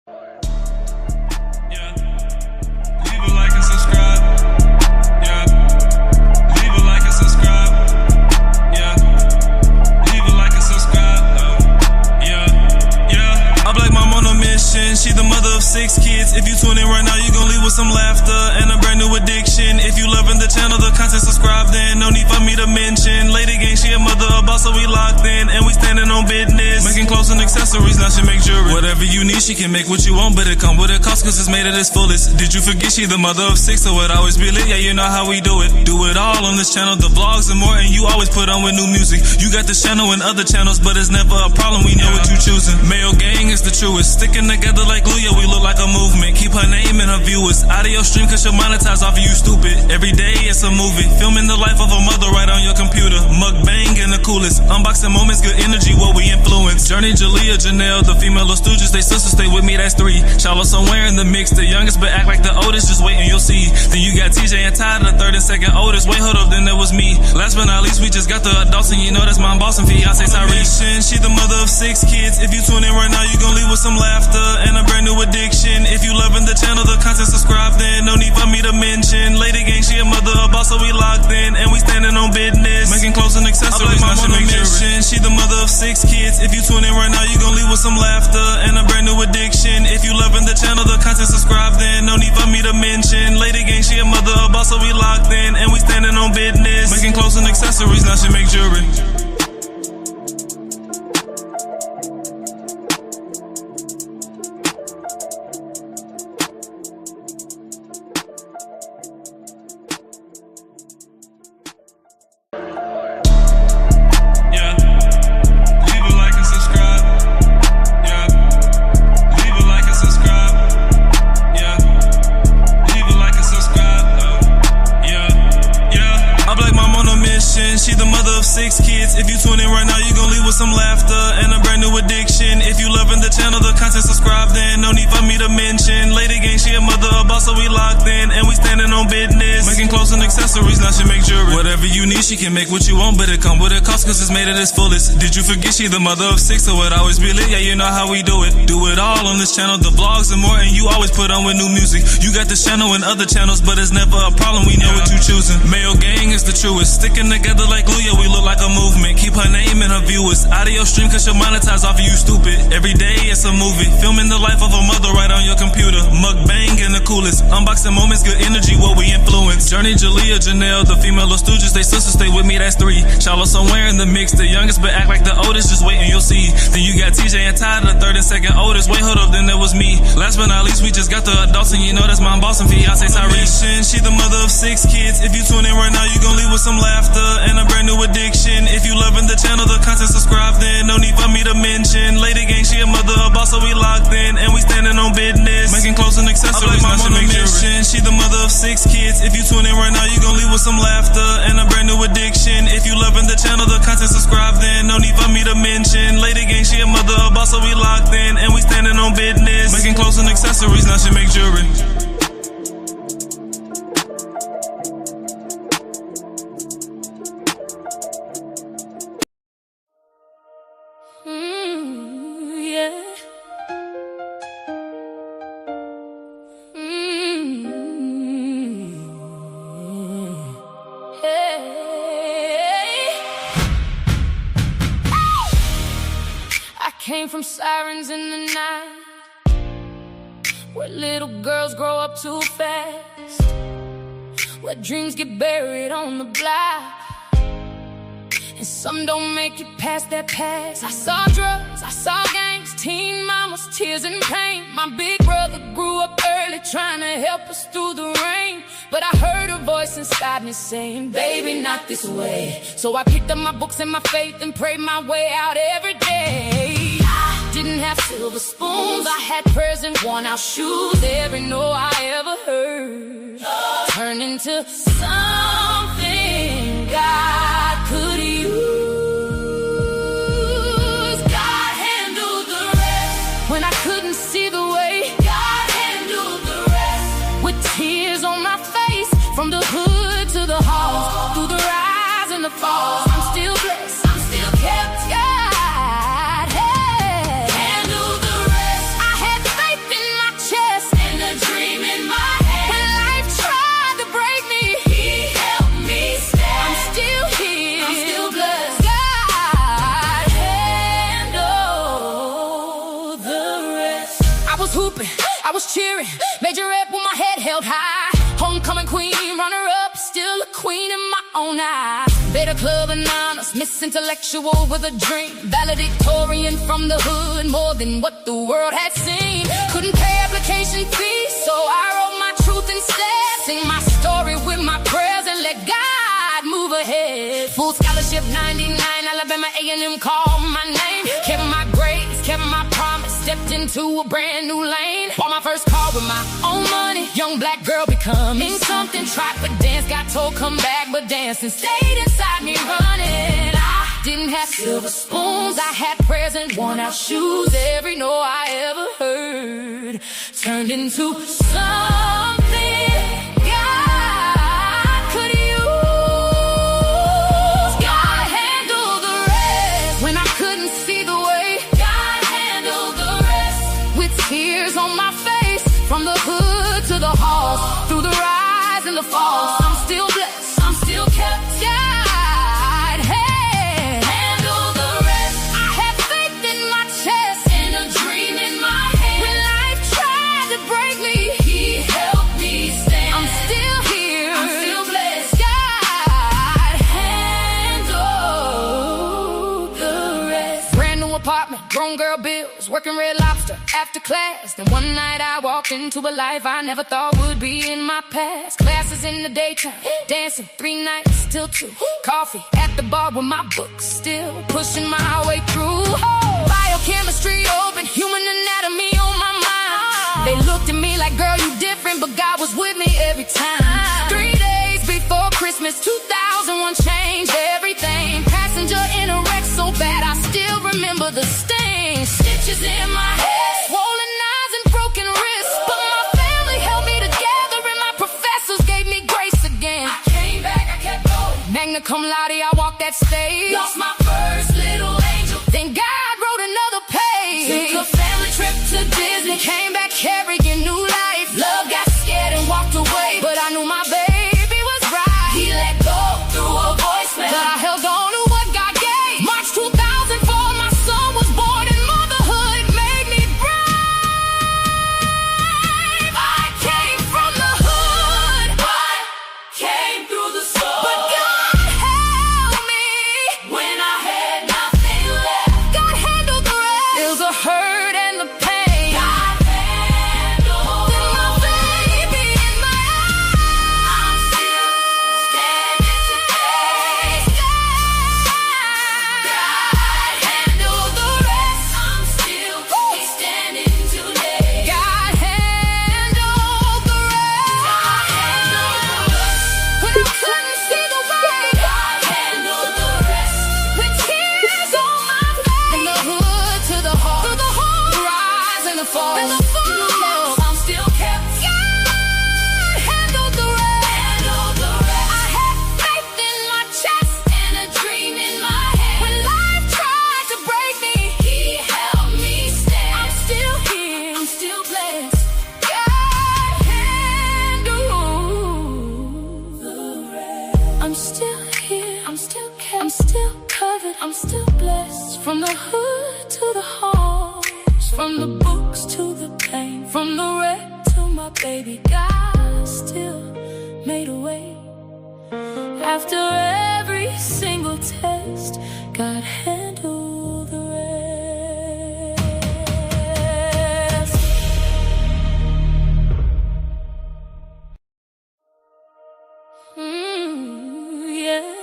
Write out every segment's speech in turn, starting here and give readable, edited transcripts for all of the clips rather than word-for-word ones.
Yeah. Leave a like and subscribe. Yeah. Leave a like and subscribe. Yeah. Leave a like and subscribe. Yeah. I black mom on a mission. She the mother of 6 kids. If you tune in right now, you gon' leave with some laughter and a brand new addiction. If you loving the channel, the content, subscribe then. No need for me to mention. Lady gang, she a mother, a boss, so we locked in. And we standing on business. Making clothes and accessories, now she make jewelry. Whatever you need, she can make what you want, but it come with a cost, cause it's made at its fullest. Did you forget she the mother of 6, so it always be lit? Yeah, you know how we do it. Do it all on this channel, the vlogs and more, and you always put on with new music. You got this channel and other channels, but it's never a problem, we know what you choosing. Mayo gang is the truest, sticking together like glue, yeah, we look like a movement. Keep her name and her viewers out of your stream, cause she'll monetize off of you stupid. Every day it's a movie, filming the life of a mother right on your computer. Mukbang and the coolest, unboxing moments, good energy, what we influence. Journey, Jalea, Janelle, the female of Stooges, they sisters, stay with me, that's 3. Shallow somewhere in the mix, the youngest but act like the oldest, just wait and you'll see. Then you got TJ and Ty, the 3rd and 2nd oldest. Wait, hold up, then there was me. Last but not least, we just got the adults, and you know that's my boss and fiance Tyrese. She the mother of 6 kids. If you tune in right now, you gon' leave with some laughter and a brand new addiction. If you loving the channel, the content, subscribe then. No need for me to mention. Lady gang, she a mother, a boss, so we locked in. And we standing on business. Making clothes and accessories, now she make jewelry. She the mother of 6 kids. If you tune in right now, you gon' leave with some laughter and a brand new addiction. If you loving the channel, the content, subscribe then. No need for me to mention. Lady gang, she a mother, a boss, so we locked in. And we standing on business. Making clothes and accessories, now she make jewelry. She the mother of 6 kids. If you tune in right now, you gon' leave with some laughter and a brand new addiction. If you loving the channel, the content, subscribe then. No need for me to mention. Lady gang, she a mother, a boss, so we locked in. And we standing on business. Making clothes and accessories, now she make jewelry. Whatever you need, she can make what you want, but it come with a cost, cause it's made at its fullest. Did you forget she the mother of 6, so it always be lit? Yeah, you know how we do it. Do it all on this channel, the vlogs and more, and you always put on with new music. You got this channel and other channels, but it's never a problem, we know what you choosing. Mayo gang is the truest, sticking together like glue, yeah, we look like a movement. Keep her name and her viewers out of your stream, cause she'll monetize off of you stupid. Every day it's a movie, filming the life of a mother right on your computer. Mukbang and the coolest, unboxing moments, good energy, what we influence. Journey, Jalea, Janelle, the female of Stooges, they sisters, stay with me, that's 3. Shallow somewhere in the mix, the youngest but act like the oldest, just wait and you'll see. Then you got TJ and Ty, the 3rd and 2nd oldest. Wait, hold up, then there was me. Last but not least, we just got the adults, and you know that's my boss and fiance Tyrese. She the mother of 6 kids. If you tune in right now, you gon' leave with some laughter and a brand new addiction. If you loving the channel, the content, subscribe then. No need for me to mention. Lady gang, she a mother, a boss, so we locked in. And we standing on business. Making clothes and accessories, now she make jewelry. She the mother of 6 kids. If you tune in right now, you gon' leave with some laughter and a brand new addiction. If you loving the channel, the content, subscribe then. No need for me to mention. Lady gang, she a mother, a boss, so we locked in. And we standing on business. Making clothes and accessories, now she make jewelry. Came from sirens in the night, where little girls grow up too fast, where dreams get buried on the block, and some don't make it past that pass. I saw drugs, I saw gangs, teen mamas, tears and pain. My big brother grew up early trying to help us through the rain, but I heard a voice inside me saying, baby, not this way. So I picked up my books and my faith and prayed my way out every day. Didn't have silver spoons, I had prayers and worn out shoes. Every no I ever heard turned into something God could use. God handled the rest. When I couldn't see the way, God handled the rest. With tears on my face, from the hood to the halls, through the rise and the falls, I'm still blessed, I'm still kept. God handled the rest. I had faith in was hooping, I was cheering, major rep with my head held high. Homecoming queen, runner-up, still a queen in my own eyes. Beta club anonymous, Miss Intellectual with a dream. Valedictorian from the hood, more than what the world had seen. Couldn't pay application fees, so I wrote my truth instead. Sing my story with my prayers and let God move ahead. Full scholarship 99, Alabama A&M called my name. Kept my grades, kept my promise, stepped into a brand new lane. Bought my first car with my own money. Young black girl becoming something. Tried for dance, got told come back, but dancing stayed inside me running. I didn't have silver spoons, I had prayers and worn out shoes. Every no I ever heard turned into something God could use. God handled the rest. When I couldn't see the way, God handled the rest. With tears on my face, from the hood to the halls, through the rise and the falls, I'm still blessed, I'm still kept. God handled the rest. I had faith in my chest and a dream in my hand. When life tried to break me, He helped me stand. I'm still here, I'm still blessed. God handled the rest. Brand new apartment, grown girl bills, working Red Lobster after class. Then one night I walked into a life I never thought would be in my past. Classes in the daytime, dancing 3 nights till 2. Coffee at the bar with my books, still pushing my way through. Biochemistry open, human anatomy on my mind. They looked at me like, girl, you different, but God was with me every time. 3 days before Christmas, 2001 changed everything. Passenger in a wreck so bad I still remember the stain. Stitches in my head, swollen eyes and broken wrists, but my family held me together and my professors gave me grace again. I came back, I kept going. Magna cum laude, I walked that stage. Lost my first little angel, then God wrote another page. Took a family trip to Disney, came back carrying new life. Love got scared and walked away, but I knew my baby was right. He let go through a voicemail, but I held on to what God gave. March 2004, my son was born and motherhood made me brave. I came from the hood, I came through the storm, but God held me when I had nothing left. God handled the rest. It was a hurt and the pain. God handled then my baby in my arms. I'm still standing today. God handled the rest. I'm still standing today. God handled the rest. God handled the rest. When I couldn't see the way, God handled the rest. With tears on my face, from the hood to the heart, through the rise and the fall, I'm still kept. God handled the rest. Handled the rest. I had faith in my chest and a dream in my hand. When life tried to break me, He helped me stand. I'm still here, I'm still blessed. God handled the rest. I'm still here, I'm still kept. I'm still covered, I'm still blessed. From the hood to the halls, from the books to the pain, from the wreck to my baby, God still made a way. After every single test, God handled the rest. Yeah.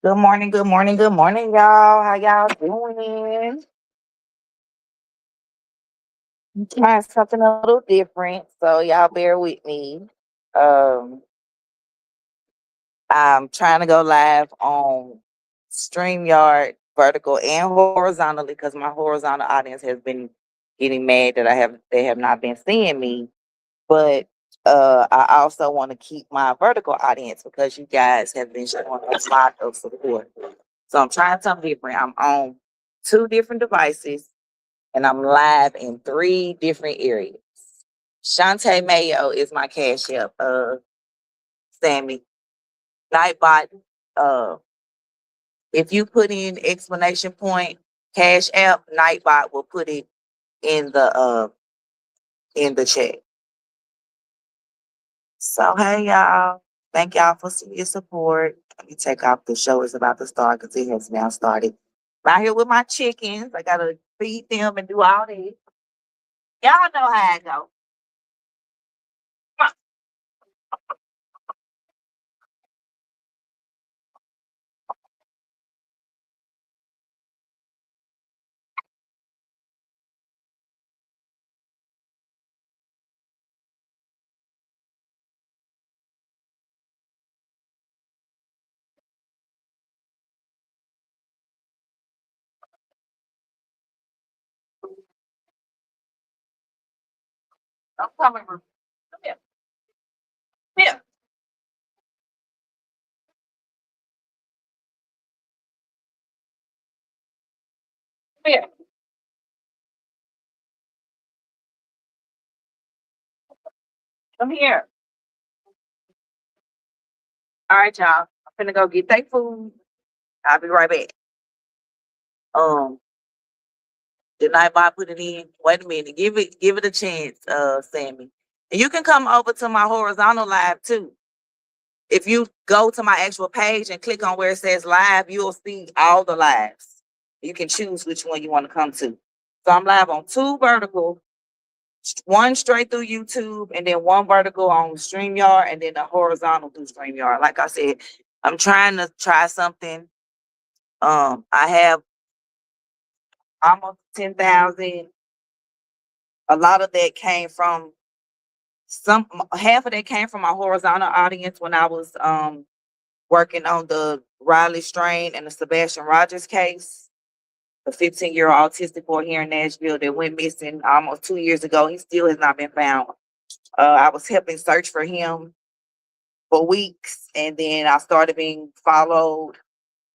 Good morning, good morning, good morning, y'all. How y'all doing? I'm trying something a little different, so y'all bear with me. Um, I'm trying to go live on StreamYard vertical and horizontally because my horizontal audience has been getting mad that they have not been seeing me. But I also want to keep my vertical audience because you guys have been showing a lot of support. So I'm trying something different. I'm on 2 different devices and I'm live in 3 different areas. Shantae Mayo is my cash app. Sammy. Nightbot. Uh, if you put in explanation point cash app, Nightbot will put it in the chat. So hey y'all. Thank y'all for your support. Let me take off the show is about to start because it has now started. I'm out here with my chickens. I gotta feed them and do all that. Y'all know how I go. I'm coming. Come here. Here. Come here. Come here. All right, y'all. I'm finna go get their food. I'll be right back. Um, did Nightbot put it in? Wait a minute. Give it a chance, Sammy. And you can come over to my horizontal live too. If you go to my actual page and click on where it says live, you'll see all the lives. You can choose which one you want to come to. So I'm live on 2 vertical, one straight through YouTube, and then 1 vertical on StreamYard, and then a horizontal through StreamYard. Like I said, I'm trying to try something. I have almost 10,000. A lot of that came from half of that came from my horizontal audience when I was working on the Riley Strain and the Sebastian Rogers case. The 15-year-old autistic boy here in Nashville that went missing almost 2 years ago. He still has not been found. I was helping search for him for weeks, and then I started being followed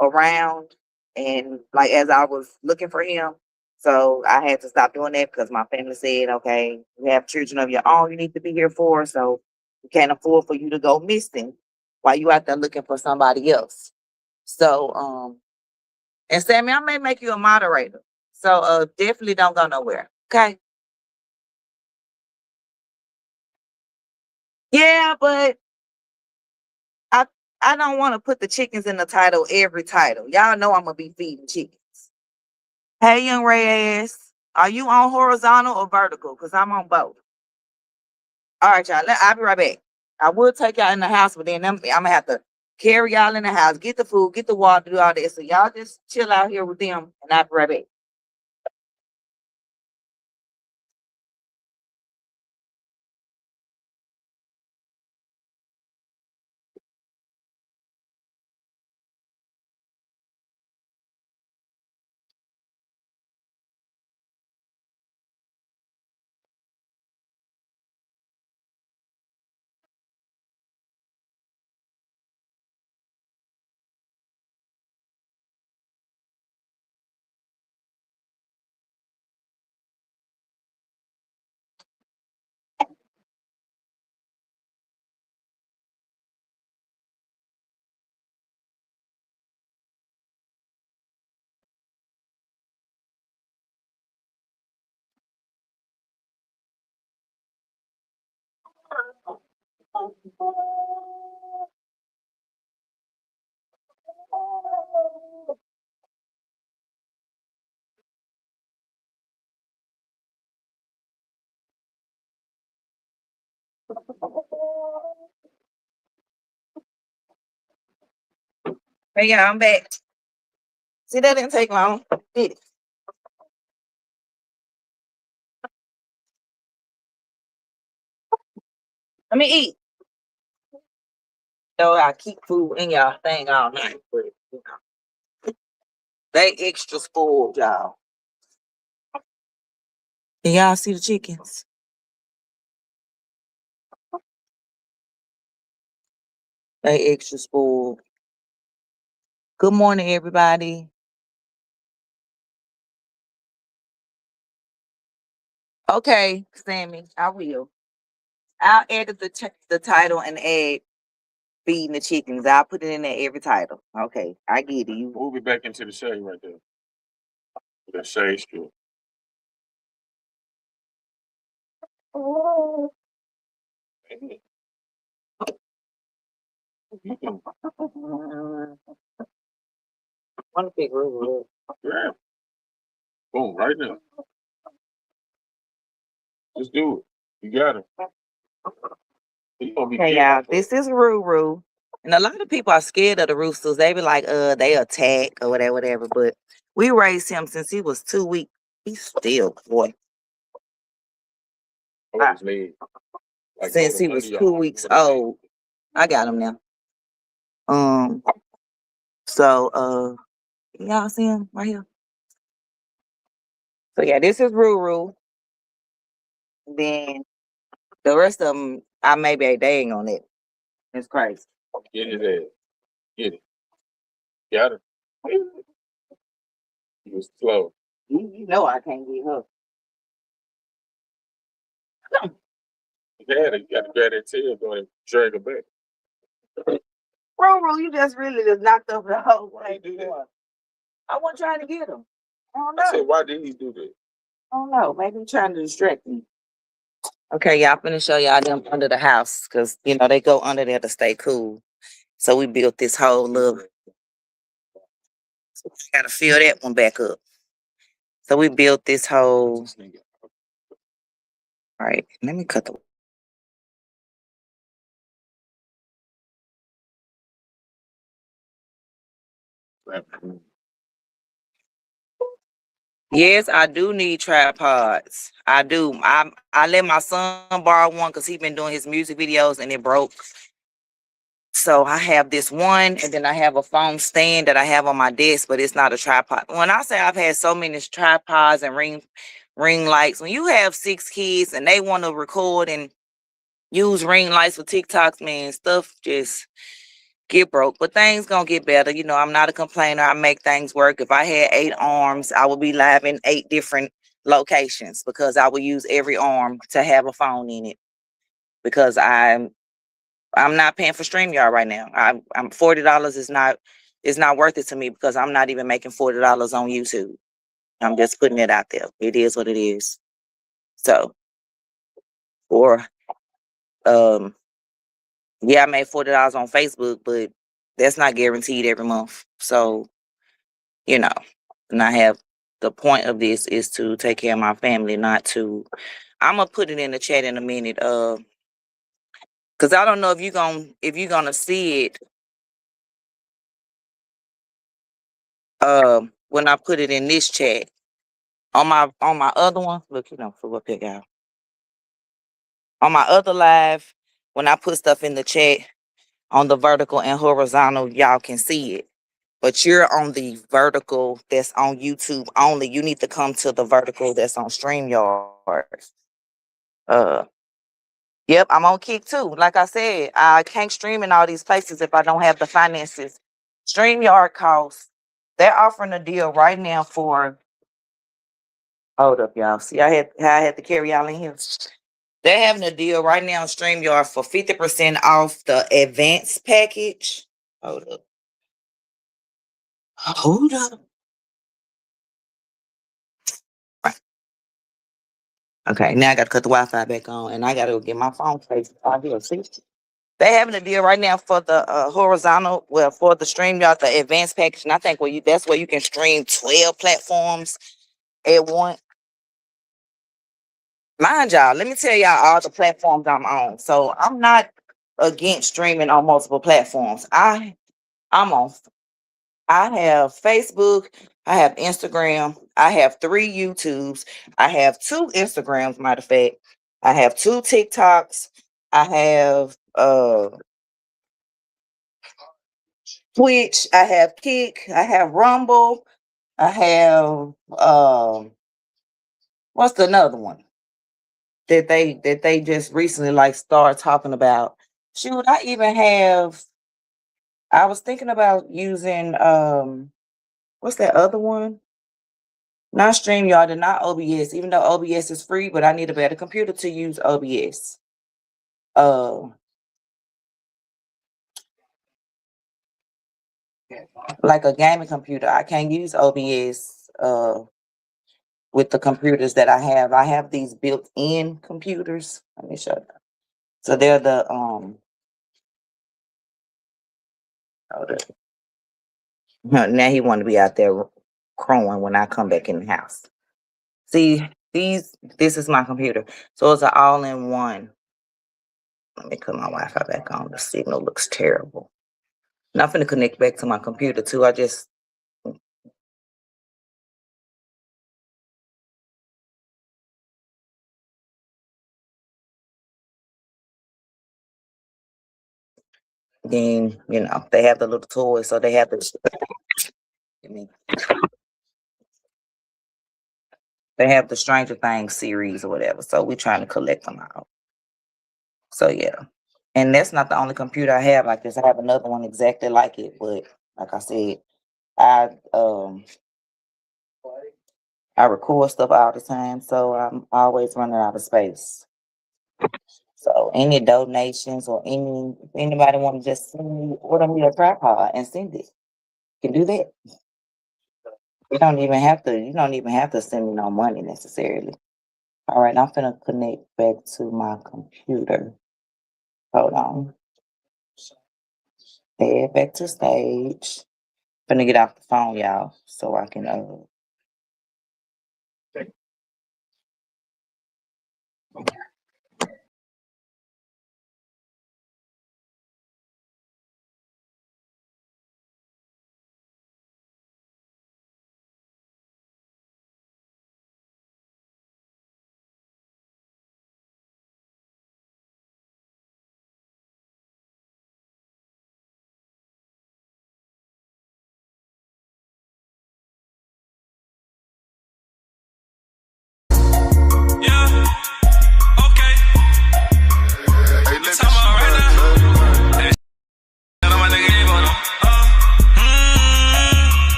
around, and like as I was looking for him, so I had to stop doing that because my family said, "Okay, you have children of your own. You need to be here for, so we can't afford for you to go missing while you out there looking for somebody else." So, and Sammy, I may make you a moderator. So, definitely don't go nowhere. Okay. Yeah, but I I don't want to put the chickens in the title every title. Y'all know I'm gonna be feeding chickens. Hey, young Reyes, are you on horizontal or vertical? Because I'm on both. All right, y'all. I'll be right back. I will take y'all in the house, but then I'm gonna have to carry y'all in the house, get the food, get the water, do all that. So y'all just chill out here with them, and I'll be right back. Hey, y'all, I'm back. See, that didn't take long, did it? Let me eat. So I keep food in y'all thing all night, but they extra spoiled, y'all. Can y'all see the chickens? They extra spoiled. Good morning, everybody. Okay, Sammy, I will. I'll edit the title and add feeding the chickens. I'll put it in there every title. Okay, I get it. You Move it back into the shade right there. That shade strip. want to pick Ruru. Yeah. Boom, right now. Just do it. You got it. You gonna be Okay, y'all. This is Ruru. And a lot of people are scared of the roosters. They be like, they attack or whatever, whatever. But we raised him since he was 2 weeks. He's still boy. Like Since he was 2 weeks old. I got him now. So y'all see him right here? So yeah, this is Ruru. Then the rest of them, I maybe a dang on it. It's crazy. Get his ass. Get it. Got it. He was slow. You know I can't get her. You got to grab that tail going and drag her back. Ruru, you just really just knocked up the whole Why thing. you do that? I wasn't trying to get him. I don't know. I said, why did he do that? I don't know. Maybe he's trying to distract me. Okay, y'all, I'm finna show y'all them under the house because, you know, they go under there to stay cool. So we built this whole little, so I gotta fill that one back up. So we built this whole, all right, let me cut the, yes, I do need tripods. I do. I let my son borrow one because he's been doing his music videos and it broke. So I have this one, and then I have a phone stand that I have on my desk, but it's not a tripod. When I say I've had so many tripods and ring lights, when you have 6 kids and they want to record and use ring lights for TikToks, man, stuff just get broke. But things gonna get better. You know, I'm not a complainer. I make things work. If I had 8 arms, I would be live in 8 different locations because I would use every arm to have a phone in it. Because I'm not paying for StreamYard right now. I'm $40 is not worth it to me because I'm not even making $40 on YouTube. I'm just putting it out there. It is what it is. So, or yeah, I made $40 on Facebook, but that's not guaranteed every month. So, you know, and I have the point of this is to take care of my family, not to. I'm gonna put it in the chat in a minute. Because I don't know if you're gonna see it. When I put it in this chat on my other one, look, you know, for up here, y'all. On my other live, when I put stuff in the chat on the vertical and horizontal, y'all can see it. But you're on the vertical that's on YouTube only. You need to come to the vertical that's on StreamYard. Yep, I'm on Kick too. Like I said, I can't stream in all these places if I don't have the finances. StreamYard costs. They're offering a deal right now for. Hold up, y'all. See, I had to carry y'all in here. They're having a deal right now on StreamYard for 50% off the advanced package. Hold up. Hold up. Right. Okay, now I got to cut the Wi-Fi back on, and I got to get my phone face out here. See, they're having a deal right now for the horizontal, well, for the StreamYard, the advanced package, and I think that's where you can stream 12 platforms at once. Mind y'all, let me tell y'all all the platforms I'm on. So I'm not against streaming on multiple platforms. I'm on. I have Facebook. I have Instagram. I have 3 YouTubes. I have 2 Instagrams. Matter of fact, I have 2 TikToks. I have Twitch. I have Kick. I have Rumble. I have what's another one that they just recently like started talking about? Shoot, I even have. I was thinking about using what's that other one? Not StreamYard and not OBS, even though OBS is free, but I need a better computer to use OBS. like a gaming computer. I can't use OBS with the computers that I have. I have these built-in computers. Let me show you. So they're the now he want to be out there crowing when I come back in the house. See, this is my computer. So it's an all-in-one. Let me put my Wi-Fi back on. The signal looks terrible. Now I'm finna connect back to my computer too. Then, they have the little toys, so they have they have the Stranger Things series or whatever. So we're trying to collect them out. So yeah. And that's not the only computer I have like this. I have another one exactly like it, but like I said, I record stuff all the time, so I'm always running out of space. So any donations or if anybody want to just order me a tripod and send it, you can do that. You don't even have to send me no money necessarily. All right, I'm finna connect back to my computer. Hold on. Head back to stage. Finna get off the phone, y'all, so I can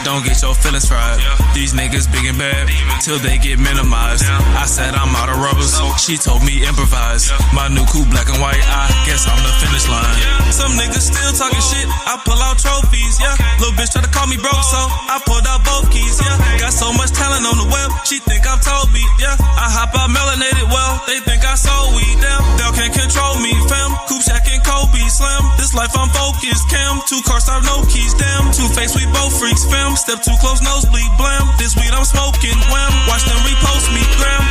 Don't get your feelings fried. These niggas big and bad till they get minimized. I said I'm out of rubbers. She told me improvise. My new coupe black and white. I guess I'm the finish line. Some niggas still talking shit. I pull out trophies. Little bitch try to call me broke, so I pulled out both keys. Got so much talent on the web. She think I'm Toby. I hop out melanated. Well, they think I sold weed. Damn, they can't control me, fam. Coupe Shack and Kobe slam. This life I'm focused. Cam 2 cars start no keys. Damn, 2-Face we both freaks, fam. Step too close, nosebleed, blam. This weed I'm smoking, wham. Watch them repost me, gram.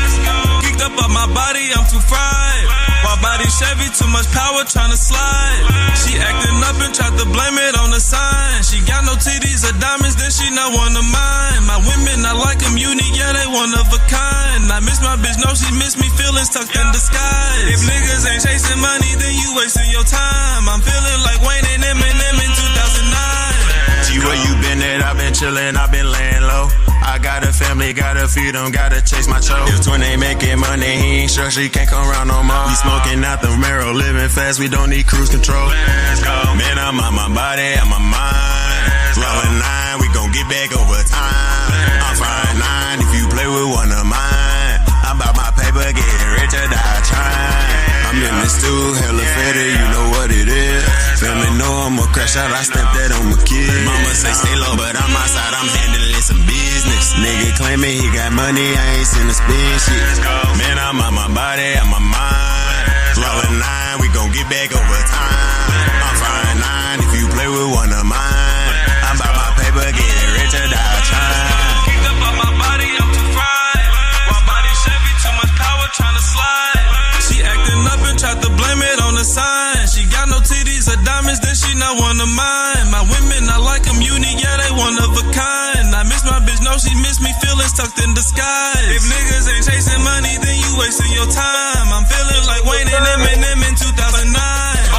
Geeked up on my body, I'm too fried. My body Chevy, too much power, tryna slide. She acting up and tried to blame it on the sign. She got no titties or diamonds, then she not one of mine. My women, I like them unique, yeah, they one of a kind. I miss my bitch, no, she miss me, feelings tucked in the skies. If niggas ain't chasing money, then you wasting your time. I'm feeling like Wayne and Eminem in 2009. G, where you been at? I've been chillin', I've been laying low. I got a family, gotta feed them, gotta chase my cho. If twin ain't making money, he ain't sure she can't come around no more. We smoking out the marrow, living fast, we don't need cruise control. Let's go. Man, I'm on my body, I'm my mind. Rolling 9, we gon' get back over time. I'm fine 9, if you play with one of mine. I'm about my paper, getting rich or die trying. I'm in the stew, hella fetty, you know what it is. Family know I'm a crash out, I stamp that on my kid. Mama say stay low, but I'm outside, I'm handling some business. Nigga claiming he got money, I ain't seen the spin shit. Man, I'm on my body, I'm my mind. Rolling 9, we gon' get back over time. I'm fine 9, if you play with one of mine. I'm about my paper, getting rich or die trying. Geeked up on my body, I'm too fried. My body Chevy, too much power, tryna slide. She acting up and tried to blame it on the sign. She got no titties or diamonds, then she not one of mine. My women, I like them unique, yeah, they one of a kind. I miss my bitch, no, she miss me, feelings tucked in the skies. If niggas ain't chasing money, then you wasting your time. I'm feeling like Wayne and Eminem in 2009.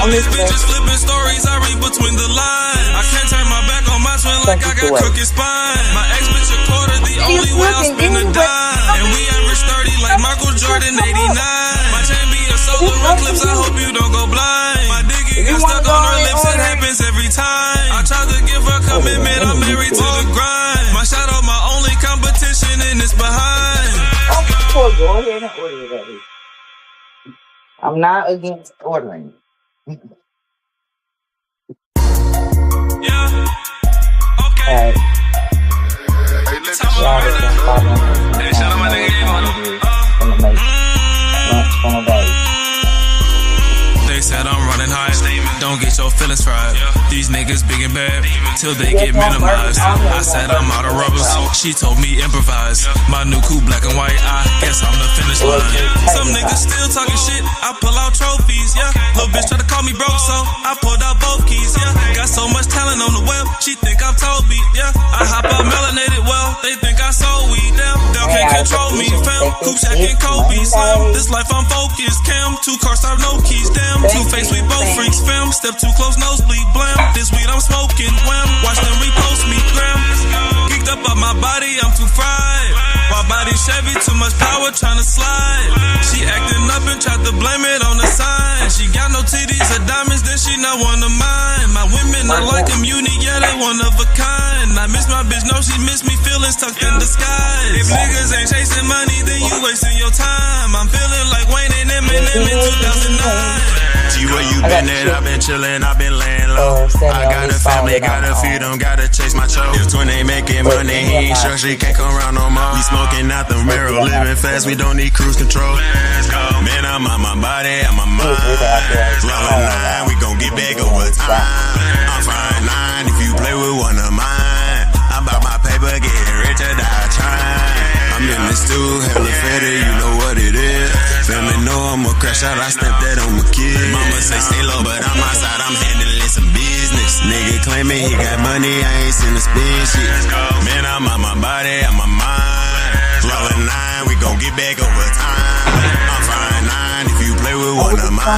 All these bitches flipping stories, I read between the lines. I can't turn my back on my twin like I got crooked spine. My ex bitch a quarter, the only way I'll spend a dime. And we average 30 like Michael Jordan 89. My chain be a solar eclipse, I hope you don't go blind. My dick got stuck on her lips, it happens every time. I tried to give her commitment, I'm married to the grind. My shadow, my only competition, and it's behind. for it, go ahead and order it, baby. I'm not against ordering. Yeah. Okay. All right. Y'all just gonna follow me. Hey, shout out my nigga Avon. Gonna make lunch for my baby. They said I'm running high. Don't get your feelings fried. These niggas big and bad till they get minimized. I said I'm out of rubbers. She told me improvise. My new coupe black and white. I guess I'm the finish line. Some niggas still talking shit. I pull out trophies. Yeah. Little bitch try to call me broke, so I pulled out both keys. Yeah. Got so much talent on the web. She think I'm Toby. Yeah. I hop out melanated well. They think I sold weed. Damn. They can't control me. Fam. Coupe shacking Kobe. Slam. This life I'm focused. Cam. 2 cars start no keys. Damn. 2-Face, we both freaks, fam. Step too close, nosebleed, blam. This weed I'm smoking, wham. Watch them repost me, gram. Geeked up on my body, I'm too fried. My body Chevy, too much power, tryna slide. She acting up and tried to blame it on the sign. She got no titties or diamonds, then she not one of mine. My women are like them unique, yeah, they one of a kind. I miss my bitch, no, she miss me, feelings tucked in the sky. If niggas ain't chasing money, then you wasting your time. I'm feeling like Wayne and Eminem in 2009. Where you been at? I've been chillin', I've been laying low. I got a family, gotta feed them, gotta chase my choke. If twin ain't making money, he ain't sure she can't come around no more. We smoking out the mirror, living fast, we don't need cruise control. Man, I'm on my body, I'm on my mind. Rollin' 9, we gon' get back over time. I'm fine 9 if you play with one of mine. I'm about my paper, getting rich or die trying. I'm in the stew, hella fetty, you know what it is. Family know I'm a crash out, I snap that on my kid. Mama say stay low, but I'm outside, I'm handling some business. Nigga claiming he got money, I ain't seen the spin shit. Man, I'm on my body, I'm on my mind. Rollin' 9, we gon' get back over time. I'm fine 9 if you play with one of mine.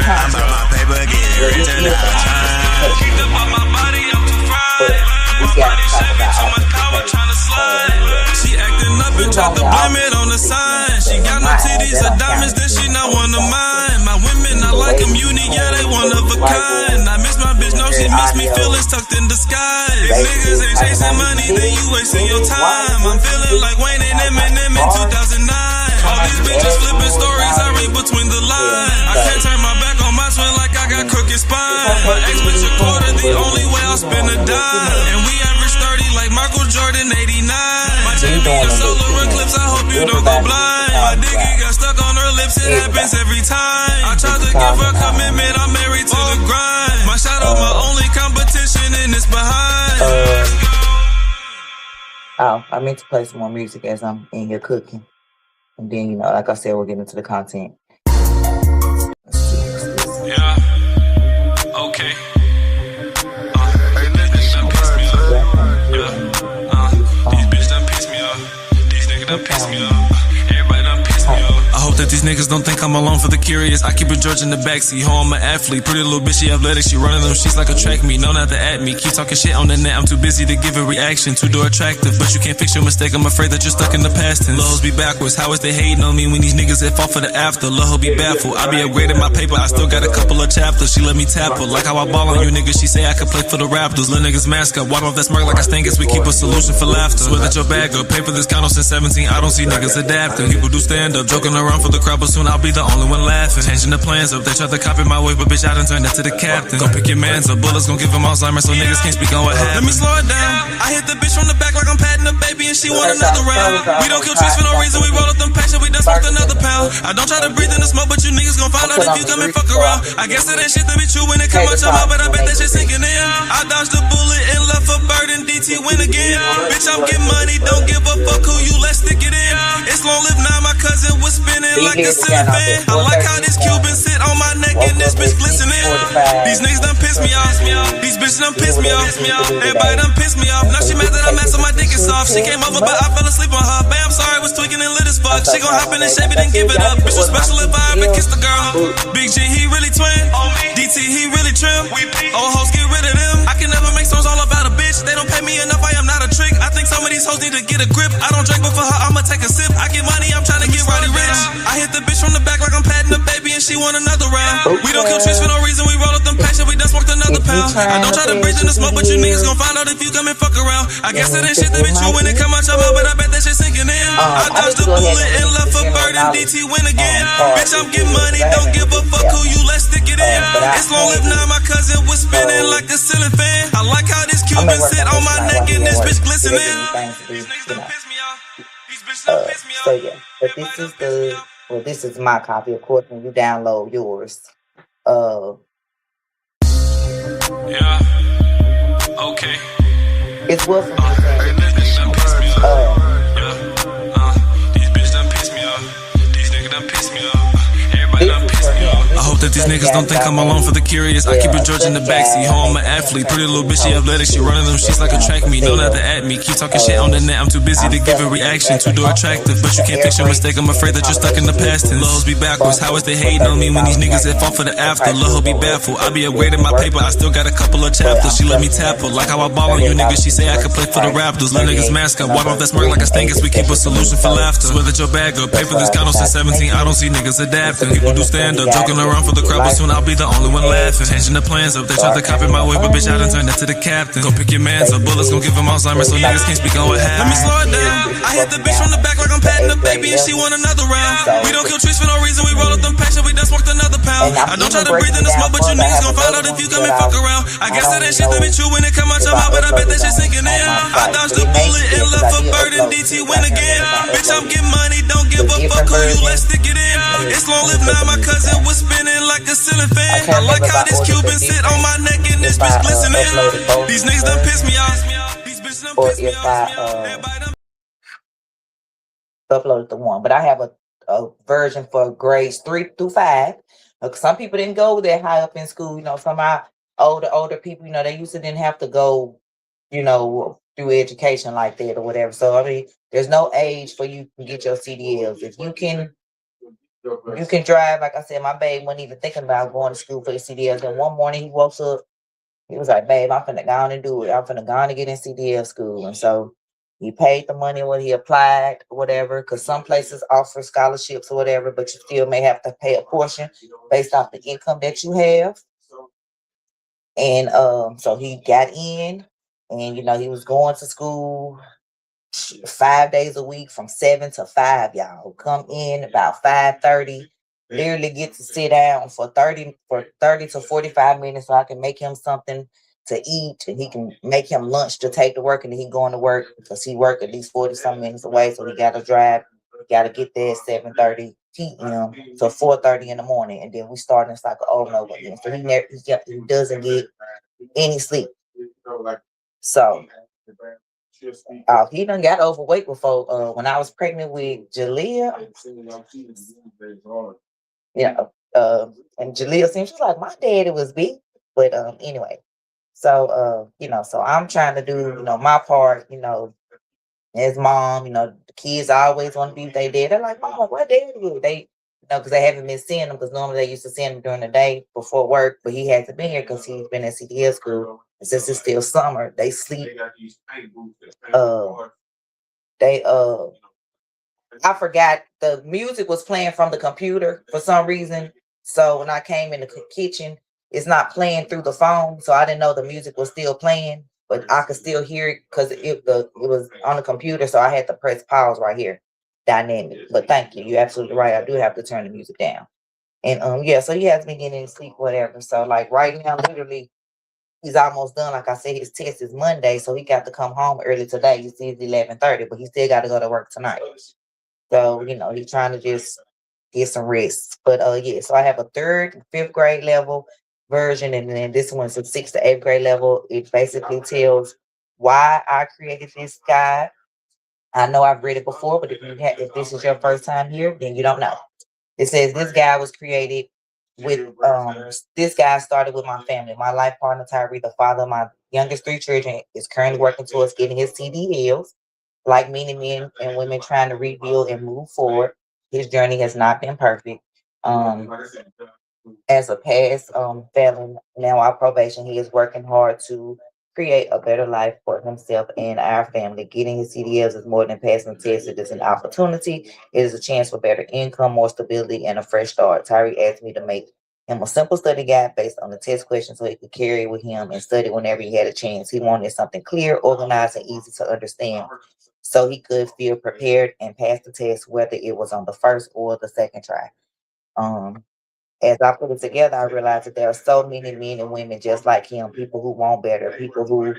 I'm about my paper, getting rich and die trying. Keep up on my body, I'm too fried. My body Chevy, too much power, tryna slide. She acting up and tried to blame it on the sign. She got no titties or diamonds, then she not one of mine. My women, I like them unique, yeah, they one of a kind. I miss my bitch, no, she miss me, feelings tucked in the sky. If niggas ain't chasing money, then you wasting your time. I'm feeling like Wayne and Eminem in 2009. All these bitches flipping stories, I read between the lines. I can't turn my back on my twin like I got crooked spine. My ex bitch a quarter, the only way I'll spend a dime. And we average 30 like Michael Jordan 89. My JB a solar eclipse, I hope you don't go blind. My diggy got stuck on her lips, it happens every time. I tried to give her commitment, I'm married to the grind. My shadow, my only competition, and it's behind. I meant to play some more music as I'm in here cooking. And then, you know, like I said, we'll get into the content. Yeah. Okay. These bitches done pissed me off. These niggas done pissed me off. Everybody done pissed me off. I hope that these niggas don't think I'm alone for the curious. I keep a George in the backseat. Ho, I'm an athlete. Pretty little bitch, she athletic. She running them sheets like a track meet. No, not to at me. Keep talking shit on the net. I'm too busy to give a reaction. Too-door attractive, but you can't fix your mistake. I'm afraid that you're stuck in the past tense. Lil' hoes be backwards. How is they hating on me when these niggas that fall for the after? Lil' hoe be baffled. I be upgrading my paper. I still got a couple of chapters. She let me tap her. Like how I ball on you niggas. She say I could play for the Raptors. Lil' niggas mask up. Wipe off that smirk like I stink. Guess we keep a solution for laughter. Swear that your bag up. Pay for this condo since 17. I don't see niggas adapting. People do stand up. Joking around for the crowd, but soon I'll be the only one laughing. Changing the plans up. They try to copy my way, but bitch, I done turned that to the captain. Gon' pick your mans up. Bullets gon' give him Alzheimer's, so niggas can't speak on what happened. Let me slow it down. I hit the bitch from the back like I'm patting a baby, and she want another round. We don't kill trees for no reason. We roll up them packs and we done smoked another pound. I don't try to breathe in the smoke, but you niggas gon' find out if you come and fuck around. I guess it ain't shit to be true when it come out your mouth, but I bet that shit sinking in. I dodged the bullet and left a bird and DT win again. Bitch, I'm getting money, don't give a fuck who you, let's stick it in. It's long live now, my cousin was spinning like a ceiling fan. I like how this Cuban sit on my neck and this bitch glistening. These niggas done piss me off. These bitches done piss me off. Everybody done piss me off. Now she mad that I'm mad, so my dick is soft. She came over, but I fell asleep on her. Babe, I'm sorry, was tweaking and lit as fuck. She gon' hop in and shave it and give it up. Bitch was special if I ever kissed a girl. Big G, he really twin. DT, he really trim. Old hoes, get rid of them. I can never make songs all about a bitch. They don't pay me enough, I am not a trick. I think some of these hoes need to get a grip. I don't drink, but for her, I'ma take a sip. I get money, I'm trying to get roddy rich. I hit the bitch from the back like I'm patting a baby, and she want another round. We don't kill trees for no reason. We roll up them packs and we done smoked another pound. I don't try to breathe in the smoke, but you niggas gon' find out if you come and fuck around. I guess it ain't shit to be true when it come out your mouth, but I bet that shit sinking in. I I need dodged to the go ahead bullet and and read left the a general bird and knowledge DT win again. part Bitch, I'm this getting year money, because I don't haven't give a read it fuck yet. who you, let's stick it in. But I It's long had live now, it. my cousin was spinning So like a ceiling fan. I like how this I'm Cuban at work sit on on this my tonight neck while and he at this work. bitch See, they glistening. give me things to These do, niggas you done know. piss me off. These bitches done piss me So off. yeah. But Everybody this done is piss me off. this is my copy. Of course, when you download yours, uh, Yeah, okay. it's Wilson just saying These it. niggas done piss me off. Uh, These bitches done piss me off. These niggas done piss me off. Everybody this done is piss for me him. off. I This hope is a that these study niggas don't guide think that I I'm alone made. for the curious. I Well, keep a a George in study the backseat. guide I Home, I'm made an for him athlete. Pretty turning little into bitch, she athletic. She running them sheets like a track meet. Don't have to at me. Keep talking shit on the net. I'm too busy to give a reaction. Too door attractive, but you can't fix your mistake. I'm afraid that you're stuck in the past. And lows be backwards. How is they hating on me when these niggas that fall for the after? Love be baffled. I be upgrading my paper. I still got a couple of chapters. She let me tap her like how I ball on you niggas. She say I could play for the Raptors. Let niggas mask up. Water off that smirk like a stink as we keep a solution for laughter. Swear that your bag up. Paper this got on since 17. I don't see niggas adapting. People do stand up, joking around for the crowd, but soon I'll be the only one laughing. Changing the plans up. They tried to copy my way, but bitch, I done turned that to the captain. Go pick your mans up. Bullets gon' give him Alzheimer's, so niggas can't speak on what happened. Let me slow it down. I hit the bitch from the back like I'm patting the baby, and she want another round. We don't kill trees for no reason. We roll up them packs and we done smoked another pound. I don't try to breathe in the smoke, but you niggas gon' find out if you come and fuck around. I guess that ain't shit to be true when it come out your mouth, but I bet that shit sinking in. I dodged the bullet and left a bird and DT win again. Bitch, I'm getting money, don't give a fuck who you, let's stick it in. It's long live now, my cousin was spinning like a ceiling fan. I like how this Cuban sit on my neck and this bitch glistening. These niggas done piss me off. These bitches done or piss me if off. I uploaded the one, but I have a version for grades 3 through 5. Some people didn't go that high up in school. You know, some of our older people, you know, they used to didn't have to go, you know, through education like that or whatever. So I mean, there's no age for you to get your CDLs. If you can drive, like I said, my babe wasn't even thinking about going to school for his CDLs. And one morning he woke up, he was like, babe, I'm finna go on and do it. I'm finna go on and get in CDL school. And so he paid the money when he applied or whatever, because some places offer scholarships or whatever, but you still may have to pay a portion based off the income that you have. And so he got in, and you know, he was going to school 5 days a week from 7 to 5, y'all. Come in about 5:30, literally get to sit down for 30 to 45 minutes so I can make him something to eat, and he can make him lunch to take to work, and then he going to work because he work at least 40 some minutes away, so he got to drive, got to get there at 7:30 p.m. to 4:30 in the morning, and then we start in cycle over and over again. So he doesn't get any sleep. So he done got overweight before. When I was pregnant with Jalea, and Jalea seemed, she was like, my daddy was big. But anyway, so you know, so I'm trying to do, you know, my part, you know, as mom. You know, the kids always want to be with their dad. They're like, Mama, what daddy is? They, you know, because they haven't been seeing them, because normally they used to see him during the day before work, but he hasn't been here because he's been at CDL school. And since it's still summer, they sleep. I forgot the music was playing from the computer for some reason. So when I came in the kitchen, it's not playing through the phone. So I didn't know the music was still playing, but I could still hear it because it was on the computer. So I had to press pause right here. Dynamic. But thank you. You're absolutely right. I do have to turn the music down. And yeah, so he has been getting sleep, whatever. So like right now, literally, he's almost done. Like I said, his test is Monday, so he got to come home early today. You see, it's 11:30, but he still got to go to work tonight. So, you know, he's trying to just get some rest. But yeah, so I have a 3rd, 5th grade level version, and then this one's a 6th to 8th grade level. It basically tells why I created this guide. I know I've read it before, but if this is your first time here, then you don't know. It says this guy was created with this guy started with my family. My life partner Tyree, the father of my youngest 3 children, is currently working towards getting his CDLs. Like many men and women trying to rebuild and move forward, his journey has not been perfect. As a past felon, now our probation, he is working hard to create a better life for himself and our family. Getting his CDLs is more than passing the test. It is an opportunity. It is a chance for better income, more stability, and a fresh start. Tyree asked me to make him a simple study guide based on the test questions so he could carry it with him and study whenever he had a chance. He wanted something clear, organized, and easy to understand. so he could feel prepared and pass the test, whether it was on the first or the second try. Um, as I put it together, I realized that there are so many men and women just like him, people who want better, people who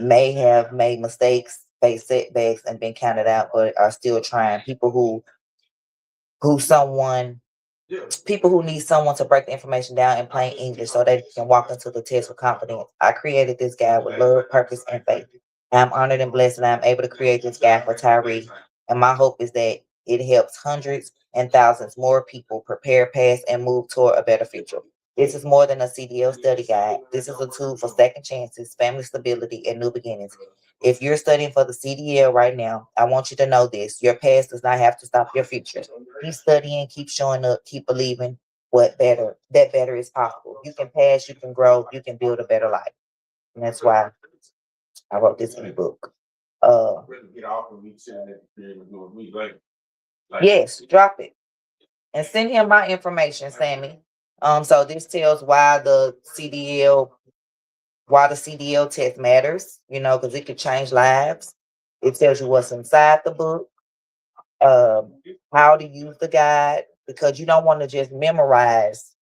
may have made mistakes, faced setbacks, and been counted out, but are still trying. Who someone people who need someone to break the information down in plain English so they can walk into the test with confidence. I created this guide with love, purpose, and faith. I'm honored and blessed that I'm able to create this guide for Tyree. And my hope is that it helps hundreds and thousands more people prepare, pass, and move toward a better future. This is more than a CDL study guide. This is a tool for second chances, family stability, and new beginnings. If you're studying for the CDL right now, I want you to know this. Your past does not have to stop your future. Keep studying, keep showing up, keep believing that better is possible. You can pass, you can grow, you can build a better life. And that's why I wrote this ebook. Yes, drop it. And send him my information, Sammy. So this tells why the CDL test matters, because it could change lives. It tells you what's inside the book, how to use the guide, because you don't want to just memorize,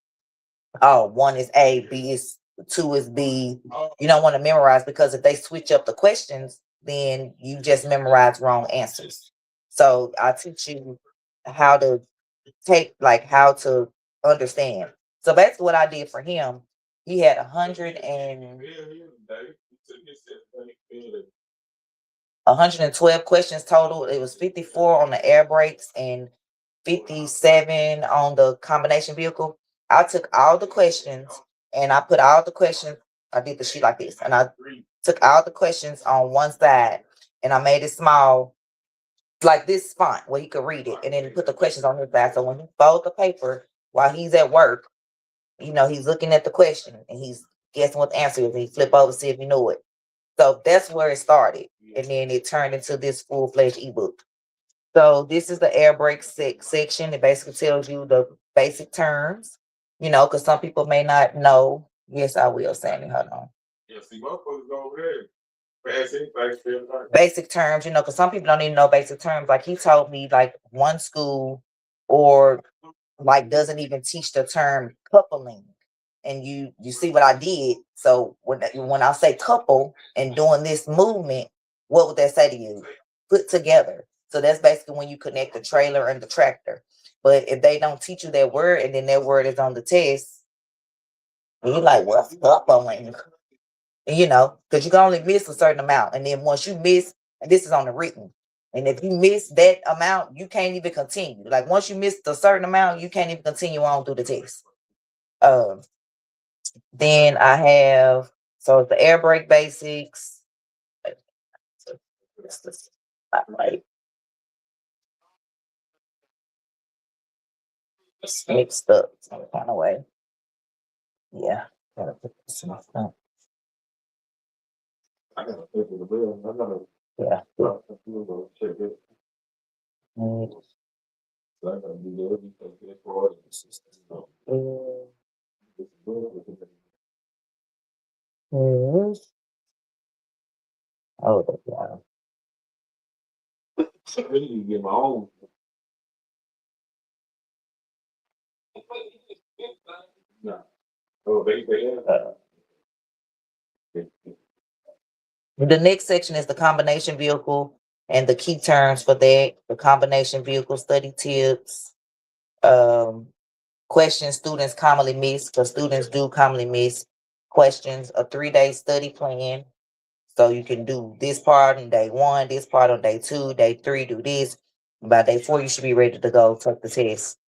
oh, 1 is A, B is 2 is B. You don't want to memorize, because if they switch up the questions, then you just memorize wrong answers. So I teach you how to how to understand. So basically what I did for him, he had 112 questions total. It was 54 on the air brakes and 57 on the combination vehicle. I took all the questions and I put all the questions. I did the sheet like this, and I took all the questions on one side and I made it small, like this font where he could read it, and then put the questions on his side. So when he fold the paper while he's at work, he's looking at the question and he's guessing what the answer is. And he flip over, see if you know it. So that's where it started. And then it turned into this full-fledged ebook. So this is the air brake section. It basically tells you the basic terms, because some people may not know. Yes, I will, Sammy. Hold on. Basic terms, because some people don't even know basic terms. Like he told me, like one school or like doesn't even teach the term coupling. And you see what I did. So when I say couple and doing this movement, what would that say to you? Put together. So that's basically when you connect the trailer and the tractor. But if they don't teach you that word and then that word is on the test, you're like, what's coupling? Because you can only miss a certain amount. And then once you miss, and this is on the written, and if you miss that amount, you can't even continue. Like once you miss a certain amount, you can't even continue on through the test. Then I have, so it's the air brake basics. It's mixed up some kind of way. Yeah. Gotta put this in my phone. Yeah. Oh, yeah. The next section is the combination vehicle and the key terms for that. The combination vehicle study tips, questions students commonly miss, because students do commonly miss questions. A 3-day study plan. So you can do this part on day 1, this part on day 2, day 3, do this. By day 4, you should be ready to go take the test.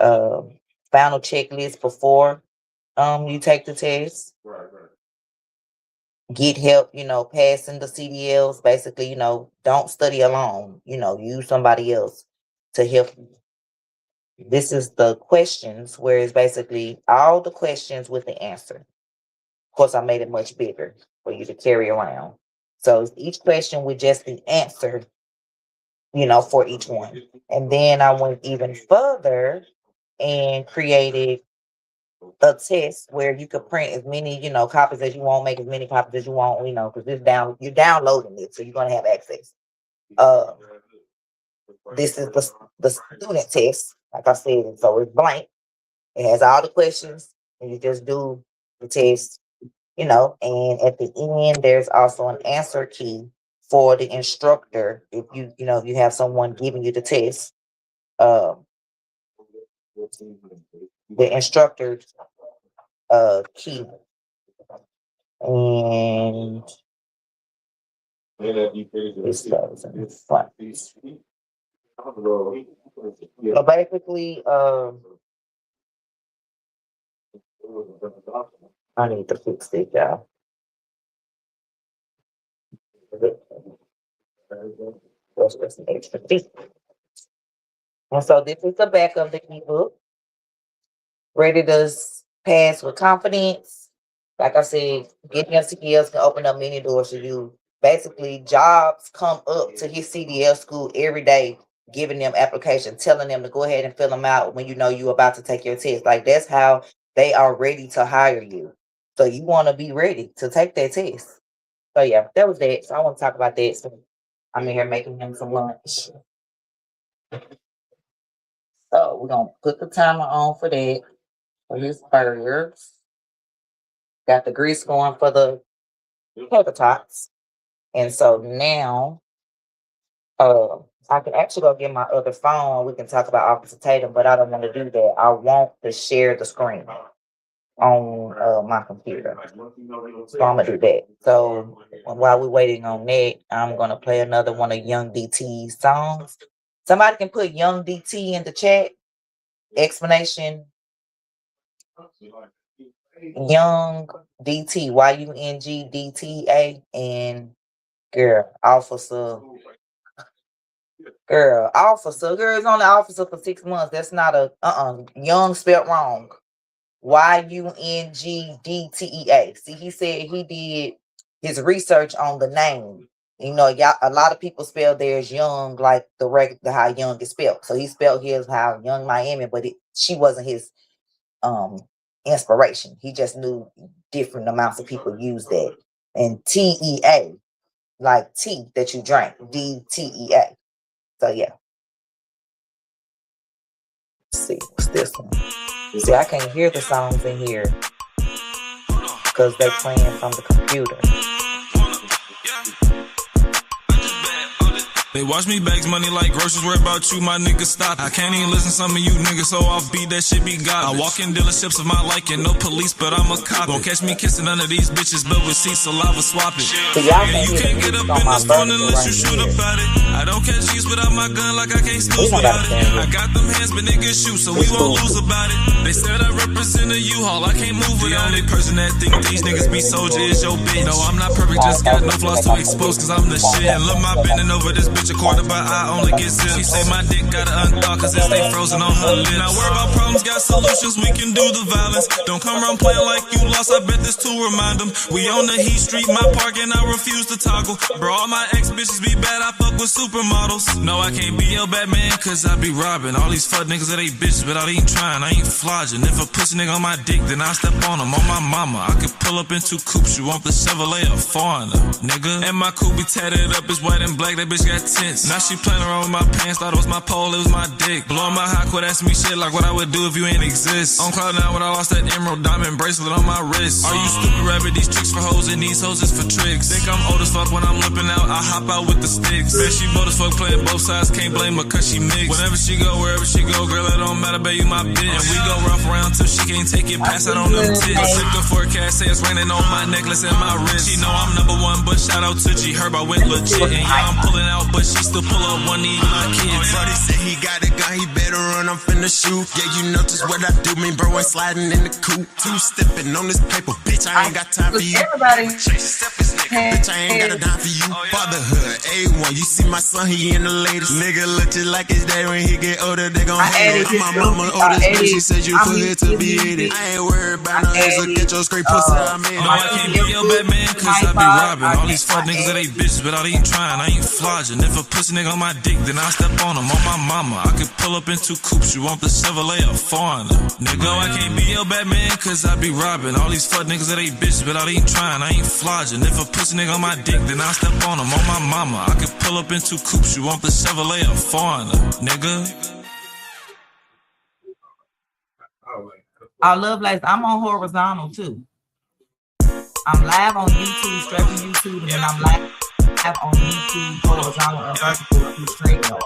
Final checklist before you take the test. Get help, passing the CDLs. Basically, don't study alone. Use somebody else to help you. This is the questions, where it's basically all the questions with the answer. Of course, I made it much bigger for you to carry around. So each question with just the answer, for each one. And then I went even further and created a test where you could print as many, copies as you want, make as many copies as you want, because you're downloading it, so you're going to have access. Uh, this is the student test, like I said, so it's blank. It has all the questions, and you just do the test, and at the end, there's also an answer key for the instructor. If if you have someone giving you the test, um, the instructor key, and this goes in the front. So basically, I need to fix it, y'all. That's just an extra fee. And so this is the back of the ebook. Ready to pass with confidence. Like I said, getting your CDLs can open up many doors for you. Basically, jobs come up to his CDL school every day, giving them applications, telling them to go ahead and fill them out when you know you're about to take your test. Like, that's how they are ready to hire you. So you want to be ready to take that test. So yeah, that was that. So I want to talk about that. So I'm in here making him some lunch. So we're going to put the timer on for that, for his burgers. Got the grease going for the pepper tots. And so now, I can actually go get my other phone. We can talk about Officer Tatum, but I don't want to do that. I want to share the screen on my computer. So I'm going to do that. So while we're waiting on that, I'm going to play another one of Young DT's songs. Somebody can put Young DT in the chat. Explanation. Young DT, YUNGDTA, and officer. Girl, is only officer for 6 months. That's not a Young spelled wrong. YUNGDTEA. See, he said he did his research on the name. Y'all, a lot of people spell theirs Young like the how Young is spelled. So he spelled his how Young Miami, but she wasn't his inspiration. He just knew different amounts of people use that. And TEA, like tea that you drank, DTEA. So yeah. Let's see, what's this one? See, I can't hear the songs in here because they're playing from the computer. They watch me bags money like groceries, worry about you, my nigga, stop. I can't even listen to some of you niggas so offbeat, that shit be garbage. I walk in dealerships of my liking, no police, but I'm a cop. Won't catch me kissing none of these bitches, but with seats saliva swapping. So You can't get up in the phone unless you shoot about it. I don't catch these without my gun like I can't snooze without it. I got them hands, but niggas shoot, so we won't lose about it. They said I represent a U-Haul, I can't move it. The only person that think these niggas be soldier is your bitch. No, I'm not perfect, just got no flaws to expose, cause I'm the shit. And look, my bending over this bitch a quarter by I only get zip. She say my dick gotta unthaw cause it stay frozen on her lips. Now worry about problems, got solutions, we can do the violence. Don't come around playing like you lost, I bet this to remind them. We on the Heat Street, my park, and I refuse to toggle. Bro, all my ex-bitches be bad, I fuck with supermodels. No, I can't be your Batman cause I be robbing. All these fuck niggas that ain't bitches, but I ain't trying, I ain't flogging. If a pussy nigga on my dick, then I step on him. On my mama, I could pull up in 2 coupes, you want the Chevrolet or foreigner, nigga. And my coupe be tatted up, it's white and black, that bitch got tints. Now she playing around with my pants, thought it was my pole, it was my dick. Blowing my hot, quit asking me shit like what I would do if you ain't exist. On cloud now when I lost that emerald diamond bracelet on my wrist. Are you stupid rabbit, these tricks for hoes and these hoes is for tricks. Think I'm old as fuck when I'm limping out, I hop out with the sticks. Bet she bold as fuck playing both sides, can't blame her cause she mixed. Whenever she go, wherever she go, girl it don't matter, babe, you my bitch. And we go rough around till she can't take it, pass out on them tits. Check the forecast, say it's raining on my necklace and my wrist. She know I'm #1, but shout out to G Herb, I went legit. And yeah, I'm pulling out, but she still pull up one knee. My kids. Brody said he got a gun, he better run, I'm finna shoot. Yeah, you know just what I do, me bro ain't sliding in the coupe. 2-stepping on this paper, bitch, I ain't got time for you. Everybody. Bitch, I ain't got a dime for you. Fatherhood, A1, you see my son, he in the latest. Nigga look just like his dad when he get older, they gon' hate it. My mama oldest bitch, she said you put it to be 80. I ain't worried about no ass, look at your scrape pussy, I made it. No, I can't be your Batman cause I be robbing. All these fuck niggas that ain't bitches, but I ain't trying, I ain't flogging. If a pussy nigga on my dick, then I step on him. On my mama, I could pull up in 2 coupes. coops. You want the Chevrolet or foreigner? Nigga, no, I can't be your Batman, cause I be robbing all these fuck niggas that ain't bitches, but I ain't trying, I ain't flogging. If a pussy nigga on my dick, then I'll step on him, on my mama. I could pull up in 2 coops. You want the Chevrolet or foreigner? Nigga. Our love lives. I'm on horizontal too. I'm live on YouTube, straight from YouTube, and then I'm live on YouTube, horizontal and vertical through StreamYard.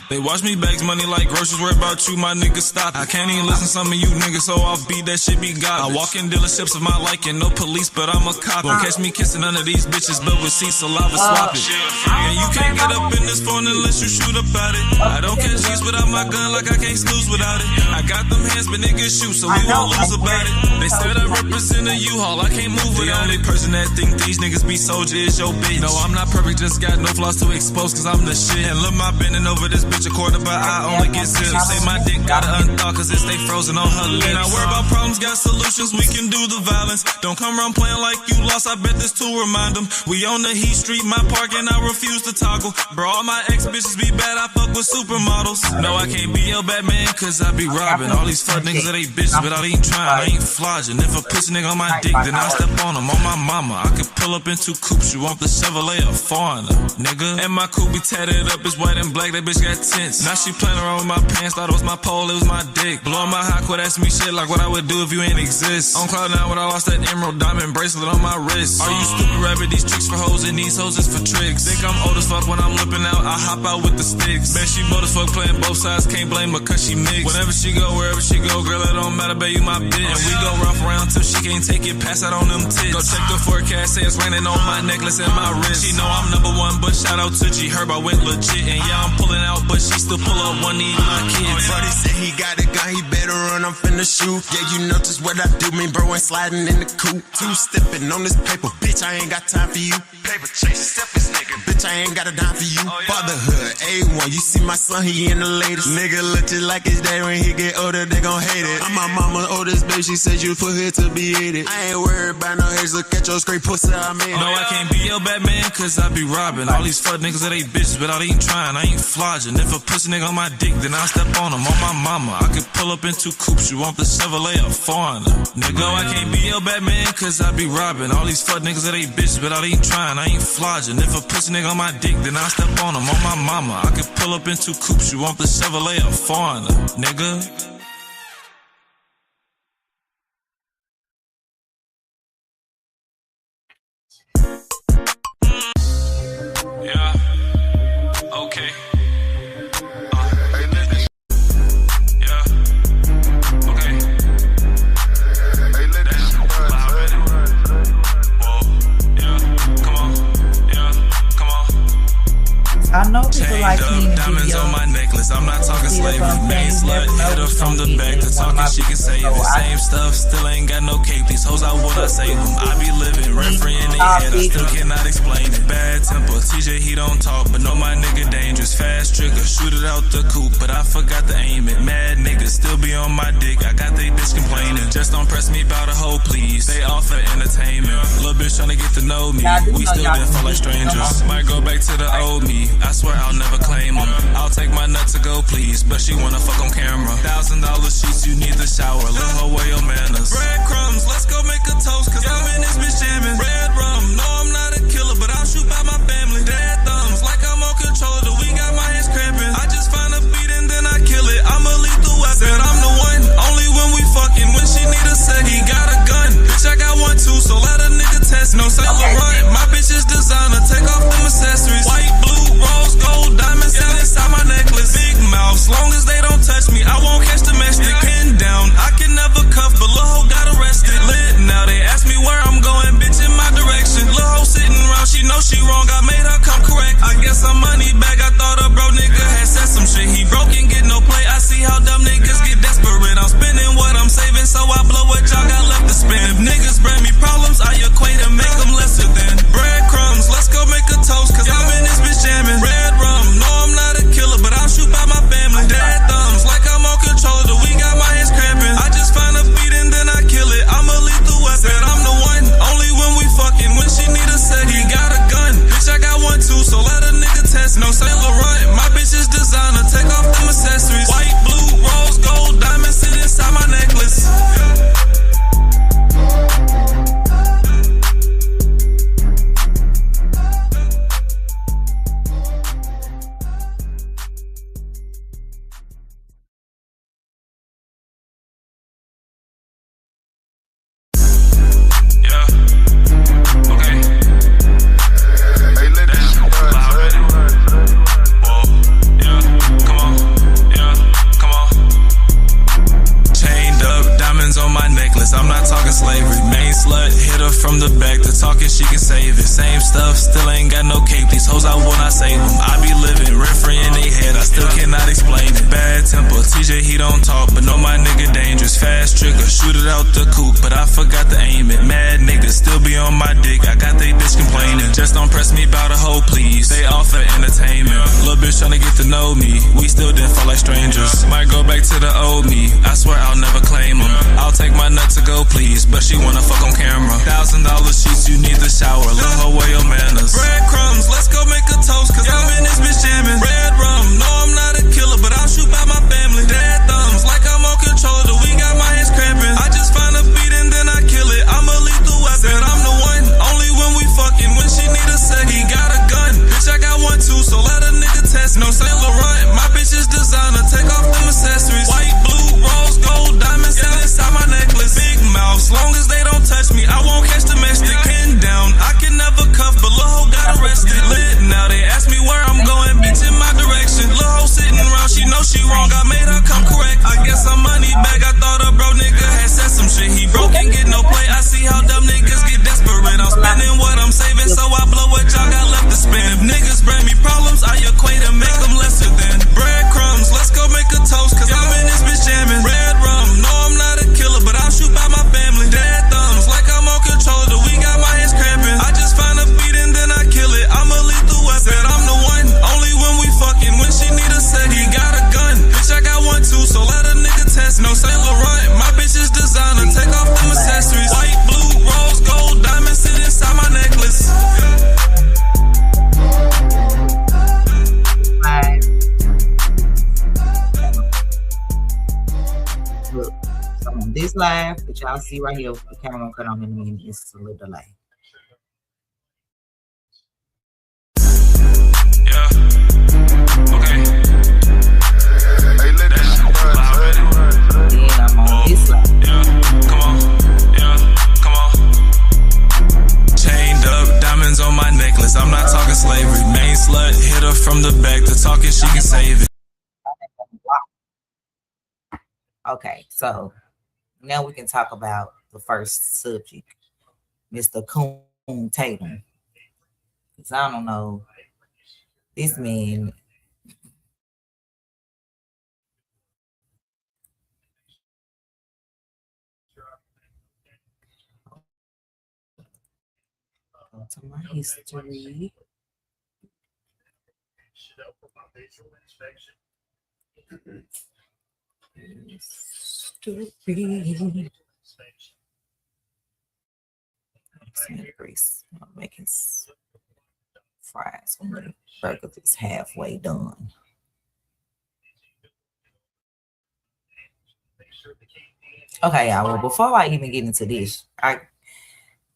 They watch me bags money like groceries, worry about you, my nigga, stop it. I can't even listen to some of you niggas so offbeat, that shit be garbage. I walk in dealerships of my liking, no police, but I'm a cop. Don't catch me kissing none of these bitches, but receipts, saliva swap it. And you can't get up in this phone unless you shoot about it. I don't catch G's without my gun like I can't snooze without it. I got them hands, but niggas shoot, so we won't lose about it. They said I represent a U-Haul, I can't move without it. Person that think these niggas be soldier is your bitch. No, I'm not perfect, just got no flaws to expose, cause I'm the shit. And look, my bending over this bitch a quarter, but I only get zips. Say my dick gotta unthaw, cause it stay frozen on her lips. And I worry about problems, got solutions, we can do the violence. Don't come around playing like you lost, I bet this too remind them. We on the Heat Street, my park, and I refuse to toggle. Bro, all my ex-bitches be bad, I fuck with supermodels. No, I can't be your Batman, cause I be robbing all these fuck niggas that ain't bitches, but I ain't trying, I ain't flogging. If a pussy nigga on my dick, then I step on him, on my mama. I could pull up in 2 coops. You want the Chevrolet or foreigner? Nigga. And my coupe be tatted up, it's white and black, that bitch got tints. Now she playing around with my pants, thought it was my pole, it was my dick. Blowing my hot, quit asking me shit like what I would do if you ain't exist. On cloud now when I lost that emerald diamond bracelet on my wrist. Are you stupid rabbit? These tricks for hoes and these hoes is for tricks. Think I'm old as fuck when I'm lipping out, I hop out with the sticks. Bet she bold as fuck playing both sides, can't blame her cause she mixed. Whenever she go, wherever she go, girl, it don't matter, babe, you my bitch. And we go rough around till she can't take it, pass out on them tits. Go check the forecast, say it's raining on my necklace and my wrist. She know I'm #1, but shout out to G Herb, I went legit. And yeah, I'm pulling out, but she still pull up one knee, my kids. Brody said he got a gun, he better run, I'm finna shoot. Yeah, you know just what I do, me bro ain't sliding in the coupe. 2-stepping on this paper, bitch, I ain't got time for you. Paper chase, step this nigga, bitch, I ain't got a dime for you. Fatherhood, A1, you see my son, he in the latest. Nigga look just like his dad, when he get older, they gon' hate it. I'm my mama's oldest baby, she said you put her to be hated. I ain't worried about no haters, look at your scrape pussy, I made it. No, I can't be your Batman, cause I be robbing all these fuck niggas that ain't bitches, but I ain't trying, I ain't flogging. If a pussy nigga on my dick, then I'll step on him, on my mama. I could pull up in 2 coops. You want the Chevrolet or foreigner? Nigga, no, I can't be your Batman, cause I be robbing all these fuck niggas that ain't bitches, but I ain't trying, I ain't flogging. If a pussy nigga on my dick, then I'll step on him, on my mama. I could pull up in 2 coops. You want the Chevrolet or foreigner? Nigga. Okay. Yeah. Okay. Hey, let that shit already. Whoa. Yeah. Come on. Yeah. Come on. I know people like me. Diamonds on my necklace. I'm not talking slavery. Main slut hit her from the back. The talking she can save it. Same stuff. Still ain't got no cape. These hoes I wanna save them. I be living rent free in their head. I still cannot explain it. Bad temper. TJ he don't talk, but know my nigga dangerous. Fast trigger. Shoot it out the coupe, but I forgot to aim it. Mad niggas still be on my dick. I got they bitch complaining. Just don't press me about a hoe, please. They all for entertainment. Little bitch tryna get to know me. We still been for like strangers. Might go back to the old me. I swear I'll never claim them. I'll take my nut to go, please, but she wanna fuck on camera. $1,000 sheets, you need the shower. Let her wear your manners. Breadcrumbs, let's go make a toast, cause I'm in this bitch jamming. Red rum, no I'm not a killer, but I'll shoot by my family. Dead thumbs, like I'm on controller, the week got my hands cramping. I just find a beat and then I kill it. I'm a lethal weapon. Said I'm the one, only when we fucking. When she need a set, he got a gun. Bitch, I got one too, so let a nigga test. No Saint Laurent, my bitch is designer. Take off them accessories. White, blue, rose, gold, diamonds inside my necklace. Big mouth, long as they don't touch me, I won't catch domestic. Pin down, I can never cuff, but lil' ho got arrested. Lit now, they ask me where I'm DJ, he don't talk, but know my nigga dangerous. Fast trigger, shoot it out the coupe, but I forgot to aim it. Mad niggas still be on my dick, I got they bitch complaining. Just don't press me about a hoe, please. They all for entertainment. Little bitch tryna get to know me, we still didn't fall like strangers. Might go back to the old me, I swear I'll never claim them. I'll take my nut to go, please, but she wanna fuck on camera. $1,000 sheets, you need the shower, little hoe, wear your manners. Breadcrumbs, let's go make a toast, cause I'm in this bitch jamming. Red rum, no I'm not a killer, but I'll shoot by my family. Dead thumbs, like I'm on controller, we got my hands cramping. I just find a beat and then I kill it, I'm a lethal weapon. Said I'm the one, only when we fucking, when she need a sec. He got a gun, bitch I got one too, so let a nigga test. No Saint Laurent, my bitch is designer, take off them accessories. White, blue, rose, gold, diamonds, yeah, inside my necklace. Big mouth, long as they don't touch me, I won't catch domestic. Pinned down, I can never cuff, but Lil' Ho got arrested. Lit now, they ask me where I'm going, bitch in my direction. Lil' Ho sitting around, she know she wrong, I made her come correct. I guess I'm money back, I thought a bro nigga had said some shit. He broke and get no play, I see how dumb niggas get desperate. I'm spending what I'm saving, so I blow what y'all got left to spend. If niggas bring me problems, I equate and make them lesser than breadcrumbs. Let's go make a toast, cause I'm in this bitch jamming. Red rum, no I'm not a killer, but I'll shoot by my family. Dead thumbs, like I'm on controller, we got my hands cramping. I just find a beat and then I kill it, I'm a lethal weapon. Said I'm the one, only when we fucking, when she need a sec. He got a gun, bitch I got one too, so let a nigga test. No Saint Laurent, my bitch is designer, take off them accessories. White, blue, rose, gold, diamonds sit inside my necklace. Look, so on this live that y'all see right here, the camera won't cut on in a minute, it's a little delay. Yeah. Okay. Hey, let that shit run. Then I'm on this live. Yeah. Come on. Yeah. Come on. Chained up, diamonds on my necklace. I'm not talking slavery. Main slut, hit her from the back. The talking, she can save it. Okay, so now we can talk about the first subject, Mr. Coon Tatum. Because I don't know, this man. Go to my history. Grease. I'm making fries when the burger is halfway done. Okay, y'all. Well, before I even get into this, I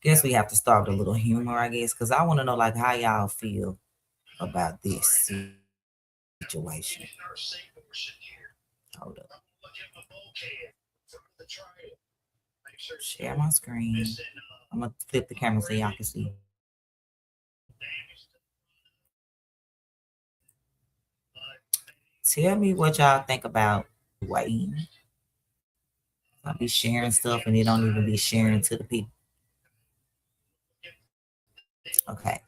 guess we have to start with a little humor, I guess, because I want to know like how y'all feel about this situation. Hold up. Share my screen. I'm gonna flip the camera so y'all can see. Tell me what y'all think about Wayne. I'll be sharing stuff and they don't even be sharing to the people. Okay.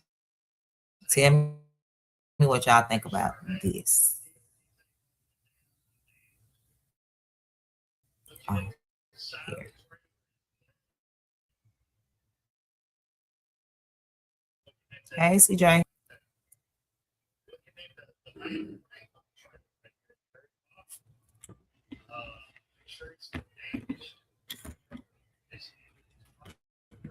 Tell me what y'all think about this. Oh, here. Hey, CJ.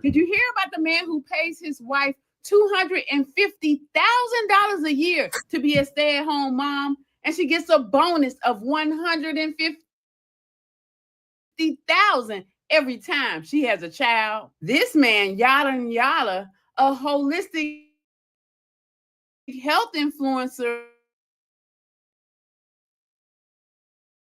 Did you hear about the man who pays his wife $250,000 a year to be a stay-at-home mom, and she gets a bonus of $150,000 every time she has a child? This man, Yada, a holistic health influencer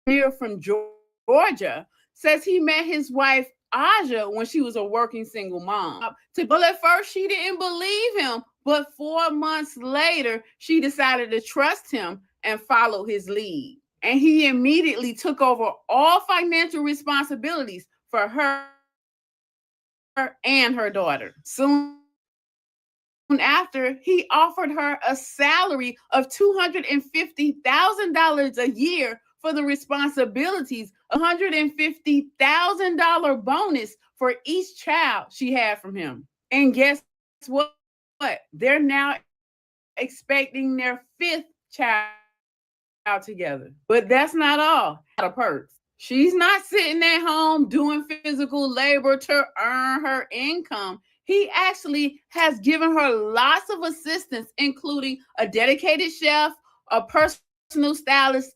here from Georgia, says he met his wife Aja when she was a working single mom. Well, at first she didn't believe him, but 4 months later, she decided to trust him and follow his lead. And he immediately took over all financial responsibilities for her and her daughter. Soon after, he offered her a salary of $250,000 a year for the responsibilities, $150,000 bonus for each child she had from him. And guess what? They're now expecting their 5th child together. But that's not all. The perks. She's not sitting at home doing physical labor to earn her income. He actually has given her lots of assistance, including a dedicated chef, a personal stylist,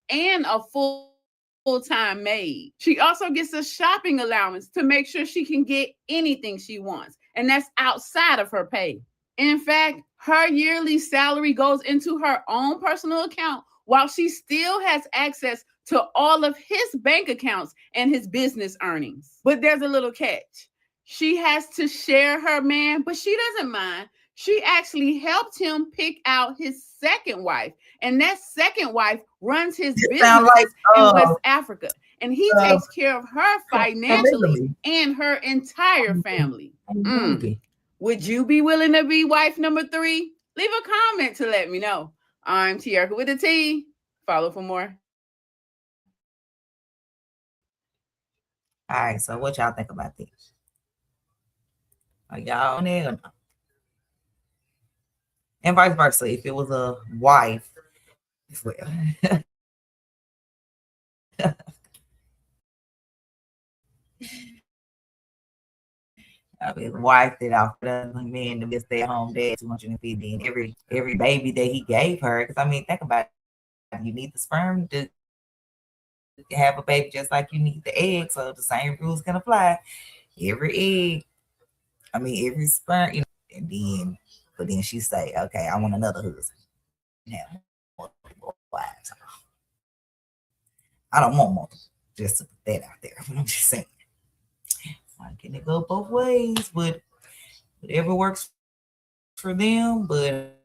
and a full-time maid. She also gets a shopping allowance to make sure she can get anything she wants, and that's outside of her pay. In fact, her yearly salary goes into her own personal account while she still has access to all of his bank accounts and his business earnings. But there's a little catch. She has to share her man, but she doesn't mind. She actually helped him pick out his second wife, and that second wife runs his business in West Africa, and he takes care of her financially and her entire family. Would you be willing to be wife number 3? Leave a comment to let me know. I'm Tiarka with a T. Follow for more. All right, so what y'all think about this? Are y'all on there or not? And vice versa, if it was a wife as well. I mean, wife that offered a man to be a stay-at-home dad, 250, and every baby that he gave her. Because I mean, think about it. You need the sperm to have a baby, just like you need the egg. So the same rules can apply. Every egg, every sperm, but then she say, "Okay, I want another husband." Have multiple wives. I don't want multiple. Just to put that out there. I'm just saying. Why can it go both ways? But whatever works for them. But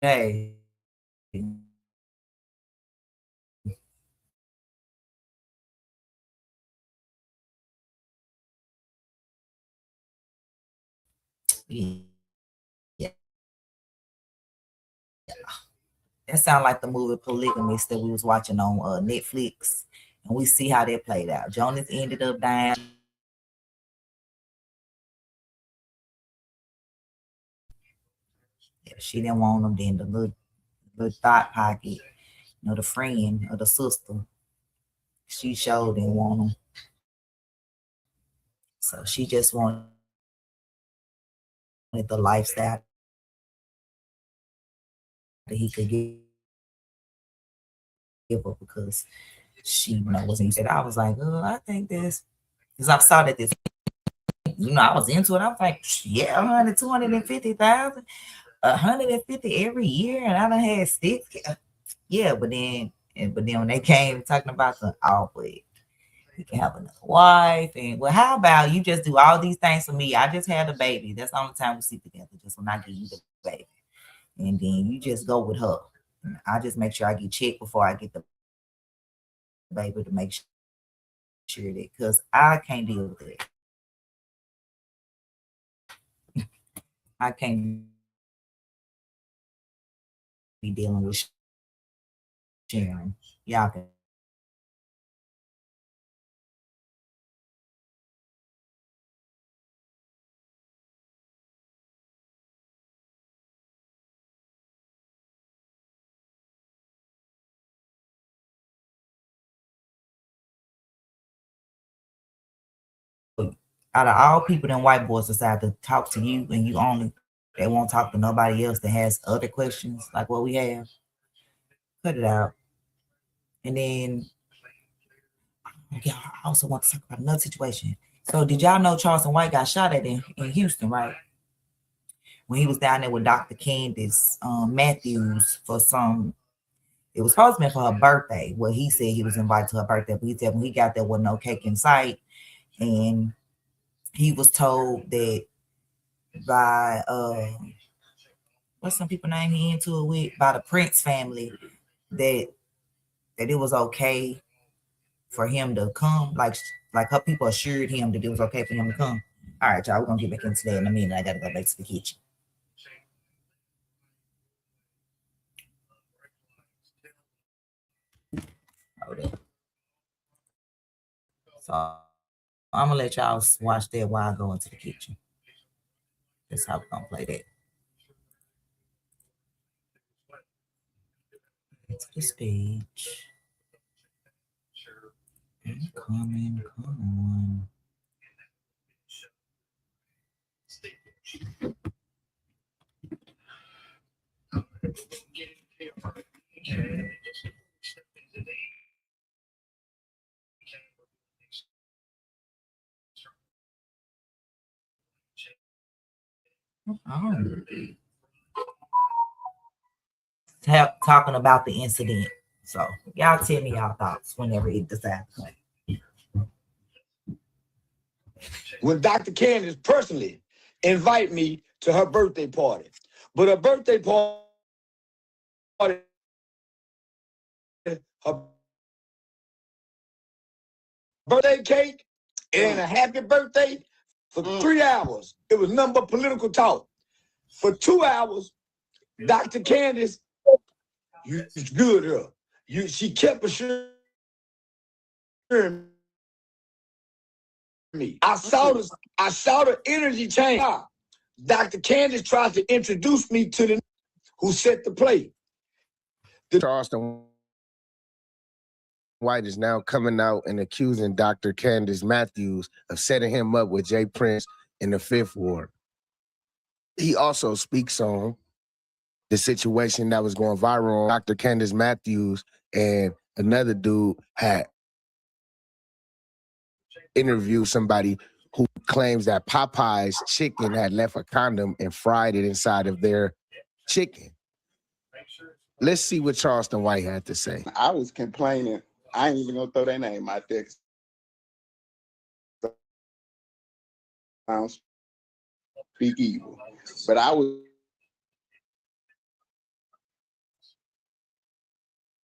hey. Yeah. That sounds like the movie Polygamist that we was watching on Netflix. And we see how that played out. Jonas ended up dying. Yeah, she didn't want him. Then the little thought pocket, the friend or the sister, she showed didn't want him. So she just wanted the lifestyle that he could give up because she wasn't used to it. I was like, oh, I think this, because I saw that this, I was into it. I was like, yeah, 250,000, 150 every year, and I done had 6. Yeah, but then when they came talking about the but you can have another wife, and well, how about you just do all these things for me? I just had a baby. That's the only time we sleep together, just when I give you the baby, and then you just go with her. I just make sure I get checked before I get the baby to make sure that, because I can't deal with it. I can't be dealing with sharing. Y'all can. Out of all people, then white boys decide to talk to you, and they won't talk to nobody else that has other questions like what we have. Cut it out. And then, I also want to talk about another situation. So, did y'all know Charleston White got shot at in Houston, right? When he was down there with Dr. Candace Matthews for it was supposed to be for her birthday. Well, he said he was invited to her birthday, but he said when he got there with no cake in sight, and he was told that by what's some people name he into it with, by the Prince family, that it was okay for him to come, like her people assured him that it was okay for him to come. All right, y'all, we're gonna get back into that in a minute. I gotta go back to the kitchen. So I'm gonna let y'all watch that while I go into the kitchen. That's how we're gonna play that. To the stage. Come on. Talking about the incident. So y'all tell me y'all thoughts whenever it decides to play. When Dr. Candace personally invite me to her birthday party, but her birthday party, her birthday cake and a happy birthday for 3 hours. It was nothing but political talk. For 2 hours, Dr. Candace, you good her. She kept assuring me. I saw the energy change. Dr. Candace tried to introduce me to the who set the play. Charleston White is now coming out and accusing Dr. Candace Matthews of setting him up with Jay Prince in the Fifth Ward. He also speaks on the situation that was going viral. Dr. Candace Matthews and another dude had interviewed somebody who claims that Popeye's chicken had left a condom and fried it inside of their chicken. Let's see what Charleston White had to say. I was complaining. I ain't even gonna throw that name out there. I don't speak evil, but I was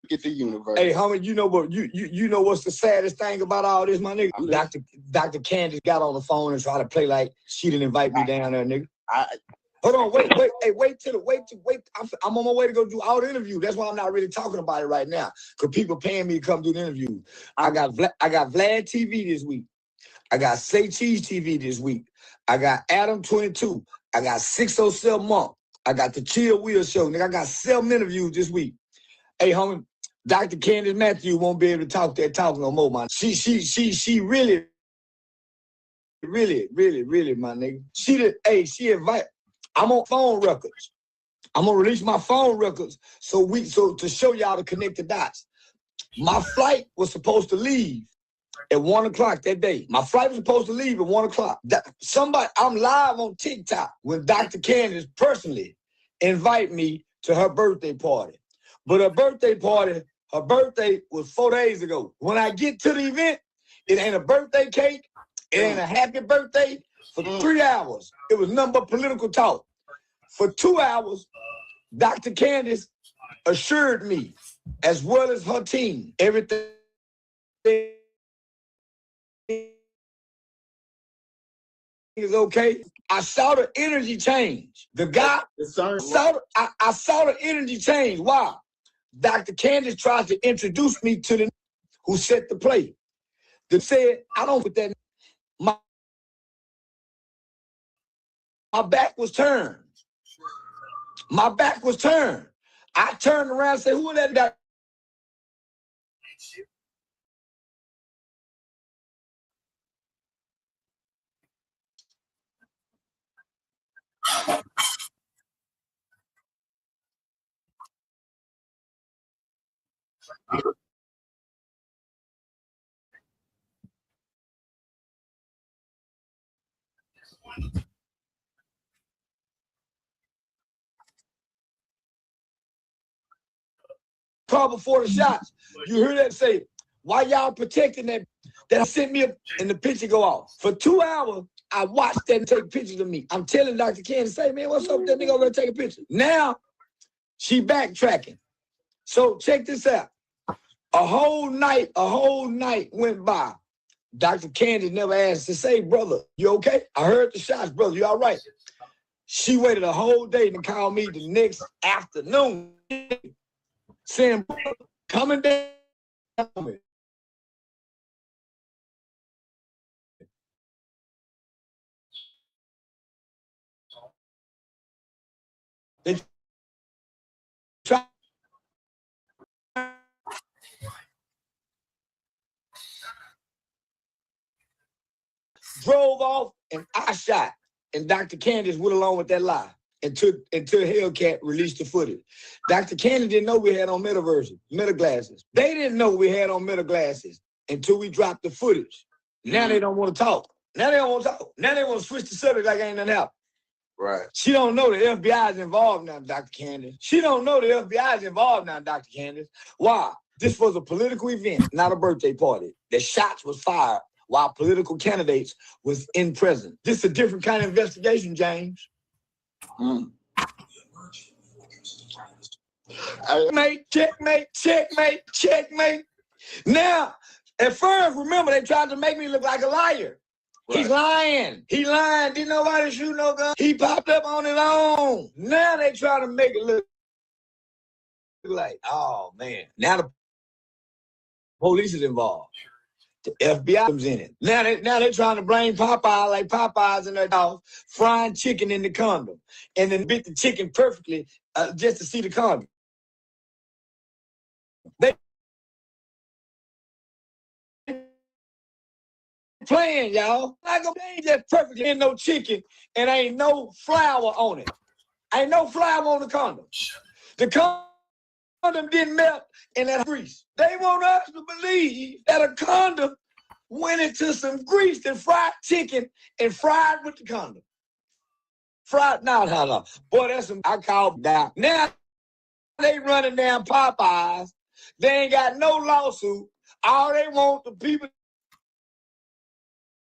get the universe. Hey, homie, you know what? You know what's the saddest thing about all this, my nigga? Dr. Candace got on the phone and tried to play like she didn't invite me down there, nigga. Hold on, wait. Hey, wait. I'm on my way to go do all the interview. That's why I'm not really talking about it right now, because people paying me to come do the interview. I got Vlad TV this week. I got Say Cheese TV this week. I got Adam 22. I got 607 Monk. I got the Chill Wheel Show. Nigga, I got 7 interviews this week. Hey, homie, Dr. Candace Matthews won't be able to talk that talk no more, man. She really, my nigga. She invite. I'm on phone records. I'm gonna release my phone records so to show y'all to connect the dots. My flight was supposed to leave at 1 o'clock that day. My flight was supposed to leave at 1 o'clock. I'm live on TikTok when Dr. Candace personally invite me to her birthday party. But her birthday was 4 days ago. When I get to the event, it ain't a birthday cake. It ain't a happy birthday. For 3 hours, it was nothing but political talk. For 2 hours, Dr. Candace assured me, as well as her team, everything is okay. I saw the energy change. The guy, I saw the energy change. Why? Dr. Candace tried to introduce me to the who set the play. They said, I don't put that. My back was turned. I turned around and said, who is that guy? Call before the shots. You hear that say, why y'all protecting that? That sent me up and the picture go off. For 2 hours, I watched that take pictures of me. I'm telling Dr. Candace, say, man, what's up with that nigga over there take a picture? Now, she backtracking. So check this out. A whole night went by. Dr. Candace never asked to say, brother, you okay? I heard the shots, brother, you all right? She waited a whole day to call me the next afternoon, saying, coming down. drove off, and I shot. And Dr. Candace went along with that lie until Hellcat released the footage. Dr. Candace didn't know we had on meta glasses. They didn't know we had on meta glasses until we dropped the footage. Now they don't want to talk. Now they don't want to talk. Now they want to switch the subject like ain't nothing happened. Right. She don't know the FBI is involved now, Dr. Candace. She don't know the FBI is involved now, Dr. Candace. Why? This was a political event, not a birthday party. The shots was fired while political candidates was in prison. This is a different kind of investigation, James. Checkmate. Now, at first, remember, they tried to make me look like a liar. Right. He's lying. He lying. Didn't nobody shoot no gun. He popped up on his own. Now they try to make it look like, oh, man. Now the police is involved. The FBI comes in it. Now they're trying to blame Popeye like Popeyes in their house, frying chicken in the condom, and then bit the chicken perfectly just to see the condom. They playing, y'all. Like they just perfectly in no chicken and ain't no flour on it. Ain't no flour on the condom. The condom didn't melt in that grease. They want us to believe that a condom went into some grease and fried chicken and fried with the condom. Fried, no. Boy, that's some, I call down. Now they running down Popeyes. They ain't got no lawsuit. All they want the people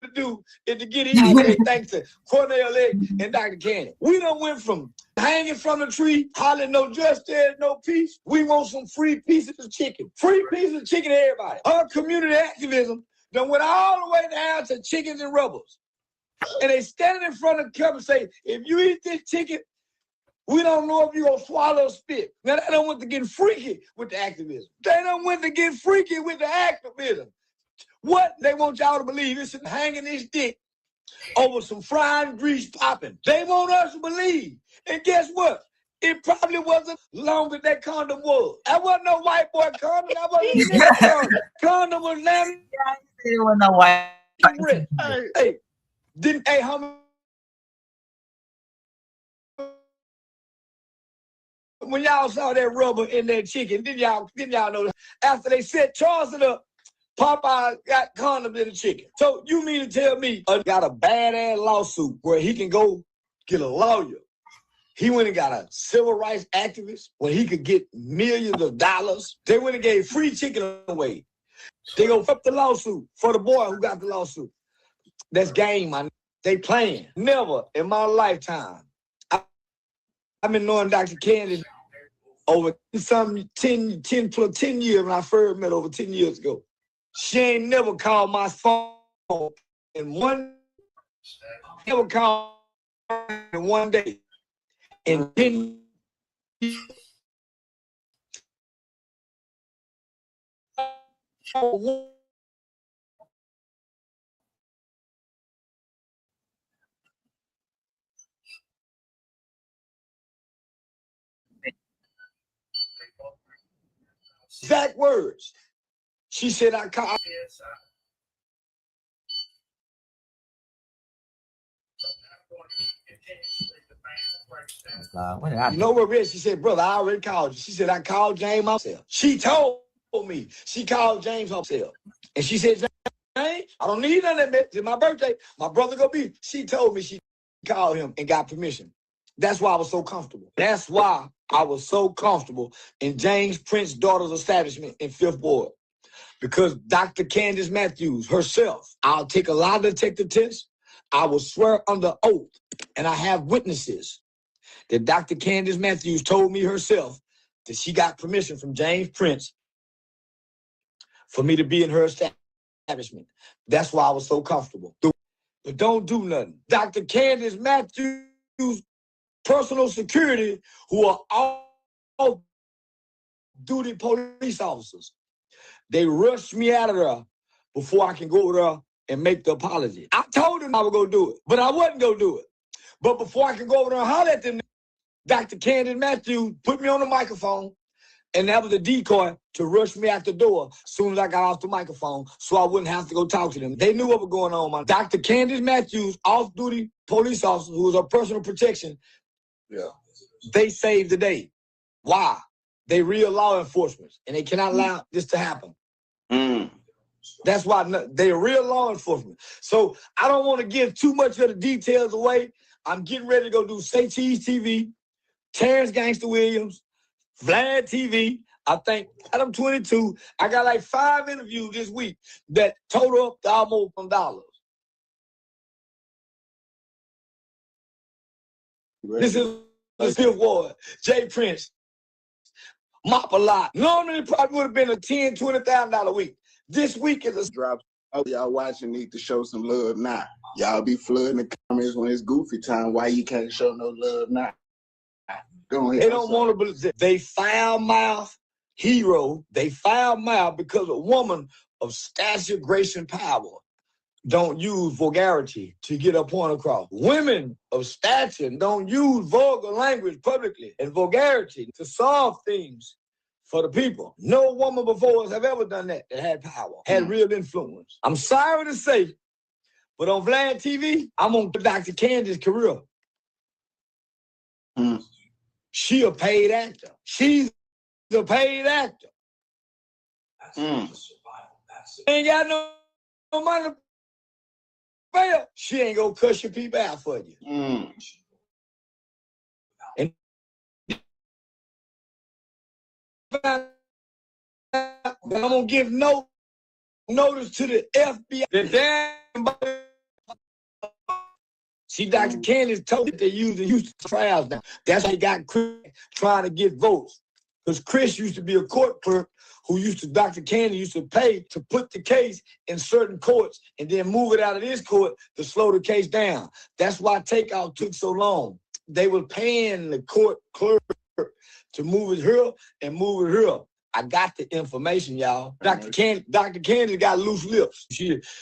to do is to get it out there thanks to Cornell and Dr. Candace. We done went from hanging from the tree, hollering no justice, no peace. We want some free pieces of chicken. Free pieces of chicken to everybody. Our community activism done went all the way down to chickens and rubbers. And they standing in front of the cup and say, if you eat this chicken, we don't know if you're going to swallow or spit. Now, they don't want to get freaky with the activism. They don't want to get freaky with the activism. What they want y'all to believe is hanging this dick over some fried grease popping. They want us to believe. And guess what? It probably wasn't long as that condom was. That wasn't no white boy condom. That wasn't a condom. Condom was now. It was no white. Hey, how many? When y'all saw that rubber in that chicken, didn't y'all know that? After they set Charleston up, Popeye got condoms in the chicken. So you mean to tell me got a badass lawsuit where he can go get a lawyer? He went and got a civil rights activist where he could get millions of dollars. They went and gave free chicken away. They go up the lawsuit for the boy who got the lawsuit. That's game, man. They playing. Never in my lifetime. I've been knowing Dr. Candace over some 10 years when I first met over 10 years ago. She ain't never called my phone in one day. And 10 exact words. She said, I called. You know what, Red? She said, brother, I already called you. She said, I called James myself. She told me she called James herself. And she said, James, I don't need none of that. It's my birthday. My brother gonna be. She told me she called him and got permission. That's why I was so comfortable. That's why I was so comfortable in James Prince's daughter's establishment in 5th Ward. Because Dr. Candace Matthews herself, I'll take a lie detector test. I will swear under oath, and I have witnesses that Dr. Candace Matthews told me herself that she got permission from James Prince for me to be in her establishment. That's why I was so comfortable. But don't do nothing. Dr. Candace Matthews' personal security, who are all duty police officers, they rushed me out of there before I can go over there and make the apology. I told them I would go do it, but I wasn't going to do it. But before I can go over there and holler at them, Dr. Candace Matthews put me on the microphone, And that was a decoy to rush me out the door as soon as I got off the microphone so I wouldn't have to go talk to them. They knew what was going on, man. Dr. Candace Matthews, off-duty police officer who was on personal protection, they saved the day. Why? They real law enforcement, and they cannot allow this to happen. That's why they're real law enforcement. So I don't want to give too much of the details away. I'm getting ready to go do Say Cheese TV, Terrence Gangster Williams, Vlad TV. I think Tatum 22. I got like 5 interviews this week that total up to almost $1. This is the Fifth Ward. Jay Prince. Mop a lot. Normally it probably would have been a $10,000, $20,000 a week. This week is a drop. Oh, y'all watching need to show some love now. Y'all be flooding the comments when it's goofy time. Why you can't show no love now? Go ahead. They don't want to believe that. They foul-mouth hero. They foul-mouth because a woman of stature, grace, and power don't use vulgarity to get a point across. Women of stature don't use vulgar language publicly and vulgarity to solve things for the people. No woman before us have ever done that had power, had real influence. I'm sorry to say, but on Vlad TV, I'm on Dr. Candace's career. She a paid actor. She's a paid actor. Ain't got no money to pay her. She ain't gonna cuss your people out for you. And I'm gonna give no notice to the FBI. The damn see, Dr. Candace told that they're using Houston trials now. That's why he got Chris trying to get votes. Because Chris used to be a court clerk who Dr. Candace used to pay to put the case in certain courts and then move it out of this court to slow the case down. That's why takeout took so long. They were paying the court clerk to move it here and move it here. I got the information, y'all. Dr. Candace got loose lips.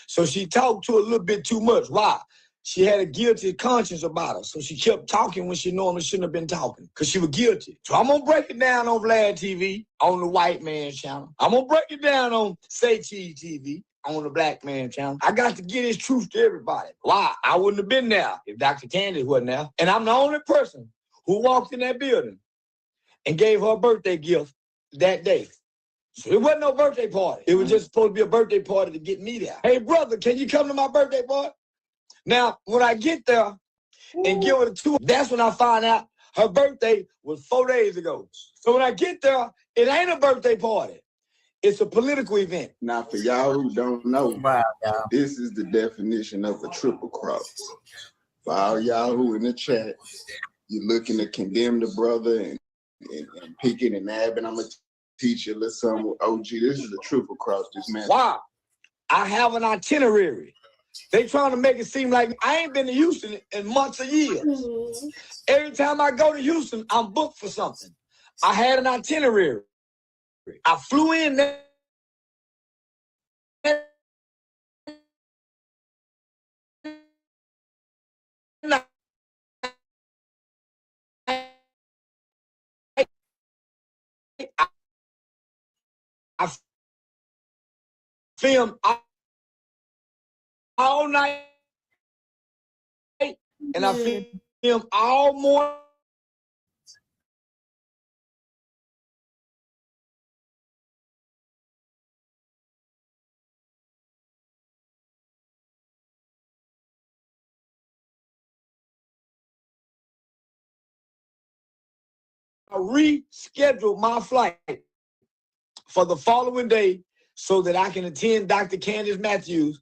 So she talked to a little bit too much. Why? She had a guilty conscience about her. So she kept talking when she normally shouldn't have been talking because she was guilty. So I'm going to break it down on Vlad TV, on the white man channel. I'm going to break it down on Say Cheese TV, on the black man channel. I got to get his truth to everybody. Why? I wouldn't have been there if Dr. Candace wasn't there. And I'm the only person who walked in that building and gave her a birthday gift that day. So it wasn't no birthday party. It was just supposed to be a birthday party to get me there. Hey, brother, can you come to my birthday party? Now, when I get there and give her the tour, that's when I find out her birthday was 4 days ago. So when I get there, it ain't a birthday party. It's a political event. Now, for y'all who don't know, this is the definition of a triple cross. For all y'all who in the chat, you're looking to condemn the brother and picking and nabbing. I'm going to teach you a little something with OG. This is a triple cross, this man. Wow. I have an itinerary. They trying to make it seem like I ain't been to Houston in months or years. Every time I go to Houston, I'm booked for something. I had an itinerary. I flew in there. I filmed all night, and I filmed all morning. I rescheduled my flight for the following day so that I can attend Dr. Candace Matthews'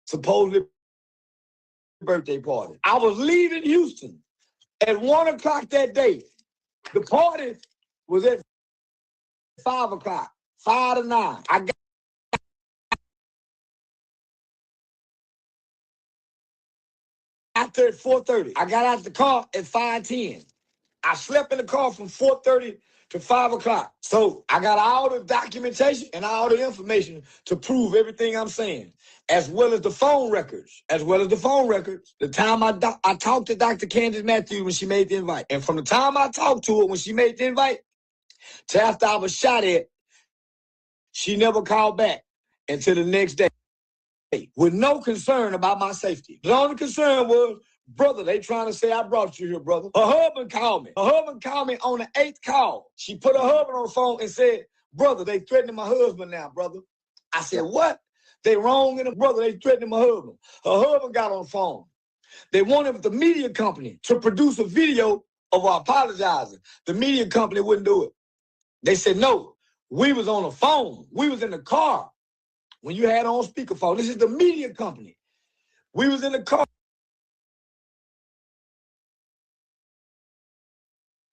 supposed birthday party. I was leaving Houston at 1 o'clock that day. The party was at 5 o'clock, 5 to 9. I got out there at 4:30. I got out the car at 5:10. I slept in the car from 4:30 to 5 o'clock. So I got all the documentation and all the information to prove everything I'm saying, as well as the phone records, The time I talked to Dr. Candace Matthews when she made the invite. And from the time I talked to her when she made the invite Till after I was shot at, she never called back until the next day with no concern about my safety. The only concern was, brother, they trying to say I brought you here, brother. Her husband called me. Her husband called me on the 8th call. She put her husband on the phone and said, brother, they threatening my husband now, brother. I said, what? They wrong in the brother, they threatening my husband. Her husband got on the phone. They wanted the media company to produce a video of her apologizing. The media company wouldn't do it. They said, no, we was on the phone. We was in the car when you had on speakerphone. This is the media company. We was in the car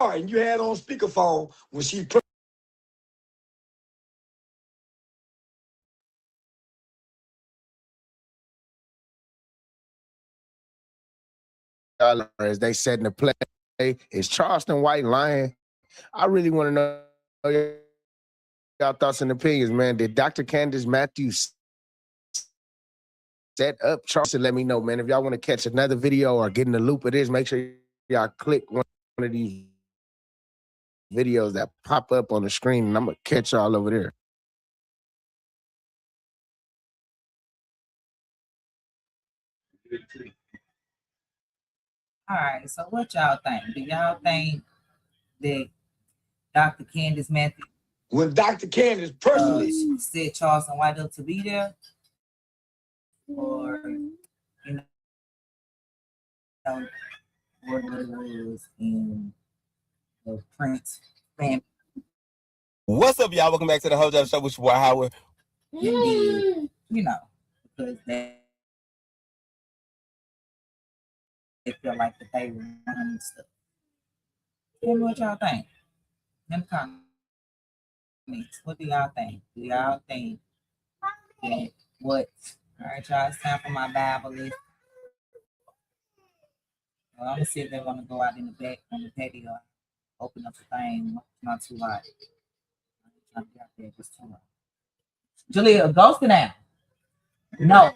and you had on speakerphone when she as they said in the play, is Charleston White lying? I really want to know y'all thoughts and opinions, man. Did Dr. Candace Matthews set up Charleston? Let me know, man. If y'all want to catch another video or get in the loop of this, make sure y'all click one of these videos that pop up on the screen, and I'm going to catch y'all over there. All right, so what y'all think? Do y'all think that Dr. Candace Matthews, when Dr. Candace personally said Charleston White up to be there? Or, you know, what it was in the Prince family? What's up, y'all? Welcome back to the Whole Job Show with your boy Howard. You know, because they feel like that they were running stuff. Tell me what y'all think. In the comments, what do y'all think? Do y'all think that what? All right, y'all, it's time for my Bible list. Well, I'm gonna see if they want to go out in the back on the patio, open up the thing. Not too loud. I'm trying to get out there, just too loud. Jalea, go sit down. No.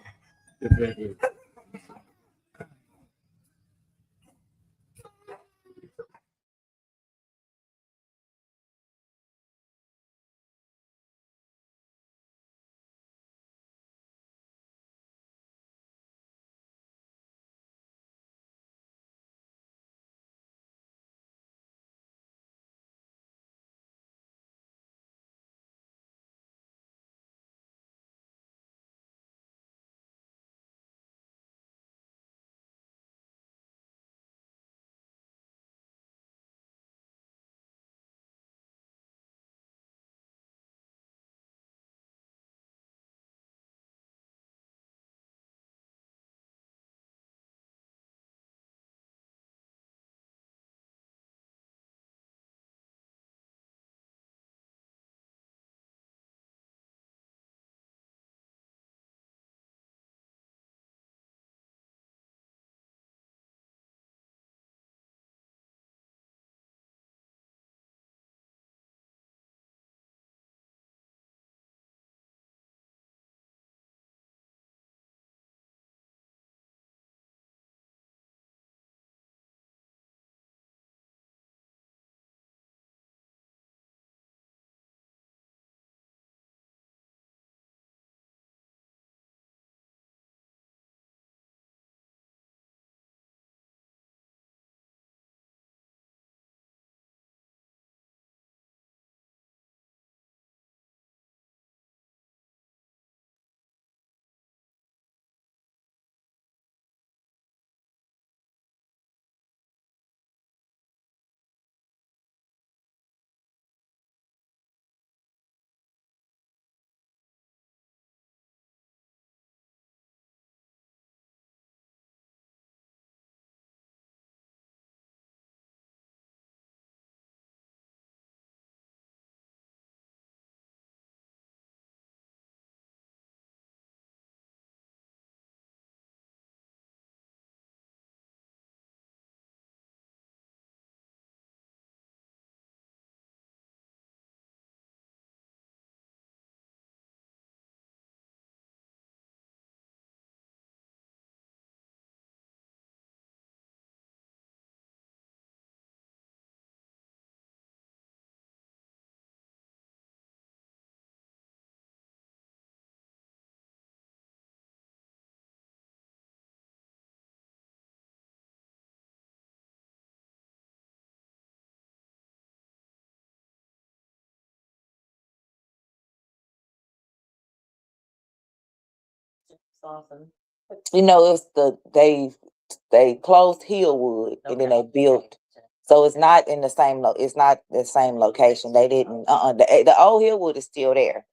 You know, it's they closed Hillwood and then they built. So it's not in the same it's not the same location. They didn't the old Hillwood is still there.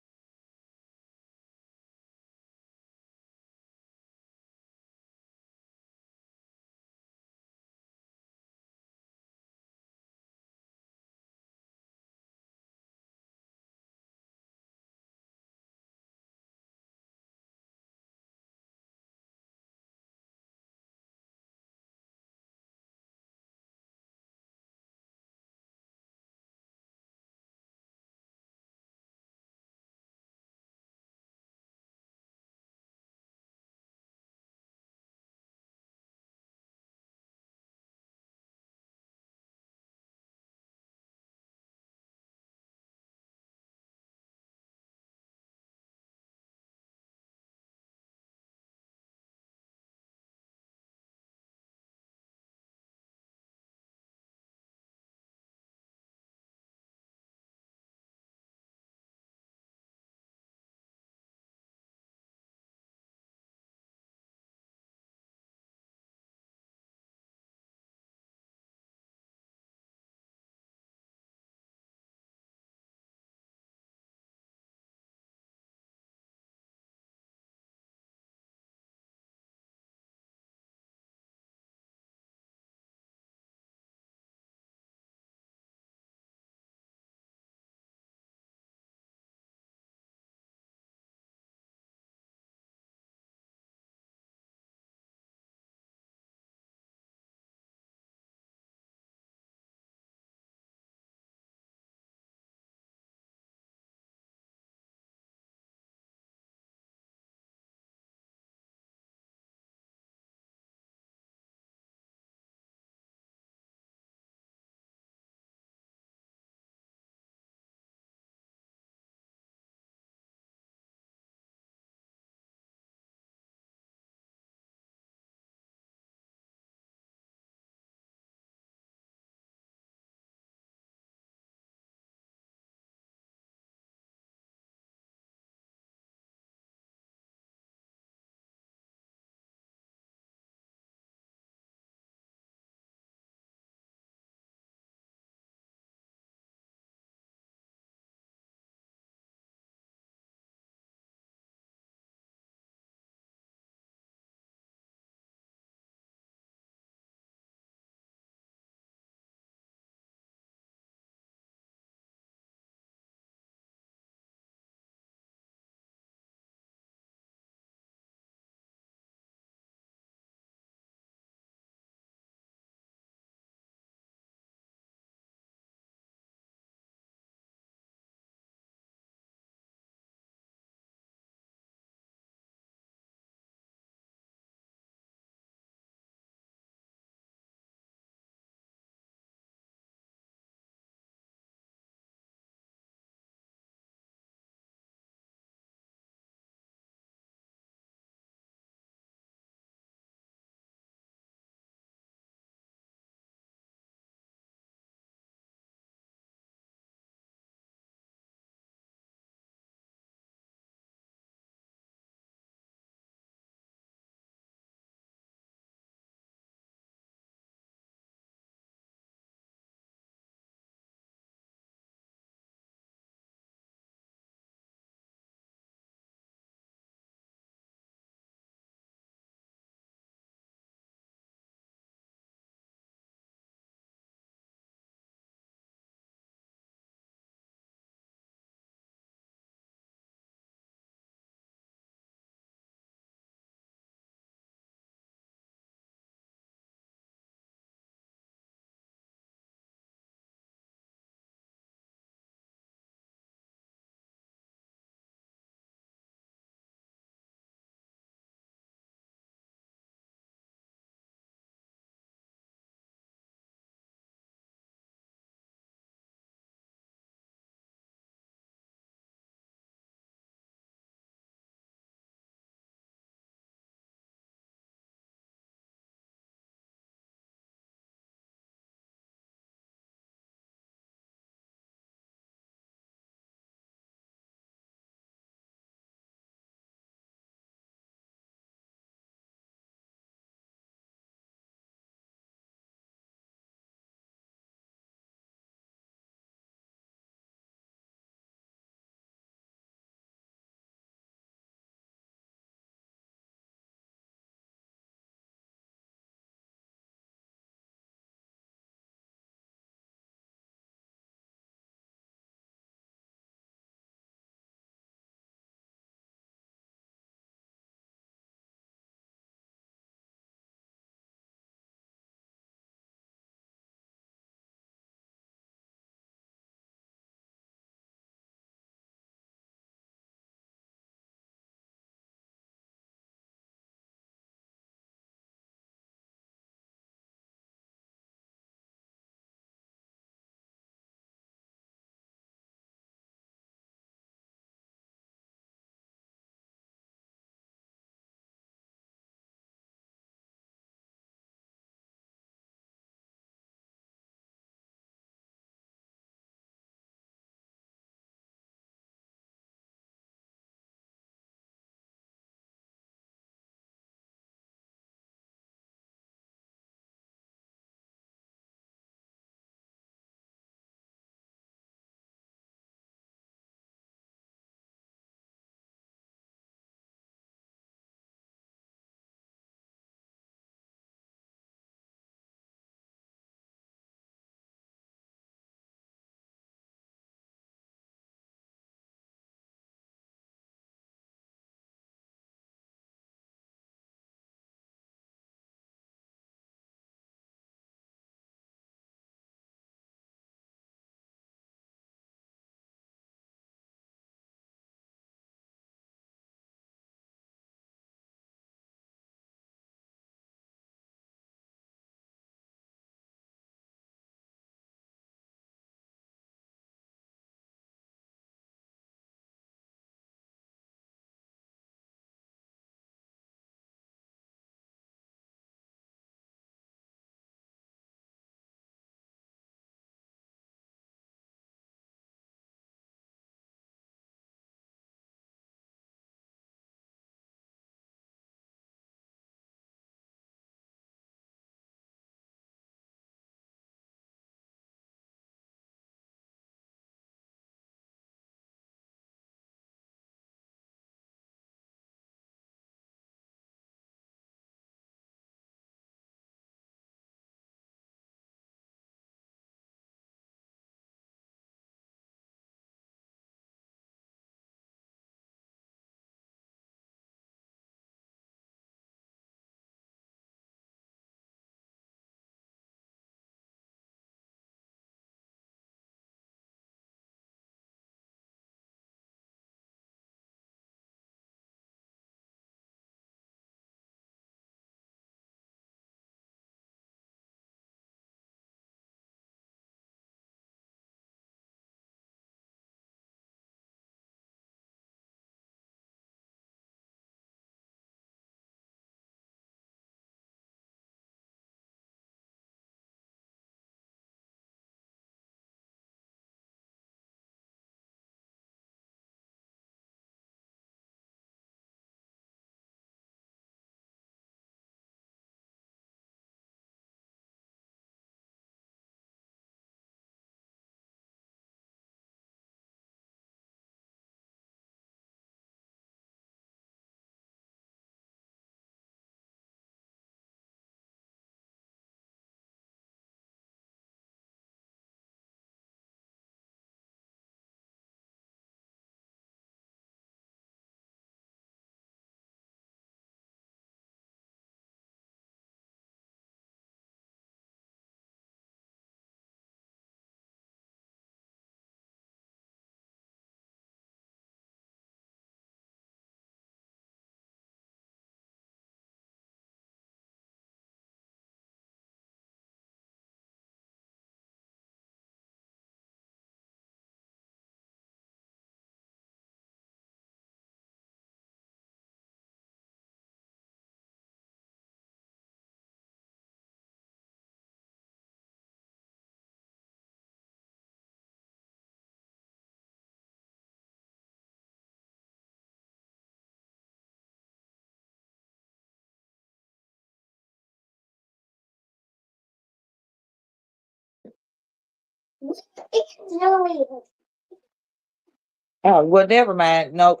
Oh, well, never mind. No,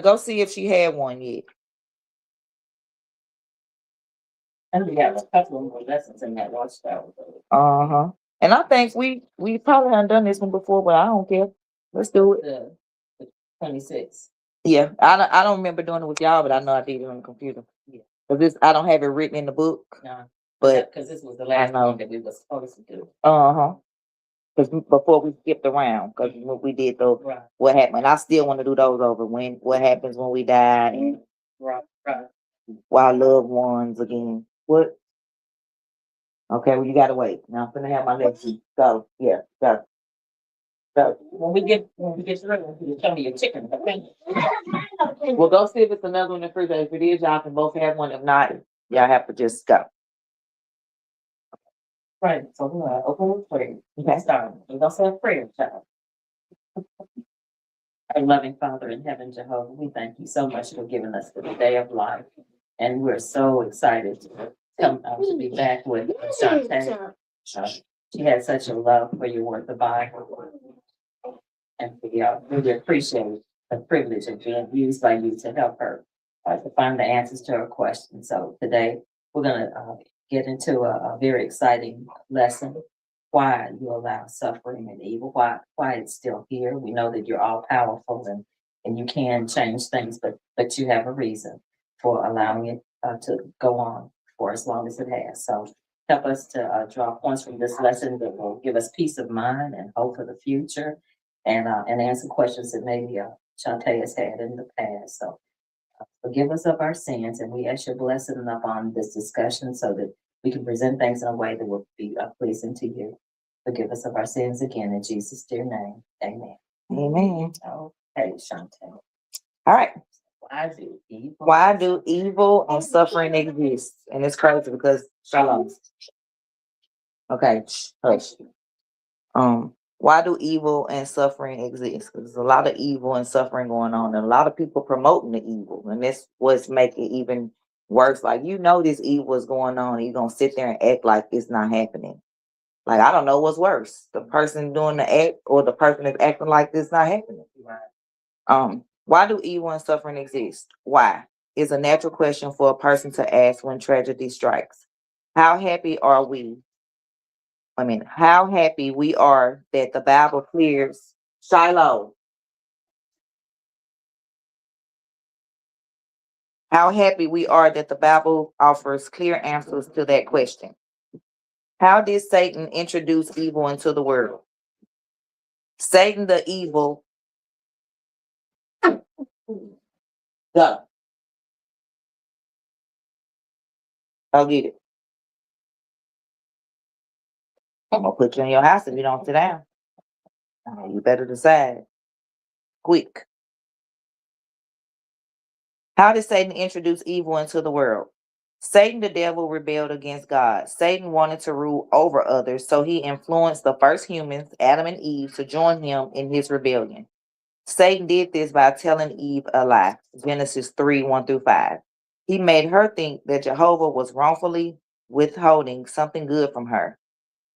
go see if she had one yet. And we have a couple more lessons in that watchtower. Uh-huh. And I think we probably haven't done this one before, but I don't care. Let's do it. The 26. Yeah, I don't remember doing it with y'all, but I know I did it on the computer. Yeah. Because I don't have it written in the book. No, But because this was the last know. one that we were supposed to do. Uh-huh. Because before we skipped around, because when we did those, Right. what happened? I still want to do those over. What happens when we die and Right. our loved ones again. What? Okay, well, you gotta wait. Now I'm gonna have my next go. Yeah, go. So When we get through, you show me your chicken. Okay. we'll go see if it's another one in the freezer. If it is, y'all can both have one. If not, y'all have to just go. Right. So we're gonna open with prayer. Okay. Start. We're gonna say a prayer, child. Our loving Father in heaven, Jehovah, we thank you so much for giving us the day of life. And we're so excited to come to be back with Shantae. She had such a love for your word, the Bible. And we really appreciate the privilege of being used by you to help her to find the answers to her questions. So today we're going to get into a very exciting lesson. Why you allow suffering and evil, why it's still here. We know that you're all powerful and you can change things, but you have a reason for allowing it to go on for as long as it has. So help us to draw points from this lesson that will give us peace of mind and hope for the future, and answer questions that maybe Shantae has had in the past. So forgive us of our sins, and we ask your blessing upon this discussion so that we can present things in a way that will be pleasing to you. Forgive us of our sins again in Jesus' dear name. Amen. Amen. Okay, Shantae. All right. Why Why do evil and suffering exist? And it's crazy because Shalom. Okay, hush. Why do evil and suffering exist? Because there's a lot of evil and suffering going on, and a lot of people promoting the evil, and that's what's making it even worse. Like, this evil is going on, and you're gonna sit there and act like it's not happening. Like, I don't know what's worse, the person doing the act or the person that's acting like this not happening. Why do evil and suffering exist? Why is a natural question for a person to ask when tragedy strikes. How happy are we? How happy we are that the Bible clears Shiloh. How happy we are that the Bible offers clear answers to that question. How did Satan introduce evil into the world? Satan the evil. Go. I'll get it. I'm gonna put you in your house if you don't sit down. You better decide. Quick. How did Satan introduce evil into the world? Satan the devil rebelled against God. Satan wanted to rule over others, so he influenced the first humans, Adam and Eve, to join him in his rebellion. Satan did this by telling Eve a lie. Genesis 3:1-5. He made her think that Jehovah was wrongfully withholding something good from her.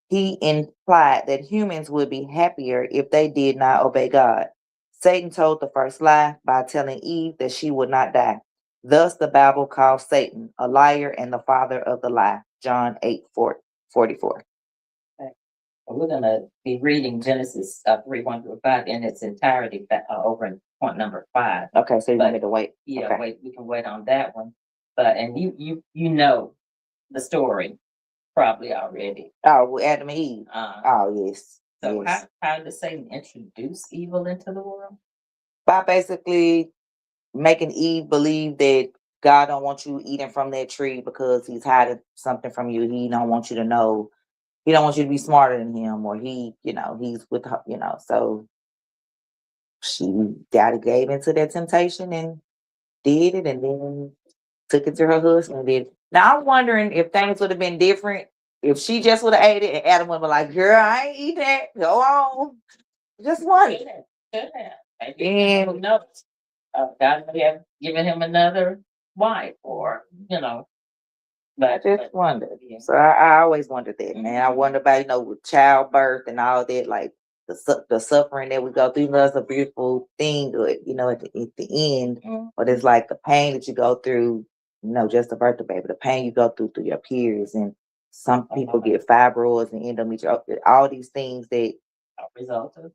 He implied that humans would be happier if they did not obey God. Satan told the first lie by telling Eve that she would not die. Thus, the Bible calls Satan a liar and the father of the lie. John 8:44. Okay. We're going to be reading Genesis 3:1-5 in its entirety over in point number 5. Okay, so you want me to wait? Yeah, okay. Wait. We can wait on that one. But you know the story probably already. Oh, well, Adam and Eve. Oh, yes. So yes. how does Satan introduce evil into the world? By basically making Eve believe that God don't want you eating from that tree because he's hiding something from you. He don't want you to know. He don't want you to be smarter than him, or he's with her, so daddy gave into that temptation and did it, and then took it to her husband and did it. Now I'm wondering if things would have been different if she just would have ate it and Adam would have been like, girl, I ain't eat that. Go on. Just one. And no, God may have given him another wife, or I just wondered. So I always wondered that, man. I wonder about, with childbirth and all that, like the suffering that we go through. That's a beautiful thing, at the end. But it's like the pain that you go through, just to birth the baby, the pain you go through your periods, and some people get fibroids and endometriosis, all these things that result of.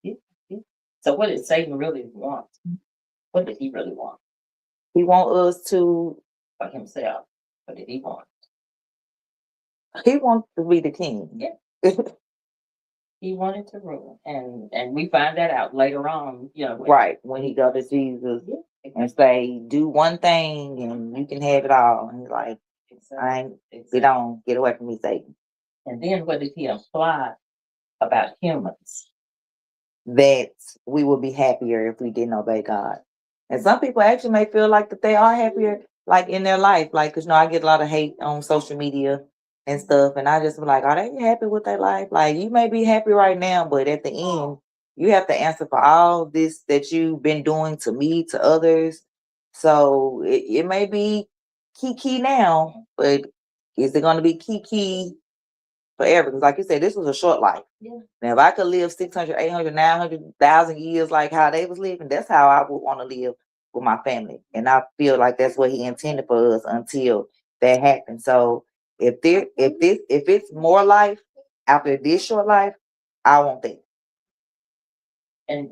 Yeah. So what did Satan really want? What did he really want? He want us to for himself. What did he want? He wants to be the king. Yeah. He wanted to rule, and we find that out later on. Right, when he go to Jesus and say, "Do one thing, and you can have it all." And he's like, get away from me, Satan." And then what did he imply about humans? That we would be happier if we didn't obey God. And some people actually may feel like that they are happier, like in their life, like, because I get a lot of hate on social media and stuff, and I just be like, are they happy with their life? Like, you may be happy right now, but at the end, you have to answer for all this that you've been doing to me, to others. So it may be kiki now, but is it going to be kiki forever? Because like you said, this was a short life. Yeah. Now, if I could live 600, 800, 900,000 years like how they was living, that's how I would want to live with my family. And I feel like that's what he intended for us until that happened. So if it's more life after this short life, I want that. And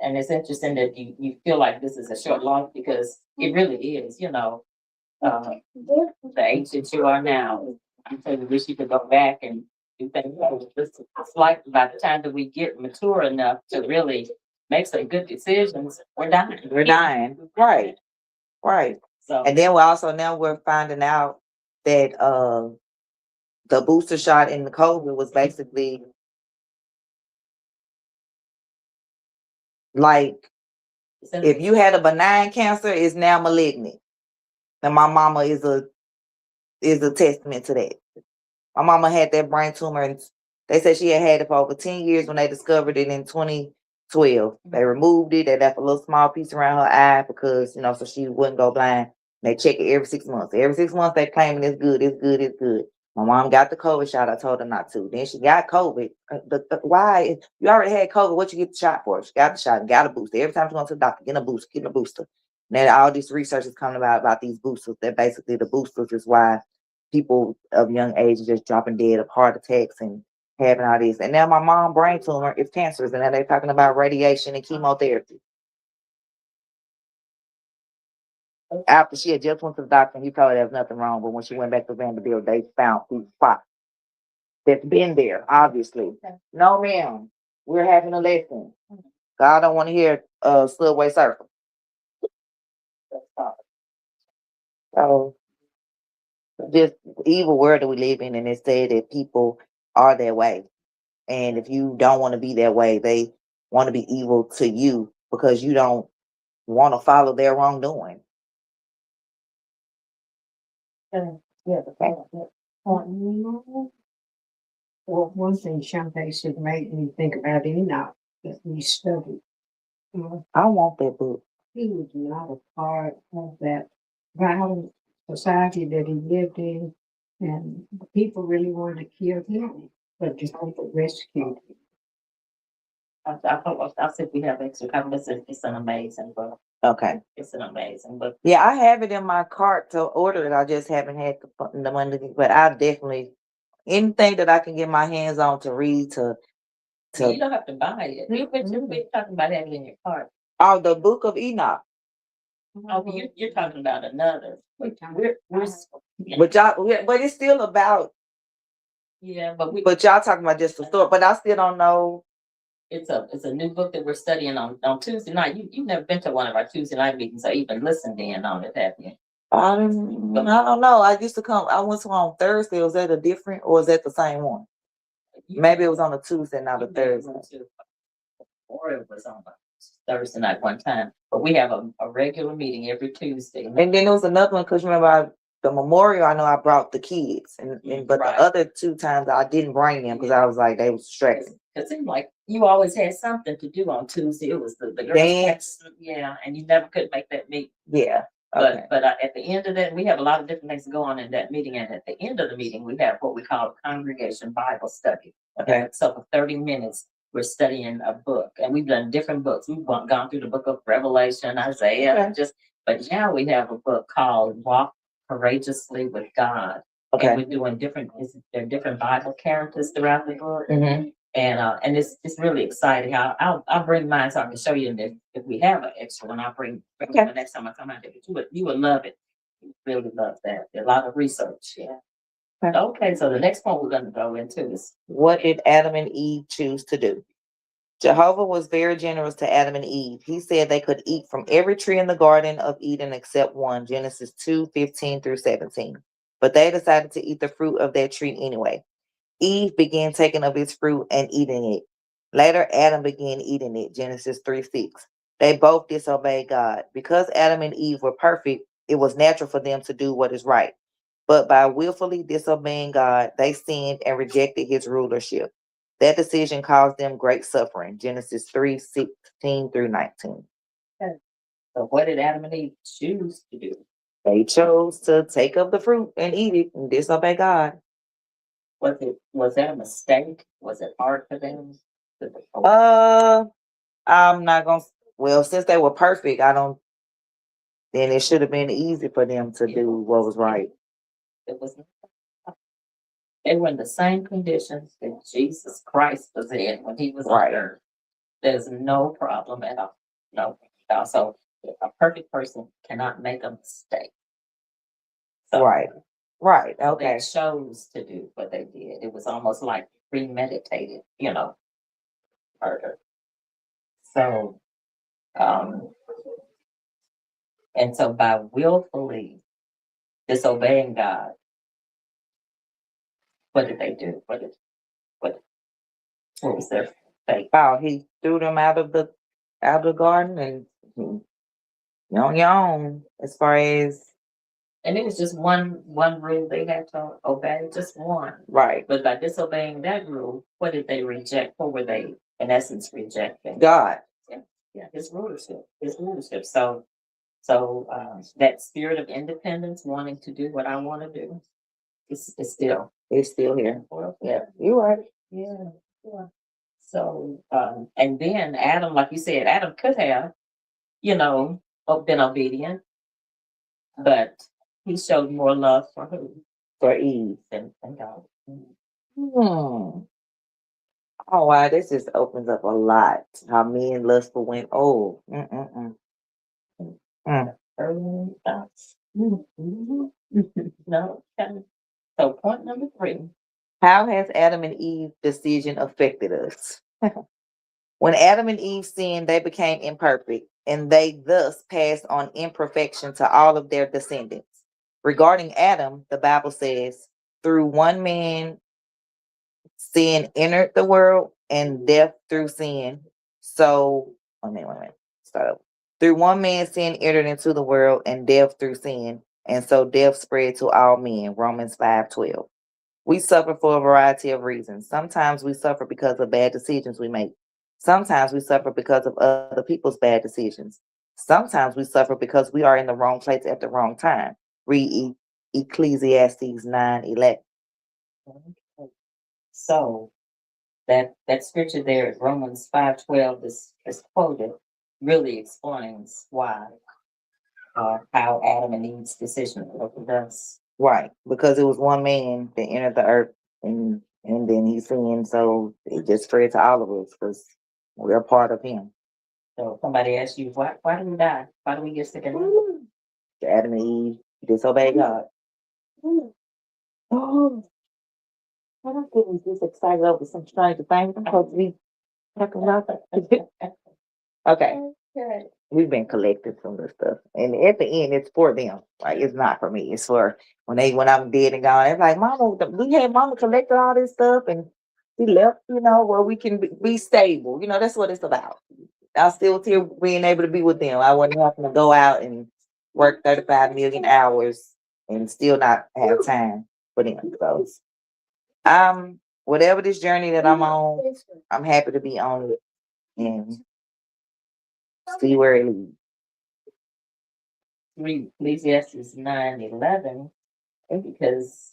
it's interesting that you feel like this is a short life, because it really is. The age that you are now, I wish you could go back and you think, it's like by the time that we get mature enough to really make some good decisions, we're dying. We're dying. Right. So, and then we're finding out that the booster shot in the COVID was basically like, if you had a benign cancer, it's now malignant. And my mama is a testament to that. My mama had that brain tumor, and they said she had it for over 10 years when they discovered it in 2012. They removed it. They left a little small piece around her eye because, so she wouldn't go blind. They check it every 6 months. Every 6 months, they claiming it's good. My mom got the COVID shot. I told her not to. Then she got COVID. Why? You already had COVID. What you get the shot for? She got the shot and got a booster. Every time she went to the doctor, getting a booster. Now all this research is coming about these boosters. That basically the boosters is why people of young age are just dropping dead of heart attacks and having all this. And now my mom's brain tumor is cancerous, and now they're talking about radiation and chemotherapy. After she had just went to the doctor, and he told her there was nothing wrong, but when she went back to Vanderbilt, they found these spots that's been there, obviously. No, ma'am, we're having a lesson. God don't want to hear subway surfer. So just the evil world that we live in, and it said that people are that way. And if you don't want to be that way, they want to be evil to you because you don't want to follow their wrongdoing. Well, one thing Shantae should make me think about Enoch that we studied. I want that book. He was not a part of that violent society that he lived in, and the people really wanted to kill him, but Jehovah rescued him. I said we have extra comments. It's an amazing book. Okay. It's an amazing book. Yeah, I have it in my cart to order it. I just haven't had the money, but I definitely, anything that I can get my hands on to read to. You don't have to buy it. We're talking about having it in your cart. Oh, the Book of Enoch. Oh, you're talking about another. But it's still about. Yeah, but y'all talking about just the story. But I still don't know. It's a new book that we're studying on Tuesday night. You've never been to one of our Tuesday night meetings or even listened in on it, have you? I don't know. I used to come. I went to one on Thursday. Was that a different, or is that the same one? Maybe it was on a Tuesday, not a Thursday. Or it was on a Thursday night one time. But we have a regular meeting every Tuesday. And then there was another one, because remember the memorial, I know I brought the kids, but right. The other 2 times I didn't bring them because I was like, they was stressing. It seemed like you always had something to do on Tuesday. It was the girls' dance. Yeah, and you never could make that meet. Yeah. Okay. But at the end of that, we have a lot of different things going on in that meeting. And at the end of the meeting, we have what we call a congregation Bible study. Okay. So for 30 minutes, we're studying a book, and we've done different books. We've gone through the book of Revelation, Isaiah, but now we have a book called Walk Courageously with God. Okay. And we're doing there are different Bible characters throughout the book. Mm-hmm. And it's really exciting. I'll bring mine so I can show you. And if we have an extra one, I'll bring it the next time I come out there. You would love it. You really love that. A lot of research. Yeah. Okay, so the next one we're going to go into is what did Adam and Eve choose to do? Jehovah was very generous to Adam and Eve. He said they could eat from every tree in the Garden of Eden except one, Genesis 2:15-17. But they decided to eat the fruit of that tree anyway. Eve began taking of its fruit and eating it. Later, Adam began eating it, Genesis 3:6. They both disobeyed God. Because Adam and Eve were perfect, it was natural for them to do what is right. But by willfully disobeying God, they sinned and rejected his rulership. That decision caused them great suffering, Genesis 3:16-19. Okay. So what did Adam and Eve choose to do? They chose to take of the fruit and eat it and disobey God. Was that a mistake? Was it hard for them? I'm not gonna. Well, since they were perfect, then it should have been easy for them to do what was right. It was. They were in the same conditions that Jesus Christ was in when he was on earth. There's no problem at all. No. So a perfect person cannot make a mistake. So, right. Okay. They chose to do what they did. It was almost like premeditated, murder. So, and so by willfully disobeying God, what did they do? What was their fate? Oh, he threw them out of the garden, and you're on your own as far as. And it was just one rule they had to obey, just one. Right. But by disobeying that rule, what did they reject? What were they, in essence, rejecting? God. Yeah, his rulership. So that spirit of independence, wanting to do what I want to do, it's still here. Yeah, you're right. Yeah. So, and then Adam, like you said, Adam could have, been obedient, but he showed more love for who? For Eve. Than God. Oh wow, this just opens up a lot. How men lust for women. Oh. Early thoughts. No. Okay. So point number 3. How has Adam and Eve's decision affected us? When Adam and Eve sinned, they became imperfect, and they thus passed on imperfection to all of their descendants. Regarding Adam, the Bible says, through one man, sin entered the world, and death through sin. So, wait a minute. Start over. Through one man, sin entered into the world, and death through sin. And so death spread to all men, Romans 5:12. We suffer for a variety of reasons. Sometimes we suffer because of bad decisions we make. Sometimes we suffer because of other people's bad decisions. Sometimes we suffer because we are in the wrong place at the wrong time. Read Ecclesiastes 9:11. So that scripture there, Romans 5:12, is quoted, really explains why, how Adam and Eve's decision affected us. Right, because it was one man that entered the earth, and then he sinned, so it just spread to all of us because we're a part of him. So somebody asks you, why do we die? Why do we get sick and die? Adam and Eve disobeyed God. Oh, I don't get this excited over some strange things. I'm supposed to be talking about that. Okay. We've been collecting some of this stuff, and at the end, it's for them. Like, it's not for me. It's for when I'm dead and gone. It's like, Mama, we had Mama collected all this stuff, and she left. Where we can be stable. That's what it's about. I'm still here being able to be with them. I wasn't having to go out and work 35 million hours and still not have time for them. So, whatever this journey that I'm on, I'm happy to be on it and see where it leads. read Ecclesiastes 9:11 because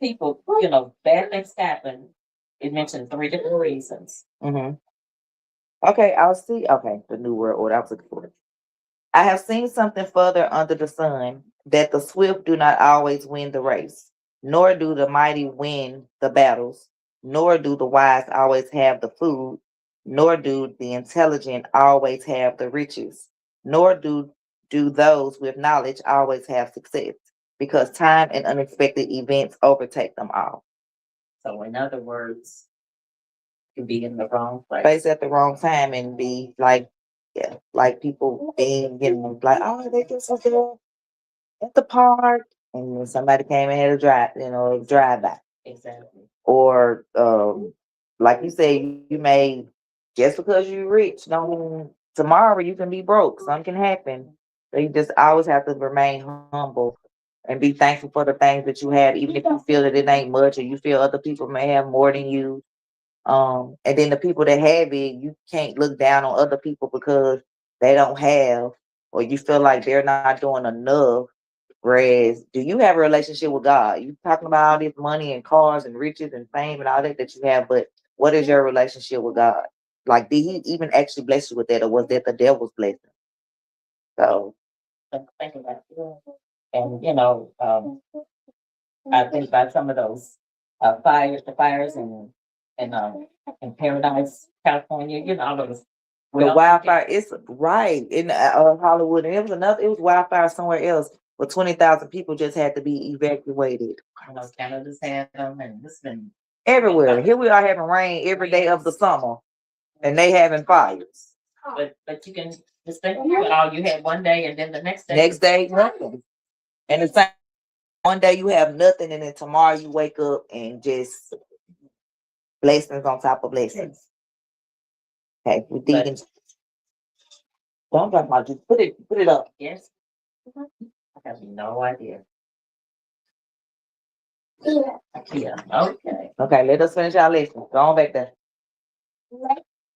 people, bad things happen. It mentioned 3 different reasons. Mm-hmm. Okay, I'll see. Okay, the New World Order. I was looking for it. I have seen something further under the sun, that the swift do not always win the race, nor do the mighty win the battles, nor do the wise always have the food, nor do the intelligent always have the riches, nor do those with knowledge always have success, because time and unexpected events overtake them all. So in other words, you be in the wrong place. Place at the wrong time and be like, yeah, like people being, like, oh, they just was there at the park, and then somebody came and had a drive by. Exactly. Or, like you say, you may, just because you're rich, don't mean tomorrow you can be broke. Something can happen. So you just always have to remain humble and be thankful for the things that you have, even if you feel that it ain't much, or you feel other people may have more than you. And then the people that have it, you can't look down on other people because they don't have, or you feel like they're not doing enough. Whereas, do you have a relationship with God? You talking about all this money and cars and riches and fame and all that you have, but what is your relationship with God? Like, did He even actually bless you with that, or was that the devil's blessing? So, Think about it. And I think about some of those fires in Paradise, California. All those. the wildfire, it's right in Hollywood, and it was wildfire somewhere else, but 20,000 people just had to be evacuated. Canada's had them, and it's been everywhere. Here we are having rain every day of the summer, and they having fires. But you can just think about you had one day, and then the next day nothing, and the same. One day you have nothing, and then tomorrow you wake up and just blessings on top of blessings. Okay, we digging. Don't talk about you. Put it up. Yes. I have no idea. Yeah. Okay. Okay, let us finish our lesson. Go on back there.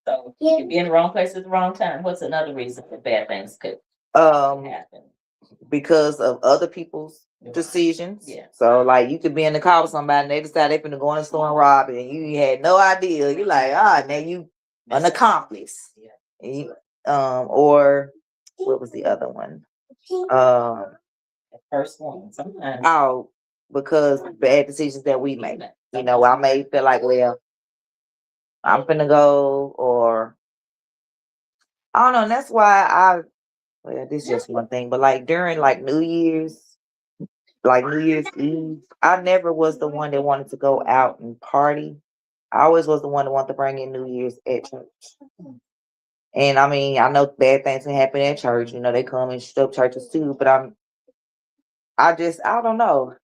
So you be in the wrong place at the wrong time. What's another reason that bad things could happen? Because of other people's decisions. Yeah. So like you could be in the car with somebody and they decide they're gonna go in the store and rob it, and you had no idea. You're like, now you an accomplice. Yeah. And you, or what was the other one? The first one sometimes. Oh, because bad decisions that we make. I may feel like, well, I'm finna go, or I don't know. And that's why this is just one thing, but like during like New Year's Eve, I never was the one that wanted to go out and party. I always was the one that wanted to bring in New Year's at church. And I mean, I know bad things can happen at church. They come and shoot up churches too, but I don't know.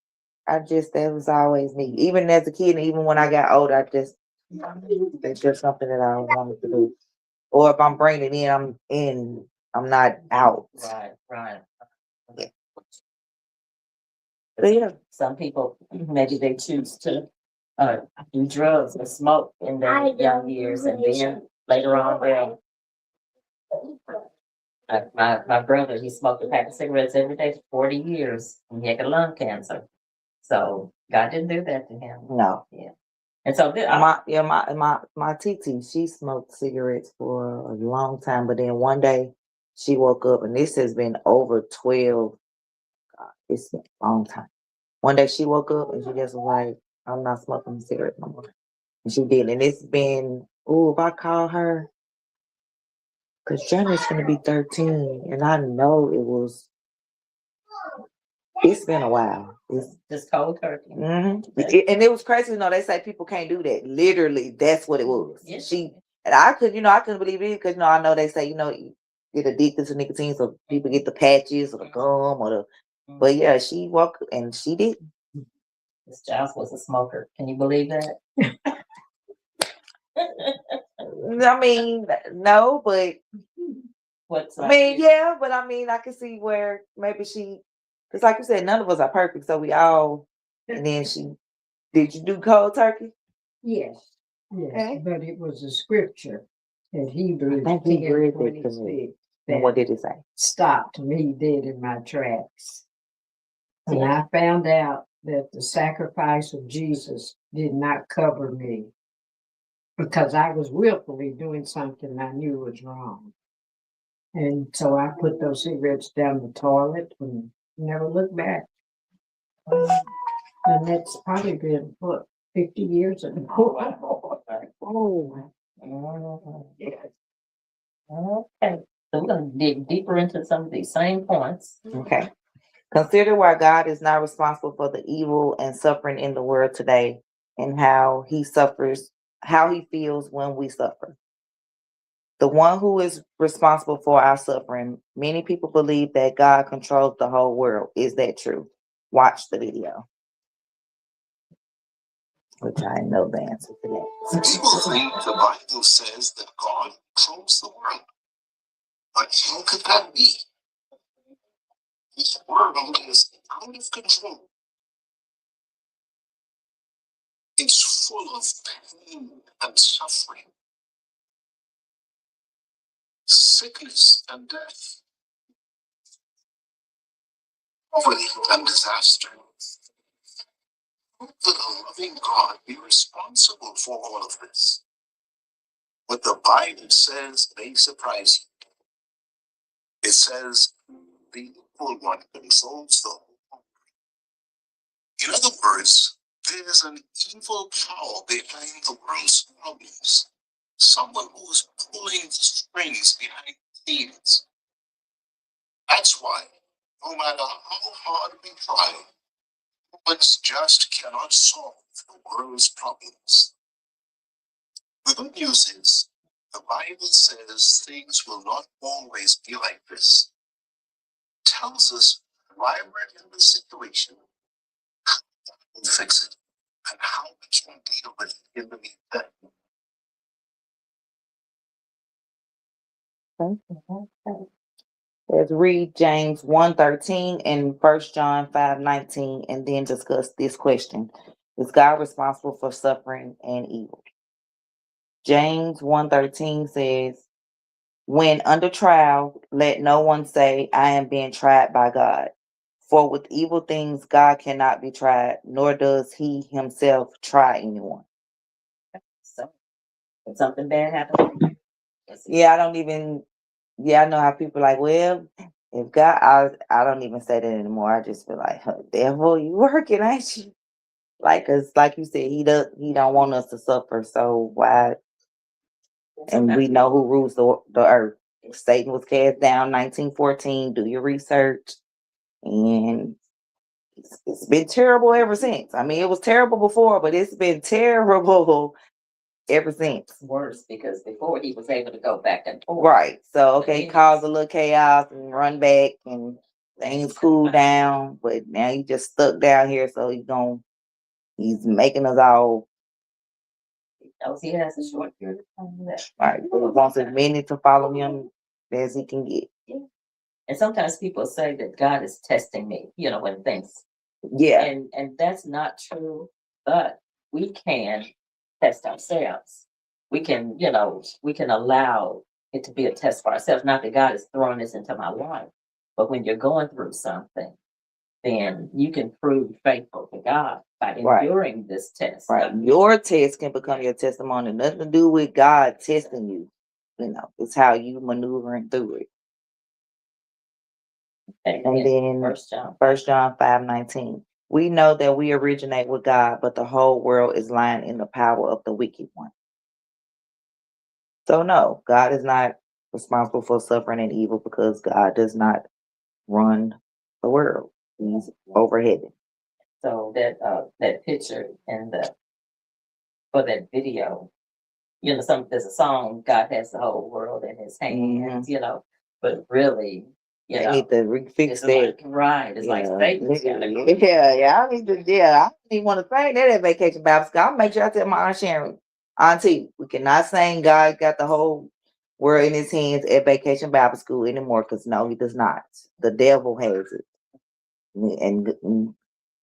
That was always me. Even as a kid, and even when I got older, it's just something that I wanted to do. Or if I'm bringing it in, I'm in. I'm not out. Right. Yeah. But yeah, some people maybe they choose to do drugs or smoke in their young years, and then later on my brother, he smoked a pack of cigarettes every day for 40 years, and he had lung cancer. So God didn't do that to him. No. Yeah. And so my TT, she smoked cigarettes for a long time, but then one day she woke up, and this has been over 12. It's been a long time. One day she woke up and she just was like, I'm not smoking cigarettes no more. And she did. And it's been, if I call her, because Johnny's going to be 13, and I know it's been a while. It's just cold turkey. Mm-hmm. And it was crazy. They say people can't do that. Literally, that's what it was. Yeah. I couldn't believe it, because I know they say, you get addicted to nicotine, so people get the patches or the gum or the. But yeah, she walked and she did. Miss Giles was a smoker. Can you believe that? I mean, no, but yeah, but I mean, I can see where maybe because like you said, none of us are perfect, so we all. And then did you do cold turkey? Yes, okay. But it was a scripture in Hebrews 10:26. And what did it say? Stopped me dead in my tracks. And I found out that the sacrifice of Jesus did not cover me because I was willfully doing something I knew was wrong. And so I put those cigarettes down the toilet and never looked back. And that's probably been, 50 years ago. Oh. Yes. Okay. So we're going to dig deeper into some of these same points. Okay. Consider why God is not responsible for the evil and suffering in the world today and how he feels when we suffer. The one who is responsible for our suffering, many people believe that God controls the whole world. Is that true? Watch the video. Which I know the answer to that. People think the Bible says that God controls the world. But how could that be? This world is out of control. It's full of pain and suffering, sickness and death, poverty and disaster. How could a loving God be responsible for all of this? What the Bible says may surprise you. It says the evil one controls the whole world. In other words, there's an evil power behind the world's problems. Someone who is pulling the strings behind the scenes. That's why, no matter how hard we try, humans just cannot solve the world's problems. The good news is, the Bible says things will not always be like this. It tells us why we're in this situation, how we can fix it, and how we can deal with it in the meantime. Let's read James 1:13 and 1 John 5:19 and then discuss this question. Is God responsible for suffering and evil? James 1:13 says, when under trial, let no one say, I am being tried by God. For with evil things God cannot be tried, nor does he himself try anyone. So, if something bad happens, I know how people are like, well, if God, I don't even say that anymore. I just feel like, devil, you working, ain't you? Like, cause like you said, he don't want us to suffer. So why? And we know who rules the earth. Satan was cast down 1914. Do your research, and it's been terrible ever since. I mean, it was terrible before, but it's been terrible ever since. Worse, because before he was able to go back and forth. Right. So okay, cause a little chaos and run back and things cool down, but now he just stuck down here, so he's making us all. He has a short period of time left. Right. He wants as many to follow him as he can get. Yeah. And sometimes people say that God is testing me, when things. Yeah. And that's not true, but we can test ourselves. We can, we can allow it to be a test for ourselves. Not that God is throwing this into my life, but when you're going through something, then you can prove faithful to God by enduring this test. Right. Your test can become your testimony. Nothing to do with God testing you. It's how you maneuvering through it. And then 1 John 5:19. We know that we originate with God, but the whole world is lying in the power of the wicked one. So no, God is not responsible for suffering and evil because God does not run the world. He's overhead. So that picture and for that video, there's a song, God has the whole world in his hands, but really, they need to refix that. Right. It's like Satan's gotta go. I don't even want to sing that at Vacation Bible School. I'll make sure I tell my Aunt Sharon, Auntie, we cannot sing God got the whole world in his hands at Vacation Bible School anymore, because no, he does not. The devil has it. And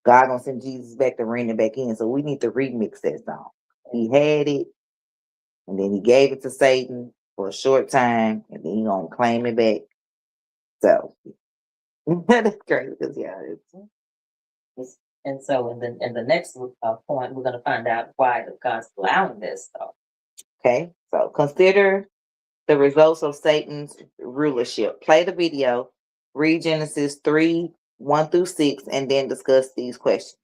God gonna send Jesus back to rein it back in. So we need to remix that song. He had it, and then he gave it to Satan for a short time, and then he gonna claim it back So that's crazy because And so in the next point, we're going to find out why God's allowing this. So. Okay, so consider the results of Satan's rulership. Play the video, read Genesis 3:1-6, and then discuss these questions.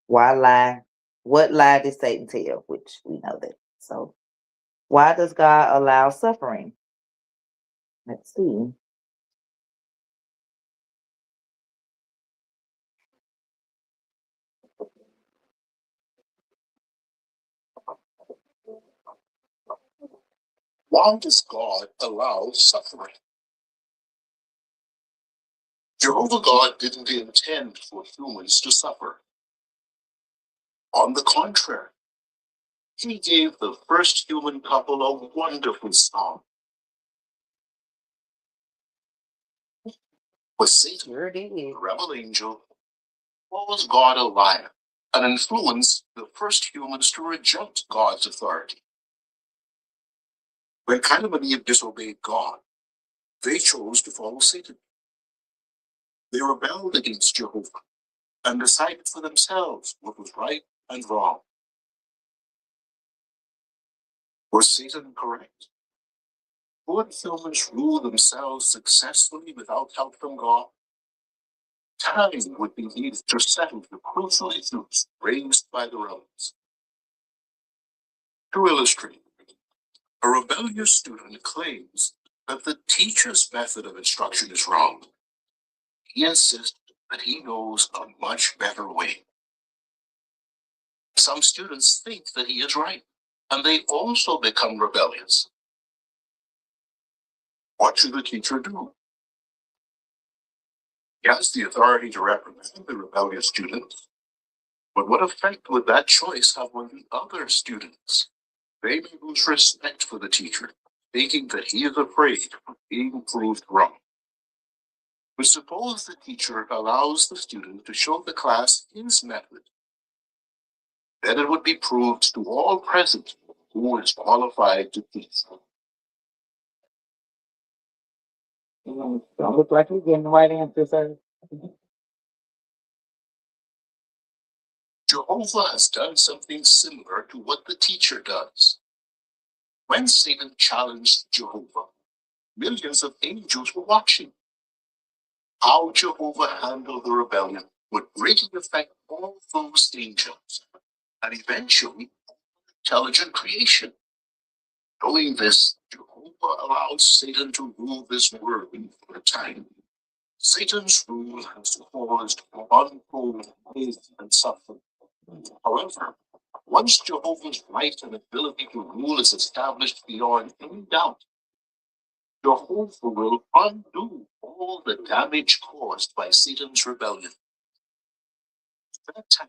Why lie? What lie did Satan tell? Which we know that. So, why does God allow suffering? Let's see. Why does God allow suffering? Jehovah God didn't intend for humans to suffer. On the contrary, he gave the first human couple a wonderful song. With Satan, the rebel angel, calls God a liar and influenced the first humans to reject God's authority. When Adam and Eve disobeyed God, they chose to follow Satan. They rebelled against Jehovah and decided for themselves what was right and wrong. Was Satan correct? Would humans rule themselves successfully without help from God? Time would be needed to settle the crucial issues raised by the rebels. To illustrate, a rebellious student claims that the teacher's method of instruction is wrong. He insists that he knows a much better way. Some students think that he is right, and they also become rebellious. What should the teacher do? He has the authority to reprimand the rebellious students, but what effect would that choice have on the other students? They may lose respect for the teacher, thinking that he is afraid of being proved wrong. But suppose the teacher allows the student to show the class his method. Then it would be proved to all present who is qualified to teach. Don't look like you're getting the right answer, sir. Jehovah has done something similar to what the teacher does. When Satan challenged Jehovah, millions of angels were watching. How Jehovah handled the rebellion would greatly affect all those angels, and eventually intelligent creation. Knowing this, Jehovah allows Satan to rule this world for a time. Satan's rule has caused untold pain and suffering. However, once Jehovah's right and ability to rule is established beyond any doubt, Jehovah will undo all the damage caused by Satan's rebellion. At that time,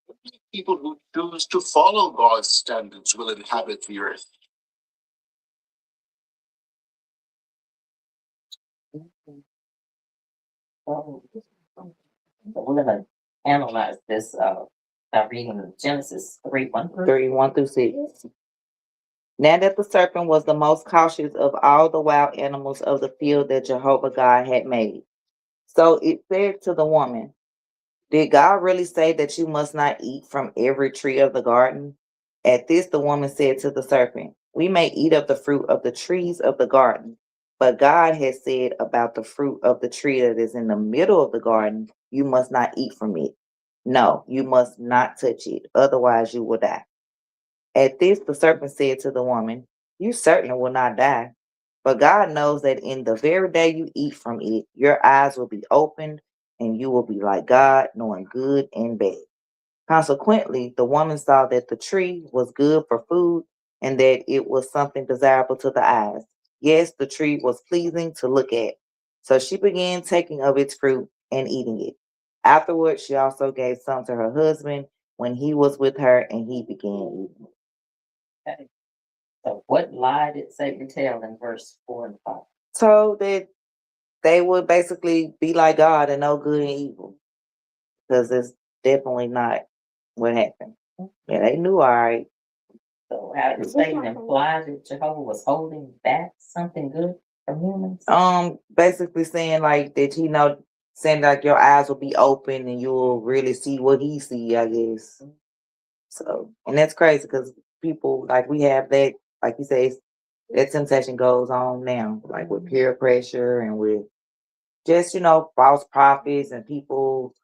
only people who choose to follow God's standards will inhabit the earth. So we're going to analyze this by reading Genesis 3:1-6. Now that the serpent was the most cautious of all the wild animals of the field that Jehovah God had made. So it said to the woman, did God really say that you must not eat from every tree of the garden? At this, the woman said to the serpent, we may eat of the fruit of the trees of the garden, but God has said about the fruit of the tree that is in the middle of the garden, you must not eat from it. No, you must not touch it, otherwise you will die. At this, the serpent said to the woman, you certainly will not die. But God knows that in the very day you eat from it, your eyes will be opened and you will be like God, knowing good and bad. Consequently, the woman saw that the tree was good for food and that it was something desirable to the eyes. Yes, the tree was pleasing to look at. So she began taking of its fruit and eating it. Afterwards, she also gave some to her husband when he was with her and he began eating it. Okay. So what lie did Satan tell in verse 4 and 5? So that they would basically be like God and know good and evil. Because it's definitely not what happened. Yeah, they knew all right. So how did Satan imply that Jehovah was holding back something good? from humans? Basically saying like that, saying like your eyes will be open and you'll really see what he see, I guess. So, and that's crazy because people like we have that, like you say, that temptation goes on now, like with peer pressure and with just false prophets and people,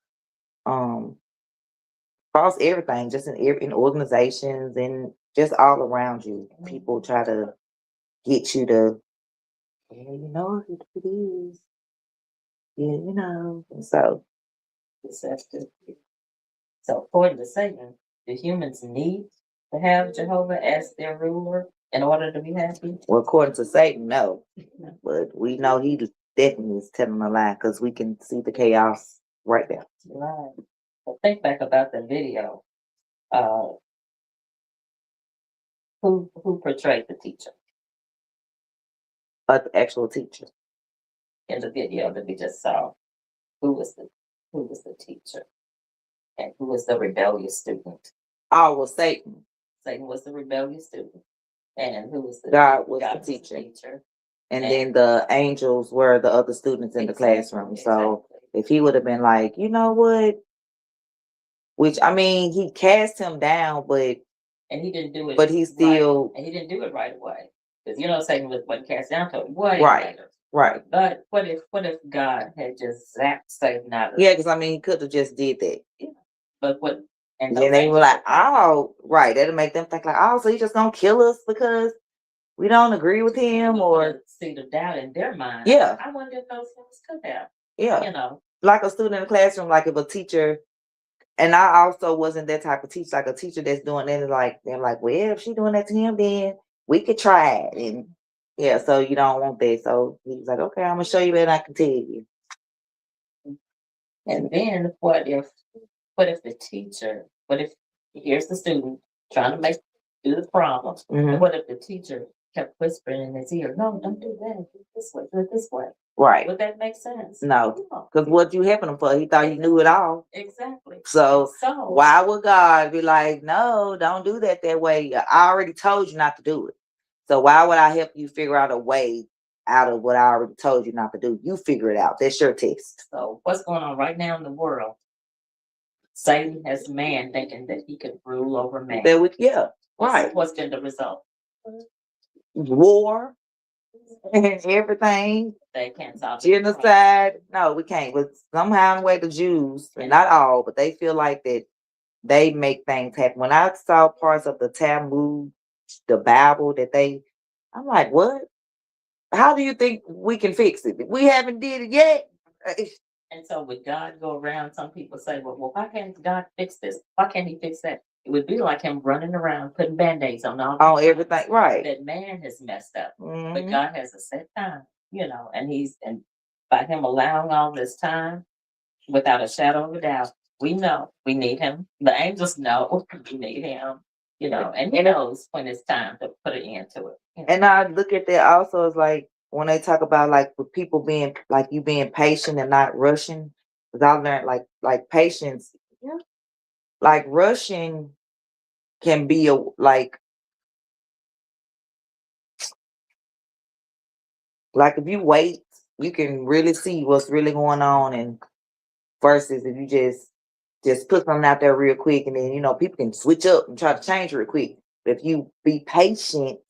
false everything, just in organizations and just all around you. People try to get you to, yeah, it is, yeah, and so. Deceptive. So according to Satan, do humans need to have Jehovah as their ruler in order to be happy? Well, according to Satan, no. But we know he definitely is telling a lie because we can see the chaos right there. Right. Well, think back about the video. Who portrayed the teacher But the actual teacher. in the video that we just saw? Who was the teacher? And who was the rebellious student? Oh, well, Satan. Satan was the rebellious student. And who was the God was the teacher. And then the angels were the other students in the classroom. So if he would have been like, you know what? Which I mean, he cast him down, but he didn't do it. But he still and he didn't do it right away. Because Satan wasn't cast down to him way right. later. Right. But what if God had just zapped Satan out of Yeah, because I mean he could have just did that. Yeah. But what and then they were like, oh, right. That'll make them think like, oh, so he's just gonna kill us because we don't agree with him or see the doubt in their mind. Yeah. I wonder if those things could have. Yeah. Like a student in the classroom, like if a teacher, and I also wasn't that type of teacher, like a teacher that's doing that, like they're like, well, if she's doing that to him, then we could try it. And yeah, so you don't want that. So he was like, okay, I'm gonna show you and I can tell you. And then what if the teacher, here's the student trying to do the problem. And what if the teacher kept whispering in his ear, no, don't do that, do it this way, do it this way. Right. Would that make sense? No, because what you helping him for? He thought he knew it all. Exactly. So why would God be like, no, don't do that way? I already told you not to do it. So why would I help you figure out a way out of what I already told you not to do? You figure it out. That's your test. So what's going on right now in the world? Satan has man thinking that he could rule over man. Right. What's been the result? War and everything. They can't solve genocide. No, we can't. But somehow, way the Jews, and not all, but they feel like that they make things happen. When I saw parts of the Talmud, the Bible, I'm like, what? How do you think we can fix it? We haven't did it yet. And so would God go around? Some people say, well, why can't God fix this? Why can't he fix that? It would be like him running around putting band-aids on everything, right? That man has messed up. But God has a set time, and by him allowing all this time, without a shadow of a doubt, we know we need him. The angels know we need him, and he knows when it's time to put an end to it. And I look at that also as like when they talk about like with people being like you being patient and not rushing, because I learned like patience. Yeah. Like rushing can be like if you wait, you can really see what's really going on, and versus if you just put something out there real quick, and then people can switch up and try to change real quick. But if you be patient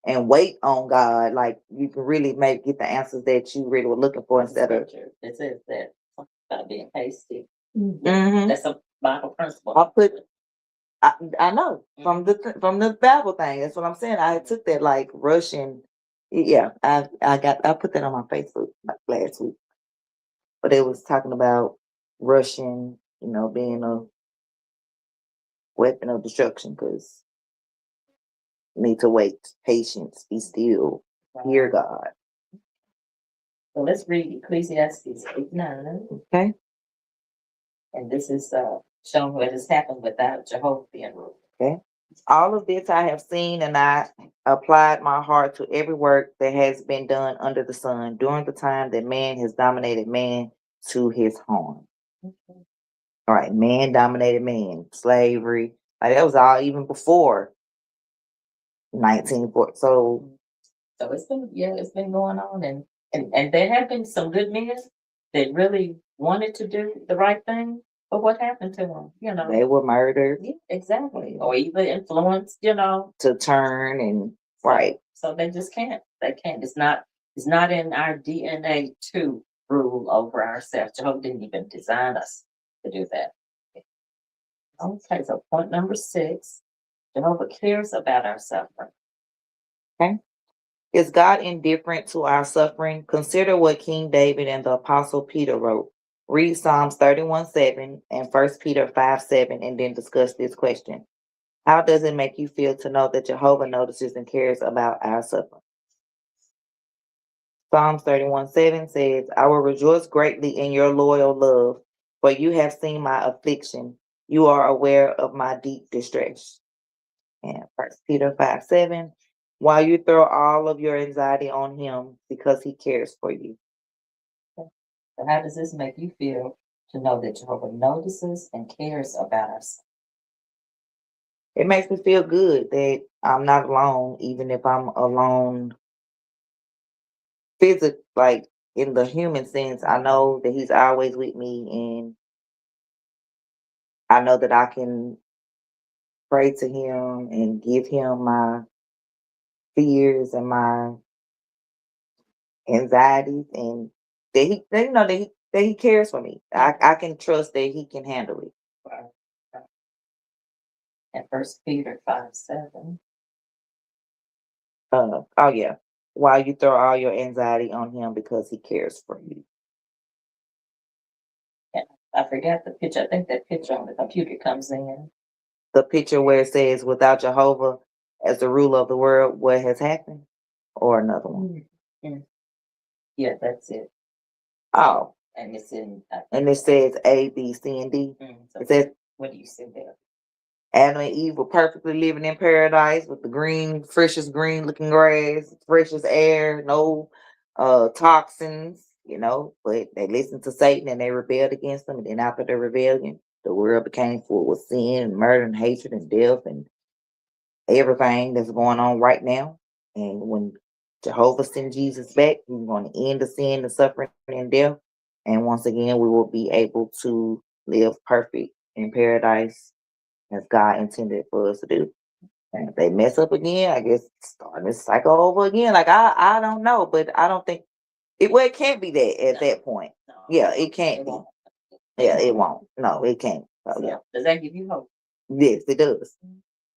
and wait on God, like you can really get the answers that you really were looking for instead of. It says that about being hasty. That's a Bible principle. I know from the Bible thing. That's what I'm saying. I took that like rushing. Yeah, I put that on my Facebook last week. But it was talking about rushing, being a weapon of destruction because you need to wait, patience, be still, hear God. So let's read Ecclesiastes 8:9. Okay. And this is showing what has happened without Jehovah being ruled. Okay. All of this I have seen, and I applied my heart to every work that has been done under the sun during the time that man has dominated man to his harm. Okay. All right, man dominated man, slavery. Like that was all even before 1940. So So it's been going on, and there have been some good men that really wanted to do the right thing, but what happened to them? They were murdered. Yeah, exactly, or even influenced, to turn and right. So they just can't. They can't. It's not in our DNA to rule over ourselves. Jehovah didn't even design us to do that. Okay, so point number 6, Jehovah cares about our suffering. Okay. Is God indifferent to our suffering? Consider what King David and the Apostle Peter wrote. Read Psalms 31:7 and 1 Peter 5:7 and then discuss this question. How does it make you feel to know that Jehovah notices and cares about our suffering? Psalms 31:7 says, I will rejoice greatly in your loyal love, for you have seen my affliction. You are aware of my deep distress. And 1 Peter 5:7, while you throw all of your anxiety on him because he cares for you. So how does this make you feel to know that Jehovah notices and cares about us? It makes me feel good that I'm not alone, even if I'm alone physically, like in the human sense. I know that he's always with me, and I know that I can pray to him and give him my fears and my anxieties, and that he cares for me. I can trust that he can handle it. Right. And 1 Peter 5:7. Oh yeah. While you throw all your anxiety on him because he cares for you. Yeah, I forgot the picture. I think that picture on the computer comes in. The picture where it says, without Jehovah as the ruler of the world, what has happened? Or another one. Mm. Yeah, that's it. Oh. And it's in. And it says A, B, C, and D. So It says, what do you see there? Adam and Eve were perfectly living in paradise with the freshest green looking grass, freshest air, no toxins, but they listened to Satan and they rebelled against him. And then after the rebellion, the world became full with sin and murder and hatred and death and everything that's going on right now. And when Jehovah sent Jesus back, he's going to end the sin, the suffering, and death. And once again, we will be able to live perfect in paradise as God intended for us to do. And if they mess up again, I guess starting this cycle over again. Like I don't know, but I don't think it can't be that at that point. No. Yeah, it can't be. Yeah, it won't. No, it can't. So, yeah. Does that give you hope? Yes, it does.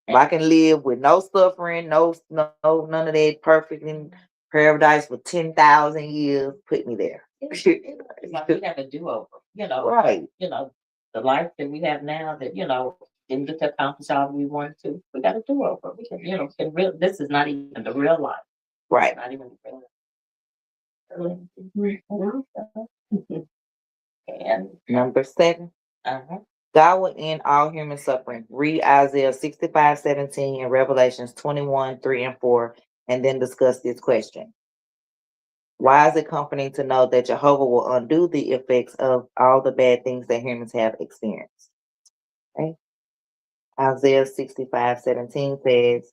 If I can live with no suffering, no none of that, perfect in paradise for 10,000 years, put me there. It's like we have a do-over, Right. The life that we have now that, didn't get to accomplish all we wanted to. We got a do-over. We can, this is not even the real life. Right. Not even the real life. And number 7. God will end all human suffering. Read Isaiah 65:17 and Revelations 21:3-4, and then discuss this question. Why is it comforting to know that Jehovah will undo the effects of all the bad things that humans have experienced? Okay. Isaiah 65:17 says,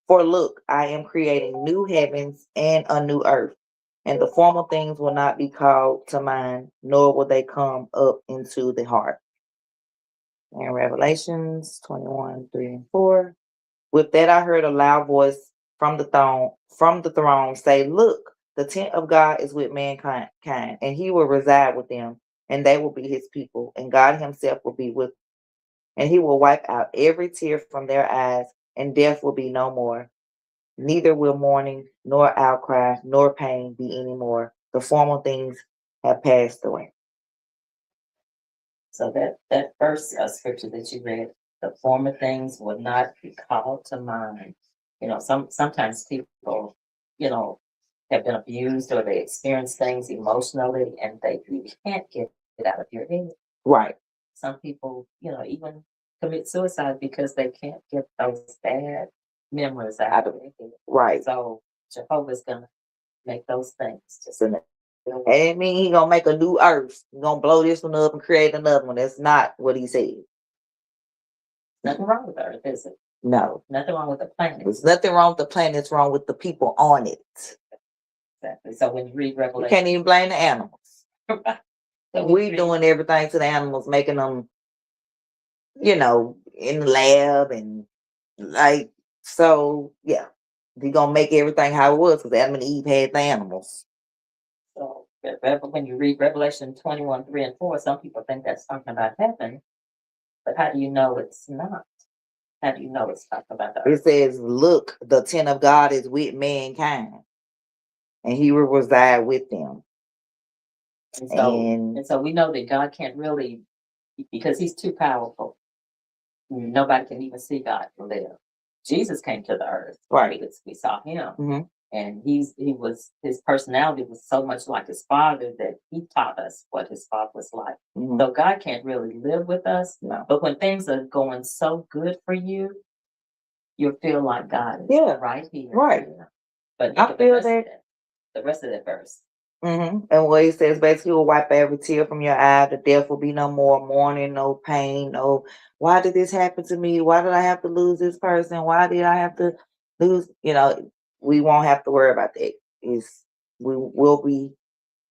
for look, I am creating new heavens and a new earth, and the former things will not be called to mind, nor will they come up into the heart. And Revelations 21:3-4. With that, I heard a loud voice from the throne say, look, the tent of God is with mankind, and he will reside with them, and they will be his people, and God himself will be with them. And he will wipe out every tear from their eyes, and death will be no more. Neither will mourning, nor outcry, nor pain be any more. The former things have passed away. So that first scripture that you read, the former things will not be called to mind. Sometimes people, have been abused or they experience things emotionally and you can't get it out of your head. Right. Some people, even commit suicide because they can't get those bad memories out of their head. Right. So Jehovah's gonna make those things just. I mean, he's gonna make a new earth. He's gonna blow this one up and create another one. That's not what he said. Nothing wrong with earth, is it? No. Nothing wrong with the planet. There's nothing wrong with the planet. It's wrong with the people on it. Exactly. So when you read You Revelation, can't even blame the animals. so We doing everything to the animals, making them, in the lab and like, so yeah. We're gonna make everything how it was because Adam and Eve had the animals. So when you read Revelation 21:3 and 4, some people think that's talking about heaven, but how do you know it's not? How do you know it's talking about the earth? It says, look, the tent of God is with mankind, and he will reside with them. And so we know that God can't really, because he's too powerful. Nobody can even see God live. Jesus came to the earth. Right. Because we saw him. Mm-hmm. And his personality was so much like his father that he taught us what his father was like. Mm-hmm. So God can't really live with us. No. But when things are going so good for you, you'll feel like God is right here. Right. But I feel that. The rest of that verse. Mm-hmm. And what he says, basically, will wipe every tear from your eye. The death will be no more, mourning, no pain, no. Why did this happen to me? Why did I have to lose this person? Why did I have to lose? We won't have to worry about that. We will be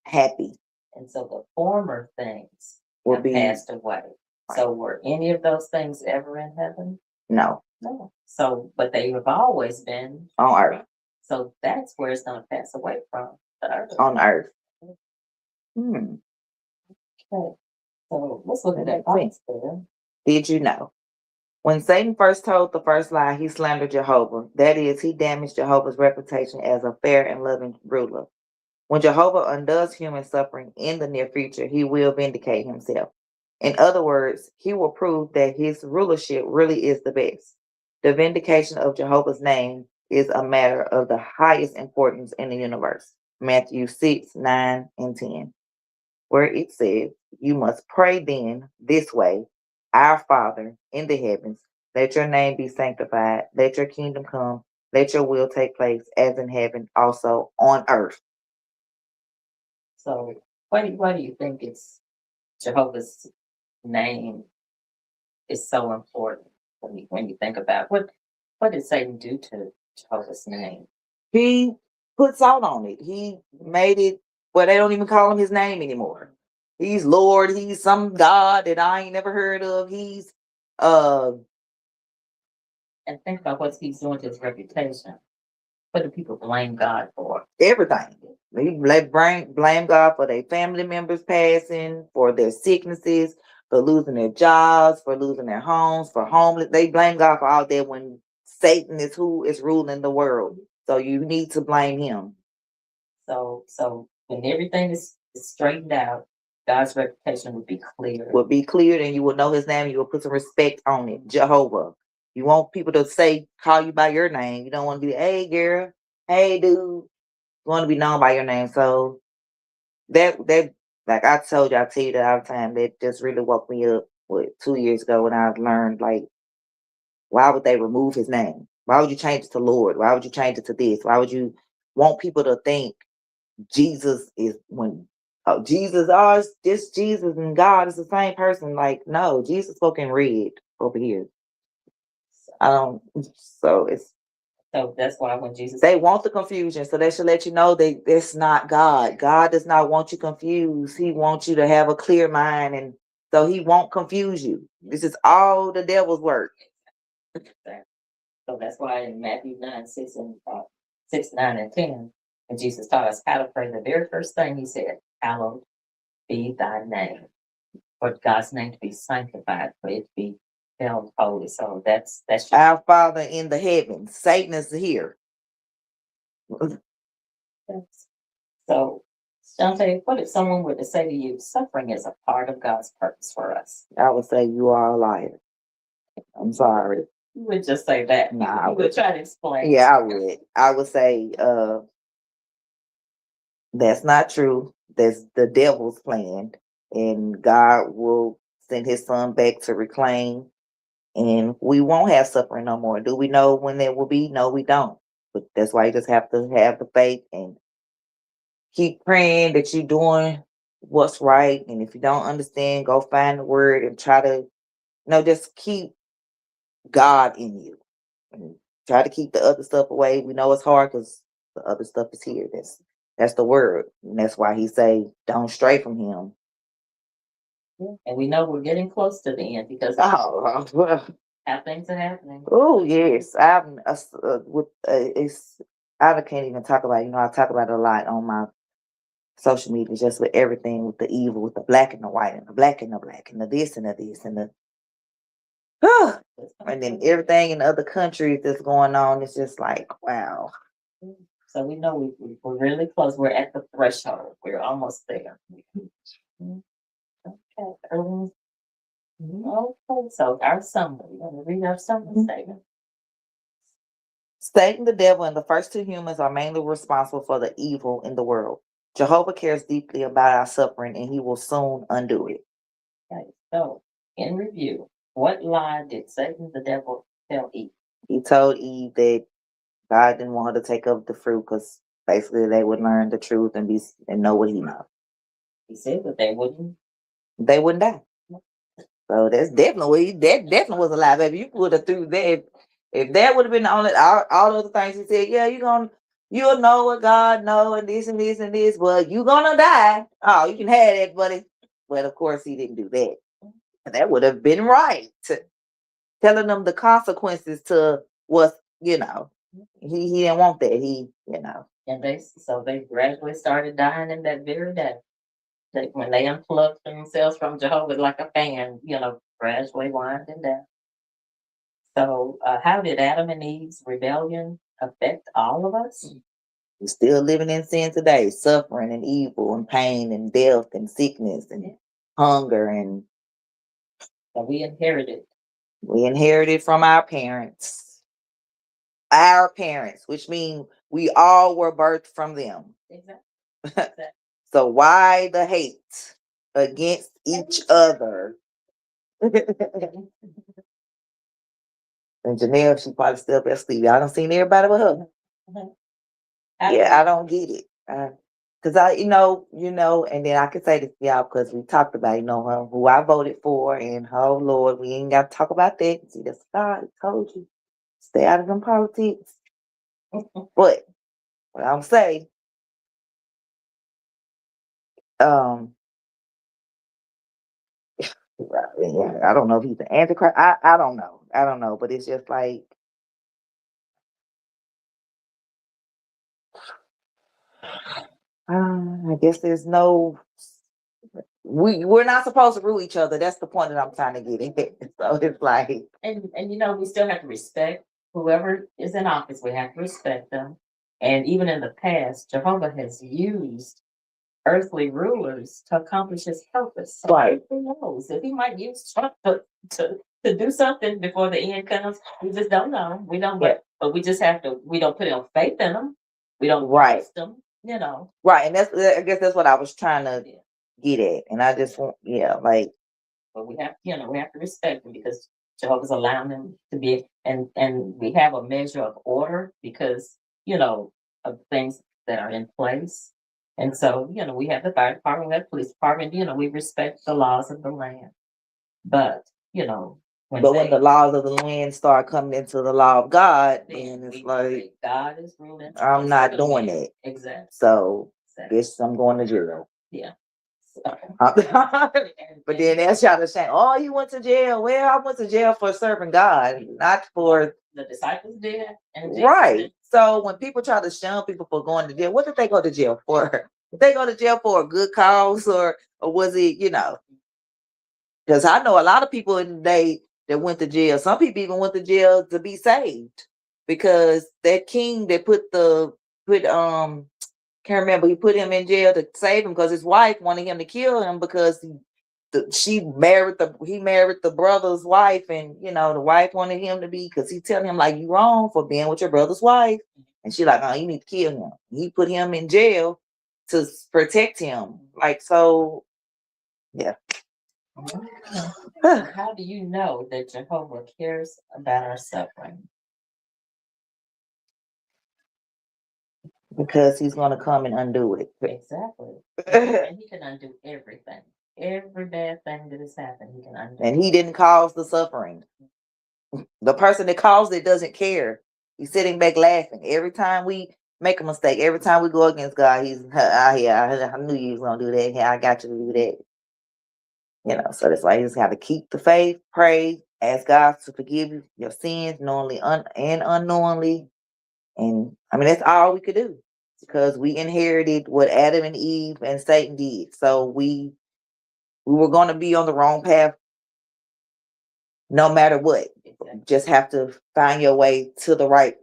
happy. And so the former things have passed away. Right. So were any of those things ever in heaven? No. No. So, but they have always been on earth. So that's where it's going to pass away from. On earth. Okay. So let's look at that points there. Did you know? When Satan first told the first lie, he slandered Jehovah. That is, he damaged Jehovah's reputation as a fair and loving ruler. When Jehovah undoes human suffering in the near future, he will vindicate himself. In other words, he will prove that his rulership really is the best. The vindication of Jehovah's name is a matter of the highest importance in the universe. Matthew 6, 9, and 10, where it says, you must pray then this way, our Father in the heavens, let your name be sanctified, let your kingdom come, let your will take place as in heaven, also on earth. So why do you think it's Jehovah's name is so important when you think about what did Satan do to Jehovah's name? He put salt on it. He made it where they don't even call him his name anymore. He's Lord. He's some God that I ain't never heard of. He's and think about what he's doing to his reputation. What do people blame God for? Everything. They blame God for their family members passing, for their sicknesses, for losing their jobs, for losing their homes, for homeless. They blame God for all that when Satan is who is ruling the world. So you need to blame him. So when everything is straightened out, God's reputation would be clear. Would be cleared, and you will know his name. You will put some respect on it. Jehovah. You want people to call you by your name. You don't want to be, hey girl, hey dude. You want to be known by your name. So that like I tell you that all the time. That just really woke me up 2 years ago when I learned, like, why would they remove his name? Why would you change it to Lord? Why would you change it to this? Why would you want people to think Jesus is Jesus, it's just Jesus and God is the same person? Like, no, Jesus spoke in red over here. So that's why when Jesus, they want the confusion, so they should let you know that it's not God. God does not want you confused. He wants you to have a clear mind, and so he won't confuse you. This is all the devil's work. So that's why in Matthew 9, 6, 9, and 10, when Jesus taught us how to pray, the very first thing he said, hallowed be thy name. For God's name to be sanctified, for it to be held holy. So that's our Father in the heavens. Satan is here. So, Shante, what if someone were to say to you, suffering is a part of God's purpose for us? I would say you are a liar. I'm sorry. You would just say that. Nah, you would try to explain. Yeah, I would. I would say that's not true. That's the devil's plan. And God will send his son back to reclaim. And we won't have suffering no more. Do we know when there will be? No, we don't. But that's why you just have to have the faith and keep praying that you're doing what's right. And if you don't understand, go find the word and try to, just keep God in you. and try to keep the other stuff away. We know it's hard because the other stuff is here. That's the word. And that's why he say, don't stray from him. And we know we're getting close to the end because well, how things are happening. Oh yes, I can't even talk about it. I talk about it a lot on my social media, just with everything, with the evil, with the black and the white, and the black and the black, and the this and the this and the and then everything in other countries that's going on. It's just like, wow. So we know we're really close. We're at the threshold. We're almost there. Okay. Okay, so our summary. We're going to read our summary statement. Satan, the devil, and the first two humans are mainly responsible for the evil in the world. Jehovah cares deeply about our suffering, and he will soon undo it. Okay, so in review, what lie did Satan, the devil, tell Eve? He told Eve that God didn't want her to take up the fruit because basically they would learn the truth and know what he knows. He said that they wouldn't die. So that definitely was a lie, baby. You would have threw that. If that would have been the only all other things he said, yeah, you'll know what God knows and this and this and this, but you're gonna die. Oh, you can have that, buddy. But of course he didn't do that. That would have been right. Telling them the consequences to what, he didn't want that. And they gradually started dying in that very day. When they unplugged themselves from Jehovah like a fan, gradually winding down. So how did Adam and Eve's rebellion affect all of us? We're still living in sin today, suffering and evil and pain and death and sickness and hunger. And so we inherited from our parents, which means we all were birthed from them. Exactly. So why the hate against each other? And Janelle, she probably still up at sleep. I don't seen everybody but her. Yeah, I don't get it. Cause and then I can say this to y'all because we talked about, who I voted for, and oh Lord, we ain't got to talk about that. See, that's God told you, stay out of them politics. But what I'm saying, I don't know if he's the Antichrist. I don't know, but it's just like, I guess there's no. We're not supposed to rule each other. That's the point that I'm trying to get at. So it's like, and we still have to respect whoever is in office. We have to respect them. And even in the past, Jehovah has used earthly rulers to accomplish his purpose. So right. Who knows if he might use Trump to do something before the end comes? We just don't know. We don't. But we just have to. We don't put our faith in them. We don't trust them. Right, and I guess that's what I was trying to get at, and I just want, But we have, we have to respect them because Jehovah's allowing them to be, and we have a measure of order because of things that are in place, and so we have the fire department, we have the police department, we respect the laws of the land, but when the laws of the land start coming into the law of God, then it's like God is ruling. I'm not doing it. Exactly. So guess I'm going to jail. Yeah. But then that's y'all to say, oh, you went to jail. Well, I went to jail for serving God, not for the disciples did. Right. So when people try to shun people for going to jail, what did they go to jail for? Did they go to jail for a good cause, or was it, because I know a lot of people in the day that went to jail. Some people even went to jail to be saved because that king that can't remember, he put him in jail to save him because his wife wanted him to kill him because he married the brother's wife, and the wife wanted him to be, because he telling him like, you wrong for being with your brother's wife, and she like, oh, you need to kill him. He put him in jail to protect him, like, so yeah. How do you know that Jehovah cares about our suffering? Because he's going to come and undo it. Exactly. And he can undo everything. Every bad thing that has happened, he can undo. And he didn't cause the suffering. The person that caused it doesn't care. He's sitting back laughing every time we make a mistake. Every time we go against God, he's yeah. I knew you was gonna do that. Yeah, I got you to do that. So that's why you just have to keep the faith, pray, ask God to forgive you your sins, knowingly and unknowingly. And I mean, that's all we could do because we inherited what Adam and Eve and Satan did. So we were going to be on the wrong path no matter what. Just have to find your way to the right,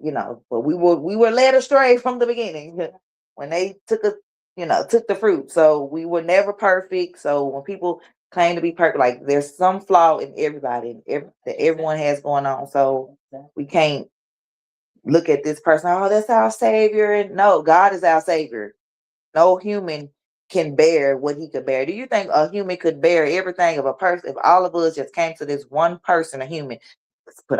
but we were led astray from the beginning when they took the fruit. So we were never perfect. So when people claim to be perfect, like there's some flaw in everybody that everyone has going on. So we can't look at this person, oh, that's our savior. And no, God is our savior. No human can bear what he could bear. Do you think a human could bear everything of a person? If all of us just came to this one person, a human, put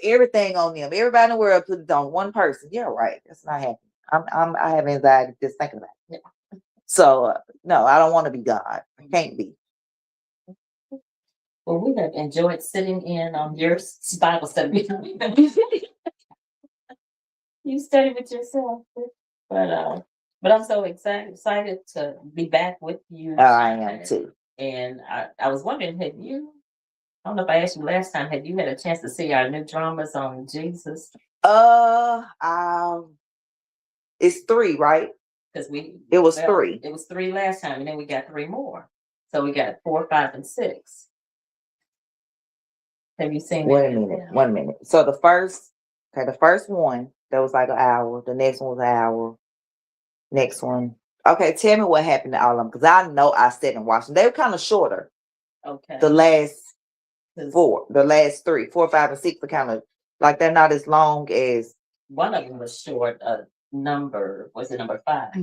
everything on them, everybody in the world put it on one person. Yeah, right. That's not happening. I have anxiety just thinking about it. So no, I don't want to be God. I can't be. Well, we have enjoyed sitting in on your Bible study. You study with yourself, but I'm so excited to be back with you. Oh, I am too. And I was wondering, I don't know if I asked you last time, had you had a chance to see our new dramas on Jesus? It's 3, right? Because it was 3. It was 3 last time, and then we got 3 more. So we got 4, 5, and 6. Have you seen? Wait a minute. 1 minute. So the first one that was like an hour. The next one was an hour. Next one. Okay, tell me what happened to all of them because I know I sat and watched them. They were kind of shorter. Okay. The last 4, the last 3, 4, 5, and 6 are kind of like they're not as long as. One of them was short. Number 5.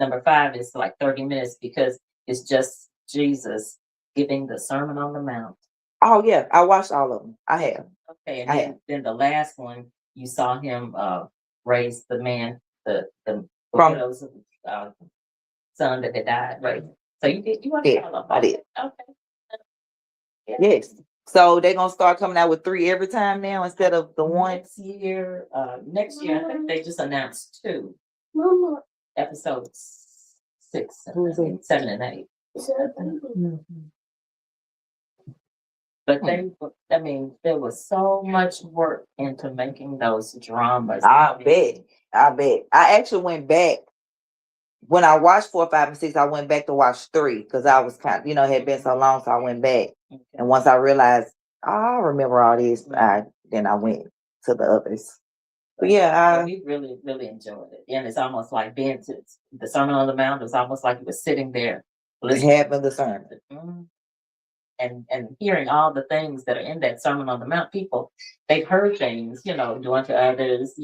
Number 5 is like 30 minutes because it's just Jesus giving the Sermon on the Mount. Oh yeah, I watched all of them. I have. Okay, and then the last one you saw him raise the man, the widow's son that had died, right? So you watched all of them. I did. Okay. Yeah. Yes. So they're gonna start coming out with 3 every time now instead of the 1. Next year, I think they just announced 2 episodes, 6, 7, and 8. But there was so much work into making those dramas. I bet. I actually went back when I watched 4, 5, and 6. I went back to watch 3 because I was kind of, it had been so long, so I went back. Okay. And once I realized, I remember all this, then I went to the others. But yeah, we really, really enjoyed it. And it's almost like being to the Sermon on the Mount. It was almost like you were sitting there having the sermon. And hearing all the things that are in that Sermon on the Mount. People, they've heard things, do unto others,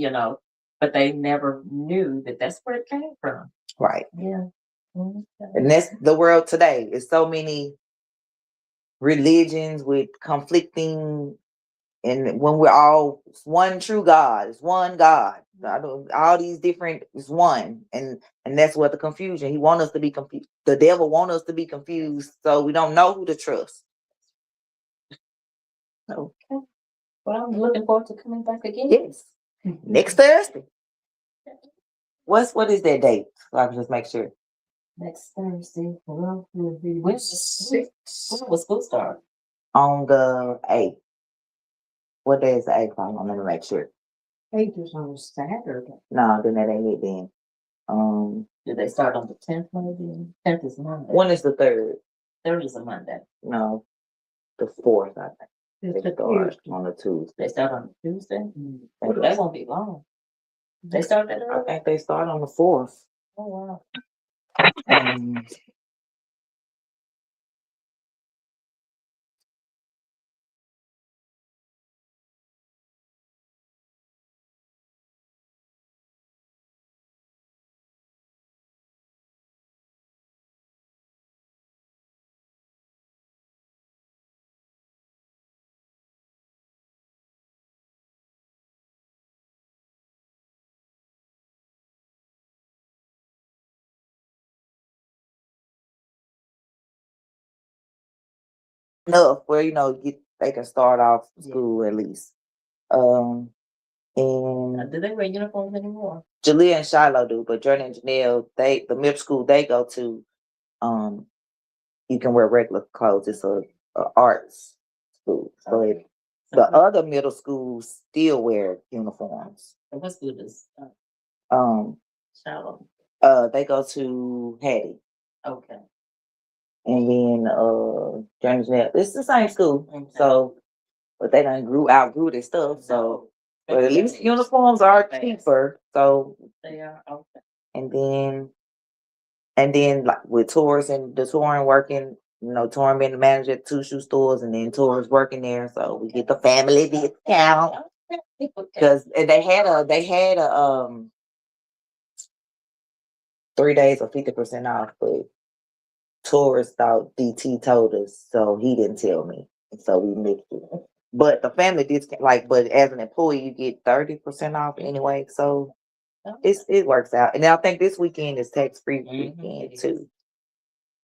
but they never knew that that's where it came from. Right. Yeah. And that's the world today. It's so many religions with conflicting, and when we're all one true God, it's one God. All these different is one, and that's what the confusion. He wants us to be confused. The devil wants us to be confused, so we don't know who to trust. Okay. Well, I'm looking forward to coming back again. Yes. Next Thursday. What is that date? So I can just make sure. Next Thursday. Well, when will school start? On the 8th. What day is the 8th? I'm gonna make sure. 8th is on Saturday. No, then that ain't it then. Did they start on the 10th maybe? 10th is Monday. When is the 3rd? 3rd is a Monday. No, the 4th, I think. They start on the Tuesday. They start on the Tuesday? Well, that won't be long. They start that early? I think they start on the 4th. Oh, wow. Enough where they can start off school at least. And Do they wear uniforms anymore? Jalea and Shiloh do, but Jordan and Janelle, the middle school they go to, you can wear regular clothes. It's a arts school. But the other middle schools still wear uniforms. And what school does Shiloh? They go to Hattie. Okay. And then Jordan and Janelle, it's the same school. Okay. So, but they done outgrew their stuff. So, but at least uniforms are cheaper. So they are okay. And then like with Taurus and the touring working, touring being the manager at 2 shoe stores, and then Taurus working there, so we get the family discount. Because they had a 3 days or 50% off, but Taurus thought DT told us, so he didn't tell me, so we mixed it. But the family discount, but as an employee, you get 30% off anyway, so. It works out. And I think this weekend is tax-free weekend too.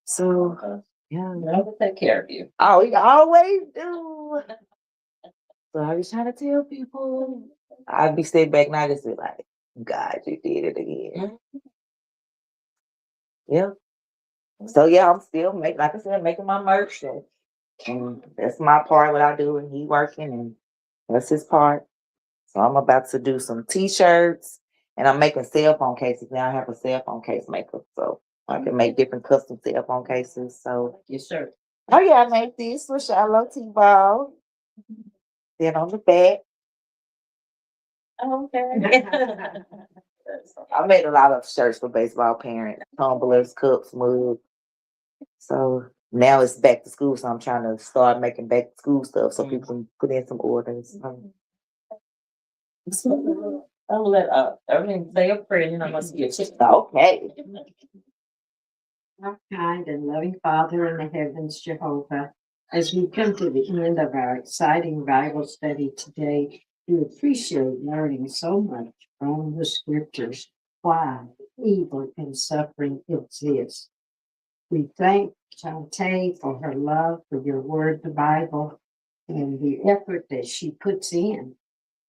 So yeah. I will take care of you. Oh, you always do. So I was trying to tell people. I'd be sitting back now just be like, God, you did it again. Yeah. So yeah, I'm still making my merch. And that's my part, what I do, and he working, and that's his part. So I'm about to do some t-shirts. And I'm making cell phone cases now. I have a cell phone case maker, so I can make different custom cell phone cases. So yes, sir. Oh yeah, I made this with Shiloh T-Ball. Then on the back. Okay. I made a lot of shirts for baseball parents, tumblers, cups, mugs. So now it's back to school, so I'm trying to start making back to school stuff so people can put in some orders. I'll let everything say a prayer, and I must get you. Okay. Our kind and loving Father in the heavens, Jehovah, as we come to the end of our exciting Bible study today, we appreciate learning so much from the scriptures why evil and suffering exist. We thank Shantae for her love for your word, the Bible, and the effort that she puts in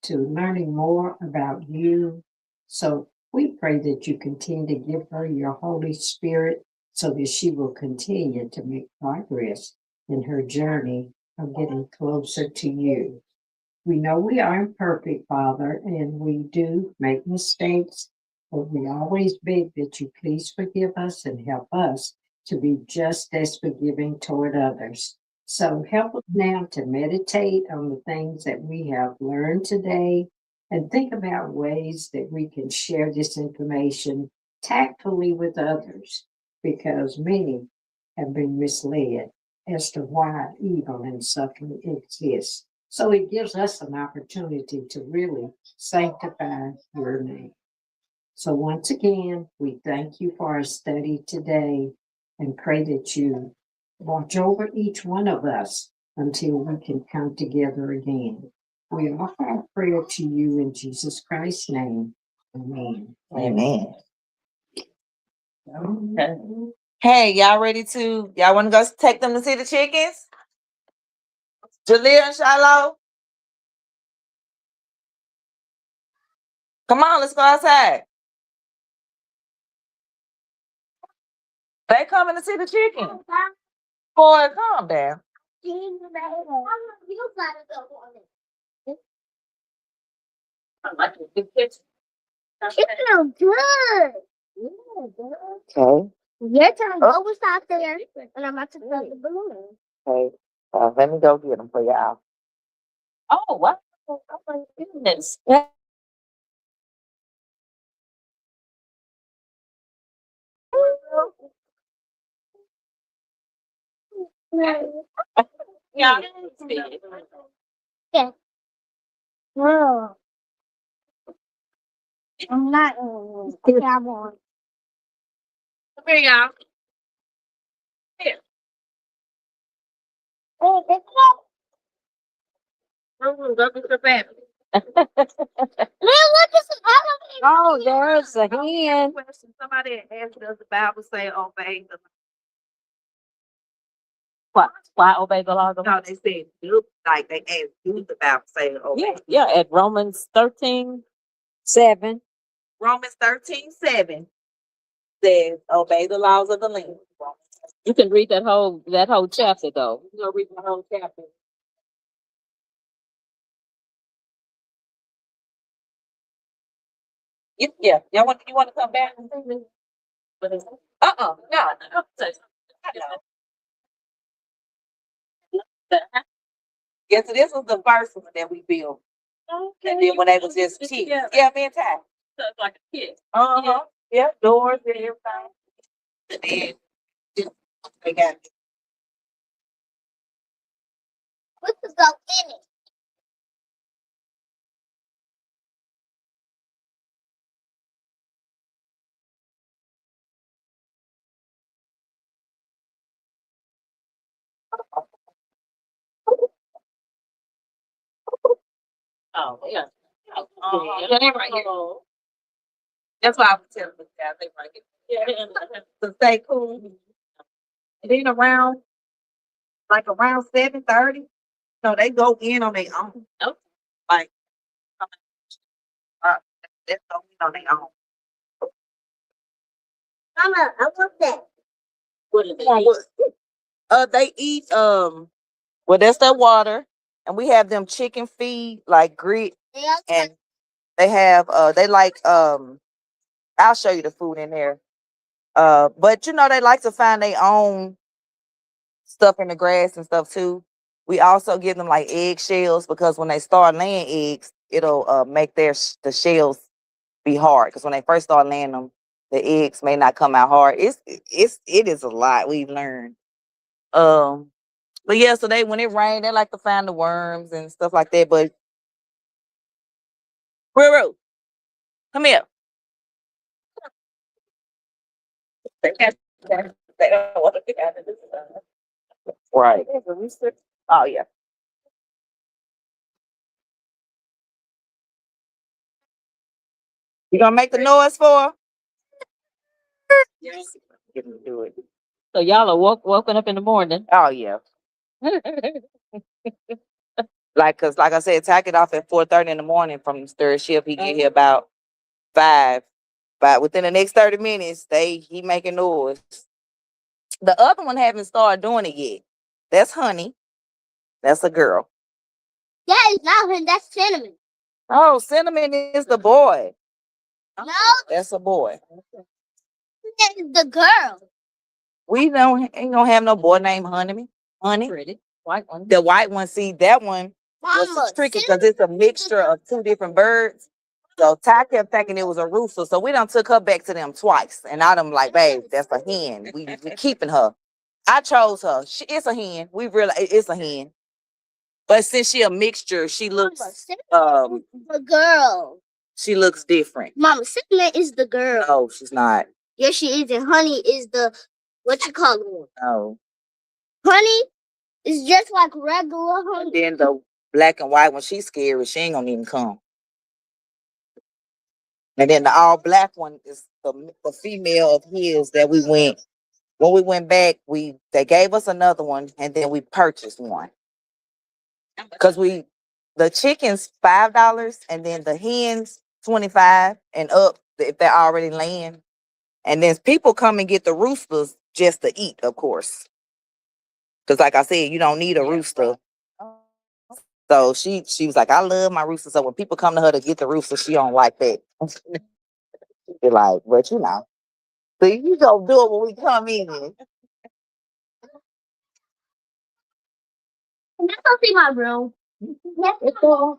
to learning more about you. So we pray that you continue to give her your Holy Spirit so that she will continue to make progress in her journey of getting closer to you. We know we are imperfect, Father, and we do make mistakes, but we always beg that you please forgive us and help us to be just as forgiving toward others. So help us now to meditate on the things that we have learned today and think about ways that we can share this information tactfully with others, because many have been misled as to why evil and suffering exists. So it gives us an opportunity to really sanctify your name. So once again, we thank you for our study today and pray that you watch over each one of us until we can come together again. We offer our prayer to you in Jesus Christ's name. Amen. Amen. Okay. Hey, y'all ready y'all want to go take them to see the chickens? Jalea and Shiloh? Come on, let's go outside. They coming to see the chicken. Boy, calm down. You gotta go on it. I like it. Good picture. It feels good. Okay. Your turn. Go stop there, and I'm about to throw the balloon. Okay. Let me go get them for y'all. Oh, wow. Oh, my goodness. Yeah. Yeah. Whoa. I'm not cowboy. Come here, y'all. Here. Oh, it's Go get your family. look at some elephants. Oh, there's a hen. Somebody asked, does the Bible say obey the what? Why obey the laws of No, they said do like they asked do about saying obey. Yeah, at Romans 13:7. Romans 13:7 says obey the laws of the land. You can read that whole chapter though. You gonna read the whole chapter. Yeah. You want to come back and see me? No. Yes, so this was the first one that we built. Okay. And then when they was just kids. Yeah, me and Ty. So it's like a kid. Uh-huh. Yeah, doors and everything. And then they got What to go in it? Oh, yeah. Yeah, they right here. that's why I was telling the guys they right here. Yeah, To stay cool. And then around 7:30, so they go in on their own. Oh. Like that's go in on their own. Mama, I want that. What is it? They eat well that's their water, and we have them chicken feed like grit, and they have they like I'll show you the food in there. But they like to find their own stuff in the grass and stuff too. We also give them like egg shells because when they start laying eggs, it'll make the shells be hard. Because when they first start laying them, the eggs may not come out hard. It is a lot we've learned. But yeah, so when it rains, they like to find the worms and stuff like that. But Ruru, come here. They don't want to pick out of this stuff. Right. Oh yeah. You gonna make the noise for her? Yes. Get him to do it. So y'all are woken up in the morning. Oh yeah. Cause like I said, Ty get off at 4:30 in the morning from the third shift. He get here about 5. But within the next 30 minutes, he making noise. The other one haven't started doing it yet. That's Honey. That's a girl. That is not him. That's Cinnamon. Oh, Cinnamon is the boy. No, That's a boy. that is the girl. We ain't gonna have no boy named Honey. Pretty. White one. The white one, see that one was Mama, tricky because it's a mixture of 2 different birds. So Ty kept thinking it was a rooster. So we done took her back to them twice. And I done like, babe, that's a hen. We keeping her. I chose her. It's a hen. We realize it's a hen. But since she a mixture, she looks the girl. she looks different. Mama, Cinnamon is the girl. No, she's not. Yes, she is. And Honey is the what you call it? No. Honey is just like regular honey. And then the black and white one, she's scary. She ain't gonna even come. And then the all black one is the female of his that we went. When we went back, they gave us another one, and then we purchased one. Because the chickens $5, and then the hens 25 and up if they're already laying. And then people come and get the roosters just to eat, of course. Because like I said, you don't need a rooster. So she was like, I love my rooster. So when people come to her to get the rooster, she don't like that. Be like, but so you gonna do it when we come in. Can I go see my room? Well,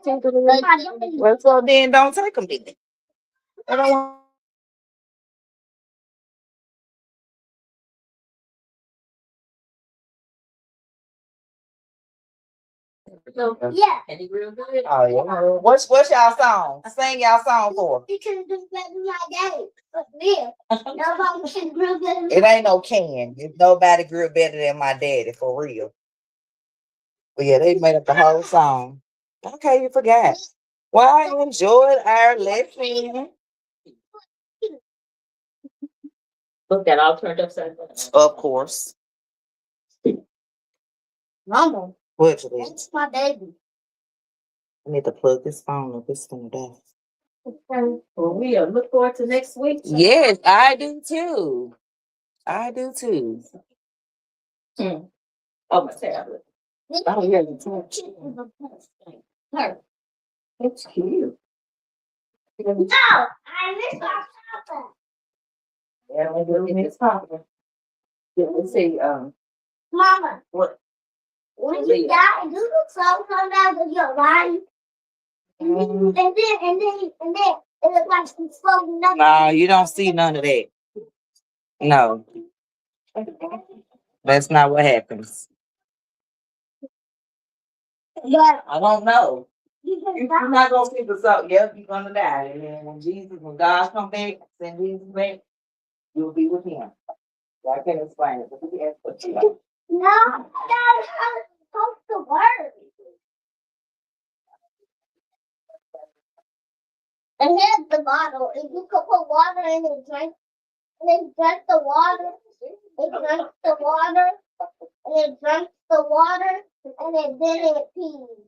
so then don't take them then. I don't want. So, yeah. Oh yeah. What's y'all song? Sing y'all song for. You can do better than my daddy. But me. Nobody can grill better than It ain't no can. If nobody grew better than my daddy, for real. But yeah, they made up the whole song. Okay, you forgot. Well, I enjoyed our lesson. Look, that all turned upside down. Of course. Mama, What, Juliet? that's my baby. I need to plug this phone up. It's gonna die. Well, we look forward to next week. Yes, I do too. I do too. Oh, my tablet. Oh, yeah, you too. Her. It's cute. No, I miss my papa. Yeah, we'll get this popular. Let's see, Mama, what? when you die, do the song come out of your life? And then it was like some slow nothing. Nah, you don't see none of that. No, that's not what happens. But I don't know. you just You're not gonna see the song. Yep, you're gonna die. And then when God come back, send Jesus back, you'll be with him. I can't explain it, but you ask what you like. no, that's how it's supposed to work. And here's the bottle. If you could put water in it, drink, and then drink the water, it drinks the water, and it drinks the water, and then it pees.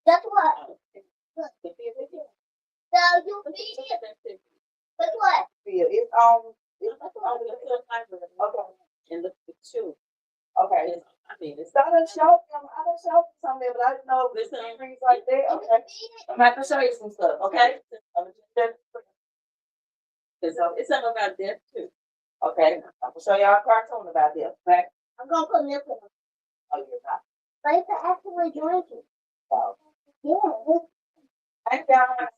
That's what. So you feed it. That's what. It's on. Okay. And look at you. Okay. I mean, it's I done showed something, but I didn't know if there's things like that. Okay. I'm gonna have to show you some stuff. Okay. it's something about death too. Okay. I'm gonna show y'all a cartoon about this. Okay. I'm gonna put nipple. Oh, you're not. But it's actually drinking. So, Yeah. thank y'all.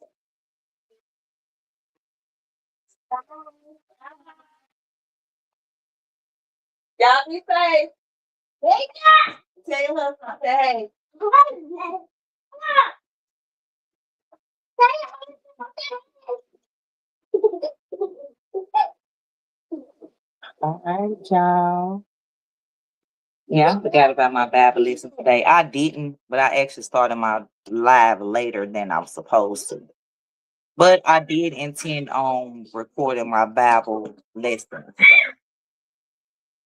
Y'all be safe. Tell your husband, say hey. All right, y'all. Yeah, I forgot about my Bible lesson today. I didn't, but I actually started my live later than I was supposed to. But I did intend on recording my Bible lesson. So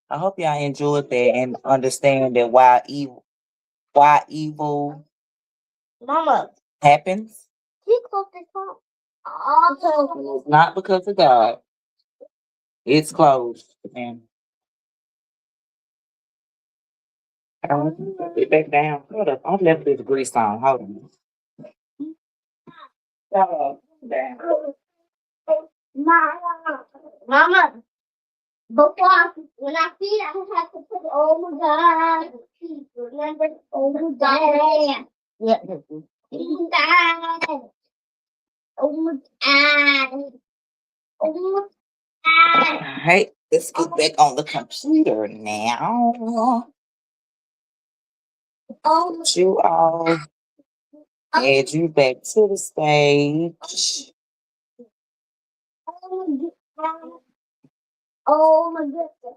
I hope y'all enjoyed that and understand that why evil Mama, happens. you close this phone. Also, It's not because of God. It's closed. And get back down. Hold up. I've left this grease on. Hold on. Down. Mama, when I feed, I have to put, oh my God, remember, oh my God. Yeah. Oh my God. Oh my God. Oh my God. Hey, let's get back on the computer now. Oh You all add you back to the stage. my God. Oh my goodness.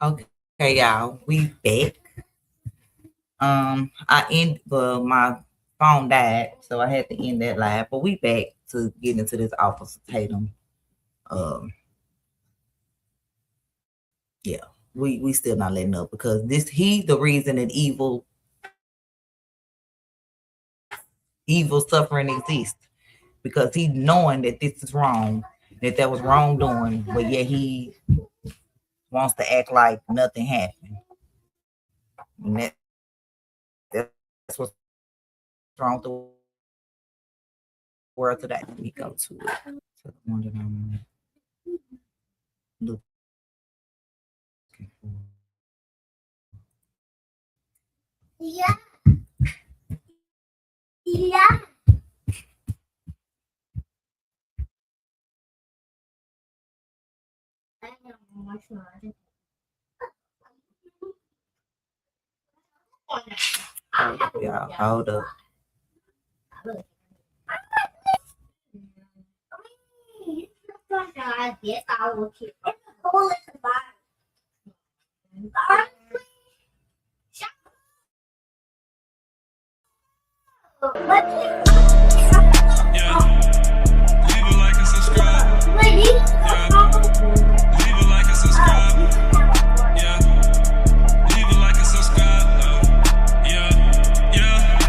Okay, y'all, we back. My phone died, so I had to end that live. But we back to get into this Officer Tatum. Yeah, we still not letting up because he the reason that evil evil suffering exists, because he knowing that this is wrong, that there was wrongdoing, but yet he wants to act like nothing happened. And that's what's wrong with the world today. We go to it. So the one that I'm looking for. Yeah. Yeah. Yeah, hold up. Leave a like and subscribe. Leave a like and subscribe. Leave a like and subscribe.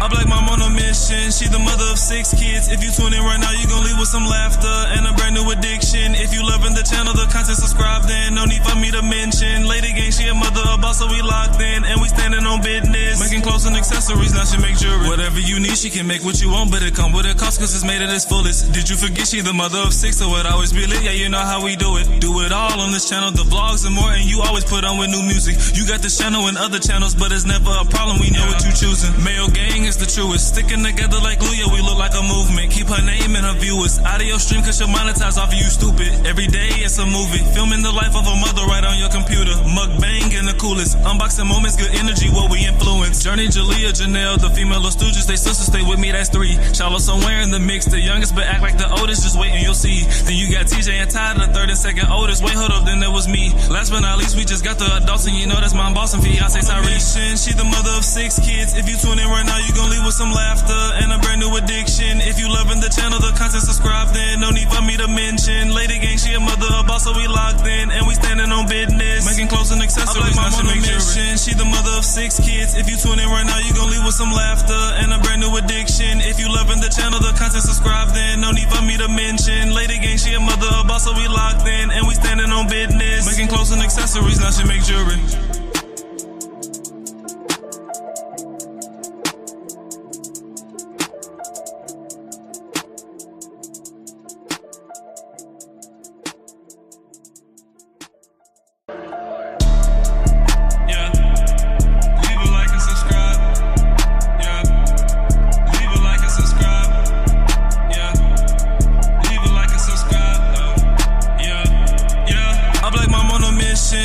I black mom on a mission. She the mother of 6 kids. If you tune in right now, you gon' leave with some laughter and a brand new addiction. If you loving the channel, the content, subscribe then. No need for me to mention. Lady gang, she a mother, a boss, so we locked in. And we standing on business. Making clothes and accessories, now she make jewelry. Whatever you need, she can make what you want, but it come with a cost, cause it's made at its fullest. Did you forget she the mother of 6, so it always be lit? Yeah, you know how we do it. Do it all on this channel, the vlogs and more, and you always put on with new music. You got this channel and other channels, but it's never a problem, we know what you choosing. Mayo gang is the truest. Sticking together like glue, yeah, we look like a movement. Keep her name and her viewers. Audio stream cause she'll monetize off of you, stupid. Every day it's a movie. Filming the life of a mother right on your computer. Mukbang and the coolest. Unboxing moments, good energy, what we influence. Journey, Jalea, Janelle, the female Stooges, they sisters, stay with me, that's 3. Shallow somewhere in the mix. The youngest but act like the oldest, just wait and you'll see. Then you got TJ and Ty, the 3rd and 2nd oldest. Wait, hold up, then there was me. Last but not least, we just got the adults, and you know that's MomBoss and fiance Tyrese. She the mother of 6 kids. If you tune in right now, you gon' leave with some laughter and a brand new addiction. If you loving the channel, the content, subscribe then. No need for me to mention. Lady gang, she a mother, a boss, so we locked in. And we standing on business. Making clothes and accessories, now she make jewelry. She the mother of 6 kids. If you tune in right now, you gon' leave with some laughter and a brand new addiction. If you loving the channel, the content, subscribe then. No need for me to mention. Lady gang, she a mother, a boss, so we locked in. And we standing on business. Making clothes and accessories, now she make jewelry.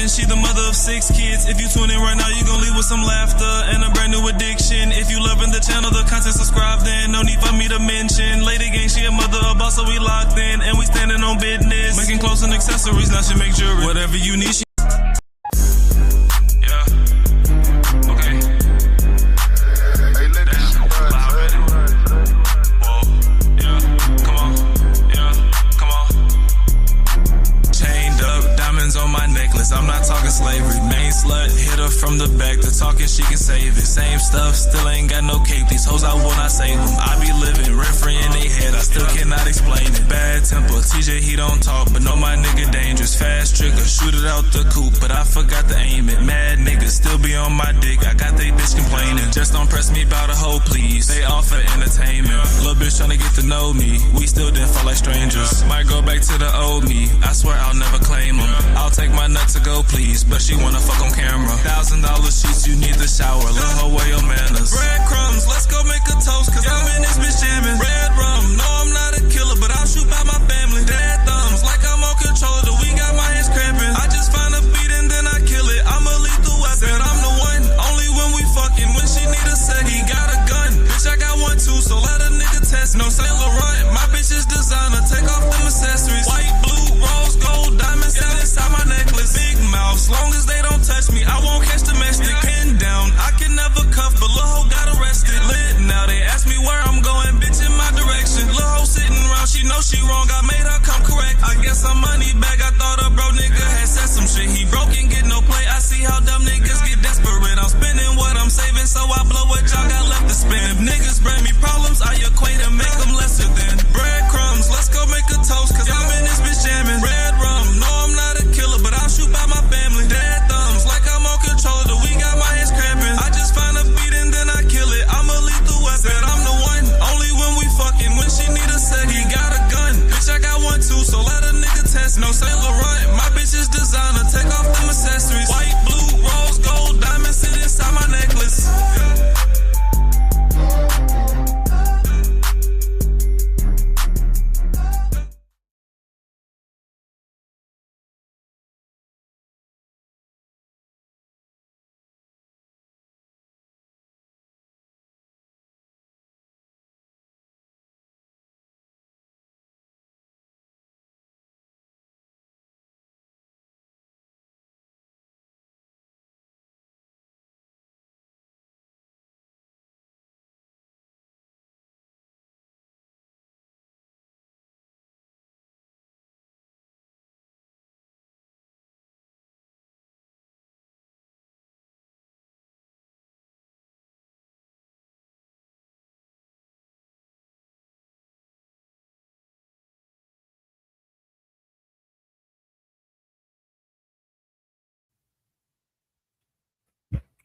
She the mother of 6 kids. If you tune in right now, you gon' leave with some laughter and a brand new addiction. If you loving the channel, the content, subscribe then. No need for me to mention. Lady gang, she a mother, a boss, so we locked in. And we standing on business. Making clothes and accessories, now she make jewelry. Whatever you need, she I'm not talking slavery, main slut, hit her from the back, the talking she can save it, same stuff, still ain't got no cape, these hoes I will not save them, I be living rent-free in they head, I still cannot explain it, bad temper, TJ he don't talk, but know my nigga dangerous, fast trigger, shoot it out the coupe, but I forgot to aim it, mad niggas still be on my dick, I got they bitch complaining, just don't press me about a hoe please, they all for entertainment, little bitch tryna get to know me, we still didn't fall like strangers, might go back to the old me, I swear I'll never claim them, I'll take my nut to go please, but she wanna fuck on camera. $1,000 sheets, you need the shower, let her wear your manners. Breadcrumbs, let's go make a toast, cause I'm in this bitch jamming. Red rum, no I'm not a killer, but I'll shoot by my family. Dead thumbs, like I'm on controller, the we got my hands cramping. I just find a beat and then I kill it, I'm a lethal weapon. Said I'm the one, only when we fucking, when she need a set, he got a gun. Bitch, I got one too, so let a nigga test. No Saint Laurent, my bitch is designer, take off them accessories. White, blue, rose, gold, diamonds, yeah, inside my necklace. Big mouth, long as they don't touch me, I won't catch domestic. Pin down, I can never cuff, but lil' hoe got arrested. Lit now, they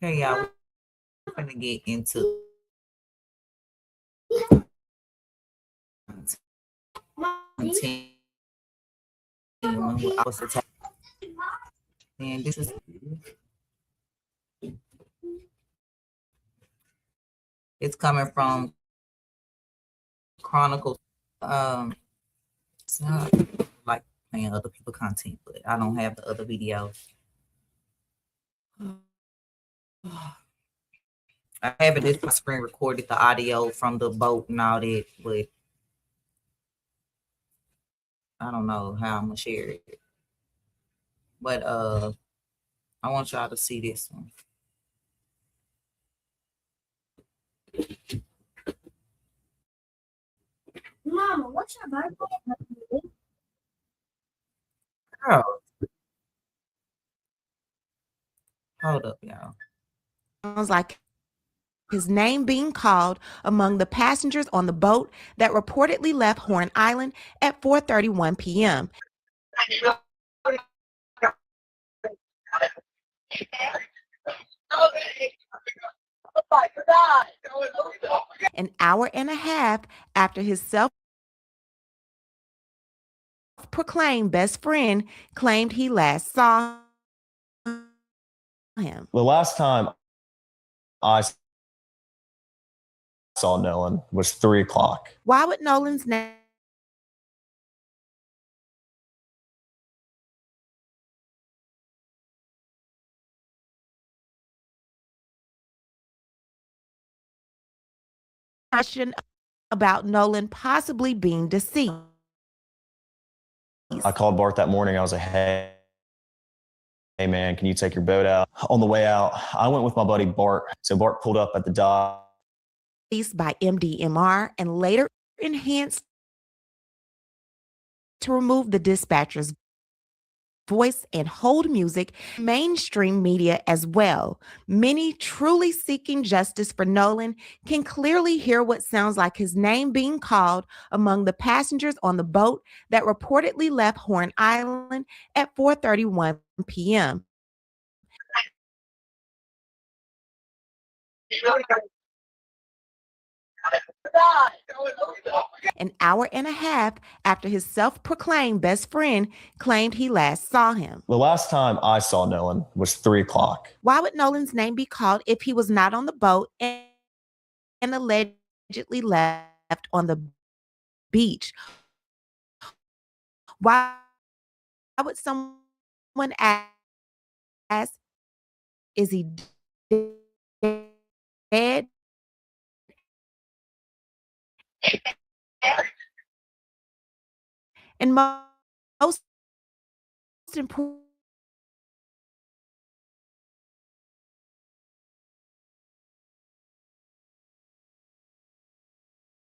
Okay, y'all, we're gonna get into and this is it's coming from Chronicles. It's not like playing other people's content, but I don't have the other videos. I have it. My screen recorded the audio from the boat and all that, but I don't know how I'm gonna share it. But I want y'all to see this one. Mama, what's your birthday? Girl. Hold up, y'all. Sounds like his name being called among the passengers on the boat that reportedly left Horn Island at 4:31 p.m. An hour and a half after his self-proclaimed best friend claimed he last saw him. The last time I saw Nolan was 3 o'clock. Why would Nolan's name question about Nolan possibly being deceased? I called Bart that morning. I was like, hey man, can you take your boat out? On the way out, I went with my buddy Bart. So Bart pulled up at the dock. By MDMR and later enhanced to remove the dispatcher's voice and hold music, mainstream media as well. Many truly seeking justice for Nolan can clearly hear what sounds like his name being called among the passengers on the boat that reportedly left Horn Island at 4:31 p.m. An hour and a half after his self-proclaimed best friend claimed he last saw him. The last time I saw Nolan was 3 o'clock. Why would Nolan's name be called if he was not on the boat and allegedly left on the beach? Why would someone ask, is he dead? And most important,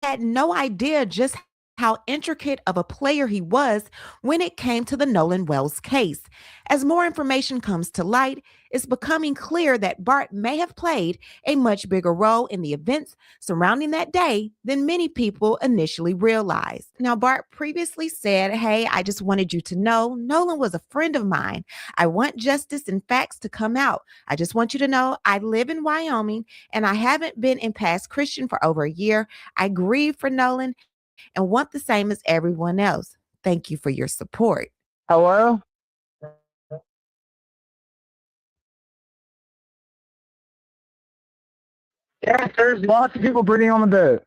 had no idea just how intricate of a player he was when it came to the Nolan Wells case. As more information comes to light, it's becoming clear that Bart may have played a much bigger role in the events surrounding that day than many people initially realized. Now, Bart previously said, hey, I just wanted you to know Nolan was a friend of mine. I want justice and facts to come out. I just want you to know I live in Wyoming and I haven't been in past Christian for over a year. I grieve for Nolan and want the same as everyone else. Thank you for your support. Hello? Yeah, there's lots of people breathing on the boat.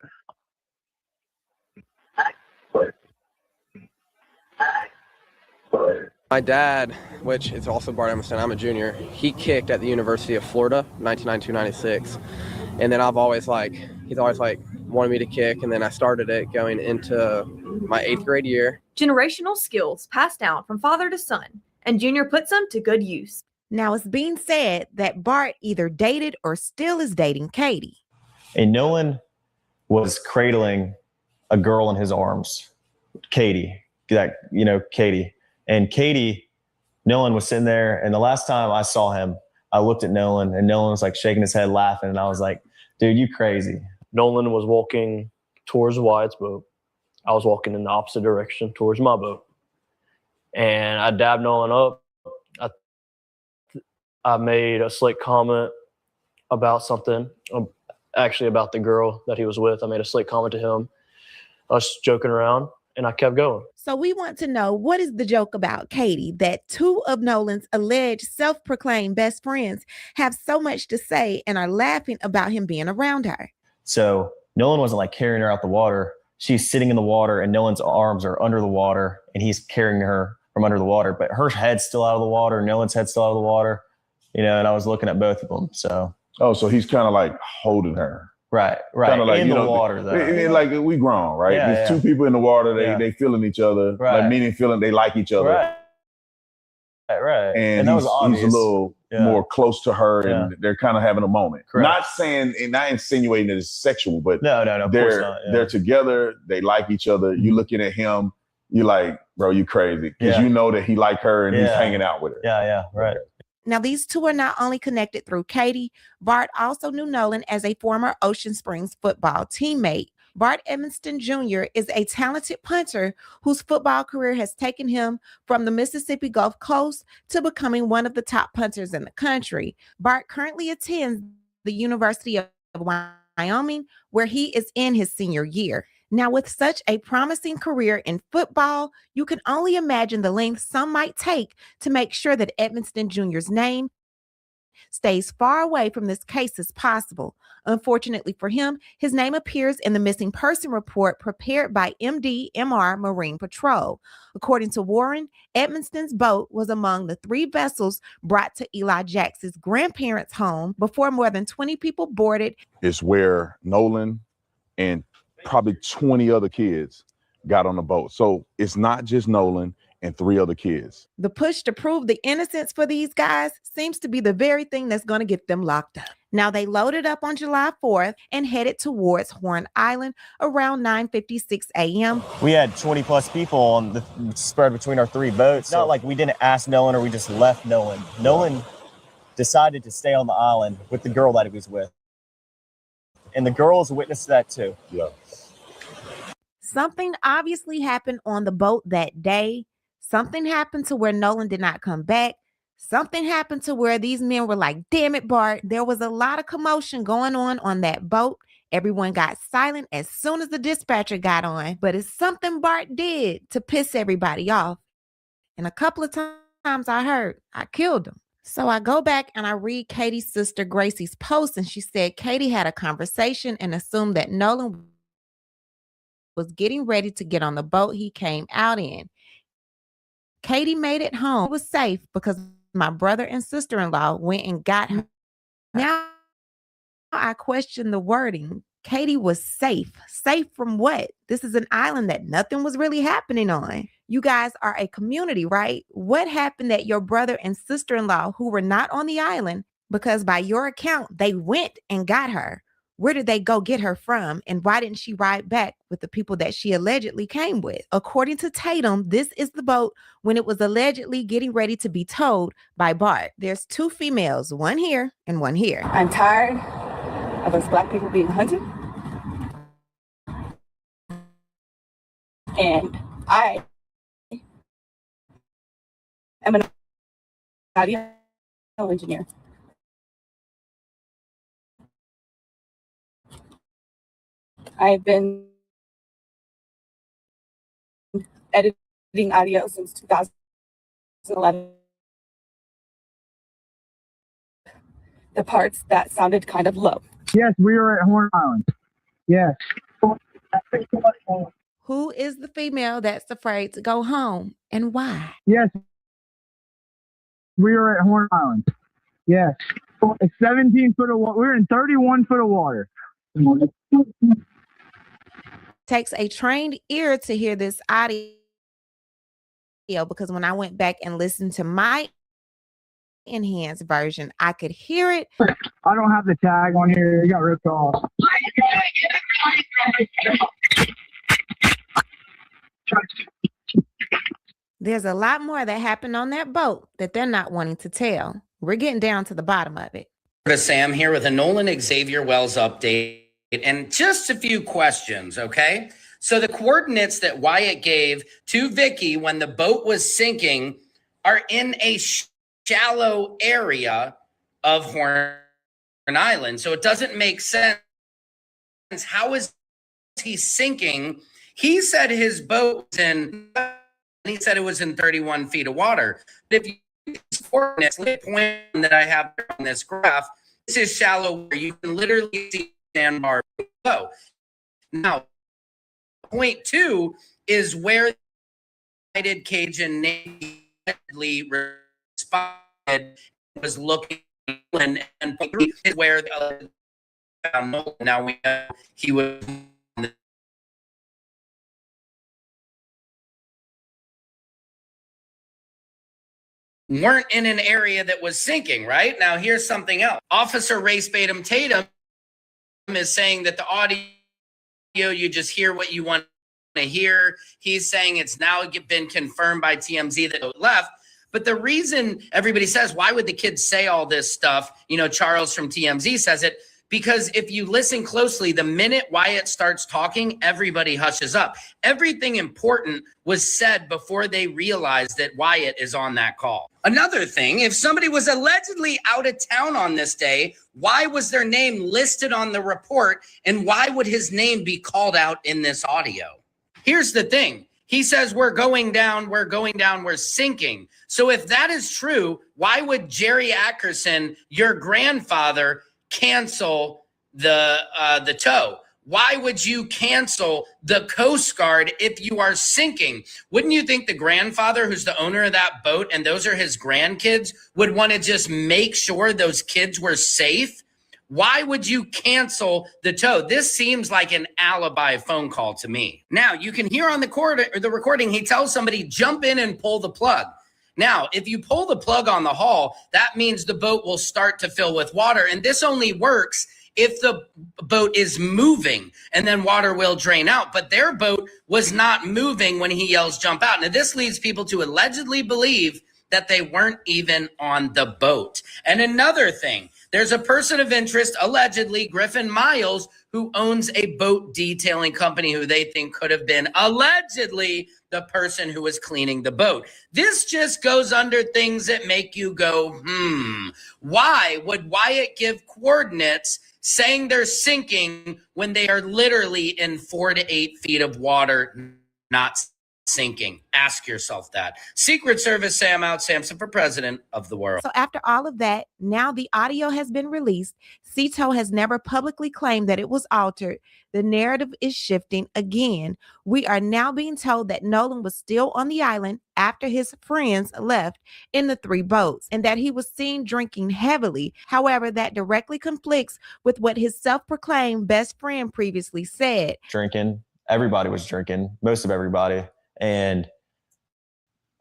My dad, which is also Bart Emerson, I'm a junior, he kicked at the University of Florida, 1992-96. And then he's always wanted me to kick, and then I started it going into my 8th grade year. Generational skills passed down from father to son, and Junior puts them to good use. Now, it's being said that Bart either dated or still is dating Katie. And Nolan was cradling a girl in his arms, Katie. Katie. And Katie, Nolan was sitting there, and the last time I saw him, I looked at Nolan, and Nolan was shaking his head, laughing, and I was like, dude, you crazy. Nolan was walking towards Wyatt's boat. I was walking in the opposite direction towards my boat. And I dabbed Nolan up. I made a slick comment about something, actually about the girl that he was with. I made a slight comment to him. I was joking around, and I kept going. So we want to know, what is the joke about Katie that two of Nolan's alleged self-proclaimed best friends have so much to say and are laughing about him being around her? So Nolan wasn't like carrying her out the water. She's sitting in the water and Nolan's arms are under the water and he's carrying her from under the water, but her head's still out of the water. Nolan's head's still out of the water, you know, and I was looking at both of them. So. Oh, so he's kind of like holding her. Right. Kind of like, in the water, though. Like we grown, right? Yeah, There's two people in the water. They feeling each other. Right. Like meaning feeling they like each other. Right. And that was he's a little more close to her, and they're kind of having a moment. Correct. Not saying and not insinuating that it's sexual, but no, of course not, they're together. They like each other. You looking at him, you like, bro, you crazy because you know that he like her and he's hanging out with her. Yeah, right. Now, these two are not only connected through Katie. Bart also knew Nolan as a former Ocean Springs football teammate. Bart Evanston Jr. is a talented punter whose football career has taken him from the Mississippi Gulf Coast to becoming one of the top punters in the country. Bart currently attends the University of Wyoming, where he is in his senior year. Now, with such a promising career in football, you can only imagine the length some might take to make sure that Evanston Jr.'s name stays far away from this case as possible. Unfortunately for him, his name appears in the missing person report prepared by MDMR Marine Patrol. According to Warren, Edmonston's boat was among the 3 vessels brought to Eli Jax's grandparents' home before more than 20 people boarded. It's where Nolan and probably 20 other kids got on the boat. So it's not just Nolan and 3 other kids. The push to prove the innocence for these guys seems to be the very thing that's going to get them locked up. Now, they loaded up on July 4th and headed towards Horn Island around 9:56 a.m. We had 20 plus people on the spread between our 3 boats. It's not like we didn't ask Nolan or we just left Nolan. Nolan decided to stay on the island with the girl that he was with. And the girl is a witness to that too. Yeah. Something obviously happened on the boat that day. Something happened to where Nolan did not come back. Something happened to where these men were like, damn it, Bart. There was a lot of commotion going on that boat. Everyone got silent as soon as the dispatcher got on. But it's something Bart did to piss everybody off. And a couple of times I heard, I killed him. So I go back and I read Katie's sister Gracie's post, and she said Katie had a conversation and assumed that Nolan was getting ready to get on the boat he came out in. Katie made it home. It was safe because my brother and sister-in-law went and got her. Now I question the wording. Katie was safe. Safe from what? This is an island that nothing was really happening on. You guys are a community, right? What happened that your brother and sister-in-law who were not on the island, because by your account, they went and got her. Where did they go get her from? And why didn't she ride back with the people that she allegedly came with? According to Tatum, this is the boat when it was allegedly getting ready to be towed by Bart. There's 2 females, one here and one here. I'm tired of us Black people being hunted. And I am an audio engineer. I've been editing audio since 2011. The parts that sounded kind of low. Yes, we were at Horn Island. Yes. Who is the female that's afraid to go home and why? Yes. We were at Horn Island. Yes. It's 17 foot of water. We're in 31 foot of water. Takes a trained ear to hear this audio, because when I went back and listened to my enhanced version, I could hear it. I don't have the tag on here. It got ripped off. There's a lot more that happened on that boat that they're not wanting to tell. We're getting down to the bottom of it. Sam here with a Nolan Xavier Wells update and just a few questions, okay? So the coordinates that Wyatt gave to Vicky when the boat was sinking are in a shallow area of Horn island. So it doesn't make sense. How is he sinking? He said his boat was he said it was in 31 feet of water. But if you use coordinates, the point that I have on this graph, this is shallow where you can literally see sandbar below. Now, point 2 is where the Cajun Navy responded, was looking, and point 3 is where the now we know he was weren't in an area that was sinking, right? Now here's something else. Officer Race Batum Tatum is saying that the audio, you just hear what you want to hear. He's saying it's now been confirmed by TMZ that it left. But the reason everybody says, why would the kids say all this stuff? You know, Charles from TMZ says it, because if you listen closely, the minute Wyatt starts talking, everybody hushes up. Everything important was said before they realized that Wyatt is on that call. Another thing, if somebody was allegedly out of town on this day, why was their name listed on the report? And why would his name be called out in this audio? Here's the thing. He says, we're going down, we're sinking. So if that is true, why would Jerry Ackerson, your grandfather, cancel the tow? Why would you cancel the Coast Guard if you are sinking? Wouldn't you think the grandfather, who's the owner of that boat, and those are his grandkids, would want to just make sure those kids were safe? Why would you cancel the tow? This seems like an alibi phone call to me. Now, you can hear on the recording, he tells somebody, jump in and pull the plug. Now, if you pull the plug on the hull, that means the boat will start to fill with water. And this only works if the boat is moving, and then water will drain out. But their boat was not moving when he yells, jump out. Now, this leads people to allegedly believe that they weren't even on the boat. And another thing, there's a person of interest, allegedly Griffin Miles, who owns a boat detailing company who they think could have been allegedly the person who was cleaning the boat. This just goes under things that make you go, why would Wyatt give coordinates saying they're sinking when they are literally in 4 to 8 feet of water, not sinking? Ask yourself that. Secret Service, Sam out, Samson for president of the world. So after all of that, now the audio has been released. Cito has never publicly claimed that it was altered. The narrative is shifting again. We are now being told that Nolan was still on the island after his friends left in the 3 boats, and that he was seen drinking heavily. However, that directly conflicts with what his self-proclaimed best friend previously said. Drinking. Everybody was drinking. Most of everybody. And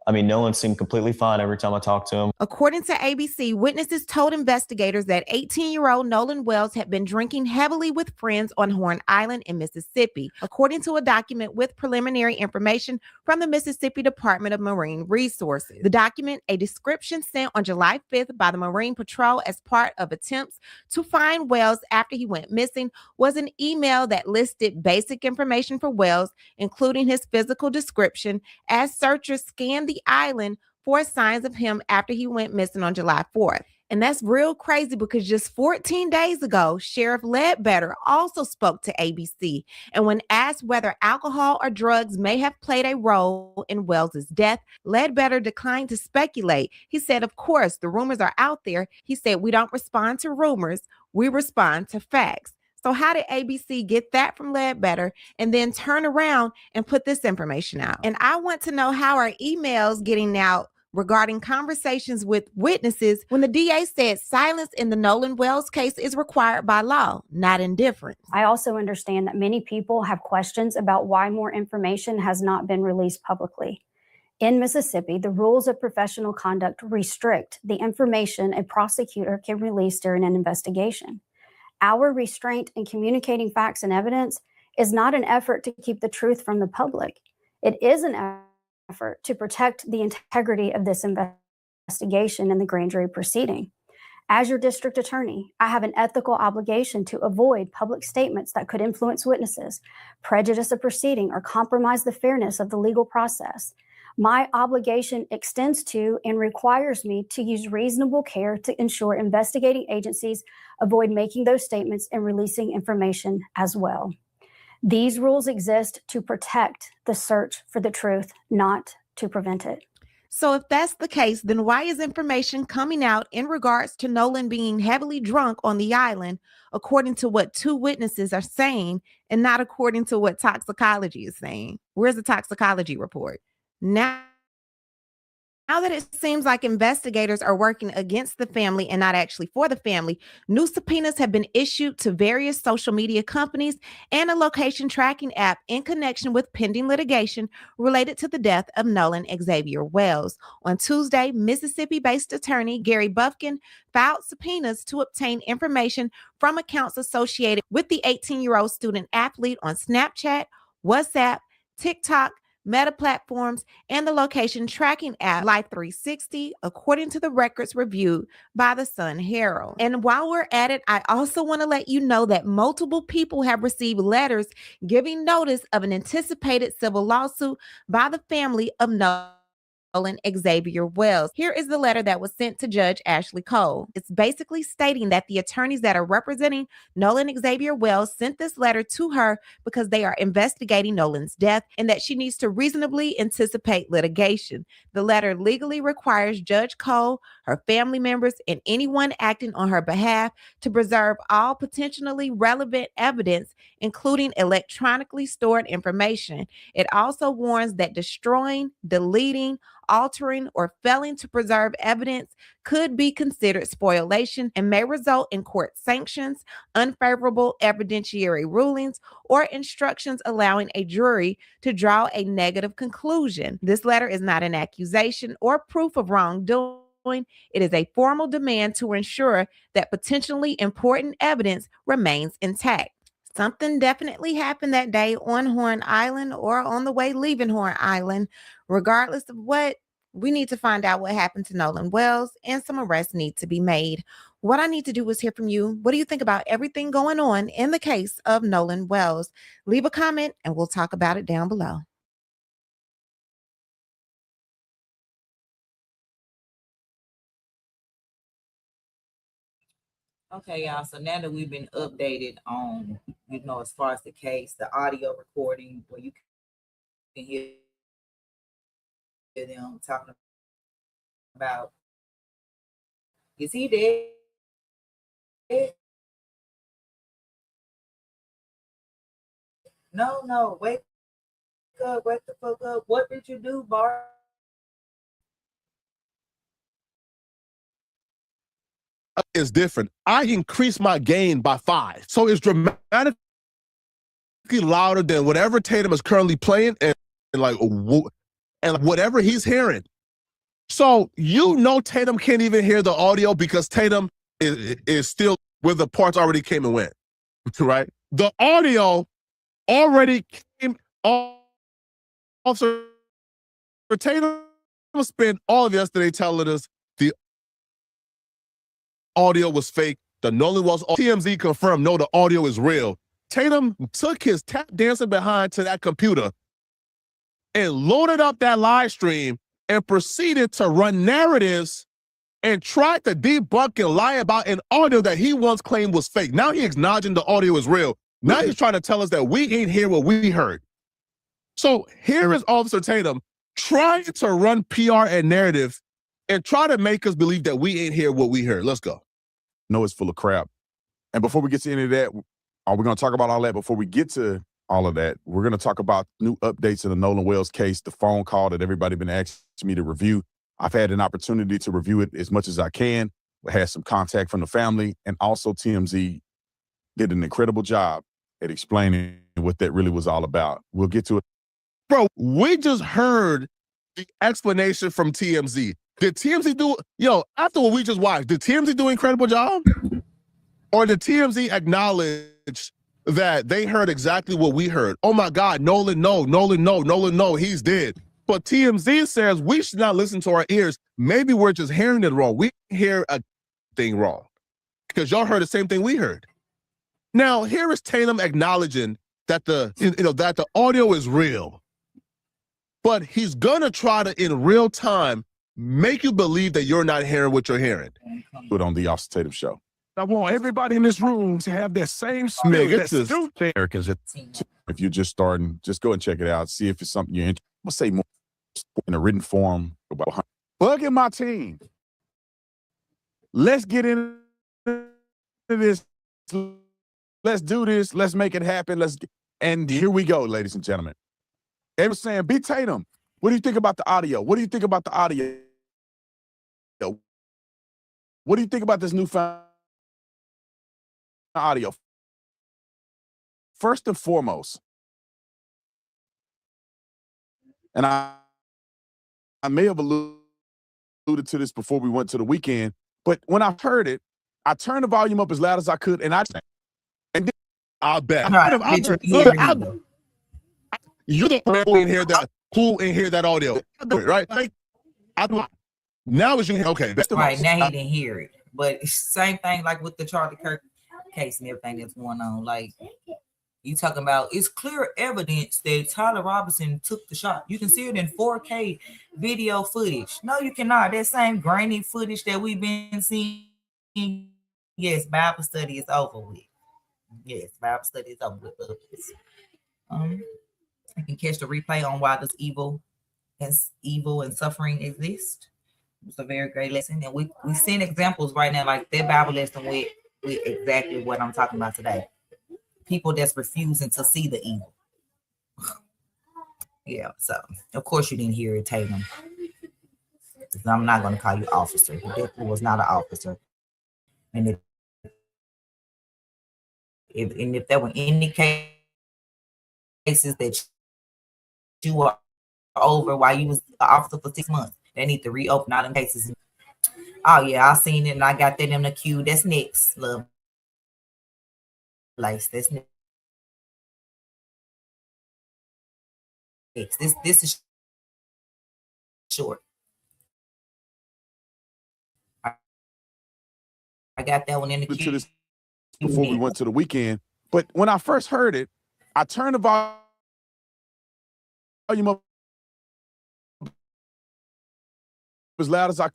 I mean, Nolan seemed completely fine every time I talked to him. According to ABC, witnesses told investigators that 18-year-old Nolan Wells had been drinking heavily with friends on Horn Island in Mississippi, according to a document with preliminary information from the Mississippi Department of Marine Resources. The document, a description sent on July 5th by the Marine Patrol as part of attempts to find Wells after he went missing, was an email that listed basic information for Wells, including his physical description, as searchers scanned the island for signs of him after he went missing on July 4th. And that's real crazy because just 14 days ago, Sheriff Ledbetter also spoke to ABC. And when asked whether alcohol or drugs may have played a role in Wells's death, Ledbetter declined to speculate. He said, of course, the rumors are out there. He said, we don't respond to rumors. We respond to facts. So how did ABC get that from Ledbetter and then turn around and put this information out? And I want to know, how are emails getting out regarding conversations with witnesses when the DA said silence in the Nolan Wells case is required by law, not indifference? I also understand that many people have questions about why more information has not been released publicly. In Mississippi, the rules of professional conduct restrict the information a prosecutor can release during an investigation. Our restraint in communicating facts and evidence is not an effort to keep the truth from the public. It is an effort to protect the integrity of this investigation and the grand jury proceeding. As your district attorney, I have an ethical obligation to avoid public statements that could influence witnesses, prejudice a proceeding, or compromise the fairness of the legal process. My obligation extends to and requires me to use reasonable care to ensure investigating agencies avoid making those statements and releasing information as well. These rules exist to protect the search for the truth, not to prevent it. So if that's the case, then why is information coming out in regards to Nolan being heavily drunk on the island, according to what 2 witnesses are saying, and not according to what toxicology is saying? Where's the toxicology report? Now that it seems like investigators are working against the family and not actually for the family, new subpoenas have been issued to various social media companies and a location tracking app in connection with pending litigation related to the death of Nolan Xavier Wells. On Tuesday, Mississippi-based attorney Gary Bufkin filed subpoenas to obtain information from accounts associated with the 18-year-old student athlete on Snapchat, WhatsApp, TikTok, Meta platforms, and the location tracking app Life 360, according to the records reviewed by the Sun Herald. And while we're at it, I also want to let you know that multiple people have received letters giving notice of an anticipated civil lawsuit by the family of Nolan Xavier Wells. Here is the letter that was sent to Judge Ashley Cole. It's basically stating that the attorneys that are representing Nolan Xavier Wells sent this letter to her because they are investigating Nolan's death and that she needs to reasonably anticipate litigation. The letter legally requires Judge Cole, her family members, and anyone acting on her behalf to preserve all potentially relevant evidence, including electronically stored information. It also warns that destroying, deleting, altering, or failing to preserve evidence could be considered spoliation and may result in court sanctions, unfavorable evidentiary rulings, or instructions allowing a jury to draw a negative conclusion. This letter is not an accusation or proof of wrongdoing. It is a formal demand to ensure that potentially important evidence remains intact. Something definitely happened that day on Horn Island or on the way leaving Horn Island. Regardless of what, we need to find out what happened to Nolan Wells, and some arrests need to be made. What I need to do is hear from you. What do you think about everything going on in the case of Nolan Wells? Leave a comment and we'll talk about it down below. Okay, y'all. So now that we've been updated on, as far as the case, the audio recording where you can hear them talking about, is he dead? No, wake up, wake the fuck up. What did you do, Bart? Is different. I increased my gain by 5. So it's dramatically louder than whatever Tatum is currently playing and whatever he's hearing. So Tatum can't even hear the audio because Tatum is still where the parts already came and went, right? The audio already came off. So Tatum spent all of yesterday telling us the audio was fake. The Nolan Wells TMZ confirmed, no, the audio is real. Tatum took his tap dancing behind to that computer and loaded up that live stream and proceeded to run narratives and tried to debunk and lie about an audio that he once claimed was fake. Now he's acknowledging the audio is real. Now he's trying to tell us that we ain't hear what we heard. So here is Officer Tatum trying to run PR and narrative and try to make us believe that we ain't hear what we heard. Let's go. No, it's full of crap. And before we get to any of that, we're going to talk about all that. Before we get to all of that, we're going to talk about new updates in the Nolan Wells case, the phone call that everybody been asking me to review. I've had an opportunity to review it as much as I can. We had some contact from the family, and also TMZ did an incredible job at explaining what that really was all about. We'll get to it. Bro, we just heard the explanation from TMZ. Did TMZ do, after what we just watched, did TMZ do an incredible job? Or did TMZ acknowledge that they heard exactly what we heard? Oh my God, Nolan, no, he's dead. But TMZ says we should not listen to our ears. Maybe we're just hearing it wrong. We hear a thing wrong because y'all heard the same thing we heard. Now, here is Tatum acknowledging that the audio is real. but he's gonna try to, in real time, make you believe that you're not hearing what you're hearing. Put on the Austin Tatum show. I want everybody in this room to have that same spirit. It's just Americans. If you're just starting, just go and check it out. See if it's something you're interested. We'll say more in a written form about bugging my team. Let's get into this. Let's do this. Let's make it happen. And here we go, ladies and gentlemen. Everyone's saying, B. Tatum, what do you think about the audio? What do you think about the audio? What do you think about this newfound audio? First and foremost, and I may have alluded to this before we went to the weekend, but when I heard it, I turned the volume up as loud as I could, and then I'll bet. Right. You're the who in here that audio, right? Like, now it's you. Okay, right now he didn't hear it, but same thing like with the Charlie Kirk case and everything that's going on. Like you talking about, it's clear evidence that Tyler Robinson took the shot. You can see it in 4K video footage. No, you cannot. That same grainy footage that we've been seeing. Yes, Bible study is over with. Yes, Bible study is over with. I can catch the replay on why does evil and suffering exist. It's a very great lesson, and we seen examples right now, like that Bible lesson with exactly what I'm talking about today. People that's refusing to see the evil. Yeah, so of course you didn't hear it, Tatum. I'm not going to call you officer. He definitely was not an officer. And if there were any cases that you were over while you was an officer for 6 months, they need to reopen all them cases. Oh yeah, I seen it and I got that in the queue. That's next, love. That's next. This is short. I got that one in the queue. Before we went to the weekend, but when I first heard it, I turned the volume up as loud as I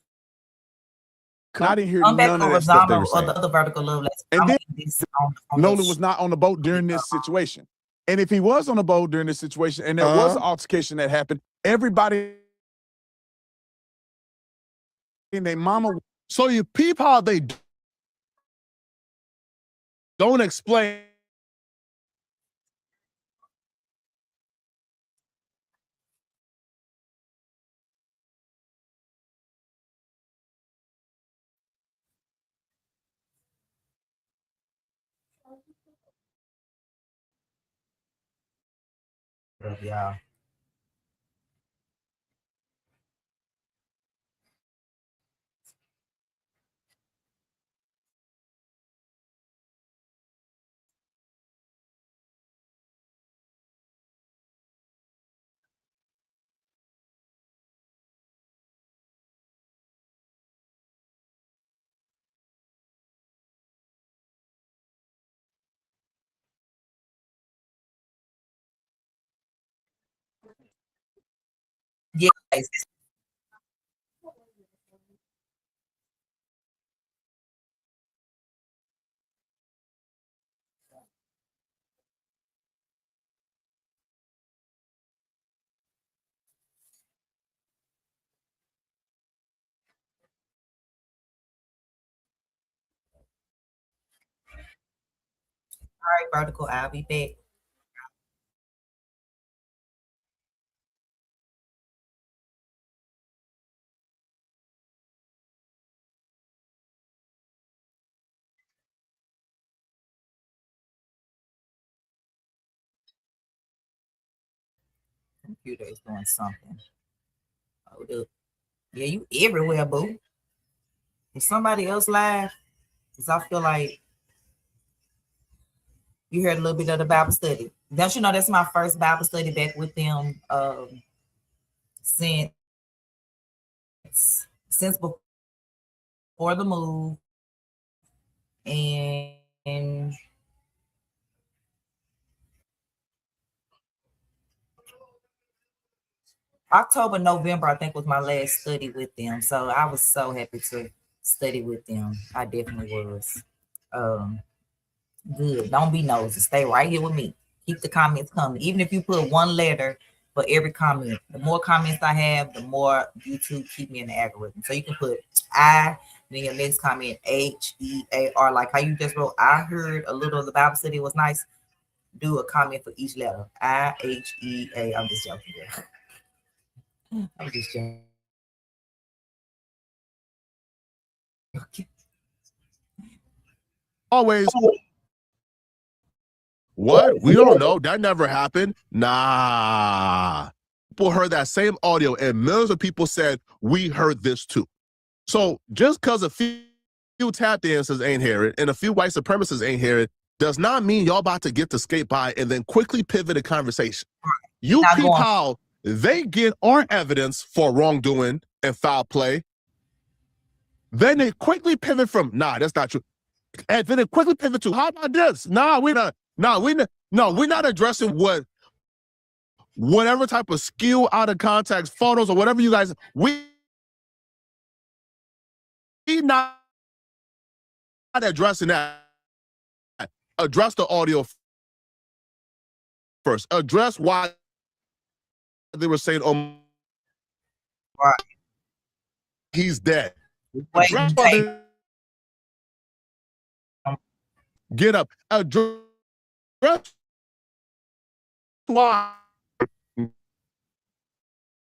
could. I didn't hear none of that stuff they were saying. Or the other vertical love and then Nolan was not on the boat during this situation. And if he was on the boat during this situation and there was an altercation that happened, everybody and their mama. So you peep how they don't explain. Yeah. Yes. All right, vertical. I'll be back. Computer is doing something. Hold up. Yeah, you everywhere, boo. If somebody else live, because I feel like you heard a little bit of the Bible study. Don't you know that's my first Bible study back with them since before the move. And October, November, I think was my last study with them. So I was so happy to study with them. I definitely was. Good. Don't be nosy. Stay right here with me. Keep the comments coming. Even if you put one letter for every comment, the more comments I have, the more YouTube keep me in the algorithm. So you can put I, then your next comment HEAR, like how you just wrote. I heard a little of the Bible study was nice. Do a comment for each letter. IHEA. I'm just joking. I'm just joking. Okay. Always. What? We don't know. That never happened. Nah. People heard that same audio, and millions of people said, we heard this too. So just because a few tap dancers ain't hear it and a few white supremacists ain't hear it does not mean y'all about to get to skate by and then quickly pivot a conversation. You peep how they get our evidence for wrongdoing and foul play. Then they quickly pivot from, nah, that's not true. And then they quickly pivot to, how about this? Nah, we're not addressing whatever type of skill out of context photos or whatever you guys, we not addressing that. Address the audio first. Address why they were saying, oh, right, he's dead. Address get up. Address why.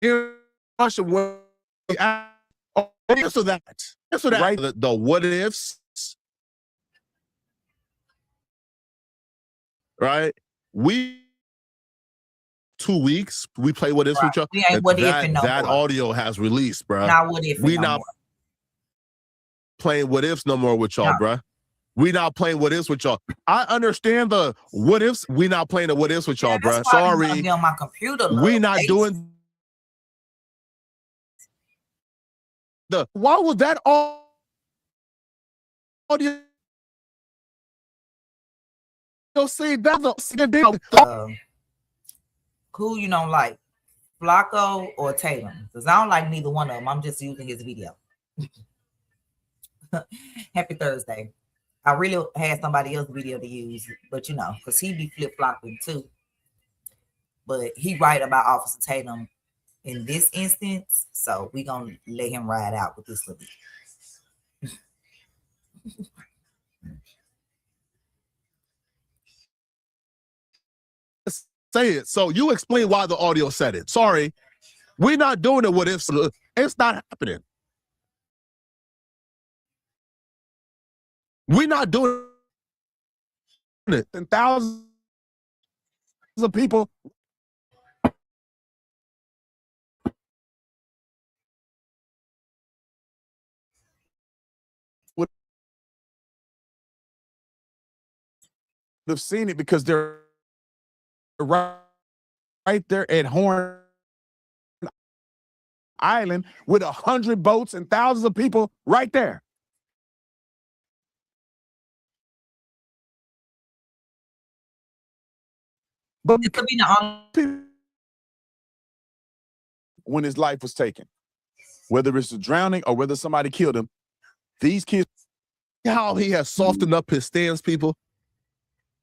Answer that. Answer that. Right. The what ifs. Right. 2 weeks. We play what ifs with y'all. We ain't what if no that more. Audio has released, bro. Not what if. We no not more. playing what ifs no more with y'all, bruh. We not playing what ifs with y'all. I understand the what ifs. We not playing the what ifs with y'all, bruh. Sorry. Be on my computer. We not doing the. Why was that audio? You'll see that. Who you don't like, Flacco or Tatum? Because I don't like neither one of them. I'm just using his video. Happy Thursday. I really had somebody else's video to use, but you know, because he be flip-flopping too. But he right about Officer Tatum in this instance, so we gonna let him ride out with this little bit. Say it. So you explain why the audio said it. Sorry. We're not doing it what ifs. It's not happening. We're not doing it. And thousands of people would have seen it because they're right there at Horn Island with 100 boats and thousands of people right there. But it could be the when his life was taken, whether it's a drowning or whether somebody killed him, these kids. How he has softened up his stance, people.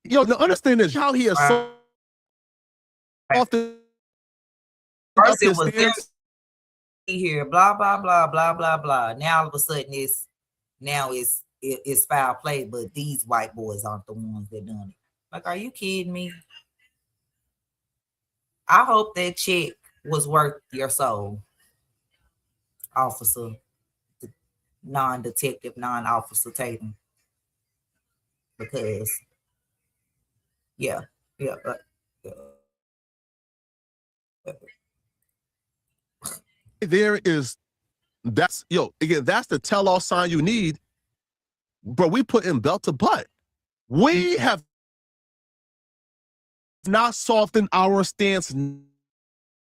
Yo, the understand is how he has softened up his stance. Here, blah blah blah blah blah blah. Now all of a sudden it's foul play, but these white boys aren't the ones that done it. Like, are you kidding me? I hope that check was worth your soul, officer, non-detective, non-officer Tatum. Because, yeah. There is, that's the tell-all sign you need, but we put in belt to butt. We have not softened our stance,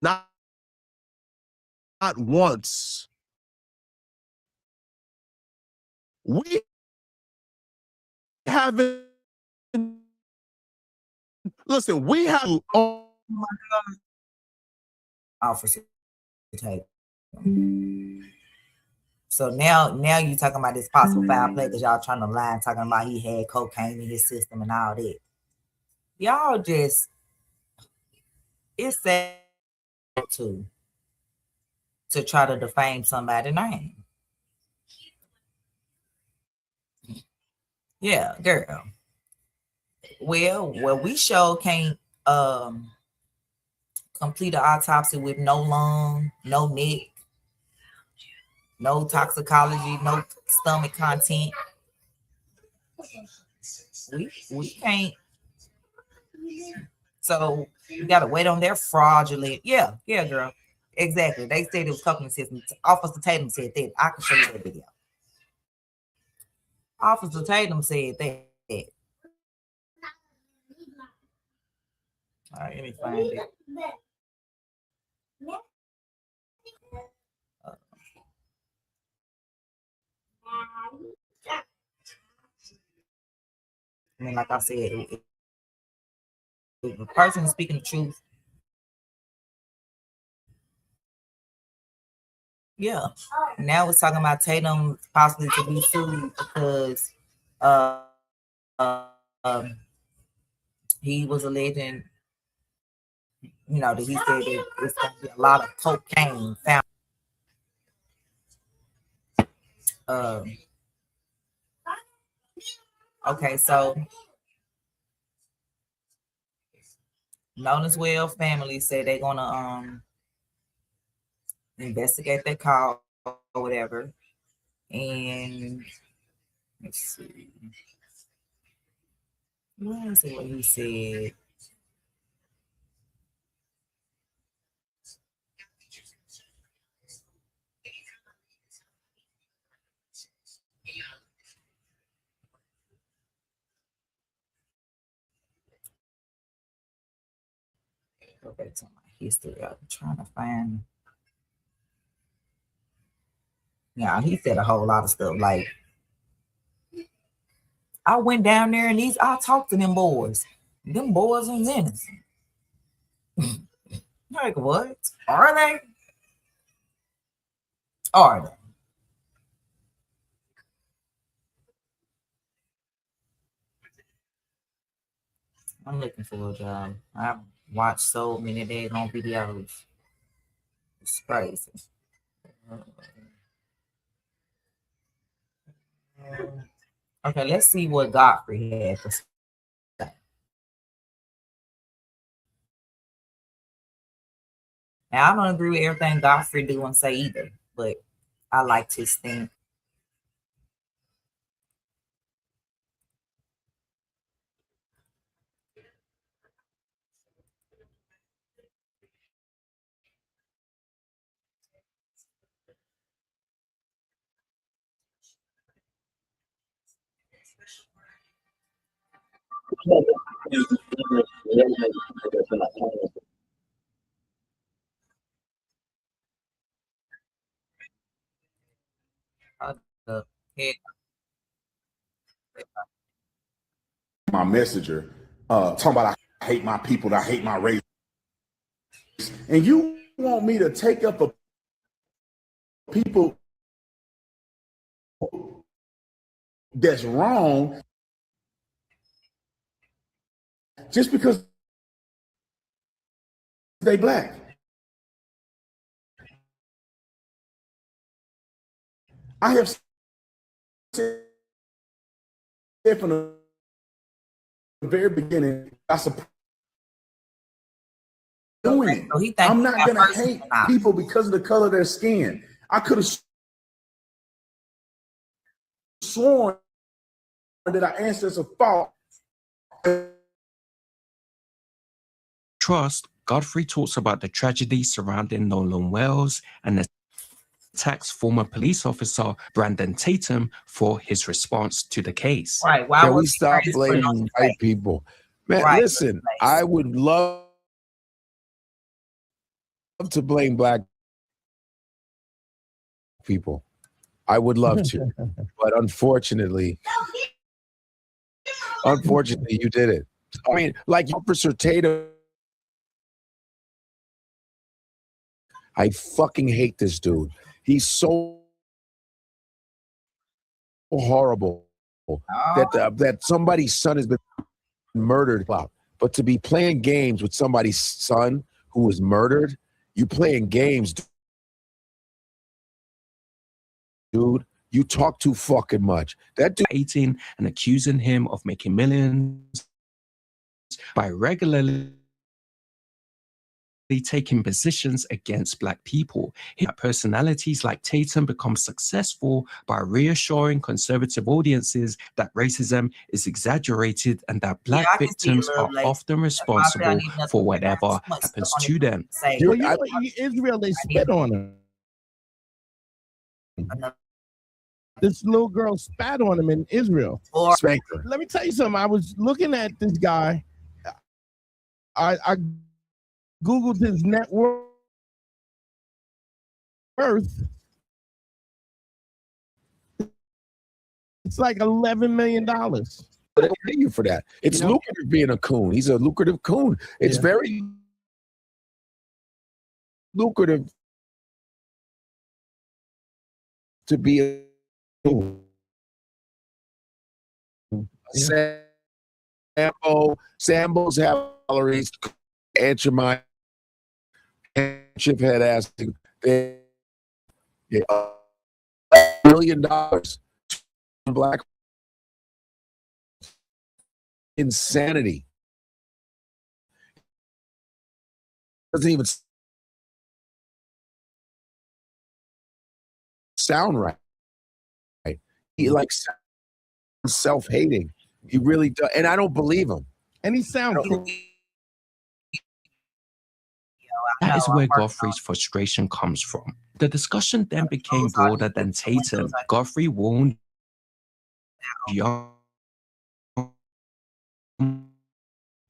not once. We haven't, listen, we have, officer. Tatum. So now you talking about this possible foul play because y'all trying to lie, talking about he had cocaine in his system and all that. Y'all just, it's sad to try to defame somebody's name. Yeah, girl. Well, we sure can't complete an autopsy with no lung, no neck, no toxicology, no stomach content. We can't. So you gotta wait on their fraudulent. Yeah, girl. Exactly. They said it was coupling system. Officer Tatum said that. I can show you that video. Officer Tatum said that. All right, let me find it. I mean, like I said, if the person is speaking the truth, yeah. Now we're talking about Tatum possibly to be sued because he was alleging, that he said that it's going to be a lot of cocaine found. Okay, so Nolan Wells family said they're gonna investigate that call or whatever. And let's see. Let's see what he said. Go back to my history. I'm trying to find. Yeah, he said a whole lot of stuff. Like, I went down there and I talked to them boys. Them boys are innocent. Like, what? Are they? Are they? I'm looking for a job. I've watched so many days on videos. It's crazy. Okay, let's see what Godfrey had to say. Now, I don't agree with everything Godfrey do and say either, but I liked his thing. My messenger, talking about I hate my people, I hate my race. And you want me to take up a people that's wrong just because they black. I have said from the very beginning, I support doing it. I'm not going to hate people because of the color of their skin. I could have sworn that our ancestors fought. Trust, Godfrey talks about the tragedy surrounding Nolan Wells and attacks former police officer Brandon Tatum for his response to the case. Right. Can we stop blaming white people? Man, listen, I would love to blame black people. I would love to, but unfortunately, you did it. I mean, like Officer Tatum, I fucking hate this dude. He's so horrible that somebody's son has been murdered. But to be playing games with somebody's son who was murdered, you playing games, dude. You talk too fucking much. That dude 18 and accusing him of making millions by regularly taking positions against Black people. Personalities like Tatum become successful by reassuring conservative audiences that racism is exaggerated and that Black victims are often responsible for whatever happens to them. Well, you know, Israel, they spit on him. This little girl spat on him in Israel. Let me tell you something. I was looking at this guy. I Googled his net worth. It's like $11 million. But I pay you for that. It's lucrative being a coon. He's a lucrative coon. It's very lucrative to be a coon. Sambo's have calories. Answer my chip head asking $1 million Black insanity. Doesn't even sound right. He likes self-hating. He really does, and I don't believe him. And he sounds. That is where Godfrey's frustration comes from. The discussion then became broader than Tatum. Godfrey warned young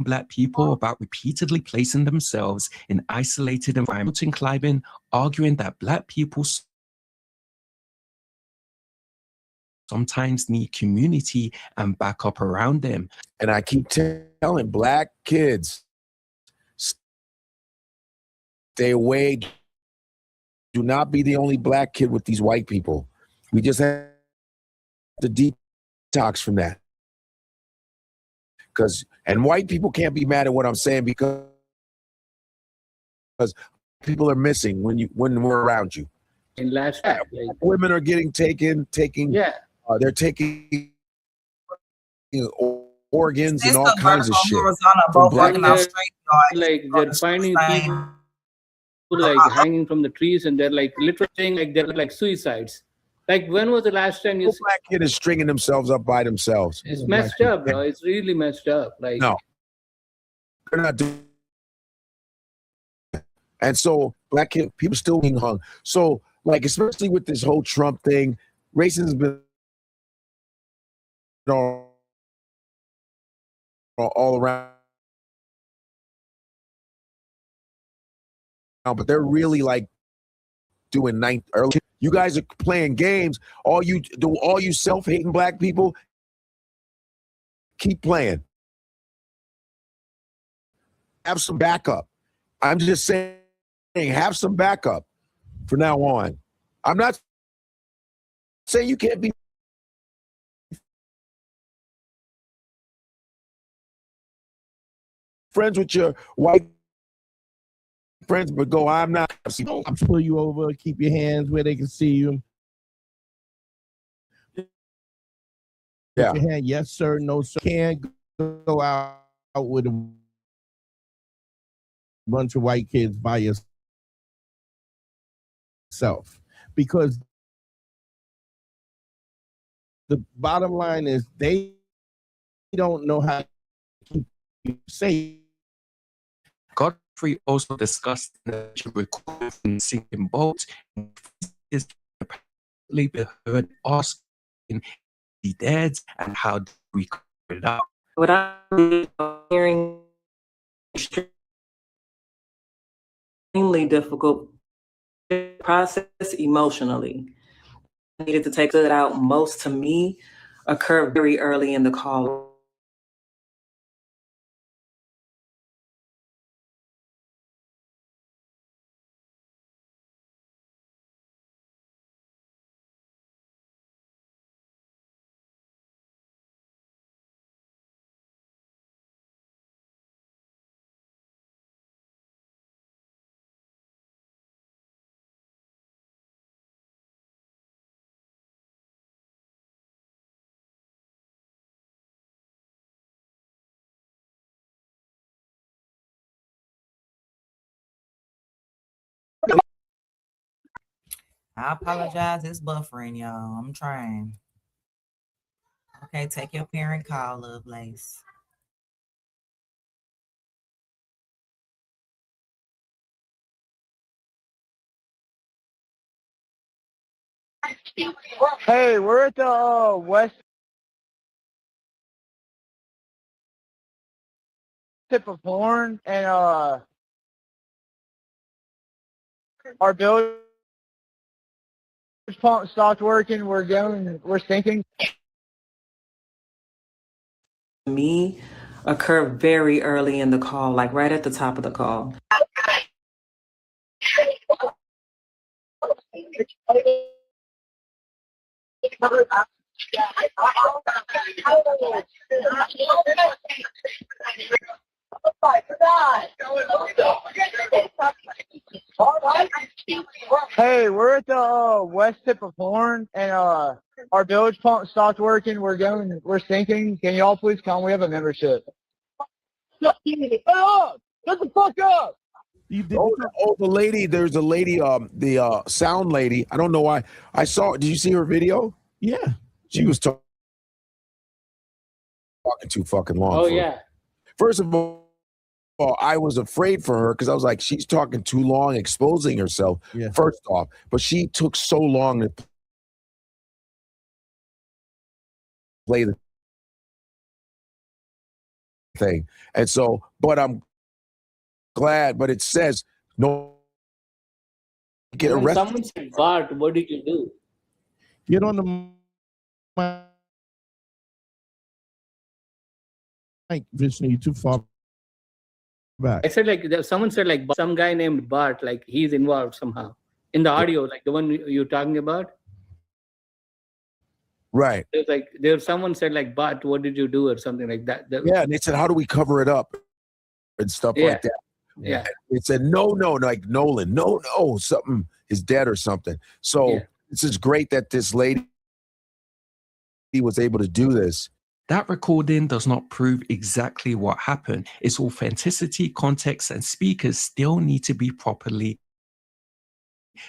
Black people about repeatedly placing themselves in isolated environments, climbing, arguing that Black people sometimes need community and backup around them. And I keep telling Black kids, stay away. Do not be the only Black kid with these white people. We just have to detox from that. And white people can't be mad at what I'm saying because people are missing when we're around you. In last like, women are getting taken. They're taking organs and all kinds of shit. Like they're finding people like hanging from the trees, and they're like literally saying like they're like suicides. Like when was the last time you? Black kid is stringing themselves up by themselves. It's messed up, bro. It's really messed up. Like no, they're not doing. And so Black kid people still being hung. So like especially with this whole Trump thing, racism has been all around. But they're really like doing early. You guys are playing games. All you self-hating Black people, keep playing. Have some backup. I'm just saying, have some backup from now on. I'm not saying you can't be friends with your white friends, but go, I'm not. I'll pull you over, keep your hands where they can see you. Yeah. Your hand, yes, sir, no, sir. Can't go out with a bunch of white kids by yourself. Because the bottom line is they don't know how to keep you safe. Godfrey also discussed the recording sinking boat is apparently heard asking the dead and how we covered it up. What I'm hearing extremely difficult process emotionally. I needed to take it out. Most to me occurred very early in the call. I apologize. It's buffering, y'all. I'm trying. Okay, take your parent call, Lovelace. Hey, we're at the west tip of Horn, and our bilge pump stopped working. We're sinking. Me occur very early in the call, like right at the top of the call. Hey, we're at the west tip of Horn, and our bilge pump stopped working. We're sinking. Can y'all please come? We have a membership. Shut the fuck up! The lady, there's a lady, the sound lady. I don't know why. Did you see her video? Yeah. She was talking too fucking long. Oh, yeah. First of all, I was afraid for her because I was like, she's talking too long, exposing herself, first off. But she took so long to play the thing. And so, but I'm glad, but it says no get When arrested. someone said, Bart, what did you do? Get on the mic, Vishnu. You're too far back. I said, like, someone said, like, some guy named Bart, like, he's involved somehow in the audio, like the one you're talking about. Right. There's like, someone said, like, Bart, what did you do, or something like that. Yeah, and they said, how do we cover it up and stuff like that? Yeah. It said, no, like Nolan, no, something is dead or something. So this is great that this lady was able to do this. That recording does not prove exactly what happened. Its authenticity, context, and speakers still need to be properly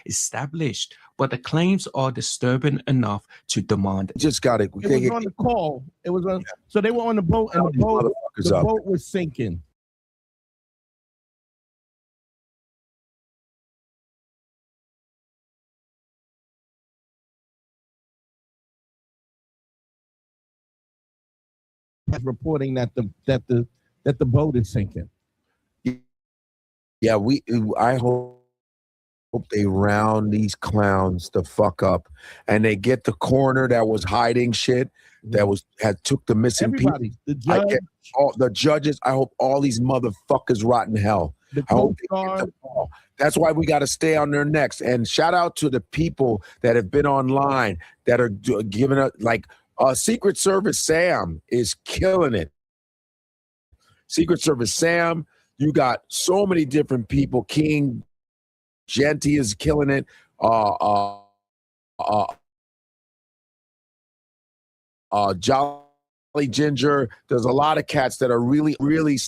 established, but the claims are disturbing enough to demand. Just got it. It was on the call. It was on. So they were on the boat, and the boat was sinking. Reporting that the boat is sinking. Yeah, I hope they round these clowns the fuck up, and they get the coroner that was hiding shit, that took the missing people. The judge, the judges. I hope all these motherfuckers rot in hell. I hope they get them all. That's why we got to stay on their necks. And shout out to the people that have been online that are giving up, like. Secret Service Sam is killing it. Secret Service Sam, you got so many different people. King Genty is killing it. Jolly Ginger. There's a lot of cats that are really, really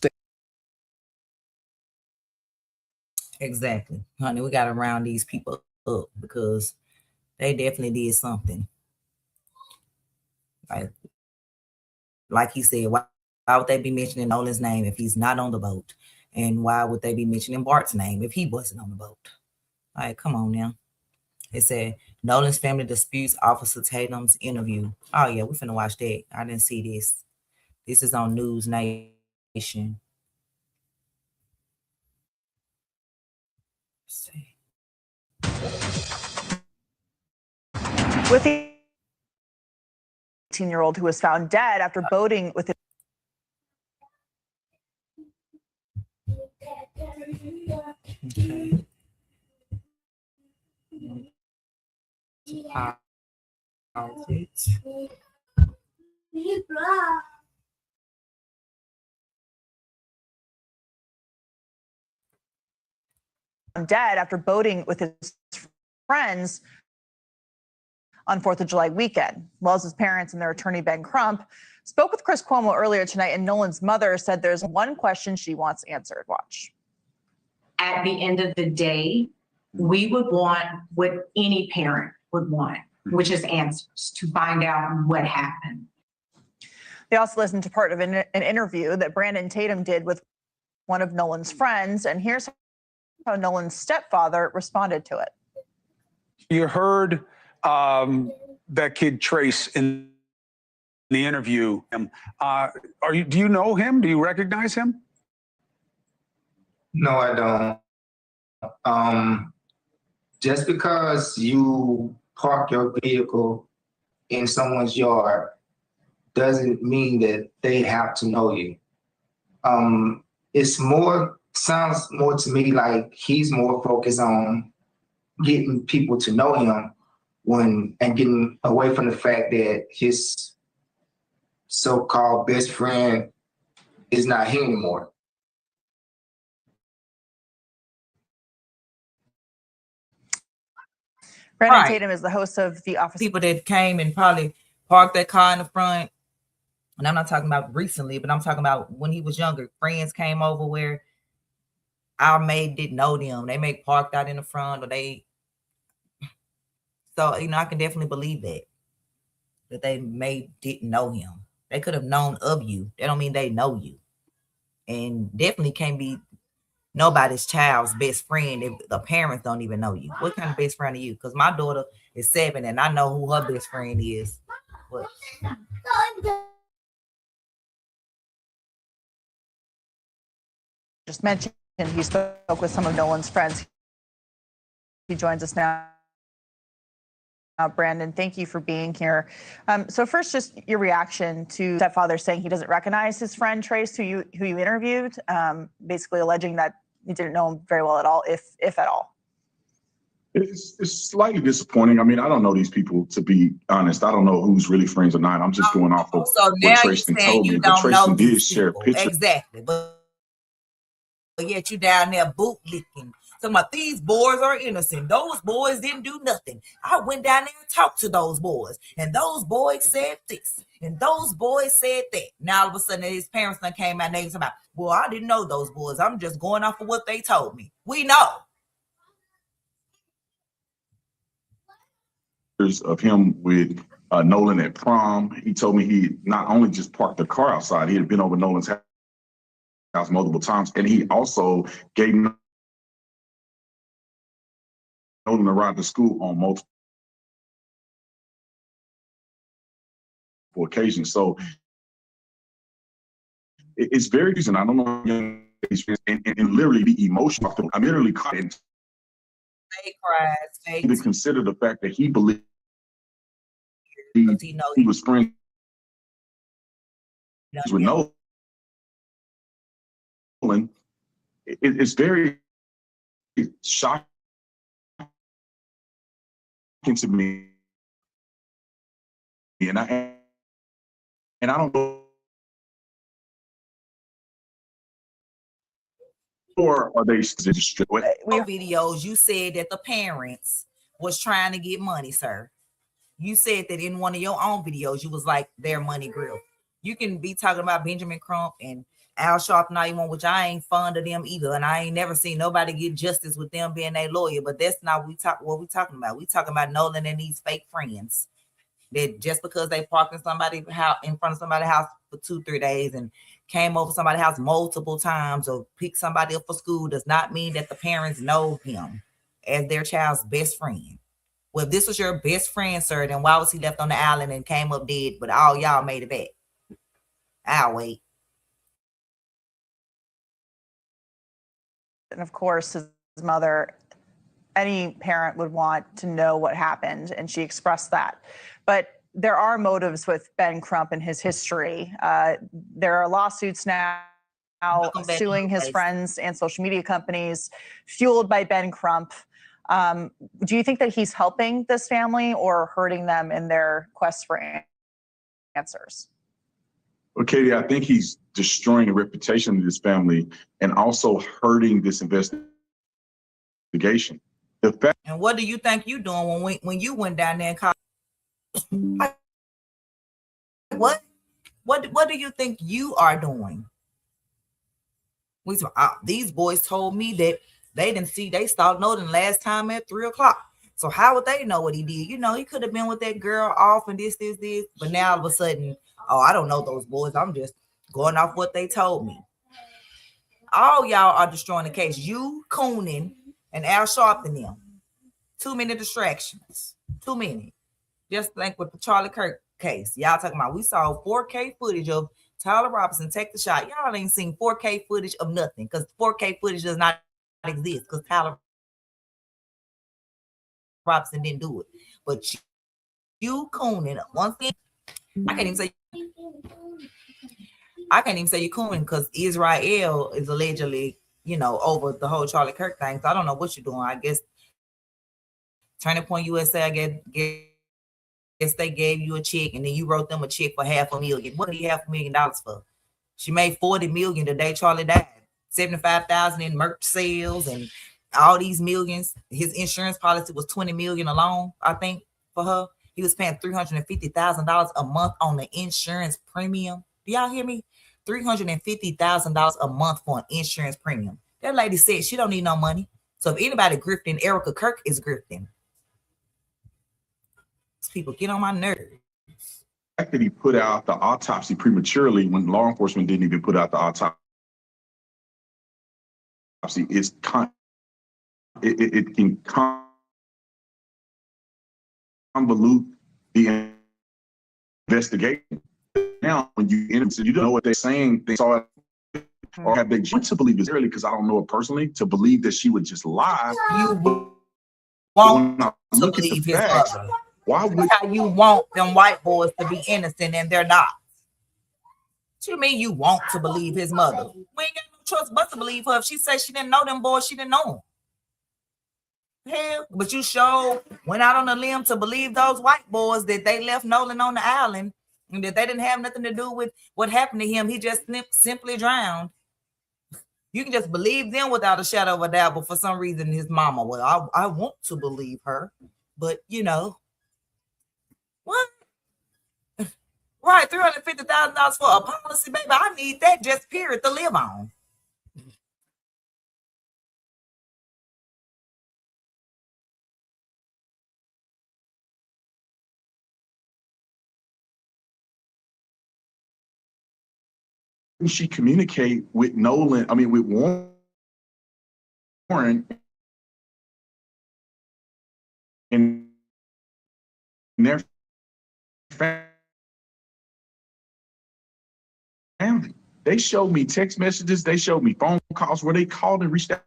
Exactly. Honey, we got to round these people up because they definitely did something. Like he said, why would they be mentioning Nolan's name if he's not on the boat? And why would they be mentioning Bart's name if he wasn't on the boat? All right, come on now. It said, Nolan's family disputes Officer Tatum's interview. Oh, yeah, we're finna watch that. I didn't see this. This is on News Nation. Let's see. With the 18-year-old who was found dead after boating with his dead after boating with his friends on 4th of July weekend. Wells' parents and their attorney, Ben Crump, spoke with Chris Cuomo earlier tonight, and Nolan's mother said there's one question she wants answered. Watch. At the end of the day, We would want what any parent would want, which is answers to find out what happened. They also listened to part of an interview that Brandon Tatum did with one of Nolan's friends, and here's how Nolan's stepfather responded to it. You heard that kid Trace in the interview. Do you know him? Do you recognize him? No, I don't. Just because you park your vehicle in someone's yard doesn't mean that they have to know you. Sounds more to me like he's more focused on getting people to know him and getting away from the fact that his so-called best friend is not here anymore. Brandon Tatum is the host of The Office. People that came and probably parked their car in the front, and I'm not talking about recently, but I'm talking about when he was younger. Friends came over where our maid didn't know them. They may parked out in the front, or so I can definitely believe that they may didn't know him. They could have known of you. That don't mean they know you, and definitely can't be nobody's child's best friend if the parents don't even know you. What kind of best friend are you? Because my daughter is 7 and I know who her best friend is. But just mentioned he spoke with some of Nolan's friends. He joins us now. Brandon, thank you for being here. So first, just your reaction to stepfather saying he doesn't recognize his friend Trace, who you interviewed, basically alleging that he didn't know him very well at all, if at all. It's slightly disappointing. I mean, I don't know these people, to be honest. I don't know who's really friends or not. I'm just going off of what Tracy told me. But Tracy did share a picture. Exactly. But yet you down there bootlicking. Talking about these boys are innocent. Those boys didn't do nothing. I went down there and talked to those boys. And those boys said this. And those boys said that. Now all of a sudden his parents done came out and they was about, well, I didn't know those boys. I'm just going off of what they told me. We know. Of him with Nolan at prom. He told me he not only just parked the car outside, he had been over Nolan's house multiple times. And he also gave Nolan a ride to school on multiple occasions. So it's very decent. I don't know, and literally the emotion. I'm literally caught in. They cried. To consider the fact that he believed he was friends with Nolan. It's very shocking to me, and I don't know, or are they just videos? You said that the parents was trying to get money, sir. You said that in one of your own videos, you was like their money grill. You can be talking about Benjamin Crump and Al Sharpton, which I ain't fond of them either, and I ain't never seen nobody get justice with them being a lawyer. But that's not what we talking about. We talking about Nolan and these fake friends that just because they parked in somebody's house in front of somebody's house for 2-3 days and came over somebody's house multiple times or picked somebody up for school does not mean that the parents know him as their child's best friend. Well, if this was your best friend, sir, then why was he left on the island and came up dead, but all y'all made it back? I'll wait. And of course, his mother, any parent would want to know what happened, and she expressed that. But there are motives with Ben Crump and his history. There are lawsuits now suing his friends and social media companies fueled by Ben Crump. Do you think that he's helping this family or hurting them in their quest for answers? Well, Katie, I think he's destroying the reputation of this family and also hurting this investigation. And what do you think you doing when you went down there and called? What do you think you are doing? These boys told me that They saw Nolan last time at 3:00. So how would they know what he did? He could have been with that girl off and this. But now all of a sudden, oh, I don't know those boys. I'm just going off what they told me. All y'all are destroying the case. You, Coonan, and Al Sharpton them. Too many distractions. Too many. Just think with the Charlie Kirk case. Y'all talking about we saw 4K footage of Tyler Robinson take the shot. Y'all ain't seen 4K footage of nothing because 4K footage does not exist because Tyler Robinson didn't do it. But you Coonan, once again, I can't even say you Coonan because Israel is allegedly, over the whole Charlie Kirk thing. So I don't know what you're doing. I guess Turning Point USA, I guess they gave you a check and then you wrote them a check for $500,000. What do you $500,000 for? She made $40 million the day Charlie died. 75,000 in merch sales and all these millions. His insurance policy was $20 million alone, I think, for her. He was paying $350,000 a month on the insurance premium. Do y'all hear me? $350,000 a month for an insurance premium. That lady said she don't need no money. So if anybody grifting, Erica Kirk is grifting. These people get on my nerves. The fact that he put out the autopsy prematurely when law enforcement didn't even put out the autopsy is it can convolute the investigation. Now, when you don't know what they're saying, they saw it, or have they want to believe it early because I don't know it personally, to believe that she would just lie. You want to believe his mother. Why would you want them white boys to be innocent and they're not? What you mean you want to believe his mother? We ain't got no choice but to believe her. If she says she didn't know them boys, she didn't know them. Hell, but you sure went out on a limb to believe those white boys that they left Nolan on the island and that they didn't have nothing to do with what happened to him. He just simply drowned. You can just believe them without a shadow of a doubt, but for some reason his mama, well, I want to believe her, but what? Right, $350,000 for a policy, baby. I need that just period to live on. She communicate with Nolan? I mean, with Warren and their family. They showed me text messages. They showed me phone calls where they called and reached out.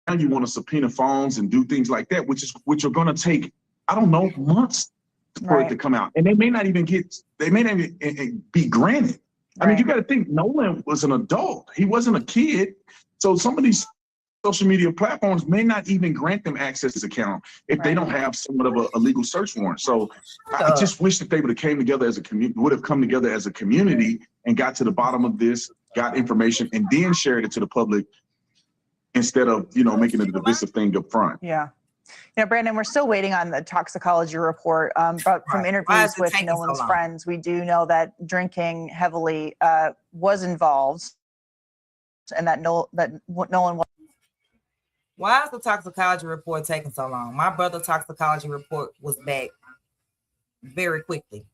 Now you want to subpoena phones and do things like that, which are going to take, I don't know, months for it to come out, and they may not even be granted. I mean, you got to think Nolan was an adult. He wasn't a kid. So some of these social media platforms may not even grant them access to his account if they don't have somewhat of a legal search warrant. So I just wish that they would have come together as a community and got to the bottom of this, got information, and then shared it to the public instead of, making it a divisive thing up front. Yeah. Brandon, we're still waiting on the toxicology report, but from interviews with Nolan's friends, we do know that drinking heavily was involved, and that Nolan was. Why is the toxicology report taking so long? My brother's toxicology report was back very quickly.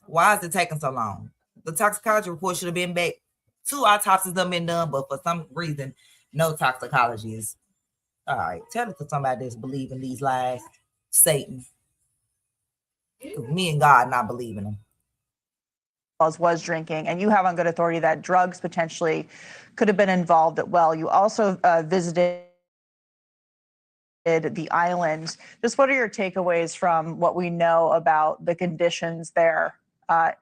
Why is it taking so long? The toxicology report should have been back. 2 autopsies have been done, but for some reason, no toxicology is. All right, tell it to somebody that's believing these lies, Satan. Me and God not believing them. Was drinking, and you have on good authority that drugs potentially could have been involved as well. You also visited the island. Just what are your takeaways from what we know about the conditions there? At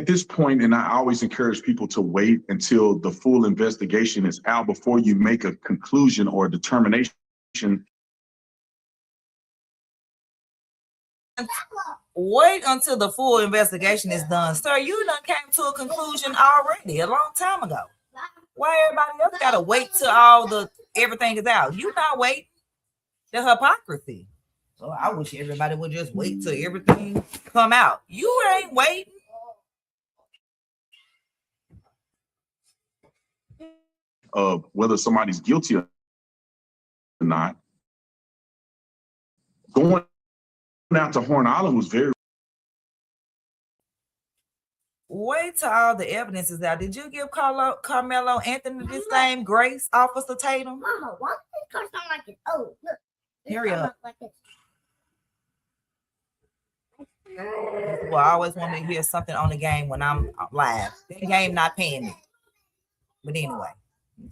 this point, and I always encourage people to wait until the full investigation is out before you make a conclusion or a determination. Wait until the full investigation is done. Sir, you done came to a conclusion already a long time ago. Why everybody else gotta wait till everything is out? You not waiting. The hypocrisy. So I wish everybody would just wait till everything come out. You ain't waiting. of whether somebody's guilty or not. Going out to Horn Island was very. Wait till all the evidence is out. Did you give Karmelo Anthony the same grace, Officer Tatum? Mama, why does this car sound like it? Oh, look. Hurry up. Like it. Well, I always want to hear something on the game when I'm live. The game not paying me. But anyway,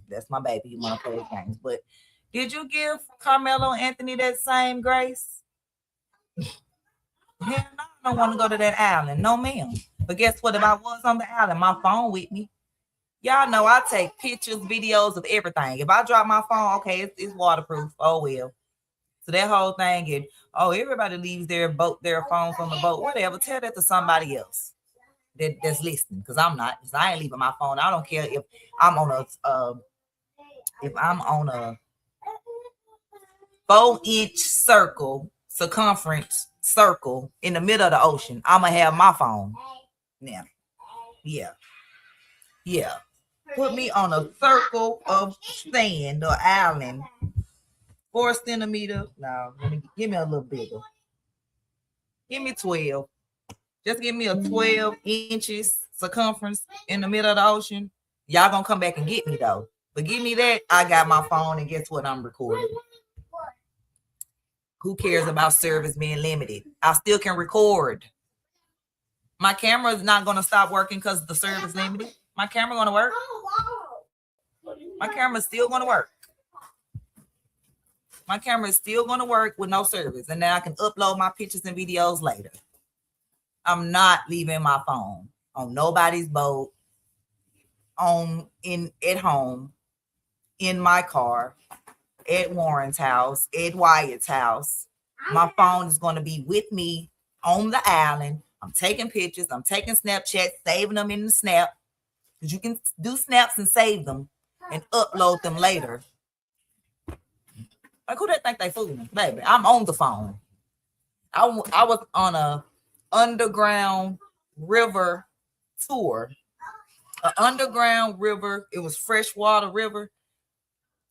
that's my baby. You want to play the games. But did you give Karmelo Anthony that same grace? Hell no, I don't want to go to that island. No, ma'am. But guess what? If I was on the island, my phone with me. Y'all know I take pictures, videos of everything. If I drop my phone, okay, it's waterproof. Oh, well. So that whole thing, and everybody leaves their phones on the boat. Whatever. Tell that to somebody else that's listening, because I'm not. Because I ain't leaving my phone. I don't care if I'm on a 4-inch circumference circle in the middle of the ocean. I'ma have my phone. Now, yeah. Put me on a circle of sand or island. 4 centimeters. No, give me a little bigger. Give me 12. Just give me a 12 inches circumference in the middle of the ocean. Y'all gonna come back and get me though. But give me that. I got my phone, and guess what? I'm recording. Who cares about service being limited? I still can record. My camera is not gonna stop working because the service limited. My camera gonna work. My camera's still gonna work. My camera is still going to work with no service, and then I can upload my pictures and videos later. I'm not leaving my phone on nobody's boat, at home, in my car, at Warren's house, at Wyatt's house. My phone is going to be with me on the island. I'm taking pictures. I'm taking Snapchat, saving them in the Snap, because you can do snaps and save them and upload them later. Like, who they think they fooling? Baby, I'm on the phone. I was on a underground river tour. An underground river. It was freshwater river.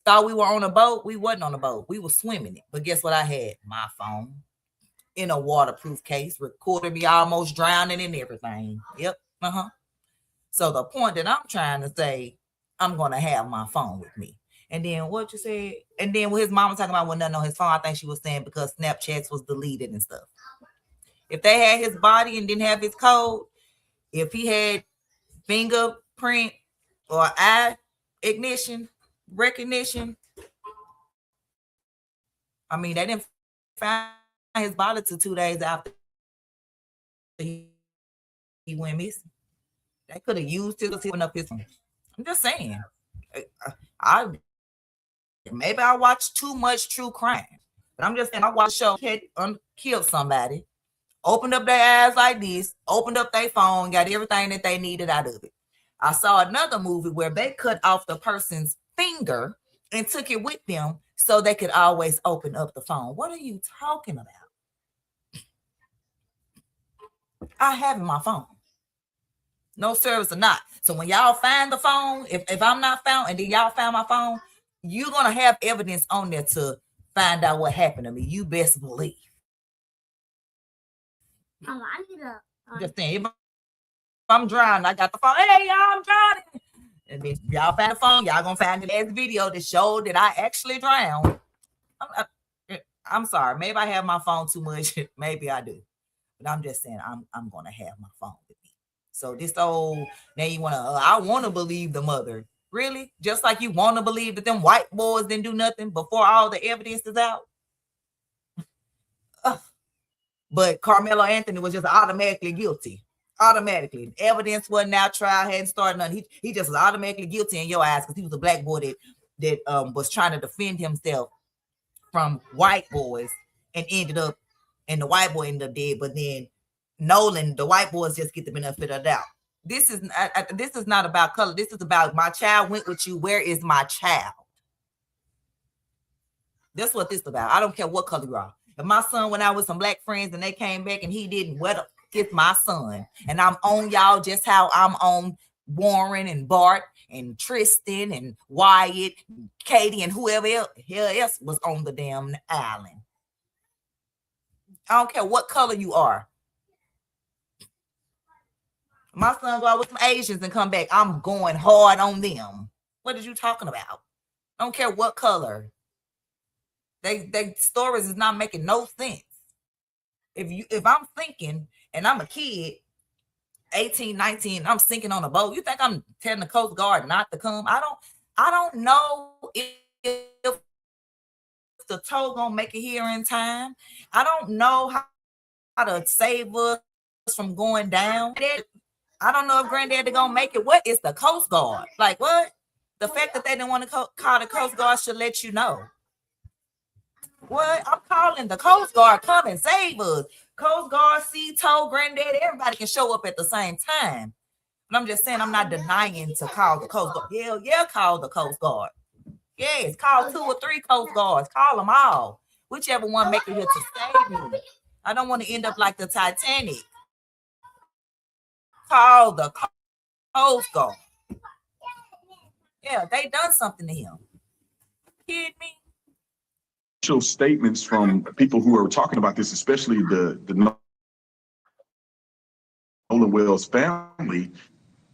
Thought we were on a boat. We wasn't on a boat. We were swimming it. But guess what I had? My phone. In a waterproof case. Recorded me almost drowning and everything. Yep. So the point that I'm trying to say, I'm going to have my phone with me. And then what you said, and then when his mom was talking about nothing on his phone, I think she was saying because Snapchats was deleted and stuff. If they had his body and didn't have his code, if he had fingerprint or eye recognition, I mean, they didn't find his body till 2 days after he went missing. They could have used it to open up his phone. I'm just saying. Maybe I watch too much true crime, but I'm just saying I watched a show killed somebody, opened up their eyes like this, opened up their phone, got everything that they needed out of it. I saw another movie where they cut off the person's finger and took it with them so they could always open up the phone. What are you talking about? I have my phone. No service or not. So when y'all find the phone, if I'm not found and then y'all found my phone, you're going to have evidence on there to find out what happened to me. You best believe. Mama, I need a... Just saying, if I'm drowning, I got the phone. Hey, y'all, I'm drowning. And then y'all find the phone, y'all going to find the last video that showed that I actually drowned. I'm sorry. Maybe I have my phone too much. Maybe I do. But I'm just saying I'm going to have my phone with me. So this old, now you want to, I want to believe the mother. Really? Just like you want to believe that them white boys didn't do nothing before all the evidence is out? But Karmelo Anthony was just automatically guilty. Automatically. Evidence wasn't out, trial hadn't started nothing. He just was automatically guilty in your eyes because he was a black boy that was trying to defend himself from white boys and the white boy ended up dead. But then Nolan, the white boys just get the benefit of the doubt. This is not about color. This is about my child went with you. Where is my child? That's what this is about. I don't care what color you are. If my son went out with some black friends and they came back and he didn't, it's my son. And I'm on y'all just how I'm on Warren and Bart and Tristan and Wyatt, and Katie and whoever else was on the damn island. I don't care what color you are. My son go out with some Asians and come back. I'm going hard on them. What are you talking about? I don't care what color. They stories is not making no sense. If I'm thinking and I'm a kid, 18, 19, I'm sinking on a boat, you think I'm telling the Coast Guard not to come? I don't know if the tow gonna make it here in time. I don't know how to save us from going down. I don't know if Granddaddy gonna make it. What is the Coast Guard? Like what? The fact that they didn't want to call the Coast Guard should let you know. What? I'm calling the Coast Guard. Come and save us. Coast Guard, Sea Tow, Granddaddy, everybody can show up at the same time. And I'm just saying, I'm not denying to call the Coast Guard. Yeah, call the Coast Guard. Yes, call 2 or 3 Coast Guards. Call them all. Whichever one make it here to save me. I don't want to end up like the Titanic. Call the Coast Guard. Yeah, they done something to him. Kidding me? Statements from people who are talking about this, especially the Nolan Wells family,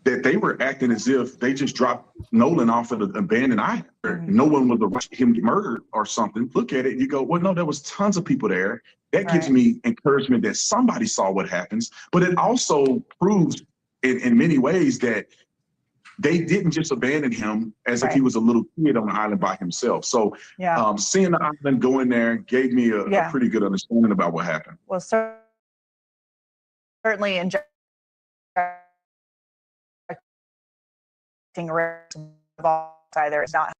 that they were acting as if they just dropped Nolan off at an abandoned island. No one was to him get murdered or something. Look at it, and you go, well, no, there was tons of people there. That gives me encouragement that somebody saw what happens, but it also proves in many ways that they didn't just abandon him as if he was a little kid on the island by himself. So seeing the island go in there gave me a pretty good understanding about what happened. Well, certainly in either is not.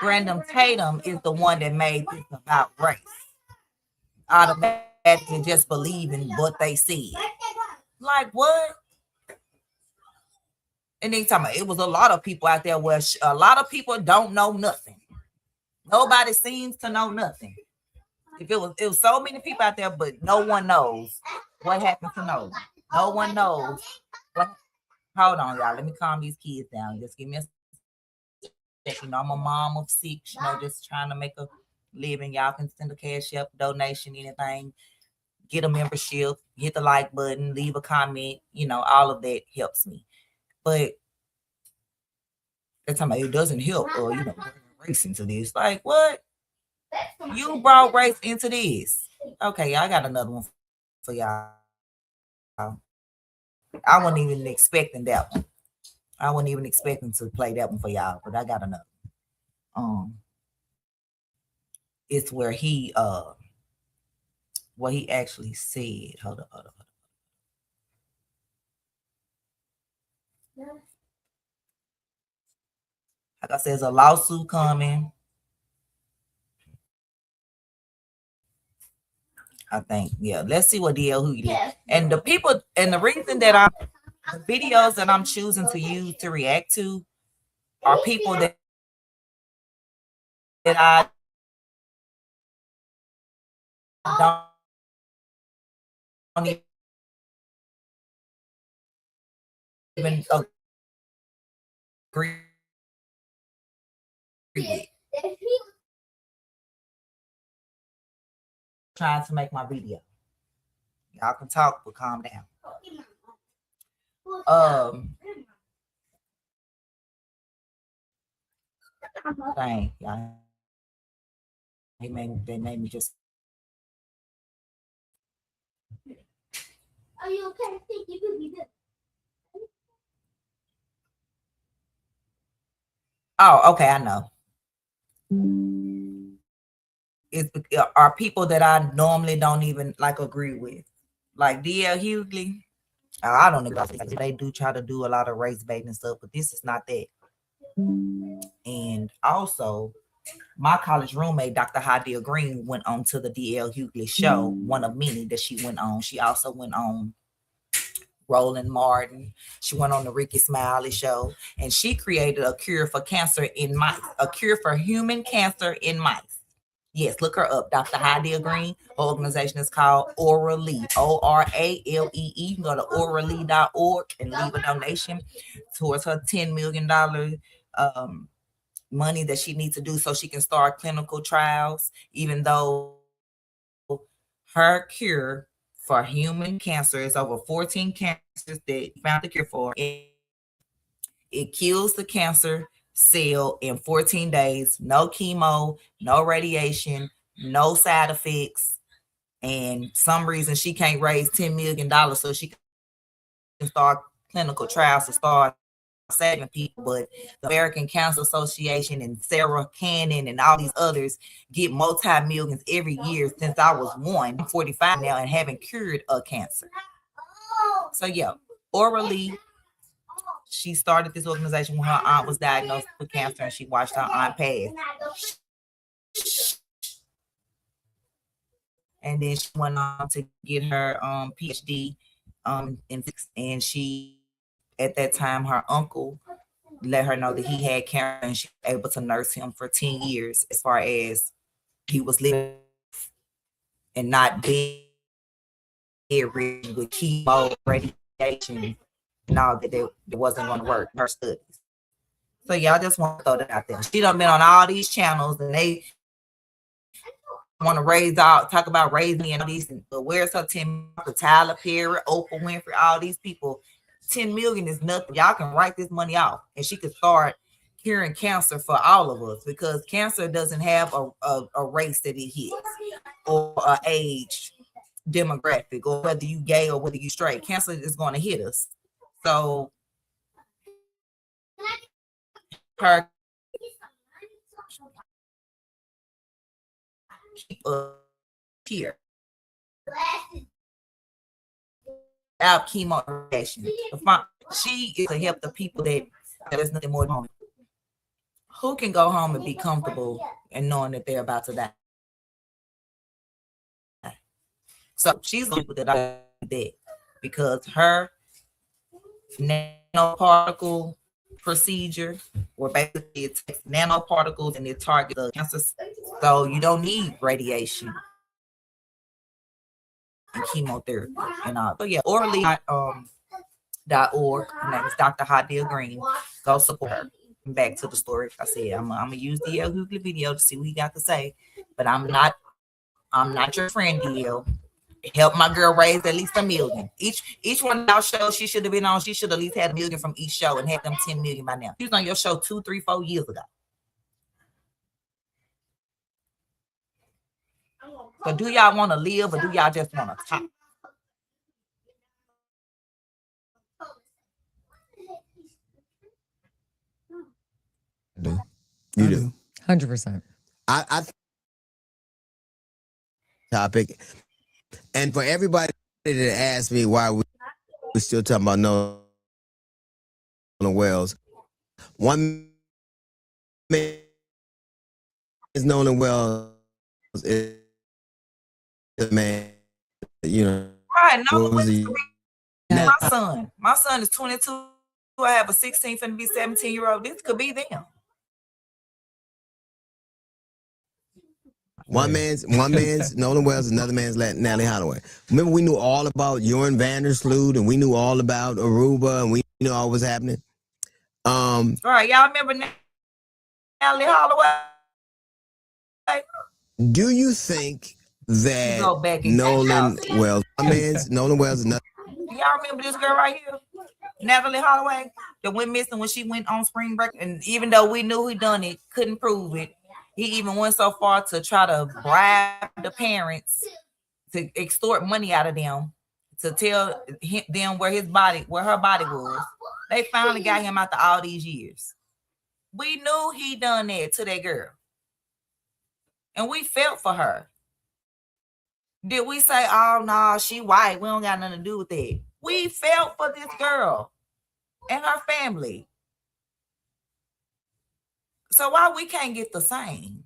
Brandon Tatum is the one that made this about race. Automatically just believing what they said. Like what? And then talking about it was a lot of people out there where a lot of people don't know nothing. Nobody seems to know nothing. If it was so many people out there, but no one knows what happened to Nolan. No one knows. Hold on, y'all. Let me calm these kids down. Just give me a second. You know, I'm a mom of 6, you know, just trying to make a living. Y'all can send a cash app, donation, anything. Get a membership, hit the like button, leave a comment. You know, all of that helps me. But that's time it doesn't help or bring race into this. Like what? You brought race into this. Okay, I got another one for y'all. I wasn't even expecting that one. I wasn't even expecting to play that one for y'all, but I got another one. It's where he what he actually said. Hold up. Like I said, there's a lawsuit coming. I think, let's see what DL who did. And the people, and the reason that the videos that I'm choosing to use to react to are people that I don't even agree with. Trying to make my video. Y'all can talk, but calm down. Dang, y'all. They made me just. Are you okay? Oh, okay, I know. Are people that I normally don't even agree with, like DL Hughley. I don't know. They do try to do a lot of race baiting and stuff, but this is not that. And also, my college roommate, Dr. Hadia Green, went on to the DL Hughley show, one of many that she went on. She also went on Roland Martin. She went on the Ricky Smiley show, and she created a cure for cancer in mice, a cure for human cancer in mice. Yes, look her up. Dr. Hadia Green. Her organization is called Oralee. ORALEE. You can go to oralee.org and leave a donation towards her $10 million money that she needs to do so she can start clinical trials, even though her cure for human cancer is over 14 cancers that found the cure for. It kills the cancer cell in 14 days, no chemo, no radiation, no side effects. And some reason she can't raise $10 million so she can start clinical trials to start saving people. But the American Cancer Association and Sarah Cannon and all these others get multi-millions every year since I was 1. I'm 45 now and haven't cured a cancer. So yeah, Oralee. She started this organization when her aunt was diagnosed with cancer and she watched her aunt pass. And then she went on to get her PhD and she, at that time, her uncle let her know that he had cancer and she was able to nurse him for 10 years as far as he was living and not being with chemo, radiation, and all that it wasn't going to work, her studies. So y'all just want to throw that out there. She done been on all these channels and they want to talk about raising and all these, but where's her 10 million? Tyler Perry, Oprah Winfrey, all these people. 10 million is nothing. Y'all can write this money off and she could start curing cancer for all of us, because cancer doesn't have a race that it hits or an age demographic or whether you gay or whether you straight. Cancer is going to hit us. So her keep here without chemo radiation. She is to help the people that there's nothing more than who can go home and be comfortable and knowing that they're about to die. So she's the people that I did, because her nanoparticle procedure, or basically it takes nanoparticles and it targets the cancer. So you don't need radiation and chemotherapy and all. So yeah, Oralee.org. Her name is Dr. Hadia Green. Go support her. Back to the story. I said I'm gonna use DL Hughley video to see what he got to say, but I'm not your friend, DL. Help my girl raise at least $1 million. Each one of y'all shows she should have been on, she should at least had $1 million from each show and had them 10 million by now. She was on your show 2, 3, 4 years ago. So do y'all want to live or do y'all just want to talk? You do. 100%. I topic, and for everybody that asked me why we're still talking about Nolan Wells, one man is Nolan Wells is a man, you know. Right, my son is 22. I have a 16 finna be 17-year-old. This could be them. One man's Nolan Wells, another man's Natalie Holloway. Remember, we knew all about Joran Vandersloot, and we knew all about Aruba, and we knew all was happening. Right, y'all remember Natalie Holloway? Do you think that Nolan Wells, Nolan Wells, another? Do y'all remember this girl right here, Natalie Holloway, that went missing when she went on spring break? And even though we knew he done it, couldn't prove it. He even went so far to try to bribe the parents to extort money out of them to tell them where her body was. They finally got him after all these years. We knew he done that to that girl. And we felt for her. Did we say, oh, no, she white, we don't got nothing to do with that? We felt for this girl and her family. So why we can't get the same?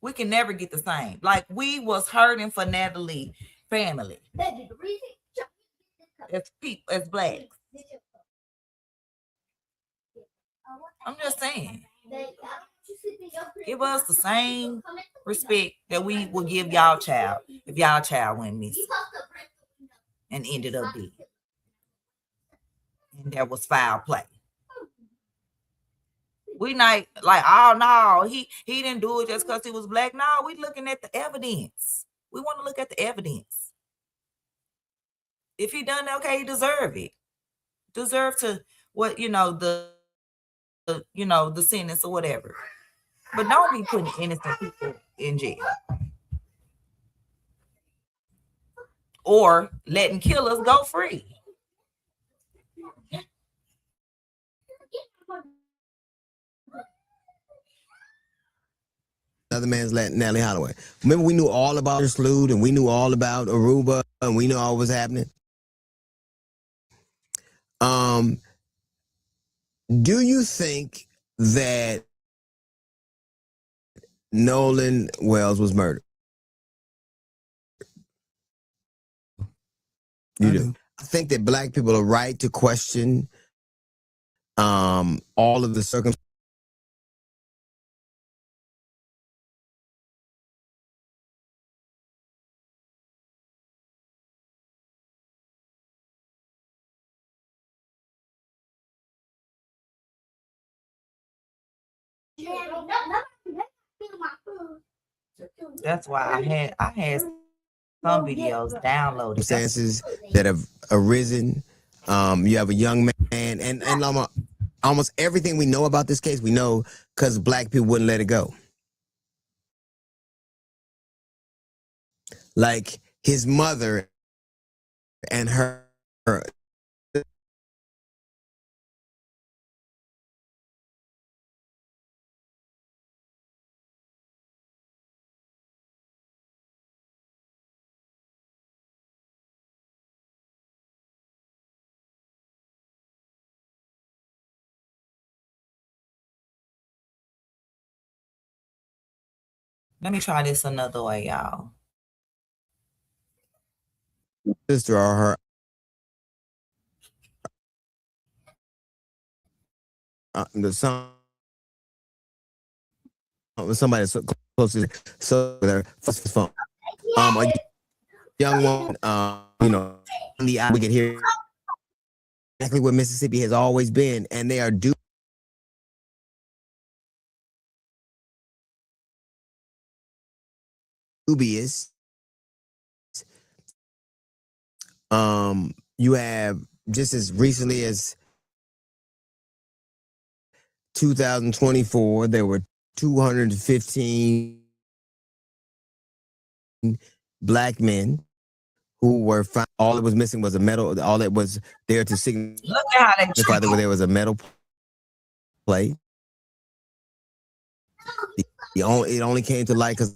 We can never get the same. Like, we was hurting for Natalie family as people, as blacks. I'm just saying. Give us the same respect that we will give y'all child if y'all child went missing and ended up dead. And there was foul play. We not like, oh no, he didn't do it just because he was black. No, we looking at the evidence. We want to look at the evidence. If he done okay, he deserve it. Deserve to what the sentence or whatever. But don't be putting innocent people in jail. Or letting killers go free. Another man's Natalie Holloway. Remember, we knew all about Slood and we knew all about Aruba and we knew all was happening. Do you think that Nolan Wells was murdered? You do. I think that black people are right to question all of the circumstances. That's why I had some videos downloaded. Circumstances that have arisen. You have a young man, and almost everything we know about this case, we know because black people wouldn't let it go. Like his mother and her Let me try this another way, y'all. sister or her somebody so close to with her phone. A young woman, we can hear exactly what Mississippi has always been, and they are dubious. You have just as recently as 2024, there were 215 black men who were found. All that was missing was a metal. All that was there to signify Look at how they that there was a metal plate. It only came to light because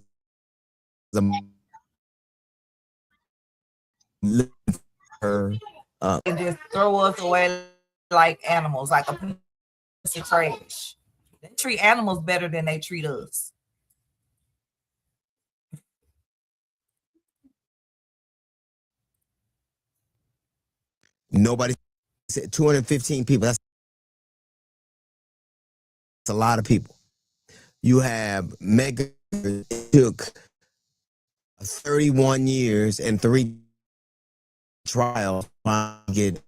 they just throw us away like animals, like a piece of trash. They treat animals better than they treat us. Nobody said 215 people. That's a lot of people. You have Megan took 31 years and 3 trials to get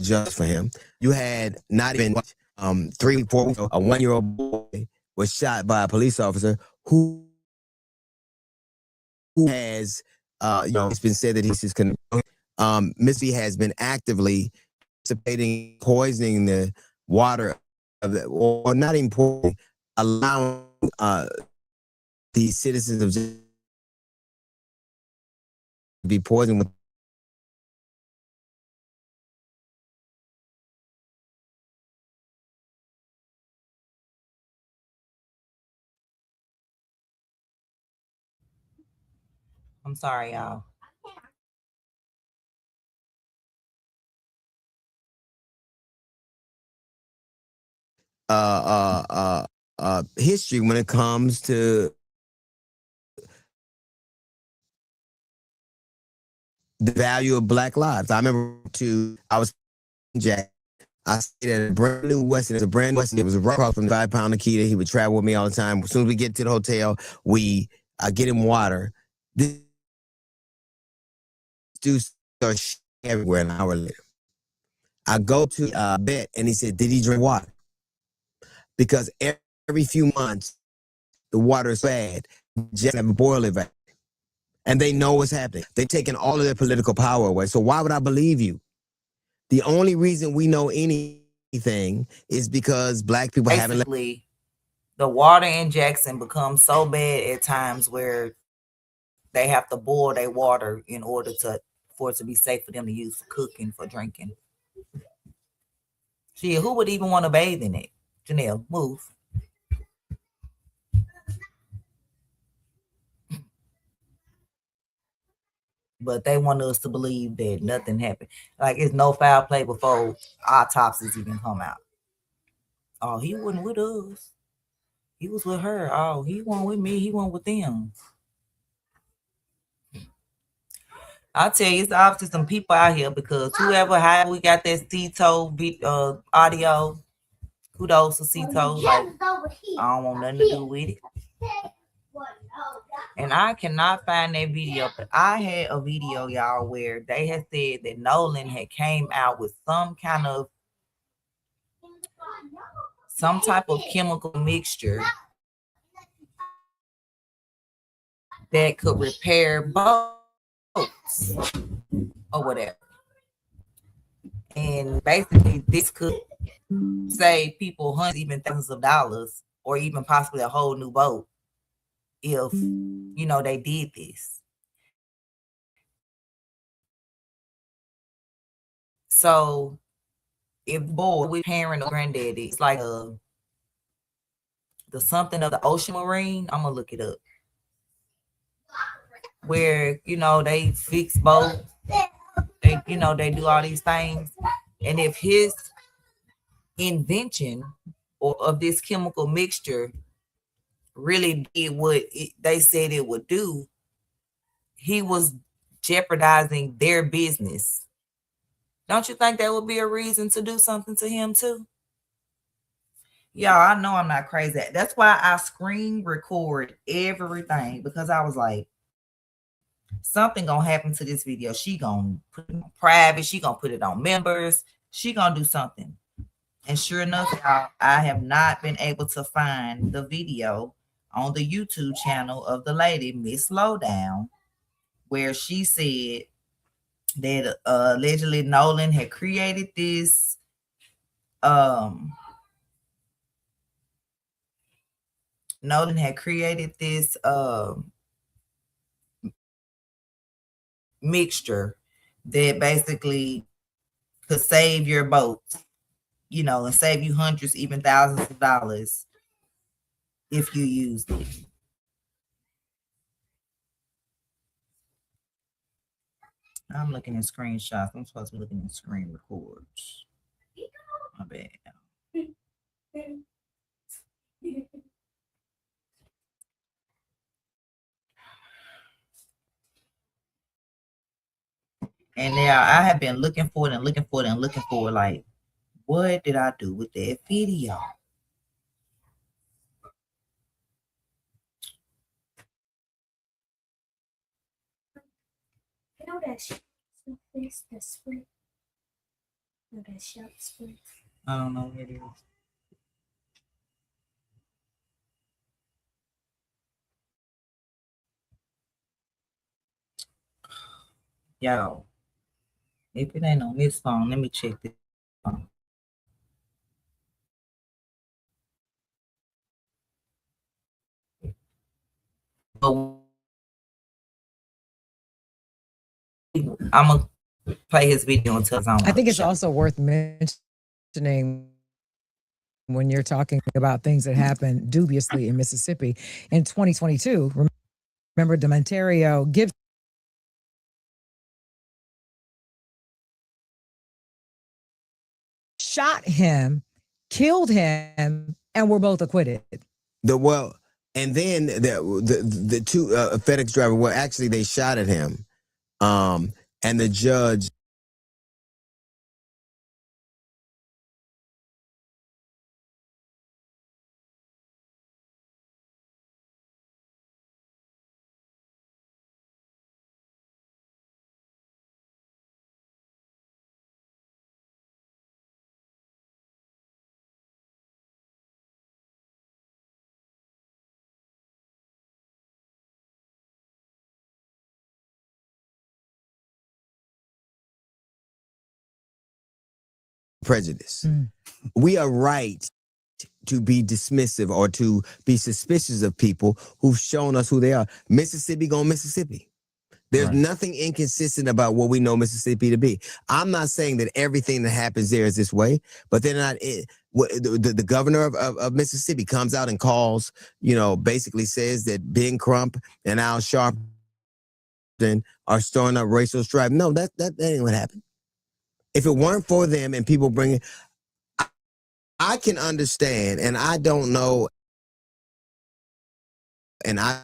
judged for him. You had not even 3-4 weeks ago, a 1-year-old boy was shot by a police officer who has it's been said that he's just Missy has been actively participating, poisoning the water of it, or not even poisoning, allowing the citizens of to be poisoned with. I'm sorry, y'all. History when it comes to the value of black lives. I remember I was Jack I stayed at a brand new Westin. It's a brand new Westin. It was right across from the 5 Pound Nikita. He would travel with me all the time. As soon as we get to the hotel, I get him water. This dude starts everywhere an hour later. I go to bed and he said, did he drink water? Because every few months, the water is bad. Just have a boil it back. And they know what's happening. They're taking all of their political power away. So why would I believe you? The only reason we know anything is because black people haven't. Basically, the water in Jackson becomes so bad at times where they have to boil their water in order for it to be safe for them to use for cooking, for drinking. Shit, who would even want to bathe in it? Janelle, move. But they want us to believe that nothing happened. Like it's no foul play before autopsies even come out. Oh, he wasn't with us. He was with her. Oh, he wasn't with me. He wasn't with them. I'll tell you, it's obviously some people out here because however we got that Cito audio, kudos to Cito. Like, I don't want nothing to do with it. And I cannot find that video, but I had a video, y'all, where they had said that Nolan had came out with some type of chemical mixture that could repair boats or whatever. And basically this could save people hundreds, even thousands of dollars, or even possibly a whole new boat if, they did this. So if with parent or granddaddy, it's like the something of the ocean marine. I'm gonna look it up. Where, they fix boats, they do all these things. And if his invention of this chemical mixture really did what they said it would do, he was jeopardizing their business. Don't you think that would be a reason to do something to him too? Y'all, I know I'm not crazy. That's why I screen record everything, because I was like, something gonna happen to this video. She gonna put it on private. She gonna put it on members. She gonna do something. And sure enough, y'all, I have not been able to find the video on the YouTube channel of the lady, Miss Lowdown, where she said that allegedly Nolan had created this mixture that basically could save your boat, and save you hundreds, even thousands of dollars if you used it. I'm looking at screenshots. I'm supposed to be looking at screen records. My bad. And now I have been looking for it and looking for it and looking for it. Like, what did I do with that video? I don't know what it is. Yo, if it ain't on this phone, let me check this phone. I'm gonna play his video until it's on. I think it's also worth mentioning when you're talking about things that happened dubiously in Mississippi in 2022. Remember Demontario Gibbs shot him, killed him, and were both acquitted. And then the two FedEx driver, well, actually they shot at him, and the judge prejudice. We are right to be dismissive or to be suspicious of people who've shown us who they are. Mississippi going Mississippi. There's nothing inconsistent about what we know Mississippi to be. I'm not saying that everything that happens there is this way, but they're not. The governor of Mississippi comes out and calls, basically says that Ben Crump and Al Sharpton are stirring up racial strife. No, that ain't what happened. If it weren't for them and people bringing, I can understand, and I don't know, and I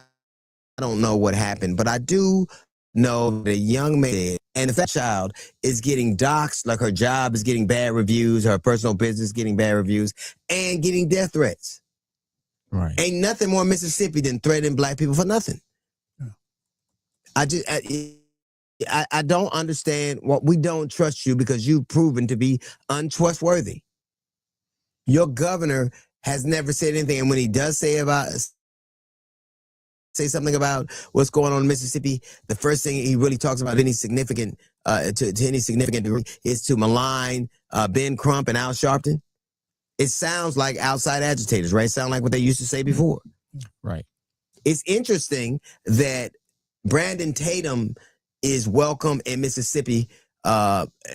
don't know what happened, but I do know that a young man, and if that child is getting doxxed, like her job is getting bad reviews, her personal business getting bad reviews, and getting death threats. Right. Ain't nothing more Mississippi than threatening black people for nothing. Yeah. I don't understand what we don't trust you because you've proven to be untrustworthy. Your governor has never said anything, and when he does say something about what's going on in Mississippi, the first thing he really talks about any significant to any significant degree is to malign Ben Crump and Al Sharpton. It sounds like outside agitators, right? Sound like what they used to say before. Right. It's interesting that Brandon Tatum is welcome in Mississippi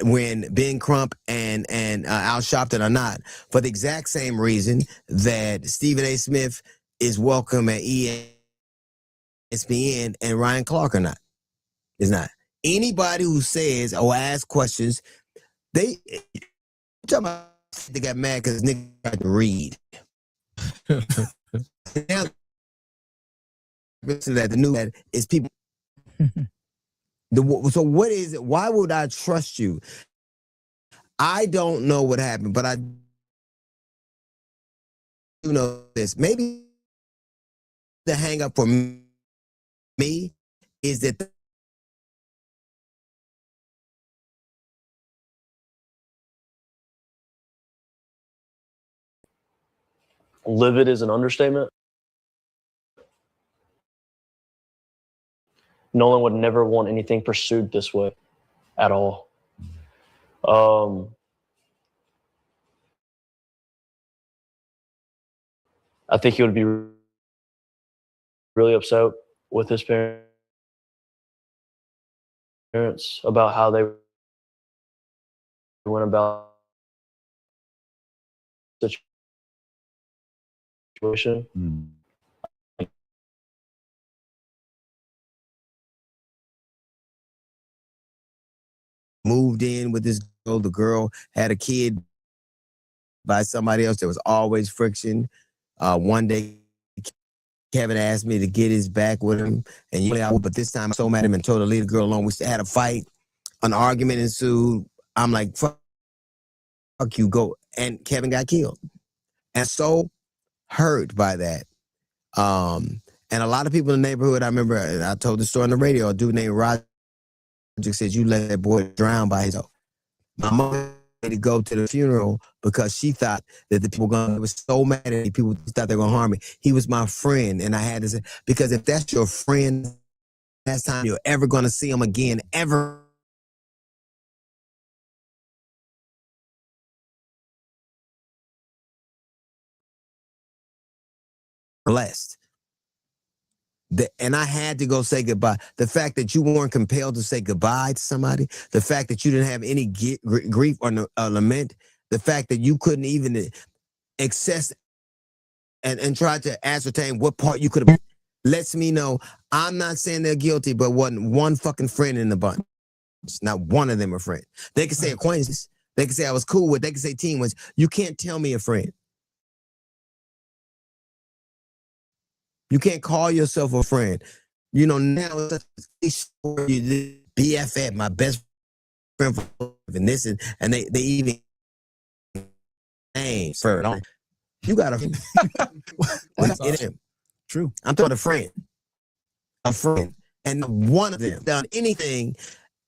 when Ben Crump and Al Sharpton are not, for the exact same reason that Stephen A. Smith is welcome at ESPN and Ryan Clark is not. Anybody who says or asks questions, they got mad because niggas tried to read. Now, the new that is people. So what is it? Why would I trust you? I don't know what happened, but I do know this. Maybe the hang up for me is that livid is an understatement. Nolan would never want anything pursued this way at all. I think he would be really upset with his parents about how they went about the situation. Moved in with this girl. The girl had a kid by somebody else. There was always friction. One day, Kevin asked me to get his back with him, and usually I would, but this time I so mad at him and told her to leave the girl alone. We had a fight. An argument ensued. I'm like, fuck you, go. And Kevin got killed. And so hurt by that. And a lot of people in the neighborhood, I remember, I told the story on the radio, a dude named Roger said, you let that boy drown by himself. My mother had to go to the funeral because she thought that the people was so mad at me, people thought they were going to harm me. He was my friend, and I had to say, because if that's your friend, last time you're ever going to see him again, ever. Blessed. And I had to go say goodbye. The fact that you weren't compelled to say goodbye to somebody, the fact that you didn't have any grief or lament, the fact that you couldn't even access and try to ascertain what part you could have, lets me know I'm not saying they're guilty, but wasn't one fucking friend in the bunch. Not one of them a friend. They can say acquaintances. They can say I was cool with. They can say team was. You can't tell me a friend. You can't call yourself a friend. You know, now it's BFF, my best friend, and this, and they even names for you got a awesome. True. I'm talking a friend. A friend. And one of them done anything.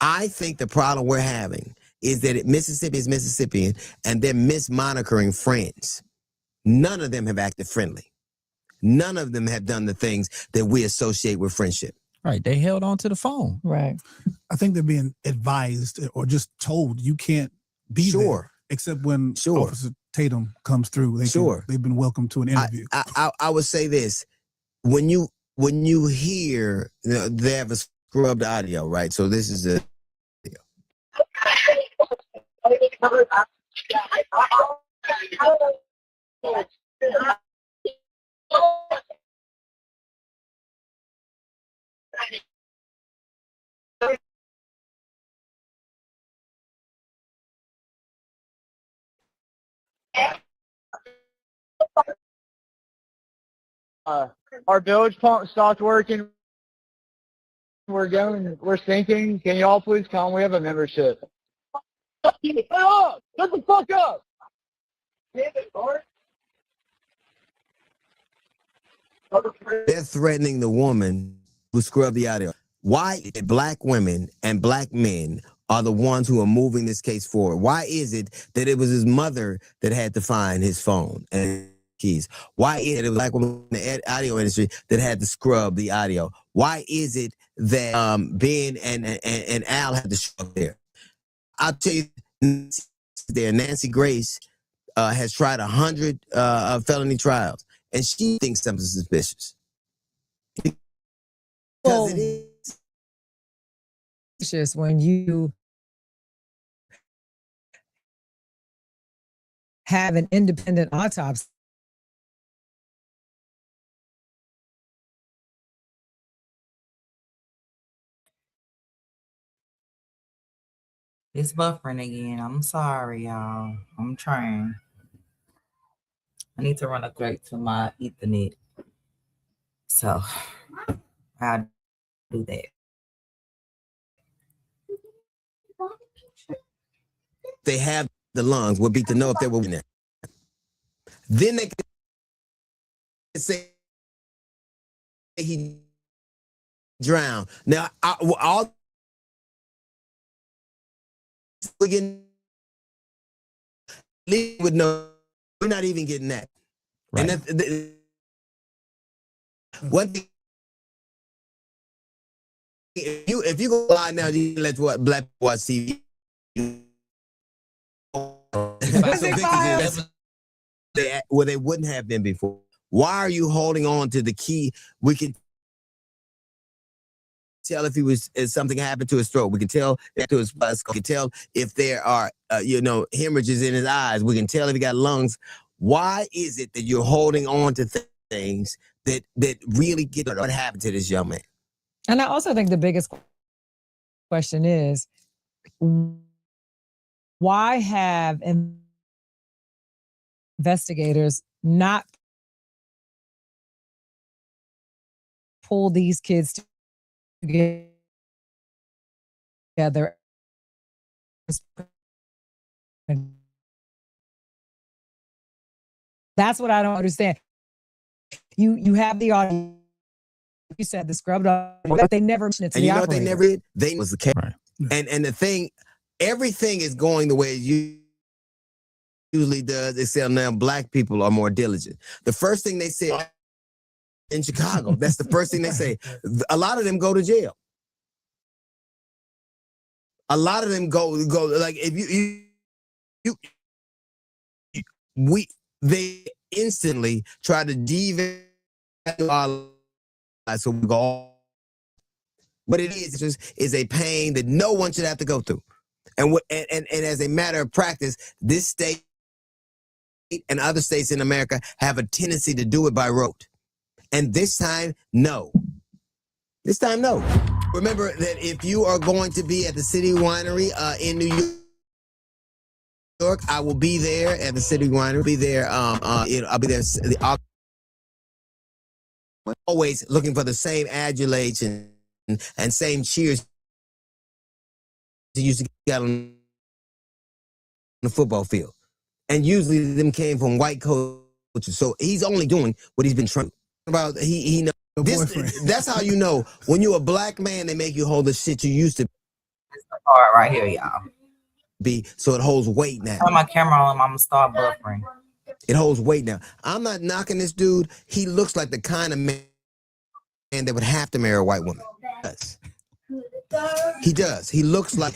I think the problem we're having is that Mississippi is Mississippian and they're mismonitoring friends. None of them have acted friendly. None of them have done the things that we associate with friendship. Right. They held on to the phone. Right. I think they're being advised or just told you can't be there. except when Sure. Officer Tatum comes through. They've been welcomed to an interview. I would say this: when you hear, they have a scrubbed audio, right? So this is a. Our bilge pump stopped working. We're sinking. Can you all please come? We have a membership. Shut the fuck up! They're threatening the woman who scrubbed the audio. Why black women and black men are the ones who are moving this case forward? Why is it that it was his mother that had to find his phone and keys? Why is it a black woman in the audio industry that had to scrub the audio? Why is it that Ben and Al had to show up there? I'll tell you, Nancy Grace has tried 100 felony trials, and she thinks something's suspicious. Because it is. When you have an independent autopsy. It's buffering again. I'm sorry, y'all. I'm trying. I need to run upgrade to my Ethernet. So I'll do that. They have the lungs would be to know if they were in there. Then they could say he drowned. Now, all we can would know we're not even getting that. Right. And one thing, if you go online now, you let what black watch TV. Well, they wouldn't have been before. Why are you holding on to the key? We can tell if something happened to his throat. We can tell to his skull. We can tell if there are hemorrhages in his eyes. We can tell if he got lungs. Why is it that you're holding on to things that really get what happened to this young man? And I also think the biggest question is, why have investigators not pulled these kids together? That's what I don't understand. You have the audio. You said the scrubbed audio, but they never mentioned it to the operator. What they never did? They was the case. Right. And the thing, everything is going the way it usually does, except now black people are more diligent. The first thing they said in Chicago, that's the first thing they say. A lot of them go to jail. A lot of them go like if they instantly try to devalue our lives, so we go. But it is a pain that no one should have to go through. And as a matter of practice, this state and other states in America have a tendency to do it by rote. And this time, no. This time, no. Remember that if you are going to be at the City Winery in New York, I will be there at the City Winery. I'll be there. I'll be there. Always looking for the same adulates and same cheers you used to get on the football field. And usually them came from white coaches. So he's only doing what he's been trying about. He knows. That's how you know when you're a black man, they make you hold the shit you used to. This the part right here, y'all. Be so it holds weight now. Turn my camera on, I'm gonna start buffering. It holds weight now. I'm not knocking this dude. He looks like the kind of man that would have to marry a white woman. He does. He looks like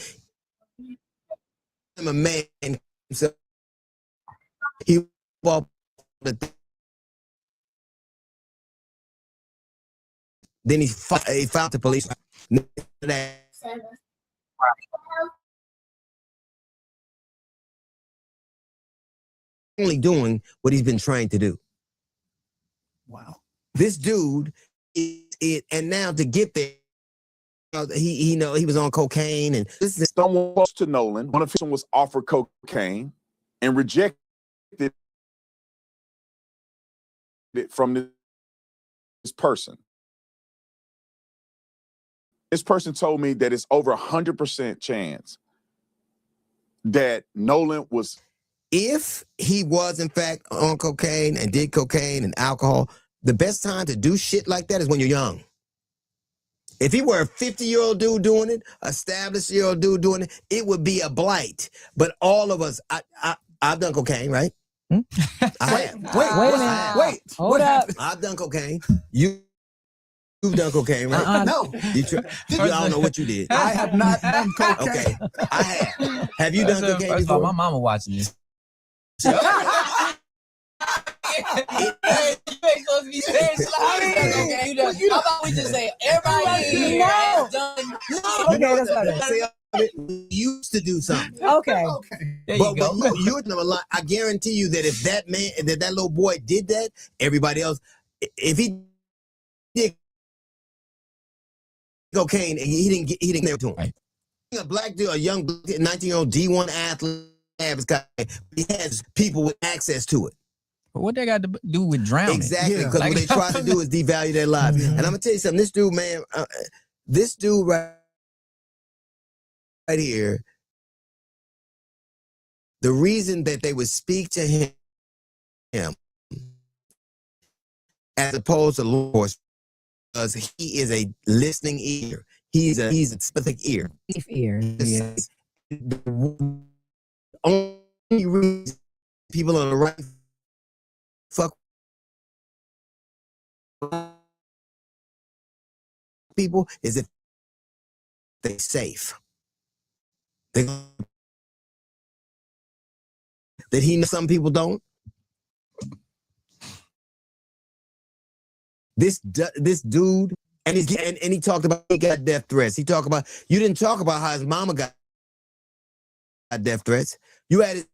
a man himself He walked then he filed the police. Only doing what he's been trained to do. Wow. This dude is it, and now to get there, he was on cocaine, and this is someone close to Nolan. One official was offered cocaine and rejected it from this person. This person told me that it's over 100% chance that Nolan was. If he was in fact on cocaine and did cocaine and alcohol, the best time to do shit like that is when you're young. If he were a 50-year-old dude doing it, established-year-old dude doing it, it would be a blight. But all of us, I've done cocaine, right? I have. Wait a minute. Wait. Hold up. I've done cocaine. You've done cocaine, right? No. I don't know what you did. I have not done cocaine. Okay, I have. Have you done cocaine First of all, before? my mama watching this. It- You ain't supposed to be saying okay. How about we just say everybody here has done? Okay, that's better. We used to do something. Okay. There you But go. you know a lot. I guarantee you that if that man, that little boy did that, everybody else, if he did cocaine, he didn't get there to him. Right. A black dude, a young 19-year-old D1 athlete, he has people with access to it. But what they got to do with drowning? Exactly, because what they try to do is devalue their lives. And I'm gonna tell you something. This dude, man, this dude right here, the reason that they would speak to him as opposed to laws, because he is a listening ear. He's a specific ear. Ear. Yes. The only reason people on the right fuck people is if they're safe. That he knows some people don't. This dude, and he talked about he got death threats. He talked about, you didn't talk about how his mama got death threats. You had his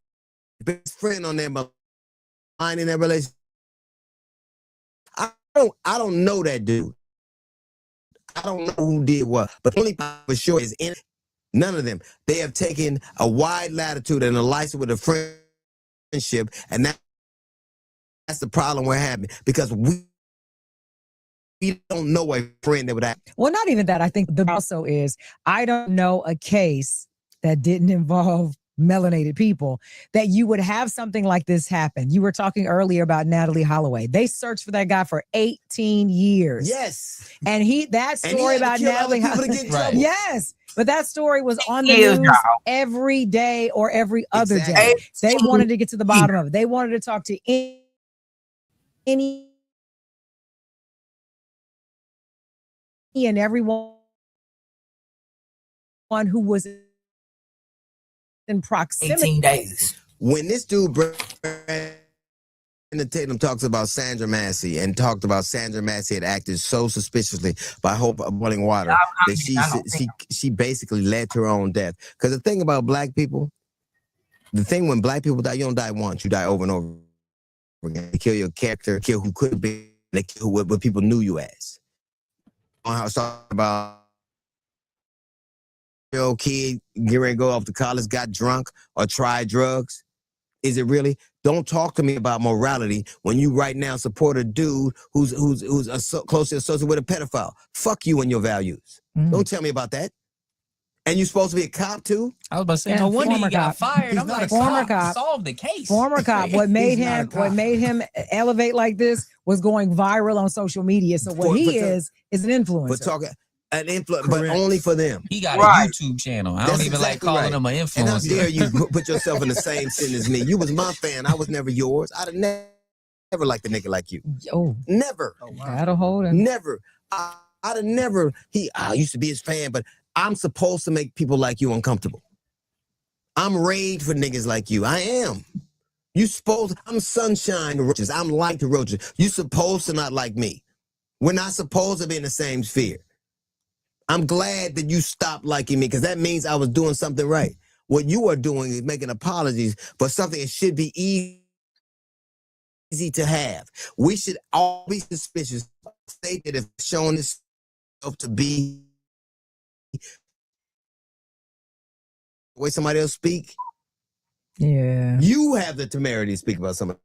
best friend on there line in that relationship. I don't know that dude. I don't know who did what, but the only for sure is in none of them. They have taken a wide latitude and a license with a friendship, and that's the problem we're having, because we don't know a friend that would act. Well, not even that. I think the also is, I don't know a case that didn't involve melanated people that you would have something like this happen. You were talking earlier about Natalie Holloway. They searched for that guy for 18 years. Yes. And that story about Natalie Holloway. Right. Yes. But that story was on the news every day or every other day. They wanted to get to the bottom of it. They wanted to talk to any and everyone who was in proximity. 18 days. When this dude Brandon Tatum talks about Sandra Massey and talked about Sandra Massey had acted so suspiciously by Hope of Boiling Water that she basically led to her own death. Because the thing about black people, when black people die, you don't die once, you die over and over again. They kill your character, kill who could have been, they kill what people knew you as. On how I was talking about old kid getting ready to go off to college, got drunk or tried drugs. Is it really? Don't talk to me about morality when you right now support a dude who's closely associated with a pedophile. Fuck you and your values. Don't tell me about that. And you're supposed to be a cop too? I was about to say, no wonder he got fired. He's I'm like, former cop. solve the case. Former cop. What made him elevate like this was going viral on social media. So what he is an influencer. But talking an influence, but only for them. He got a YouTube channel. I don't even like calling him an influencer. And how dare you put yourself in the same sentence as me? You was my fan. I was never yours. I'd have never liked a nigga like you. Oh, never. That'll hold him. Never. I'd have never. I used to be his fan, but I'm supposed to make people like you uncomfortable. I'm raised for niggas like you. I am. You supposed I'm sunshine to roaches. I'm light to roaches. You supposed to not like me. We're not supposed to be in the same sphere. I'm glad that you stopped liking me because that means I was doing something right. What you are doing is making apologies for something that should be easy to have. We should all be suspicious. State that if showing itself to be the way somebody else speak. Yeah. You have the temerity to speak about somebody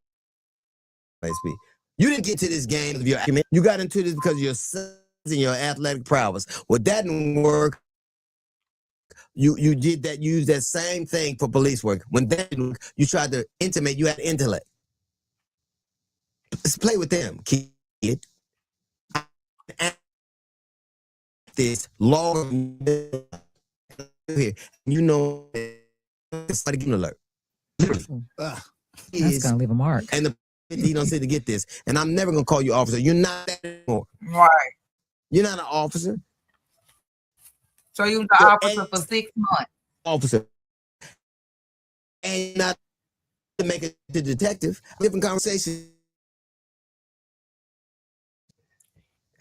speak. You didn't get to this game of your argument. You got into this because of your sons and your athletic prowess. Well, that didn't work. You did that, use that same thing for police work. When that didn't work, you tried to intimate you had intellect. Let's play with them, kid. This long here, you know, somebody give an alert. That's gonna leave a mark. And the you don't say to get this, and I'm never gonna call you officer. You're not that anymore. Right. You're not an officer. So you was the officer for 6 months. Officer. And not to make it to detective. Different conversation.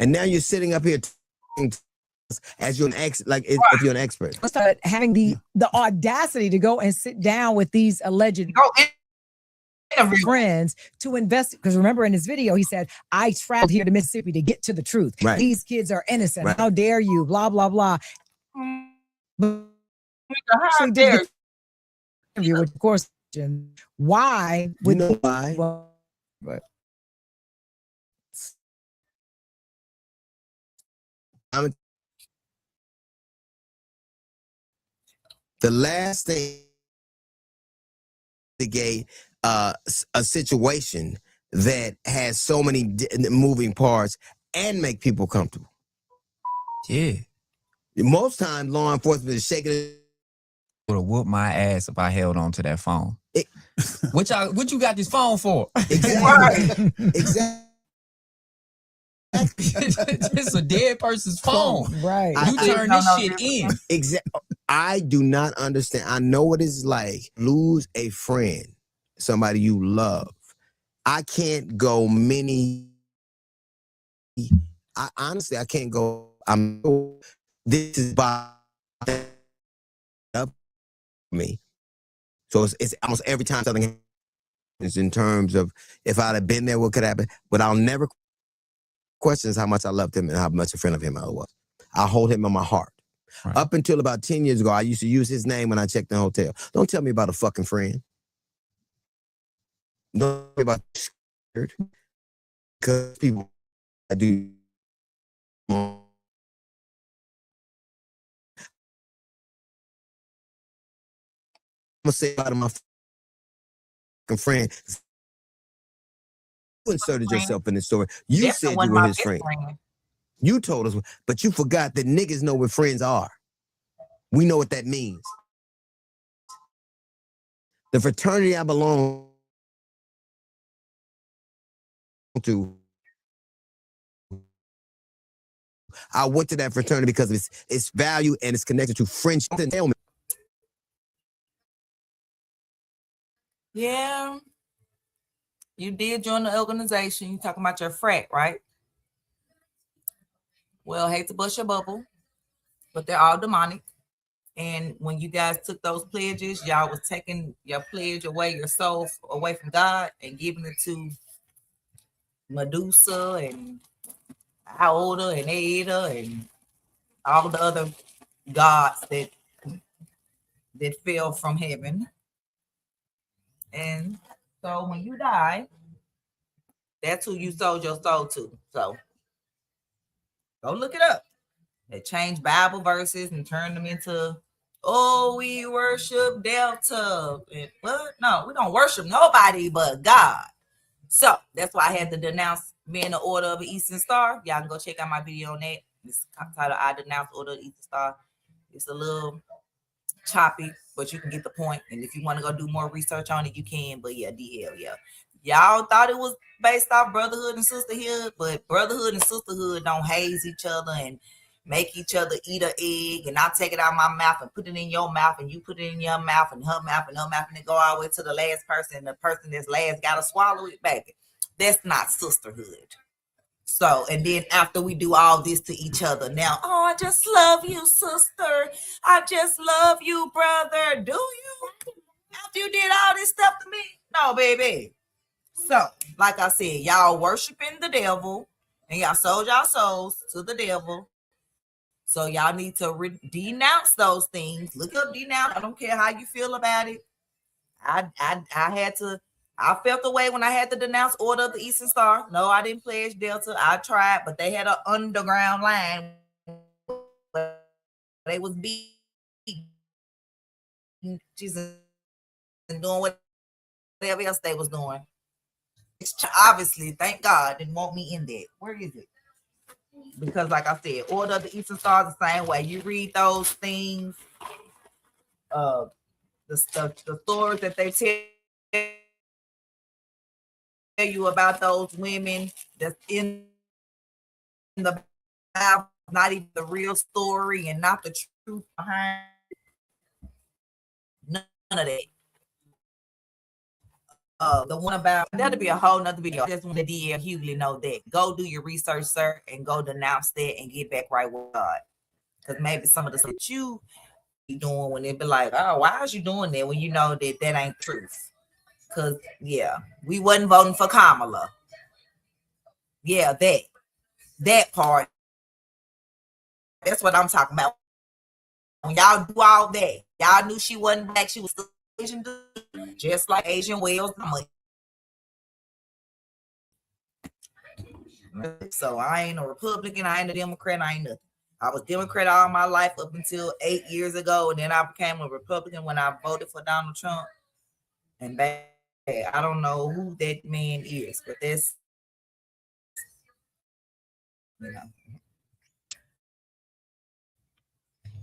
And now you're sitting up here as you're an if you're an expert. Start having the audacity to go and sit down with these alleged friends to invest. Because remember in his video, he said, I traveled here to Mississippi to get to the truth. Right. These kids are innocent. Right. How dare you? Blah, blah, blah. How dare you? With course, why would you know why? But the last thing negate a situation that has so many moving parts and make people comfortable. Yeah. Most times, law enforcement is shaking it. Would have whooped my ass if I held on to that phone. What you got this phone for? Exactly. Exactly. It's a dead person's phone. Right. You turn this shit in. Exactly. I do not understand. I know what it's like. Lose a friend, somebody you love. I can't go honestly, I can't go. This is by up me. So it's almost every time something happens in terms of if I'd have been there, what could happen. But I'll never question how much I loved him and how much a friend of him I was. I hold him in my heart. Right. Up until about 10 years ago, I used to use his name when I checked the hotel. Don't tell me about a fucking friend. Don't tell me about scared. Because people I do. I'm gonna say about my fucking friend. You inserted yourself in the story. You said you were his friend. You told us, but you forgot that niggas know what friends are. We know what that means. The fraternity I belong to, I went to that fraternity because of its value and it's connected to friendship. Tell me. Yeah. You did join the organization. You talking about your frat, right? Well, hate to bust your bubble, but they're all demonic. And when you guys took those pledges, y'all was taking your pledge away, your soul away from God and giving it to Medusa and Aorta and Ada and all the other gods that fell from heaven. And so when you die, that's who you sold your soul to. So go look it up. They changed Bible verses and turned them into, oh, we worship Delta. And what? No, we don't worship nobody but God. So that's why I had to denounce being the Order of the Eastern Star. Y'all can go check out my video on that. It's titled I Denounce Order of the Eastern Star. It's a little choppy, but you can get the point. And if you want to go do more research on it, you can. But yeah, DL, yeah. Y'all thought it was based off brotherhood and sisterhood, but brotherhood and sisterhood don't haze each other and make each other eat an egg, and I take it out of my mouth and put it in your mouth, and you put it in your mouth and her mouth and her mouth, and it go all the way to the last person, and the person that's last got to swallow it, baby. That's not sisterhood. So, and then after we do all this to each other, now, oh, I just love you, sister. I just love you, brother. Do you? After you did all this stuff to me? No, baby. So, like I said, y'all worshiping the devil, and y'all sold y'all souls to the devil. So y'all need to denounce those things. Look up denounce. I don't care how you feel about it. I felt the way when I had to denounce Order of the Eastern Star. No, I didn't pledge Delta. I tried, but they had an underground line. They was beating Jesus and doing whatever else they was doing. Obviously, thank God, didn't want me in there. Where is it? Because, like I said, Order of the Eastern Star is the same way. You read those things, the stories that they tell you about those women that's in the Bible, not even the real story and not the truth behind none of that. The one about that'll be a whole nother video. I just want to DL Hughley know that. Go do your research, sir, and go denounce that and get back right with God. Because maybe some of the stuff that you be doing when they be like, oh, why is you doing that when you know that ain't truth? Because yeah, we wasn't voting for Kamala. Yeah, that part. That's what I'm talking about. When y'all do all that, y'all knew she wasn't black. She was Asian, just like Asian Wells. So I ain't a Republican, I ain't a Democrat, I ain't nothing. I was Democrat all my life up until 8 years ago, and then I became a Republican when I voted for Donald Trump. And I don't know who that man is, but that's, you know,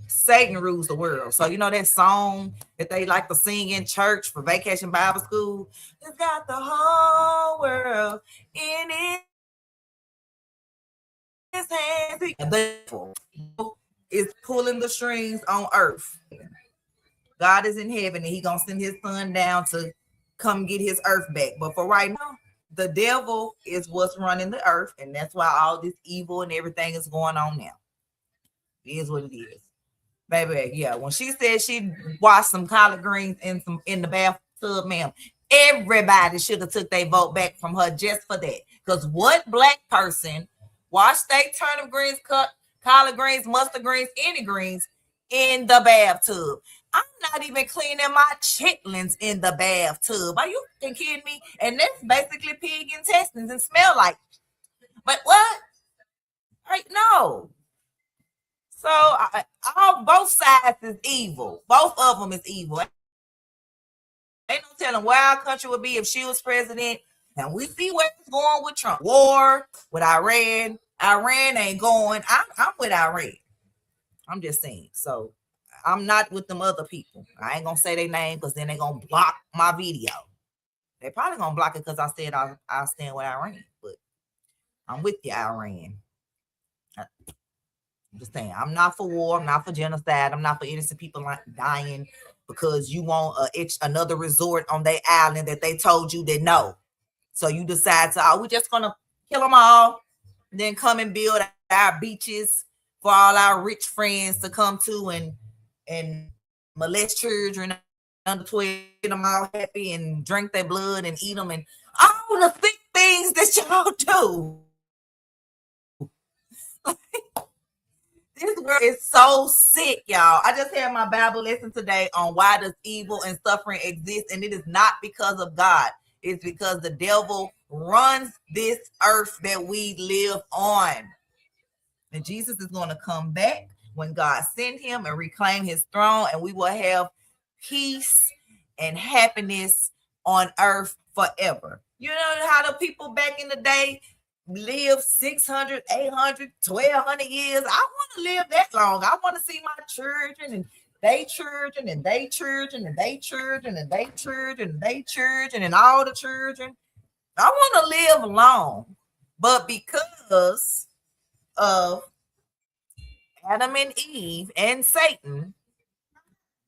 Satan rules the world. So you know that song that they like to sing in church for Vacation Bible School? It's got the whole world in his hands. The devil is pulling the strings on earth. God is in heaven, and he gonna send his son down to come get his earth back. But for right now, the devil is what's running the earth, and that's why all this evil and everything is going on now. It is what it is. Baby, yeah. When she said she washed some collard greens in the bathtub, ma'am, everybody should have took their vote back from her just for that. Because what black person washed their turnip greens, collard greens, mustard greens, any greens in the bathtub? I'm not even cleaning my chitlins in the bathtub. Are you kidding me? And that's basically pig intestines and smell like. But what? Right? No. So both sides is evil. Both of them is evil. Ain't no telling where our country would be if she was president. And we see where it's going with Trump. War with Iran. Iran ain't going. I'm with Iran. I'm just saying. So I'm not with them other people. I ain't gonna say their name because then they're gonna block my video. They probably gonna block it because I said I'll stand with Iran. But I'm with you, Iran. I'm just saying, I'm not for war. I'm not for genocide. I'm not for innocent people dying because you want another resort on their island that they told you that no. So you decide to, we're just going to kill them all, and then come and build our beaches for all our rich friends to come to and molest children under 12, get them all happy and drink their blood and eat them and all the thick things that y'all do. This world is so sick, y'all. I just had my Bible lesson today on why does evil and suffering exist, and it is not because of God. It's because the devil runs this earth that we live on. And Jesus is going to come back when God sent him and reclaim his throne, and we will have peace and happiness on earth forever. You know how the people back in the day live 600, 800, 1200 years. I want to live that long. I want to see my children and they children and they children and they children and they children and they children and all the children. I want to live long. But because of Adam and Eve and Satan,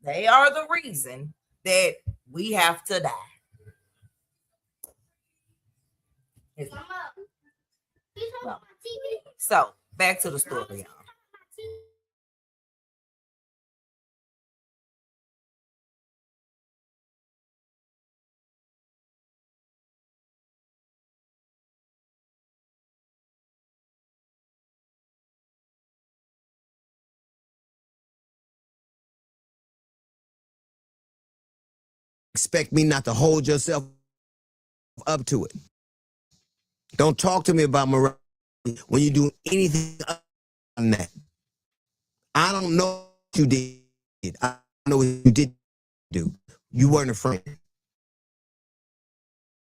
they are the reason that we have to die. So back to the story, y'all. Expect me not to hold yourself up to it. Don't talk to me about morality when you do anything other than that. I don't know what you did. I know what you did do. You weren't a friend. You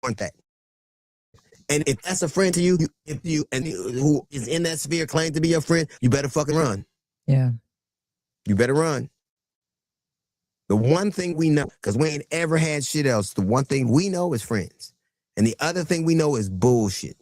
weren't that. And if that's a friend to you, who is in that sphere claim to be your friend, you better fucking run. Yeah. You better run. The one thing we know, because we ain't ever had shit else, the one thing we know is friends. And the other thing we know is bullshit.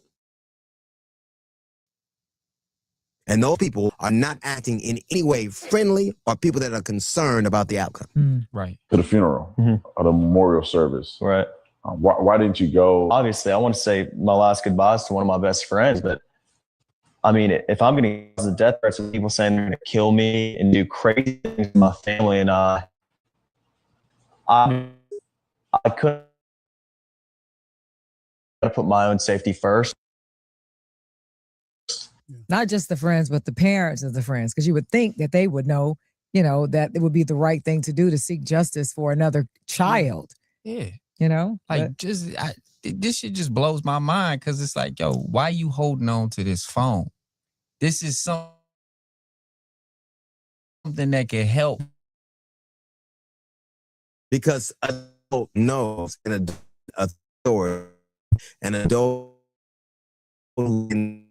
And those people are not acting in any way friendly or people that are concerned about the outcome. Right. To the funeral or the memorial service. Right. Why didn't you go? Obviously, I want to say my last goodbyes to one of my best friends, but I mean, if I'm getting the death threats of people saying they're going to kill me and do crazy things to my family and I couldn't put my own safety first. Not just the friends, but the parents of the friends, because you would think that they would know, that it would be the right thing to do to seek justice for another child. Yeah. Like this shit just blows my mind because it's like, yo, why you holding on to this phone? This is something that can help. Because adult knows an authority, an adult in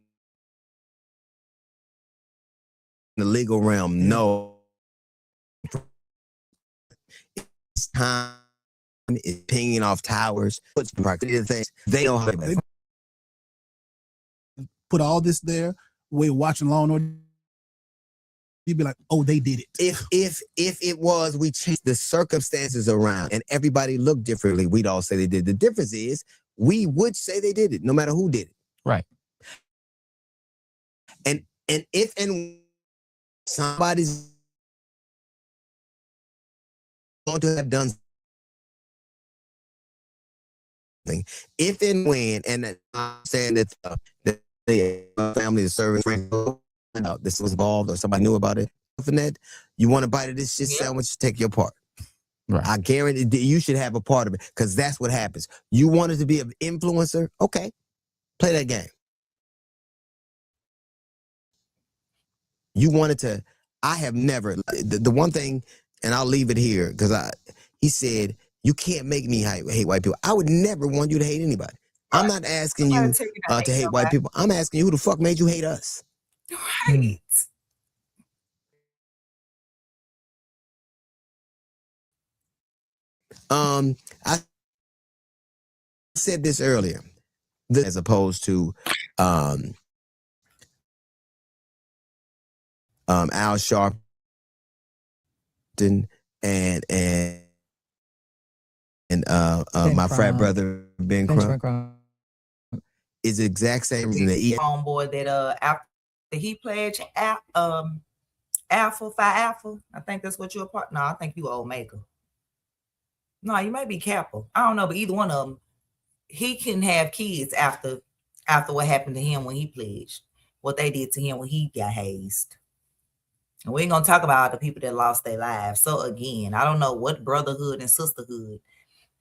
the legal realm know it's time is pinging off towers, puts things. They know how to put all this there. We're watching Law and Order. You'd be like, oh, they did it. If it was, we changed the circumstances around and everybody looked differently, we'd all say they did. The difference is we would say they did it, no matter who did it. Right. And if somebody's going to have done something, if and when, and I'm saying that the family, the service, this was involved or somebody knew about it, that you want to bite of this shit sandwich, take your part. Right. I guarantee you should have a part of it because that's what happens. You wanted to be an influencer? Okay, play that game. You wanted to, I have never, the one thing, and I'll leave it here because he said, you can't make me hate white people. I would never want you to hate anybody. I'm not asking you to hate white people. I'm asking you who the fuck made you hate us. Right. I said this earlier, as opposed to Al Sharpton and my frat brother Ben Crump. Is the exact same reason that homeboy that after he pledged Alpha Phi Alpha. I think that's what you're part. No, I think you Omega. No, you might be Kappa. I don't know, but either one of them, he can have kids after what happened to him when he pledged, what they did to him when he got hazed. And we ain't gonna talk about the people that lost their lives. So again, I don't know what brotherhood and sisterhood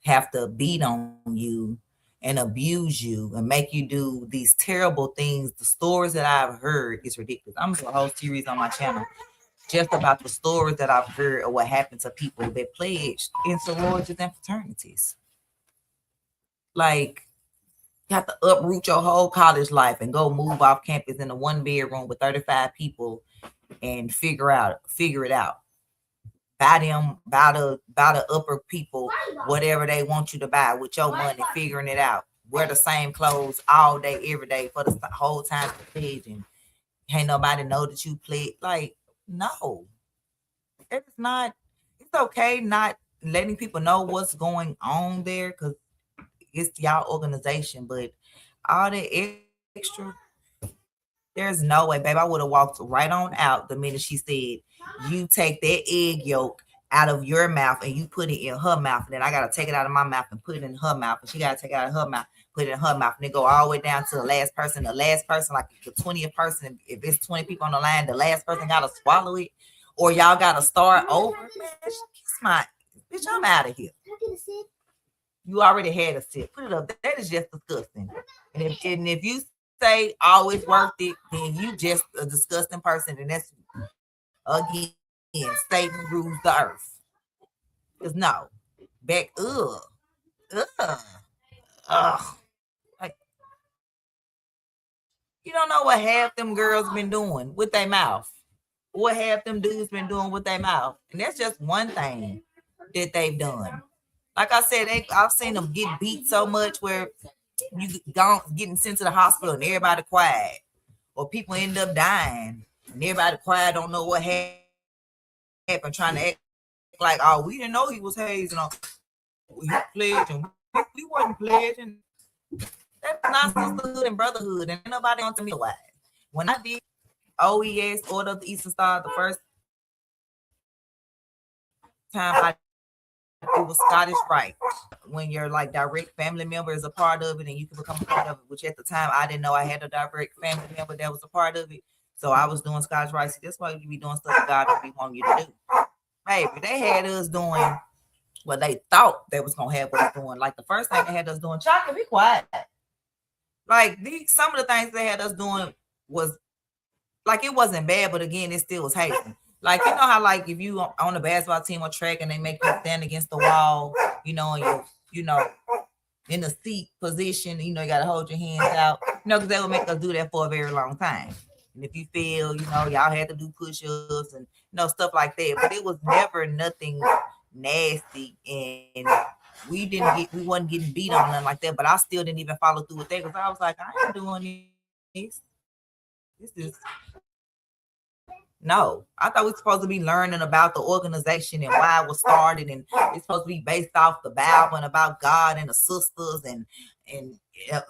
have to beat on you and abuse you and make you do these terrible things. The stories that I've heard is ridiculous. I'm doing a whole series on my channel just about the stories that I've heard of what happened to people that pledged in sororities and fraternities. Like, you have to uproot your whole college life and go move off campus in a 1-bedroom with 35 people and figure it out. Buy the upper people whatever they want you to buy with your money, figuring it out. Wear the same clothes all day, every day for the whole time for pledging. Ain't nobody know that you pledged. Like, No, it's not. It's okay not letting people know what's going on there because it's y'all organization, but all the extra, there's no way, babe. I would have walked right on out the minute she said, you take that egg yolk out of your mouth and you put it in her mouth. And then I got to take it out of my mouth and put it in her mouth. And she got to take it out of her mouth, put it in her mouth. And it go all the way down to the last person, like the 20th person. If it's 20 people on the line, the last person got to swallow it. Or y'all got to start over. Man, bitch, I'm out of here. You already had a sip. Put it up. That is just disgusting. And if you say always worth it, then you just a disgusting person. And that's, again, Satan rules the earth. Because no. Back, like, you don't know what half them girls been doing with their mouth. What half them dudes been doing with their mouth. And that's just one thing that they've done. Like I said, I've seen them get beat so much where you getting sent to the hospital and everybody quiet. Or people end up dying and everybody quiet, don't know what happened, trying to act like, oh, we didn't know he was hazing on. We pledging. We wasn't pledging. That's not sisterhood and brotherhood, and nobody wants to me why. When I did OES, Order of the Eastern Star, the first time it was Scottish Rite. When your like direct family member is a part of it and you can become a part of it, which at the time I didn't know I had a direct family member that was a part of it. So I was doing Scottish Rite. See, that's why you be doing stuff that God don't be wanting you to do. Baby, they had us doing what they thought they was gonna have us doing. Like the first thing they had us doing, Chocolate, be quiet. Like some of the things they had us doing was like it wasn't bad, but again, it still was hating. Like, you know how like if you on a basketball team or track and they make you stand against the wall, you know, and you know, in the seat position, you know, you gotta hold your hands out, you know, because they would make us do that for a very long time. And if you feel, you know, y'all had to do push-ups and you know, stuff like that, but it was never nothing nasty, and we wasn't getting beat on nothing like that. But I still didn't even follow through with that because I was like, I ain't doing this. This is no. I thought we were supposed to be learning about the organization and why it was started, and it's supposed to be based off the Bible and about God and the sisters and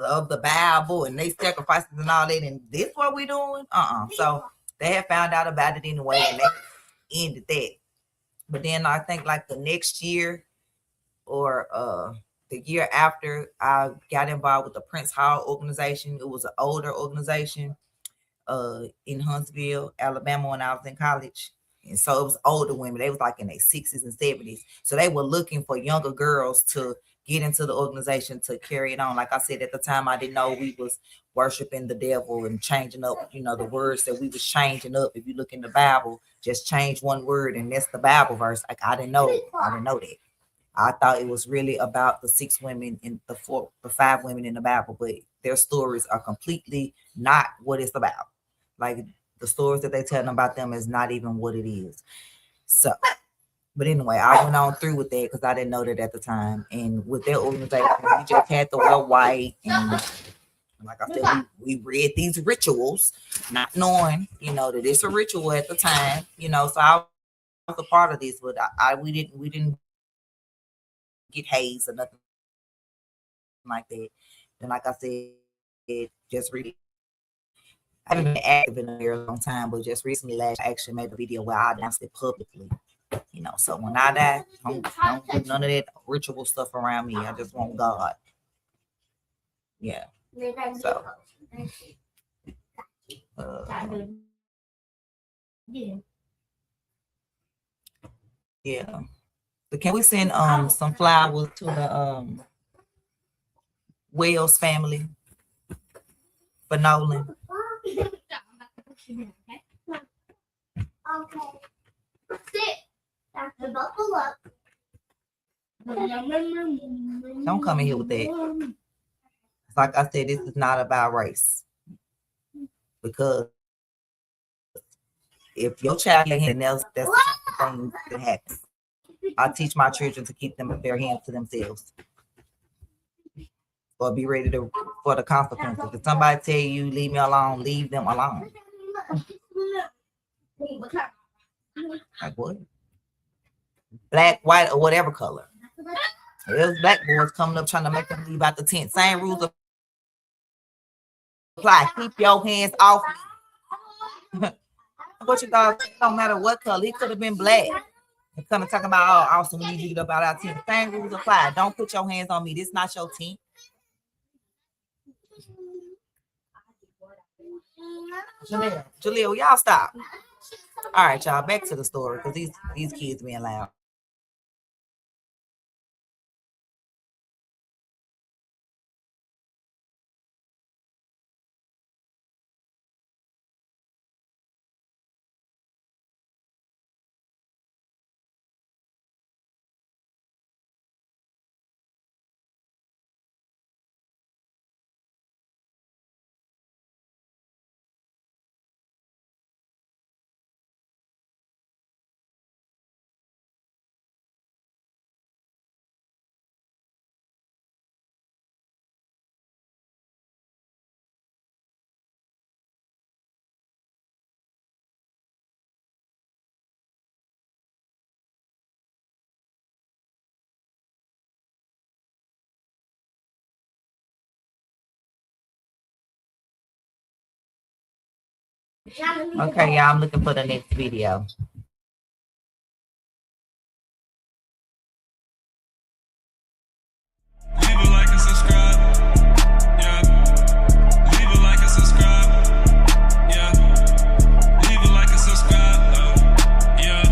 of the Bible and they sacrifices and all that. And this what we doing? So they had found out about it anyway, and they ended that. But then I think like the next year or the year after, I got involved with the Prince Hall organization. It was an older organization in Huntsville, Alabama, when I was in college. And so it was older women. They was like in their 60s and 70s. So they were looking for younger girls to get into the organization to carry it on. Like I said, at the time, I didn't know we was worshiping the devil and changing up, you know, the words that we was changing up. If you look in the Bible, just change one word and that's the Bible verse. Like I didn't know that. I thought it was really about the 6 women in the 5 women in the Bible, but their stories are completely not what it's about. Like the stories that they tell them about them is not even what it is. So, but anyway, I went on through with that because I didn't know that at the time. And with their organization, we just had to wear white. And like I said, we read these rituals, not knowing, you know, that it's a ritual at the time, you know. So I was a part of this, but we didn't get hazed or nothing like that. And like I said, just really, I haven't been active in a very long time, but just recently, I actually made a video where I announced it publicly. You know, so when I die, don't do none of that ritual stuff around me. I just want God. Yeah. So. Yeah. But can we send some flowers to the Wells family for Nolan? Okay. Sit. Buckle up. Don't come in here with that. Like I said, this is not about race. Because if your child can't handle else, that's the thing that happens. I teach my children to keep their hands to themselves. Or be ready for the consequences. If somebody tell you leave me alone, leave them alone. Like what? Black, white, or whatever color. There's black boys coming up trying to make them leave out the tent. Same rules apply. Keep your hands off me. What you thought? It don't matter what color. He could have been black. And come and talking about, oh, awesome, we need you to get up out our tent. Same rules apply. Don't put your hands on me. This is not your tent. Jaleel, y'all stop. All right, y'all, back to the story because these kids being loud. Okay, y'all, I'm looking for the next video. Leave a like and subscribe. Yeah. Leave a like and subscribe. Yeah. Leave a like and subscribe. Yeah.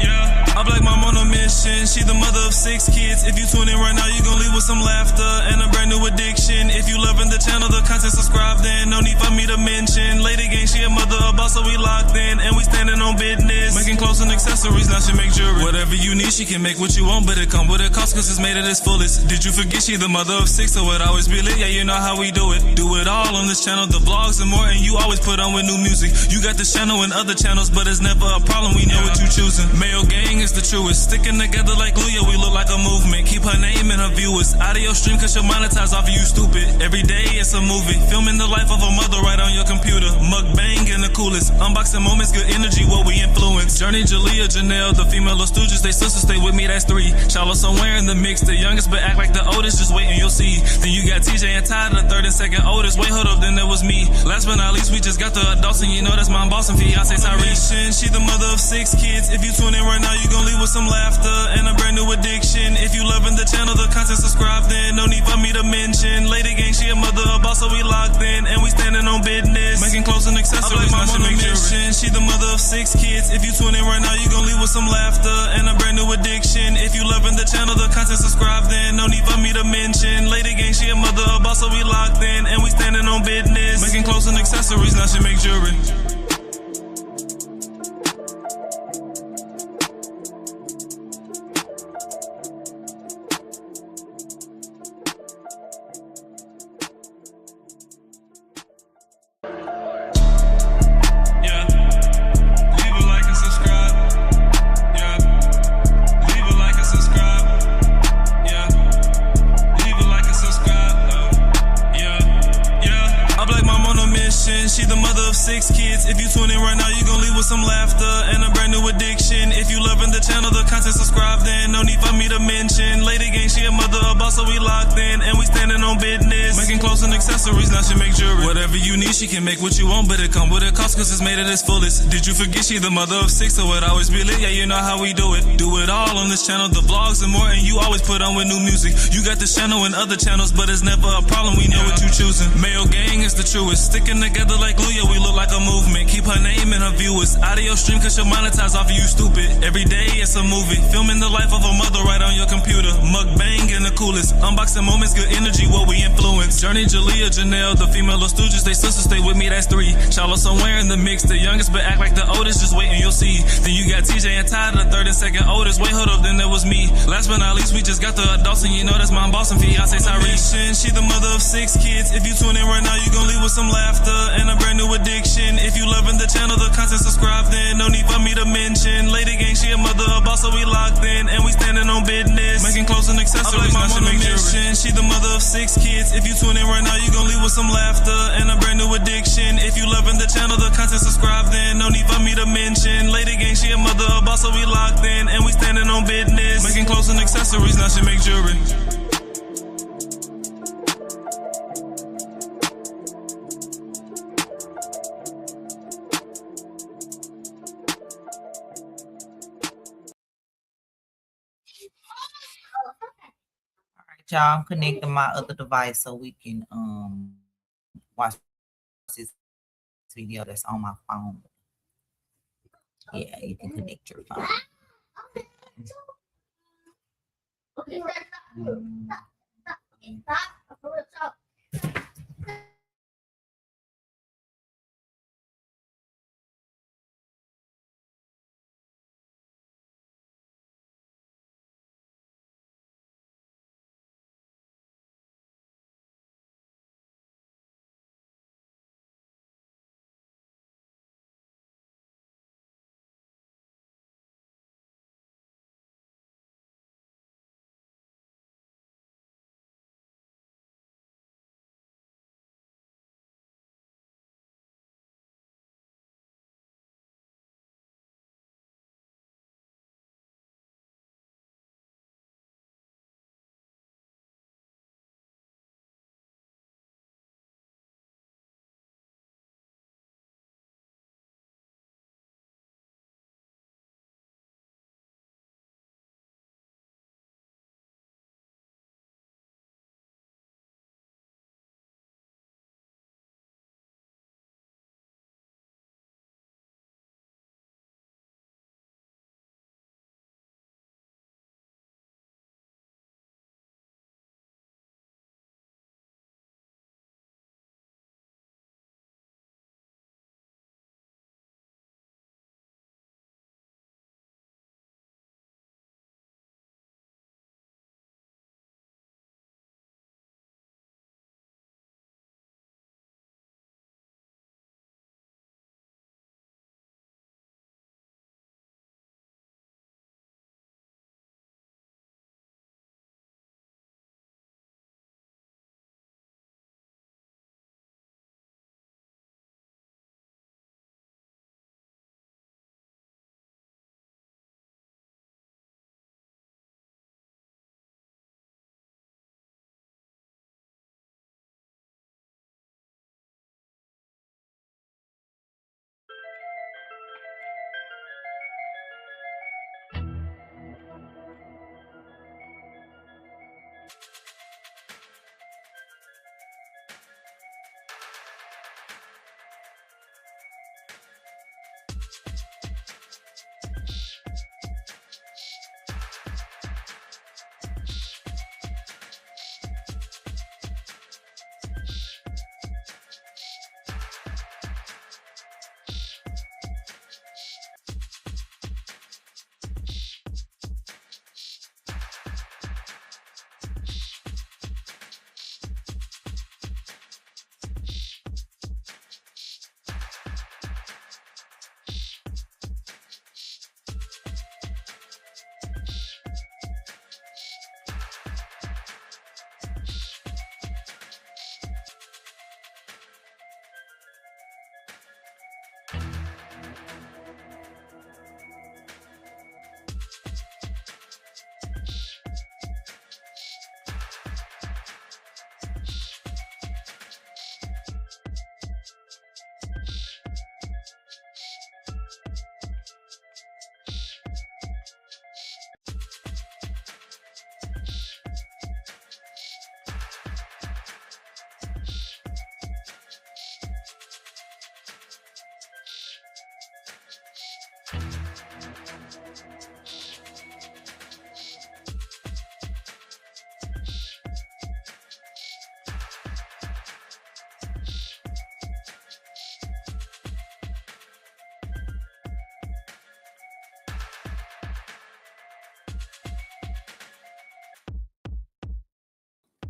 Yeah. I black mom on a mission. She the mother of 6 kids. If you tune in right now, you gon' leave with some laughter and a brand new addiction. If you loving the channel, the content, subscribe then. No need for me to mention. Lady gang, she a mother, a boss, so we locked in. And we standing on business. Making clothes and accessories, now she make jewelry. Whatever you need, she can make what you want, but it come with a cost cause it's made at its fullest. Did you forget she the mother of 6, so it always be lit? Yeah, you know how we do it. Do it all on this channel, the vlogs and more, and you always put on with new music. You got this channel and other channels, but it's never a problem, we know what you choosing. Mayo gang is the truest. Sticking together like glue, yeah, we look like a movement. Keep her name and her viewers out of your stream cause she'll monetize off of you stupid. Every day it's a movie. Filming the life of a mother right on your computer. Mukbang and the coolest. Unboxing moments, good energy, what we influence. Journey, Jalea, Janelle, the female of Stooges, they sisters, stay with me, that's 3. Shallow somewhere in the mix. The youngest but act like the oldest, just wait and you'll see. Then you got TJ and Ty, the 3rd and 2nd oldest. Wait, hold up, then there was me. Last but not least, we just got the adults and you know that's MomBoss and fiance Tyrese. She the mother of 6 kids. If you tune in right now, you gon' leave with some laughter and a brand new addiction. If you loving the channel, the content, subscribe then. No need for me to mention. Lady gang, she a mother, a boss, so we locked in. And we standing on business. Making clothes and accessories, now she make jewelry. She the mother of 6 kids. If you tune in right now, you gon' leave with some laughter and a brand new addiction. If you loving the channel, the content, subscribe then. No need for me to mention. Lady gang, she a mother, a boss, so we locked in. And we standing on business. Making clothes and accessories, now she make jewelry. She the mother of 6 kids. If you tune in right now, you gon' leave with some laughter and a brand new addiction. If you loving the channel, the content, subscribe then. No need for me to mention. Lady gang, she a mother, a boss, so we locked in. And we standing on business. Making clothes and accessories, now she make jewelry. Whatever you need, she can make what you want, but it come with a cost cause it's made at its fullest. Did you forget she the mother of 6, so it always be lit? Yeah, you know how we do it. Do it all on this channel, the vlogs and more, and you always put on with new music. You got this channel and other channels, but it's never a problem, we know what you choosing. Mayo gang is the truest. Sticking together like glue, yeah, we look like a movement. Keep her name and her viewers out of your stream cause she'll monetize off of you stupid. Every day it's a movie. Filming the life of a mother right on your computer. Mukbang and the coolest. Unboxing moments, good energy, what we influence. Journey, Jalea, Janelle, the female of Stooges, they sisters, stay with me, that's 3. Shallow somewhere in the mix. The youngest but act like the oldest, just wait and you'll see. Then you got TJ and Ty, the 3rd and 2nd oldest. Wait, hold up, then there was me. Last but not least, we just got the adults and you know that's MomBoss and fiance Tyrese. She the mother of 6 kids. If you tune in right now, you gon' leave with some laughter and a brand new addiction. If you loving the channel, the content, subscribe then. No need for me to mention. Lady gang, she a mother, a boss, so we locked in. And we standing on business. Making clothes and accessories, now she make jewelry. She the mother of 6 kids. If you tune in right now, you gon' leave with some laughter and a brand new addiction. If If you loving the channel, the content, subscribe then. No need for me to mention. Lady gang, she a mother, a boss, so we locked in. And we standing on business. Making clothes and accessories, now she make jewelry. Y'all, I'm connecting my other device so we can watch this video that's on my phone. Yeah, you can connect your phone.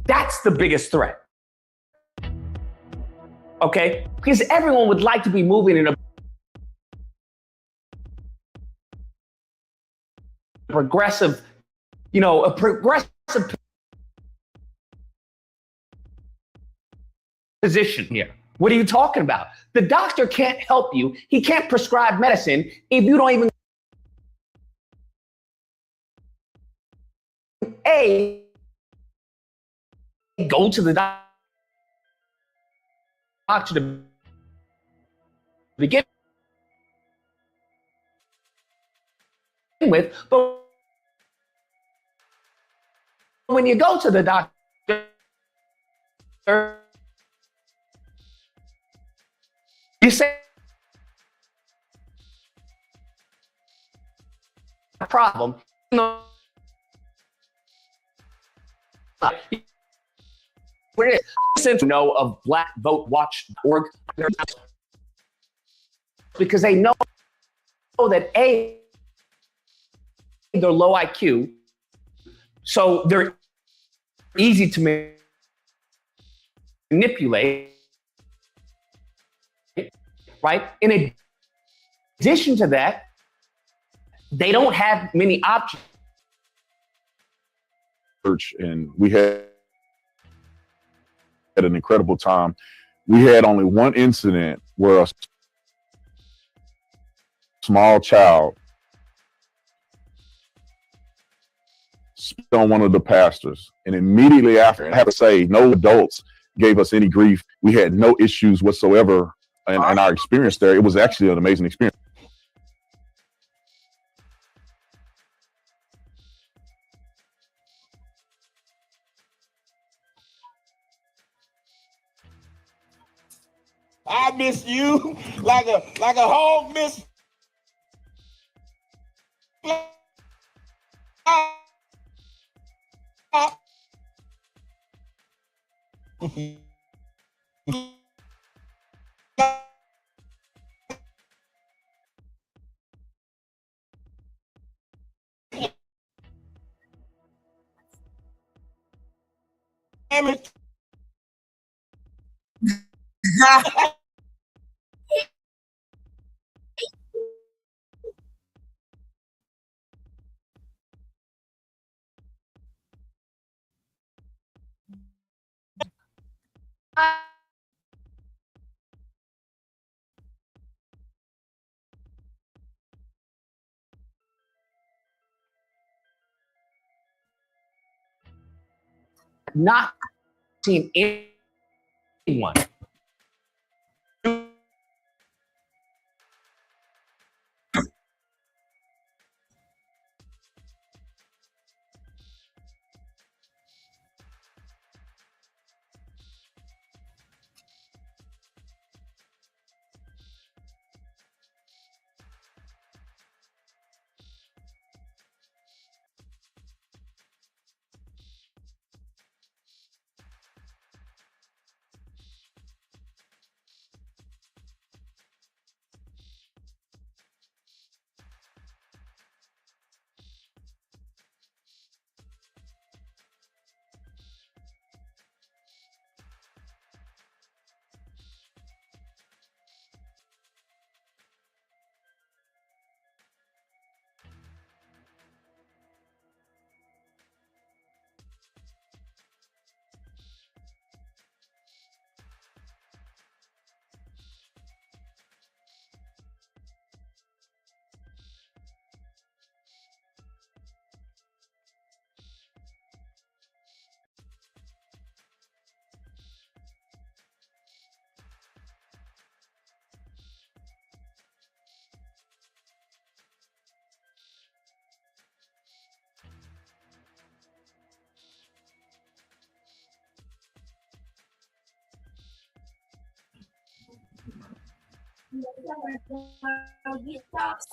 That's the biggest threat. Okay? Because everyone would like to be moving in a progressive, a progressive position here. What are you talking about? The doctor can't help you. He can't prescribe medicine if you don't even go to the doctor to begin with. But when you go to the doctor, you say a problem. What it is, know of BlackVoteWatch.org because they know that they're low IQ, so they're easy to manipulate, right? In addition to that, they don't have many options. And we had an incredible time. We had only one incident where a small child spit on one of the pastors, and immediately after, I have to say, no adults gave us any grief. We had no issues whatsoever in our experience there. It was actually an amazing experience. I miss you like a hog miss. Not seen anyone.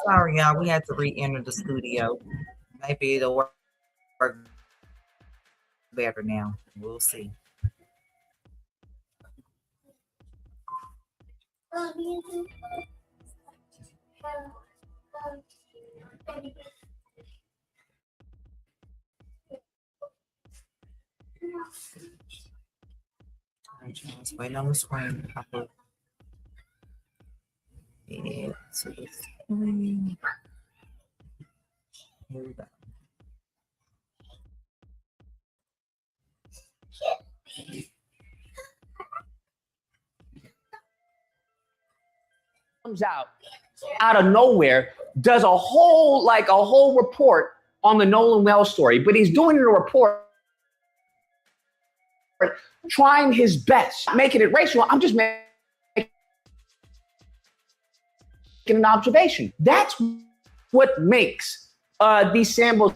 Sorry, y'all. We had to re-enter the studio. Maybe it'll work better now. We'll see. Let's wait on the screen to pop up. Yeah, so it's here we go. comes out of nowhere, does a whole report on the Nolan Wells story, but he's doing a report trying his best, making it racial. I'm just making an observation. That's what makes these Sambo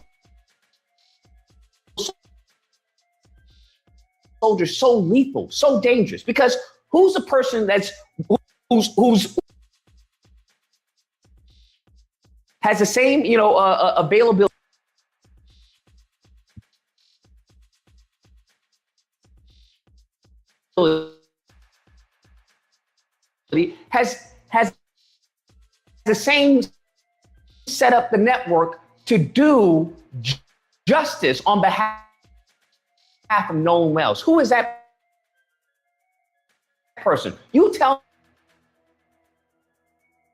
soldiers so lethal, so dangerous. Because who's the person who's has the same availability has the same set up the network to do justice on behalf of Nolan Wells. Who is that person? You tell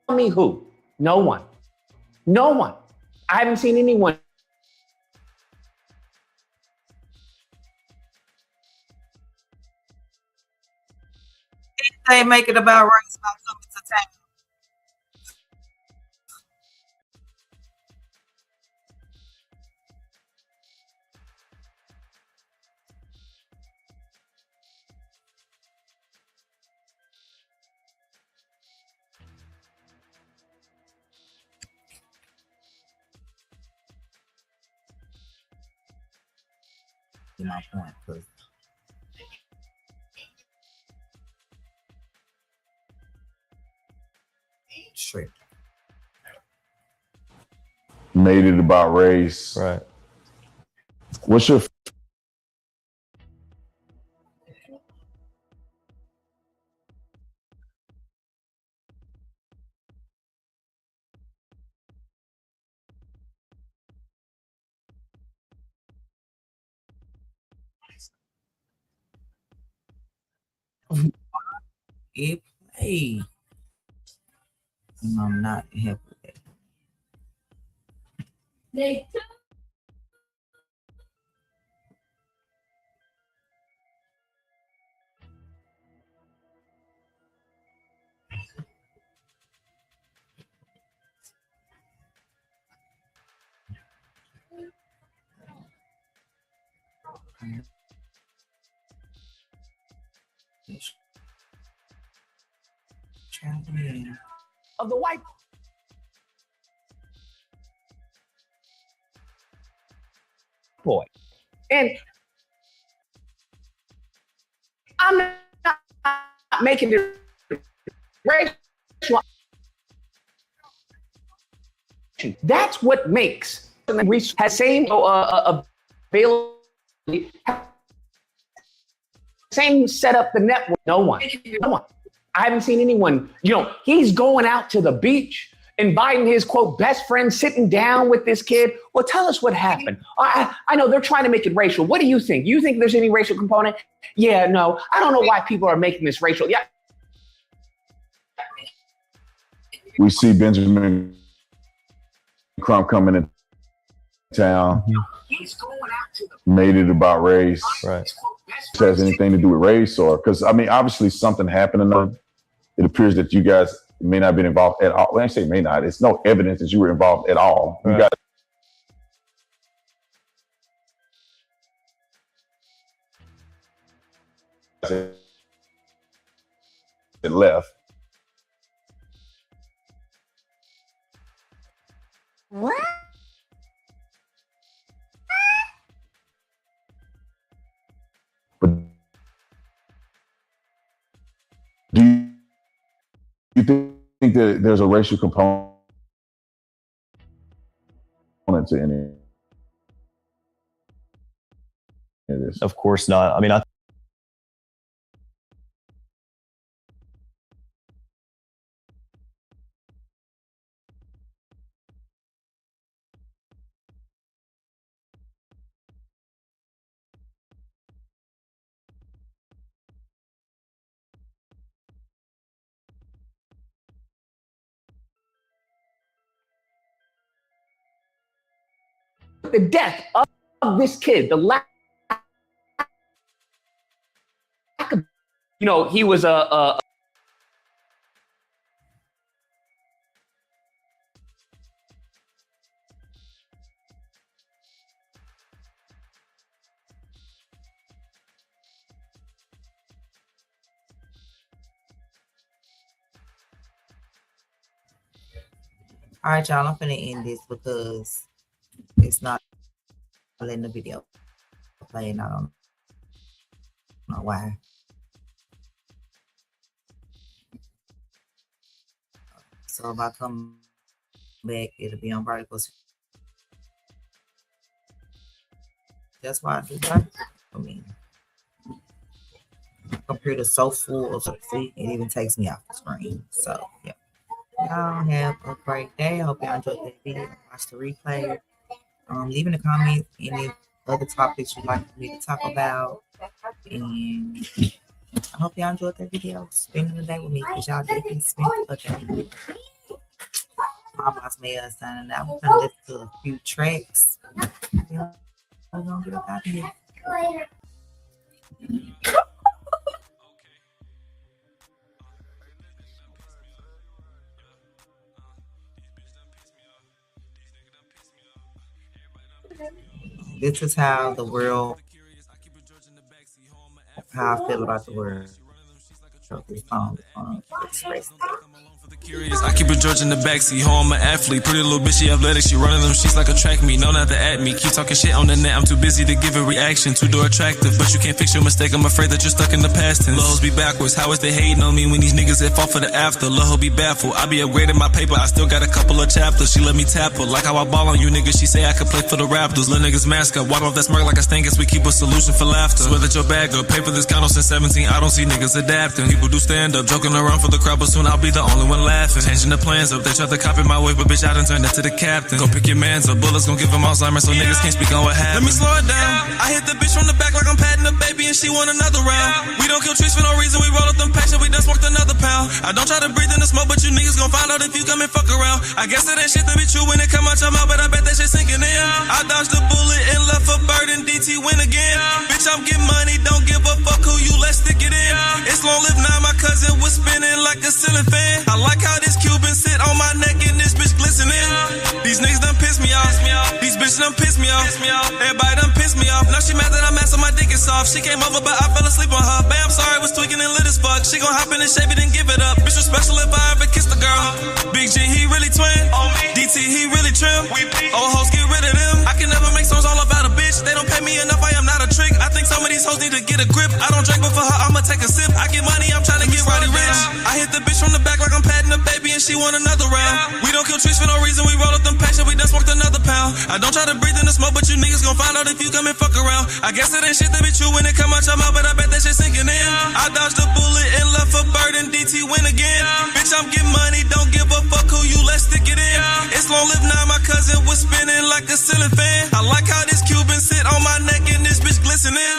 me who. No one. No one. I haven't seen anyone. They make it about race about coming to Tatum. My point, because straight. Made it about race. Right. What's your It play. I'm not happy with that. Of the white boy. And I'm not making it racial. That's what makes has same availability, same setup the network. No one. I haven't seen anyone. He's going out to the beach, inviting his quote best friend, sitting down with this kid. Well, tell us what happened. I know they're trying to make it racial. What do you think? You think there's any racial component? Yeah, no. I don't know why people are making this racial. Yeah. We see Benjamin Crump coming in town. He's going out to the Made it about race. Right. Has anything to do with race, or because obviously something happened enough. It appears that you guys may not have been involved at all. When I say may not, it's no evidence that you were involved at all. Right. You guys had left. What? But do you think that there's a racial component to any of this? Of course not. I mean, the death of this kid, the lack of, he was All right, y'all, I'm finna end this because it's not letting the video play, and I don't know why. So if I come back, it'll be on vertical. That's why I do that. I mean, computer's so full of stuff, it even takes me off the screen. So yeah. Y'all have a great day. I hope y'all enjoyed that video. Watch the replay. Leave in the comments any other topics you'd like me to talk about. And I hope y'all enjoyed that video. Spending the day with me, because y'all definitely spent a day with me. MomBossMayo signing out. We're gonna listen to a few tracks. We're gonna get up out of here. This is how the world, how I feel about the world. Curious, I keep a George in the backseat, home, I'm an athlete. Pretty little bitch, she athletic, she running them sheets like a track meet. No, not to at me, keep talking shit on the net. I'm too busy to give a reaction, two-door attractive. But you can't fix your mistake, I'm afraid that you're stuck in the past tense. Lows be backwards, how is they hating on me when these niggas that fall for the after? Lil' be baffled, I be upgrading my paper, I still got a couple of chapters. She let me tap her, like how I ball on you niggas. She say I could play for the Raptors. Little niggas mask up, water off that smirk like a stink, we keep a solution for laughter. Swear that your bag up, pay for this condo since 17, I don't see niggas adapting. People do stand up, joking around for the crowd, but soon I'll be the only one laughing. Changing the plans up, they tried to copy my way, but bitch, I done turned that to the captain. Go pick your mans up, bullets gon' give him Alzheimer's, so niggas can't speak on what happened. Let me slow it down. I hit the bitch from the back like I'm patting a baby, and she want another round. We don't kill trees for no reason, we roll up them packs, and we done smoked another pound. I don't try to breathe in the smoke, but you niggas gon' find out if you come and fuck around. I guess it ain't shit to be true when it come out your mouth, but I bet that shit sinking in. I dodged the bullet and left a bird, and DT win again. Bitch, I'm getting money, don't give a fuck who you, let's stick it in. It's long live now, my cousin was spinning like a ceiling fan. I like how this Cuban sit on my neck and this bitch glistening. These niggas done piss me off. These bitches done piss me off. Everybody done piss me off. Now she mad that I'm mad, so my dick is soft. She came over, but I fell asleep on her. Babe, I'm sorry, was tweaking and lit as fuck. She gon' hop in and shave it and give it up. Bitch was special if I ever kissed a girl. Big G, he really twin. DT, he really trim. Old hoes, get rid of them. I can never make songs all about a bitch. They don't pay me enough, I am not a trick. I think some of these hoes need to get a grip. I don't drink, but for her, I'ma take a sip. I get money, I'm trying to get roddy rich. I hit the bitch from the back like I'm patting a baby, and she want another round. We don't kill trees for no reason, we roll up them packs, and we done smoked another pound. I don't try to breathe in the smoke, but you niggas gon' find out if you come and fuck around. I guess it ain't shit to be true when it come out your mouth, but I bet that shit sinking in. I dodged the bullet and left a bird, and DT win again. Bitch, I'm getting money, don't give a fuck who you, let's stick it in. It's long live now, my cousin was spinning like a ceiling fan. I like how this Cuban sit on my neck and this bitch glistening.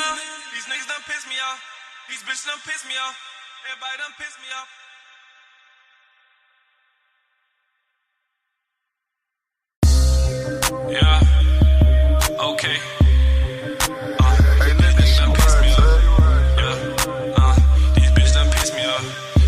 These niggas done piss me off. These bitches done piss me off. Everybody done piss me off. Yeah. Okay. Hey, niggas done piss me off. Yeah. These bitches done piss me off.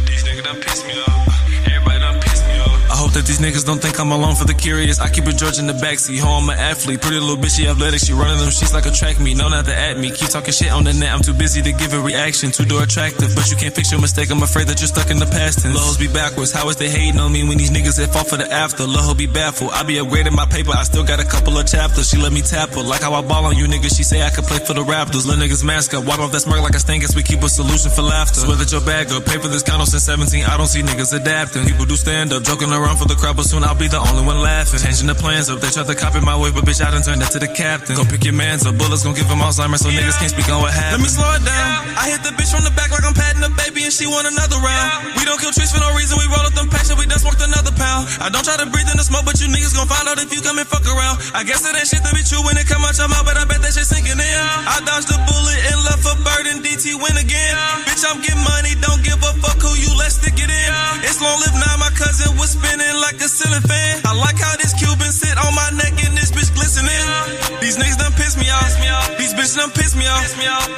These niggas done piss me off. Everybody done piss me off. I hope that these niggas don't think I'm alone for the curious. I keep a George in the backseat, home, I'm an athlete. Pretty little bitch, she athletic, she running them sheets like a track meet. No, not to at me, keep talking shit on the net. I'm too busy to give a reaction, two-door attractive. But you can't fix your mistake, I'm afraid that you're stuck in the past tense. Lows be backwards, how is they hating on me when these niggas that fall for the after? Lil' be baffled, I be upgrading my paper, I still got a couple of chapters. She let me tap her, like how I ball on you niggas. She say I could play for the Raptors. Little niggas mask up, water off that smirk like a stink, we keep a solution for laughter. Swear that your bag up, pay for this condo since 17, I don't see niggas adapting. People do stand up, joking around for the crowd, but soon I'll be the only one laughing. Changing the plans up, they tried to copy my way, but bitch, I done turned that to the captain. Go pick your mans up, bullets gon' give him Alzheimer's, so niggas can't speak on what happened. Let me slow it down. I hit the bitch from the back like I'm patting a baby, and she want another round. We don't kill trees for no reason, we roll up them packs, and we done smoked another pound. I don't try to breathe in the smoke, but you niggas gon' find out if you come and fuck around. I guess it ain't shit to be true when it come out your mouth, but I bet that shit sinking in. I dodged the bullet and left a bird, and DT win again. Bitch, I'm getting money, don't give a fuck who you, let's stick it in. It's long live now, my cousin was spinning like a ceiling fan. I like how this Cuban sit on my neck and this bitch glistening. These niggas done piss me off. These bitches done piss me off.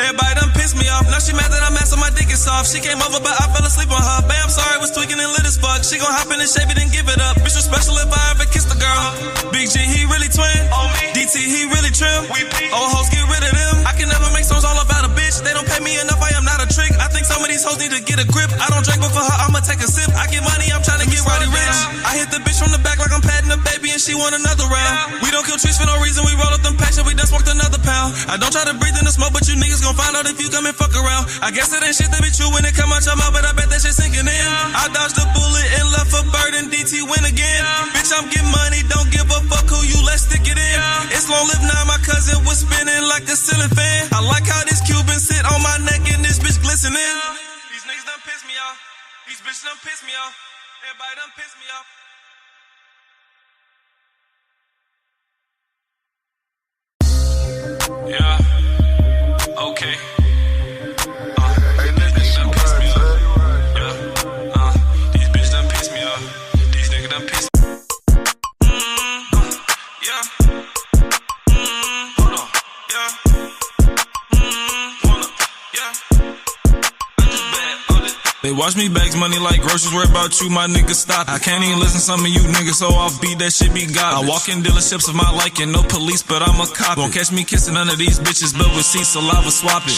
Everybody done piss me off. Now she mad that I'm mad, so my dick is soft. She came over, but I fell asleep on her. Babe, I'm sorry, was tweaking and lit as fuck. She gon' hop in and shave it and give it up. Bitch was special if I ever kissed a girl. Big G, he really twin. DT, he really trim. Old hoes, get rid of them. I can never make songs all about a bitch. They don't pay me enough, I am not a trick. I think some of these hoes need to get a grip. I don't drink, but for her, I'ma take a sip. I get money, I'm trying to get roddy rich. I hit the bitch from the back like I'm patting a and she want another round. We don't kill trees for no reason, we roll up them packs and we done smoked another pound. I don't try to breathe in the smoke, but you niggas gon' find out if you come and fuck around. I guess it ain't shit that be true when it come out your mouth, but I bet that shit sinking in. I dodged a bullet and left a bird and DT win again. Bitch, I'm getting money, don't give a fuck who you, let's stick it in. It's long live now, my cousin was spinning like a ceiling fan. I like how this Cuban sit on my neck and this bitch glistening. These niggas done piss me off. These bitches done piss me off. Everybody done piss me off. Yeah, okay. These niggas done piss me off. Yeah, these bitches done piss me off. These niggas done piss me off. Yeah. Hold on. Yeah. Hold up. Yeah. I just bad on it. They watch me bags money like groceries, worry about you, my niggas stop. I can't even listen to some of you niggas, so I'll beat that shit be garbage. I walk in dealerships of my liking, no police, but I'm a cop. Won't catch me kissing none of these bitches, but with seats, saliva swapping.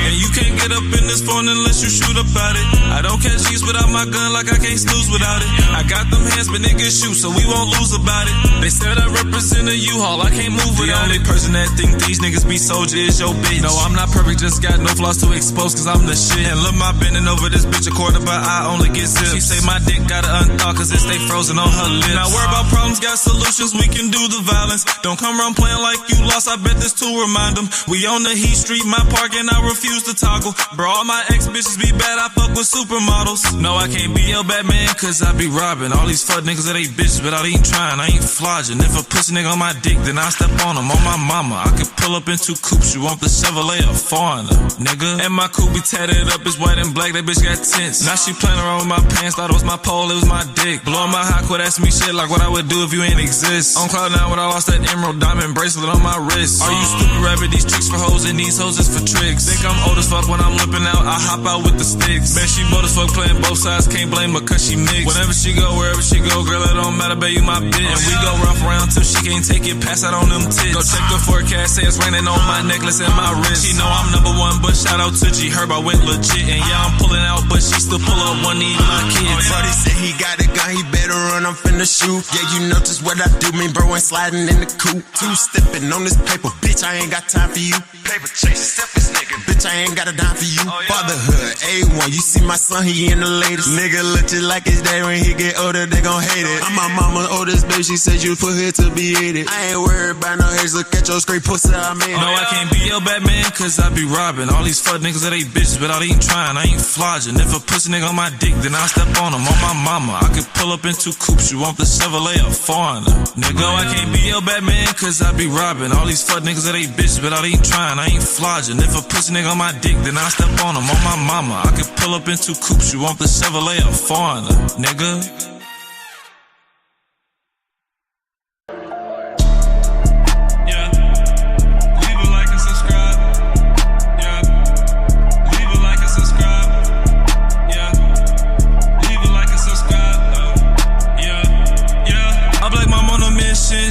And you can't get up in this phone unless you shoot about it. I don't catch G's without my gun, like I can't snooze without it. I got them hands, but niggas shoot, so we won't lose about it. They said I represent a U-Haul, I can't move without it. The only person that think these niggas be soldier is your bitch. No, I'm not perfect, just got no flaws to expose, cause I'm the shit. And look, my bending over this bitch a quarter, but I only get zips. She say my dick gotta unthaw cause it stay frozen on her lips. Now worry about problems, got solutions, we can do the violence. Don't come around playing like you lost, I bet this too remind them. We on the Heat Street, my park, and I refuse to toggle. Bro, all my ex-bitches be bad, I fuck with supermodels. No, I can't be your Batman cause I be robbing all these fuck niggas that ain't bitches, but I ain't trying, I ain't flogging. If a pussy nigga on my dick, then I step on him, on my mama. I could pull up in 2 coupes, you want the Chevrolet or foreigner, nigga. And my coupe be tatted up, it's white and black, that bitch got tints. Now she playing around with my pants, thought it was my pole, it was my dick. Blowing my hot, quit asking me shit like what I would do if you ain't exist. On cloud now when I lost that emerald diamond bracelet on my wrist. Are you stupid rabbit? These tricks for hoes and these hoes is for tricks. Think I'm old as fuck when I'm lipping out, I hop out with the sticks. Bet she bold as fuck playing both sides, can't blame her cause she mixed. Whenever she go, wherever she go, girl, it don't matter, babe, you my bitch. And we go rough around till she can't take it, pass out on them tits. Go check the forecast, say it's raining on my necklace and my wrist. She know I'm #1, but shout out to G Herb, I went legit. And yeah, I'm pulling out, but she still pull up one knee. My kids. Brody said he got a gun, he better run, I'm finna shoot. Yeah, you know just what I do, me bro ain't sliding in the coupe. 2-stepping on this paper, bitch, I ain't got time for you. Paper chasing, selfish nigga, bitch, I ain't got a dime for you. Fatherhood, A1, you see my son, he in the latest. Nigga look just like his dad, when he get older, they gon' hate it. I'm my mama's oldest baby, she said you put her to be 80. I ain't worried about no haters, look at your straight pussy, I made it. No, I can't be your Batman, cause I be robbing all these fuck niggas that ain't bitches, but I ain't trying, I ain't flogging. If a pussy nigga on my dick, then I step on him, on my mama. I could pull up in 2 coupes, you want the Chevrolet or foreigner, nigga. No, I can't be your Batman, cause I be robbing all these fuck niggas that ain't bitches, but I ain't trying, I ain't flogging. If a pussy nigga on my dick, then I step on him, on my mama. I could pull up in 2 coupes, you want the Chevrolet or foreigner, nigga.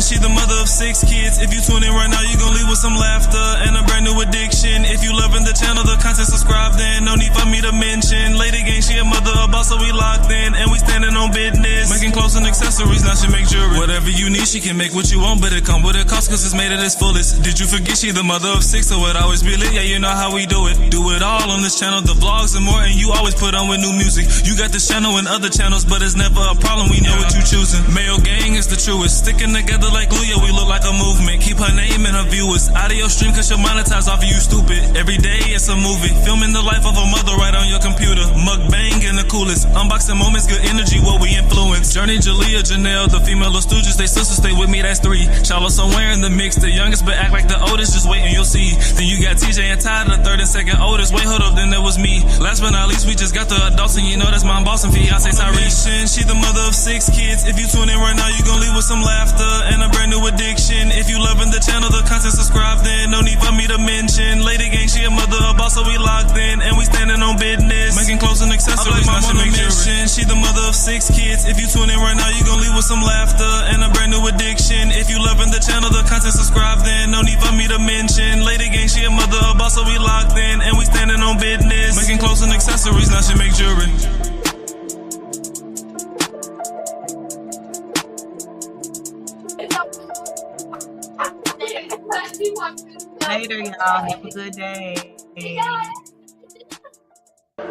She the mother of 6 kids. If you tune in right now, you gon' leave with some laughter and a brand new addiction. If you loving the channel, the content, subscribe then. No need for me to mention. Lady gang, she a mother, a boss, so we locked in. And we standing on business. Making clothes and accessories, now she make jewelry. Whatever you need, she can make what you want, but it come with a cost cause it's made at its fullest. Did you forget she the mother of 6, so it always be lit? Yeah, you know how we do it. Do it all on this channel, the vlogs and more, and you always put on with new music. You got this channel and other channels, but it's never a problem, we know what you choosing. Mayo gang is the truest. Sticking together like glue, yeah, we look like a movement. Keep her name and her viewers. Audio stream cause she'll monetize off of you, stupid. Every day it's a movie. Filming the life of a mother right on your computer. Mukbang and the coolest. Unboxing moments, good energy, what we influence. Journey, Jalea, Janelle, the female Stooges, they sisters, stay with me, that's 3. Charlotte somewhere in the mix. The youngest but act like the oldest, just wait and you'll see. Then you got TJ and Ty, the 3rd and 2nd oldest. Wait, hold up, then there was me. Last but not least, we just got the adults, and you know that's MomBossMayo, fiance Tyrese. She the mother of 6 kids. If you tune in right now, you gon' leave with some laughter and a brand new addiction. If you loving the channel, the content, subscribe then. No need for me to mention. Lady gang, she a mother, a boss, so we locked in. And we standing on business. Making clothes and accessories, now she make jewelry. She the mother of 6 kids. If you tune in right now, you gon' leave with some laughter and a brand new addiction. If you loving the channel, the content, subscribe then. No need for me to mention. Lady gang, she a mother, a boss, so we locked in. And we standing on business. Making clothes and accessories, now she make jewelry. Later, y'all. Have a good day.